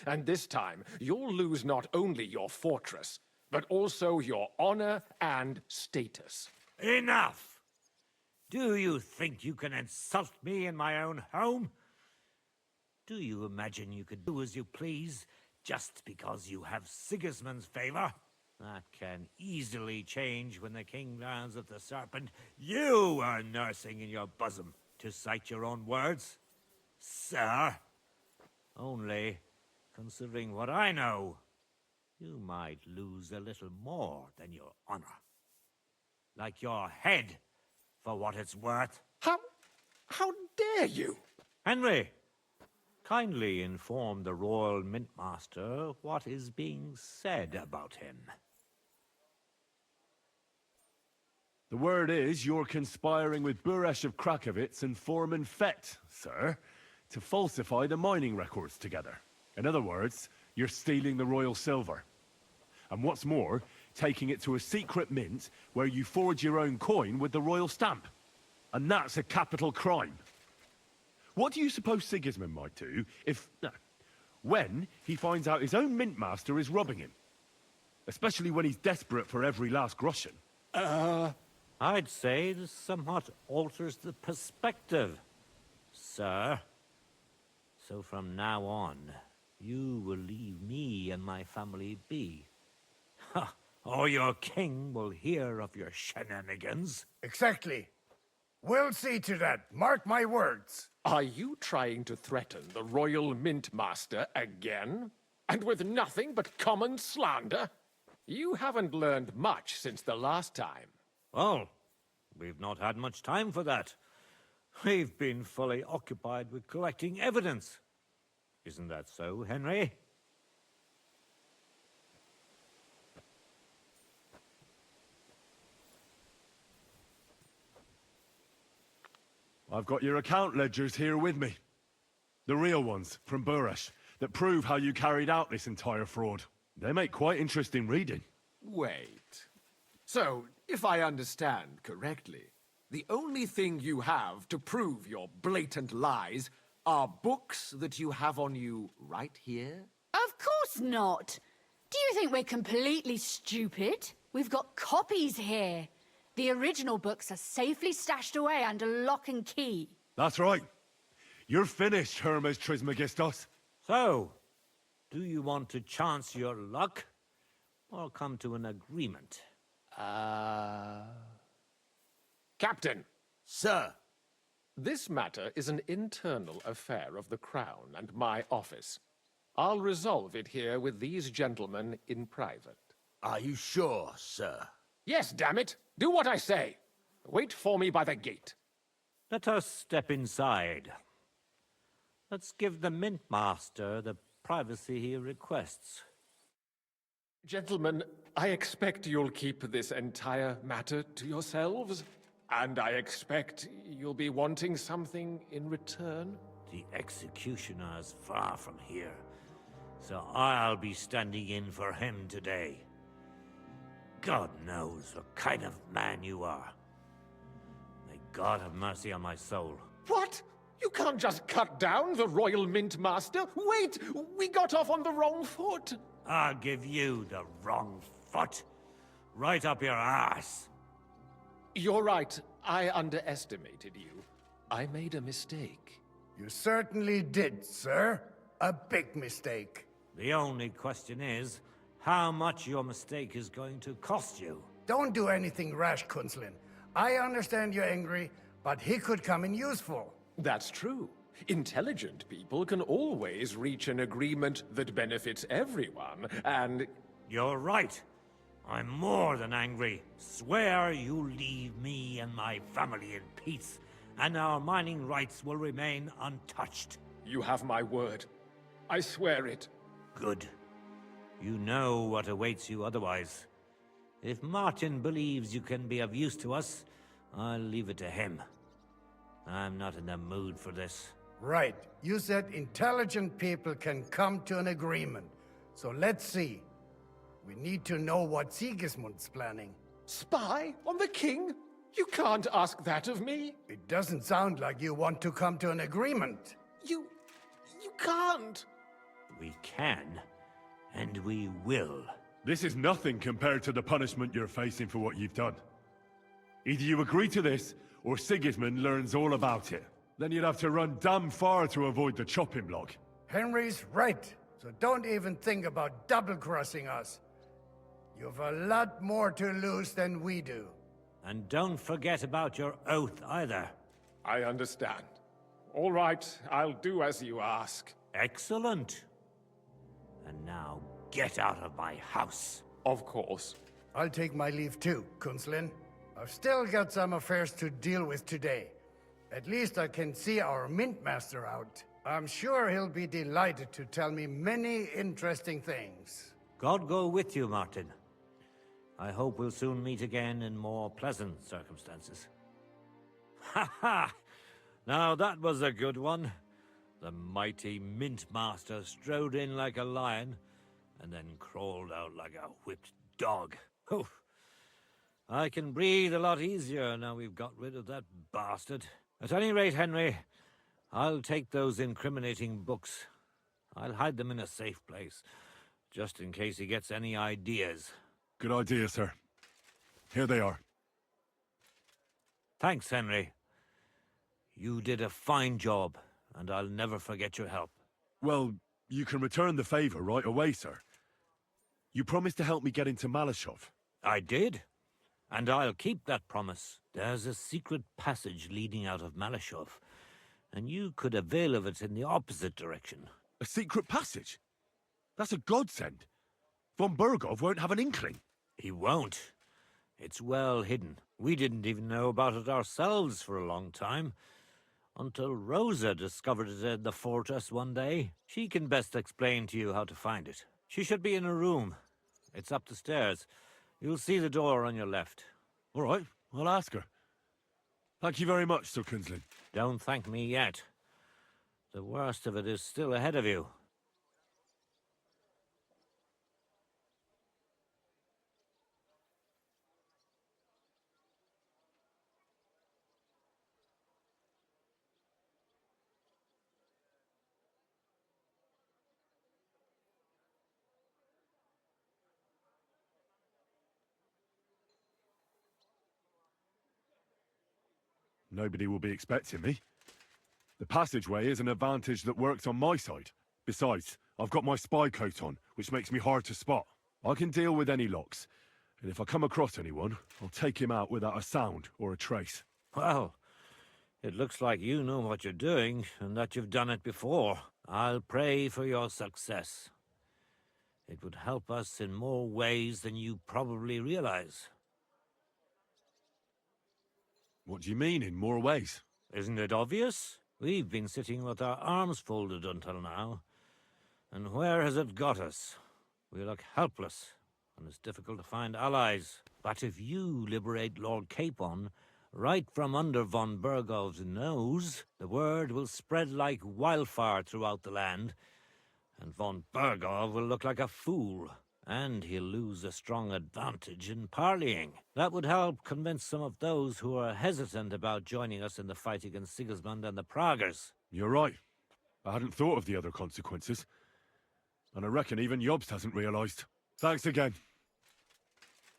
And this time, you'll lose not only your fortress, but also your honor and status. Enough! Do you think you can insult me in my own home? Do you imagine you could do as you please just because you have Sigismund's favor? That can easily change when the king learns of the serpent you are nursing in your bosom, to cite your own words, sir. Only considering what I know, you might lose a little more than your honor. Like your head, for what it's worth. How dare you? Henry, kindly inform the Royal Mintmaster what is being said about him. The word is you're conspiring with Buresh of Krakowitz and Foreman Fett, sir, to falsify the mining records together. In other words, you're stealing the royal silver. And what's more, taking it to a secret mint where you forge your own coin with the royal stamp. And that's a capital crime. What do you suppose Sigismund might do if... when he finds out his own mint master is robbing him? Especially when he's desperate for every last groschen. I'd say this somewhat alters the perspective, sir. So from now on, you will leave me and my family be. Or your king will hear of your shenanigans. Exactly. We'll see to that. Mark my words. Are you trying to threaten the Royal Mintmaster again? And with nothing but common slander? You haven't learned much since the last time. Well, we've not had much time for that. We've been fully occupied with collecting evidence. Isn't that so, Henry? I've got your account ledgers here with me. The real ones, from Buresh, that prove how you carried out this entire fraud. They make quite interesting reading. Wait. So, if I understand correctly, the only thing you have to prove your blatant lies are books that you have on you right here? Of course not. Do you think we're completely stupid? We've got copies here. The original books are safely stashed away under lock and key. That's right. You're finished, Hermes Trismegistos. So, do you want to chance your luck, or come to an agreement? Captain! Sir! This matter is an internal affair of the Crown and my office. I'll resolve it here with these gentlemen in private. Are you sure, sir? Yes, damn it! Do what I say! Wait for me by the gate. Let us step inside. Let's give the Mintmaster the privacy he requests. Gentlemen, I expect you'll keep this entire matter to yourselves. And I expect you'll be wanting something in return? The executioner is far from here, so I'll be standing in for him today. God knows what kind of man you are. May God have mercy on my soul. What? You can't just cut down the Royal Mintmaster? Wait! We got off on the wrong foot! I'll give you the wrong foot. Right up your ass. You're right. I underestimated you. I made a mistake. You certainly did, sir. A big mistake. The only question is, how much your mistake is going to cost you. Don't do anything rash, Kunslin. I understand you're angry, but he could come in useful. That's true. Intelligent people can always reach an agreement that benefits everyone, and... You're right. I'm more than angry. Swear you leave me and my family in peace, and our mining rights will remain untouched. You have my word. I swear it. Good. You know what awaits you otherwise. If Martin believes you can be of use to us, I'll leave it to him. I'm not in the mood for this. Right. You said intelligent people can come to an agreement. So let's see. We need to know what Sigismund's planning. Spy on the king? You can't ask that of me. It doesn't sound like you want to come to an agreement. You can't. We can, and we will. This is nothing compared to the punishment you're facing for what you've done. Either you agree to this, or Sigismund learns all about it. Then you'd have to run damn far to avoid the chopping block. Henry's right, so don't even think about double-crossing us. You've a lot more to lose than we do. And don't forget about your oath either. I understand. All right, I'll do as you ask. Excellent. And now, get out of my house. Of course. I'll take my leave too, Kunslin. I've still got some affairs to deal with today. At least I can see our Mint Master out. I'm sure he'll be delighted to tell me many interesting things. God go with you, Martin. I hope we'll soon meet again in more pleasant circumstances. Ha ha! Now that was a good one. The mighty Mint Master strode in like a lion, and then crawled out like a whipped dog. Oof. I can breathe a lot easier now we've got rid of that bastard. At any rate, Henry, I'll take those incriminating books. I'll hide them in a safe place, just in case he gets any ideas. Good idea, sir. Here they are. Thanks, Henry. You did a fine job, and I'll never forget your help. Well, you can return the favor right away, sir. You promised to help me get into Malashov. I did, and I'll keep that promise. There's a secret passage leading out of Malashov, and you could avail of it in the opposite direction. A secret passage? That's a godsend. Von Burgov won't have an inkling. He won't. It's well hidden. We didn't even know about it ourselves for a long time, until Rosa discovered it in the fortress one day. She can best explain to you how to find it. She should be in a room. It's up the stairs. You'll see the door on your left. All right, I'll ask her. Thank you very much, Sir Kunslin. Don't thank me yet. The worst of it is still ahead of you. Nobody will be expecting me. The passageway is an advantage that works on my side. Besides, I've got my spy coat on, which makes me hard to spot. I can deal with any locks, and if I come across anyone, I'll take him out without a sound or a trace. Well, it looks like you know what you're doing, and that you've done it before. I'll pray for your success. It would help us in more ways than you probably realize. What do you mean, in more ways? Isn't it obvious? We've been sitting with our arms folded until now. And where has it got us? We look helpless, and it's difficult to find allies. But if you liberate Lord Capon, right from under von Burgov's nose, the word will spread like wildfire throughout the land, and von Burgov will look like a fool. And he'll lose a strong advantage in parleying. That would help convince some of those who are hesitant about joining us in the fight against Sigismund and the Praguers. You're right. I hadn't thought of the other consequences. And I reckon even Jobst hasn't realized. Thanks again.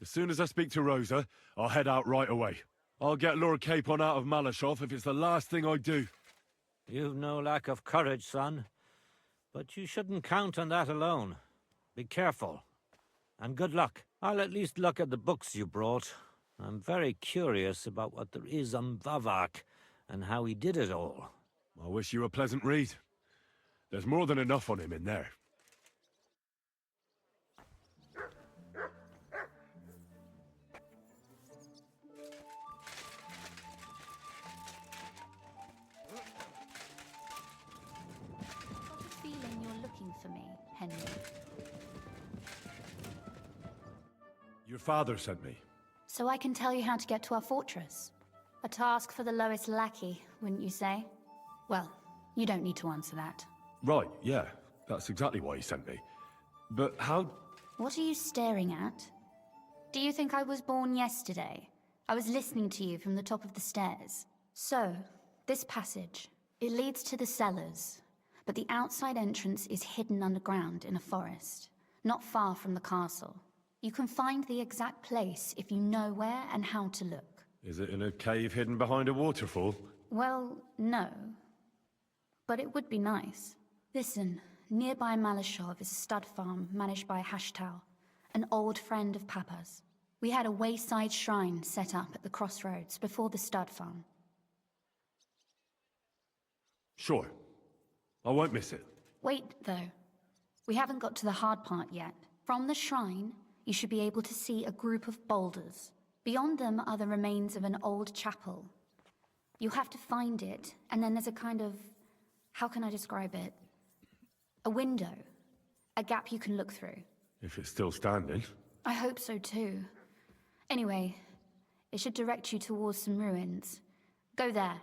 As soon as I speak to Rosa, I'll head out right away. I'll get Lord Capon out of Malashov if it's the last thing I do. You've no lack of courage, son. But you shouldn't count on that alone. Be careful. And good luck. I'll at least look at the books you brought. I'm very curious about what there is on Vavak, and how he did it all. I wish you a pleasant read. There's more than enough on him in there. I've got a feeling you're looking for me, Henry. Your father sent me. So I can tell you how to get to our fortress. A task for the lowest lackey, wouldn't you say? Well, you don't need to answer that. Right, yeah. That's exactly why he sent me. But how... What are you staring at? Do you think I was born yesterday? I was listening to you from the top of the stairs. So, this passage, it leads to the cellars, but the outside entrance is hidden underground in a forest, not far from the castle. You can find the exact place if you know where and how to look. Is it in a cave hidden behind a waterfall? Well, no. But it would be nice. Listen, nearby Malashov is a stud farm managed by Hashtal, an old friend of Papa's. We had a wayside shrine set up at the crossroads before the stud farm. Sure. I won't miss it. Wait, though. We haven't got to the hard part yet. From the shrine, you should be able to see a group of boulders. Beyond them are the remains of an old chapel. You'll have to find it, and then there's a kind of... how can I describe it? A window. A gap you can look through. If it's still standing. I hope so too. Anyway, it should direct you towards some ruins. Go there.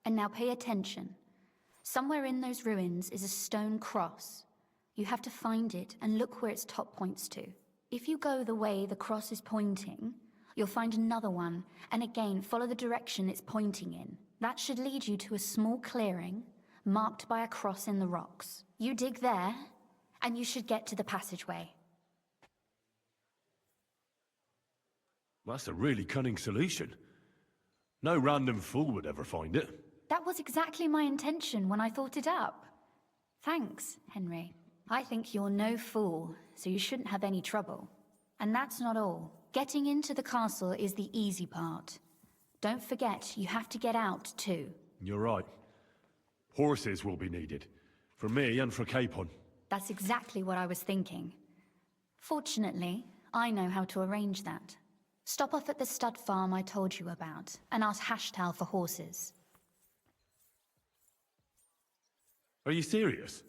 And now pay attention. Somewhere in those ruins is a stone cross. You have to find it and look where its top points to. If you go the way the cross is pointing, you'll find another one, and again follow the direction it's pointing in. That should lead you to a small clearing, marked by a cross in the rocks. You dig there, and you should get to the passageway. That's a really cunning solution. No random fool would ever find it. That was exactly my intention when I thought it up. Thanks, Henry. I think you're no fool, so you shouldn't have any trouble. And that's not all. Getting into the castle is the easy part. Don't forget, you have to get out too. You're right. Horses will be needed. For me and for Capon. That's exactly what I was thinking. Fortunately, I know how to arrange that. Stop off at the stud farm I told you about, and ask Hashtal for horses. Are you serious?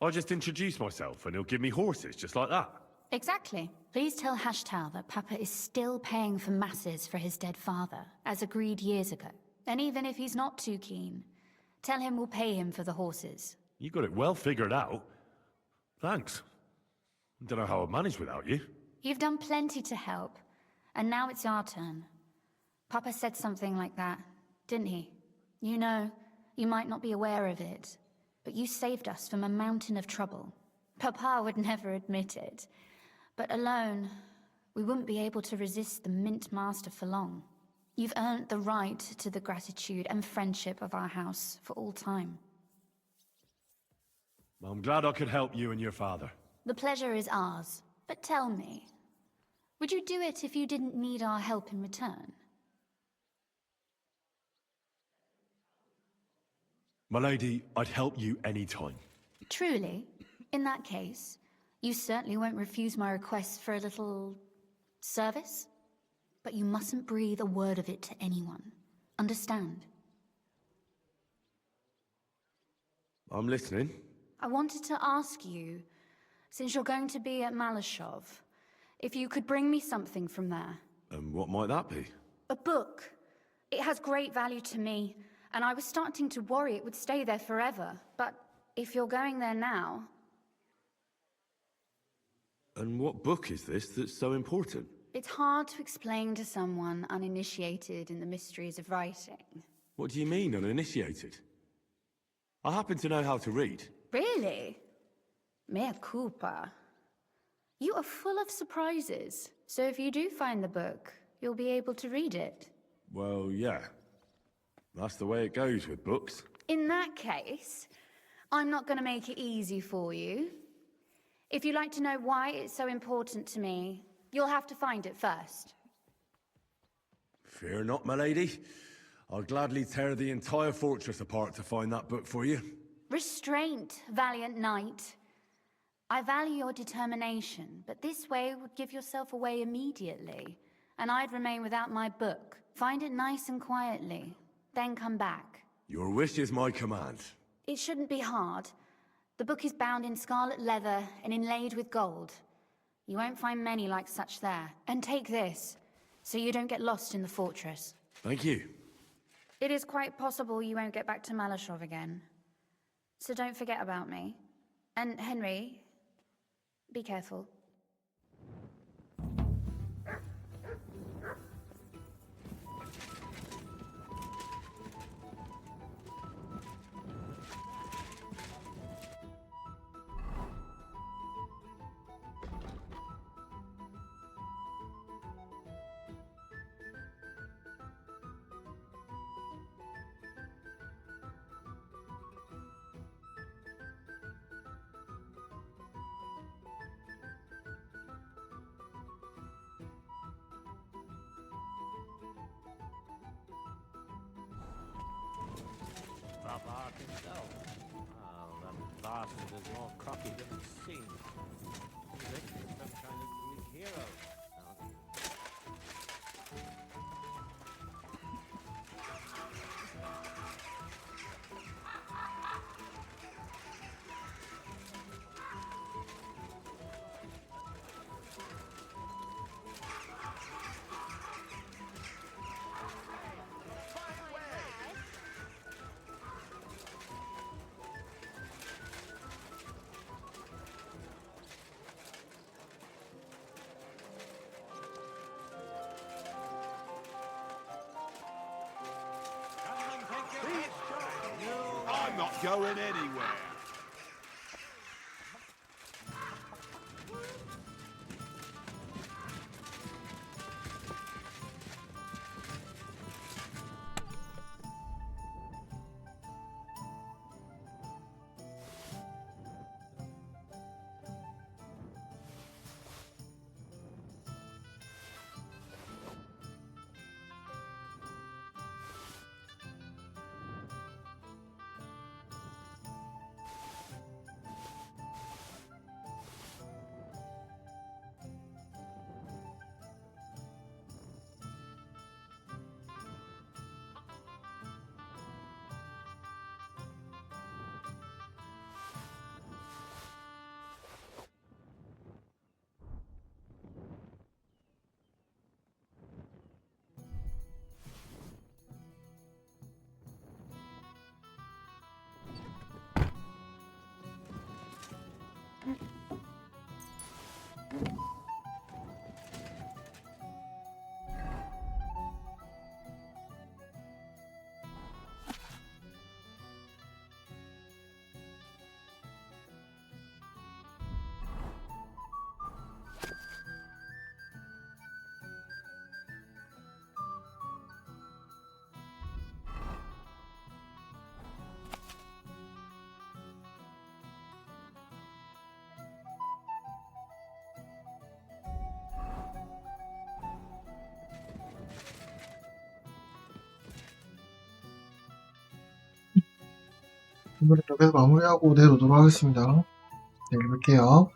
I'll just introduce myself and he'll give me horses just like that. Exactly. Please tell Hashtal that Papa is still paying for masses for his dead father, as agreed years ago. And even if he's not too keen, tell him we'll pay him for the horses. You got it well figured out. Thanks. Don't know how I'd manage without you. You've done plenty to help, and now it's our turn. Papa said something like that, didn't he? You know, you might not be aware of it, but you saved us from a mountain of trouble. Papa would never admit it, but alone, we wouldn't be able to resist the Mint Master for long. You've earned the right to the gratitude and friendship of our house for all time. Well, I'm glad I could help you and your father. The pleasure is ours, but tell me, would you do it if you didn't need our help in return? My lady, I'd help you any time. Truly? In that case, you certainly won't refuse my request for a little... service? But you mustn't breathe a word of it to anyone. Understand? I'm listening. I wanted to ask you, since you're going to be at Malashov, if you could bring me something from there. And what might that be? A book. It has great value to me, and I was starting to worry it would stay there forever. But if you're going there now... And what book is this that's so important? It's hard to explain to someone uninitiated in the mysteries of writing. What do you mean, uninitiated? I happen to know how to read. Really? Mea culpa. You are full of surprises. So if you do find the book, you'll be able to read it. Well, yeah. That's the way it goes with books. In that case, I'm not going to make it easy for you. If you'd like to know why it's so important to me, you'll have to find it first. Fear not, my lady. I'll gladly tear the entire fortress apart to find that book for you. Restraint, valiant knight. I value your determination, but this way would give yourself away immediately, and I'd remain without my book. Find it nice and quietly, then come back. Your wish is my command. It shouldn't be hard. The book is bound in scarlet leather and inlaid with gold. You won't find many like such there. And take this, so you don't get lost in the fortress. Thank you. It is quite possible you won't get back to Malashov again. So don't forget about me. And Henry, be careful. bastard is more cocky than it seems. Rick is some kind of Greek hero. I'm not going anywhere. 이번엔 여기서 마무리하고 내일 오도록 하겠습니다. 내일 뵐게요.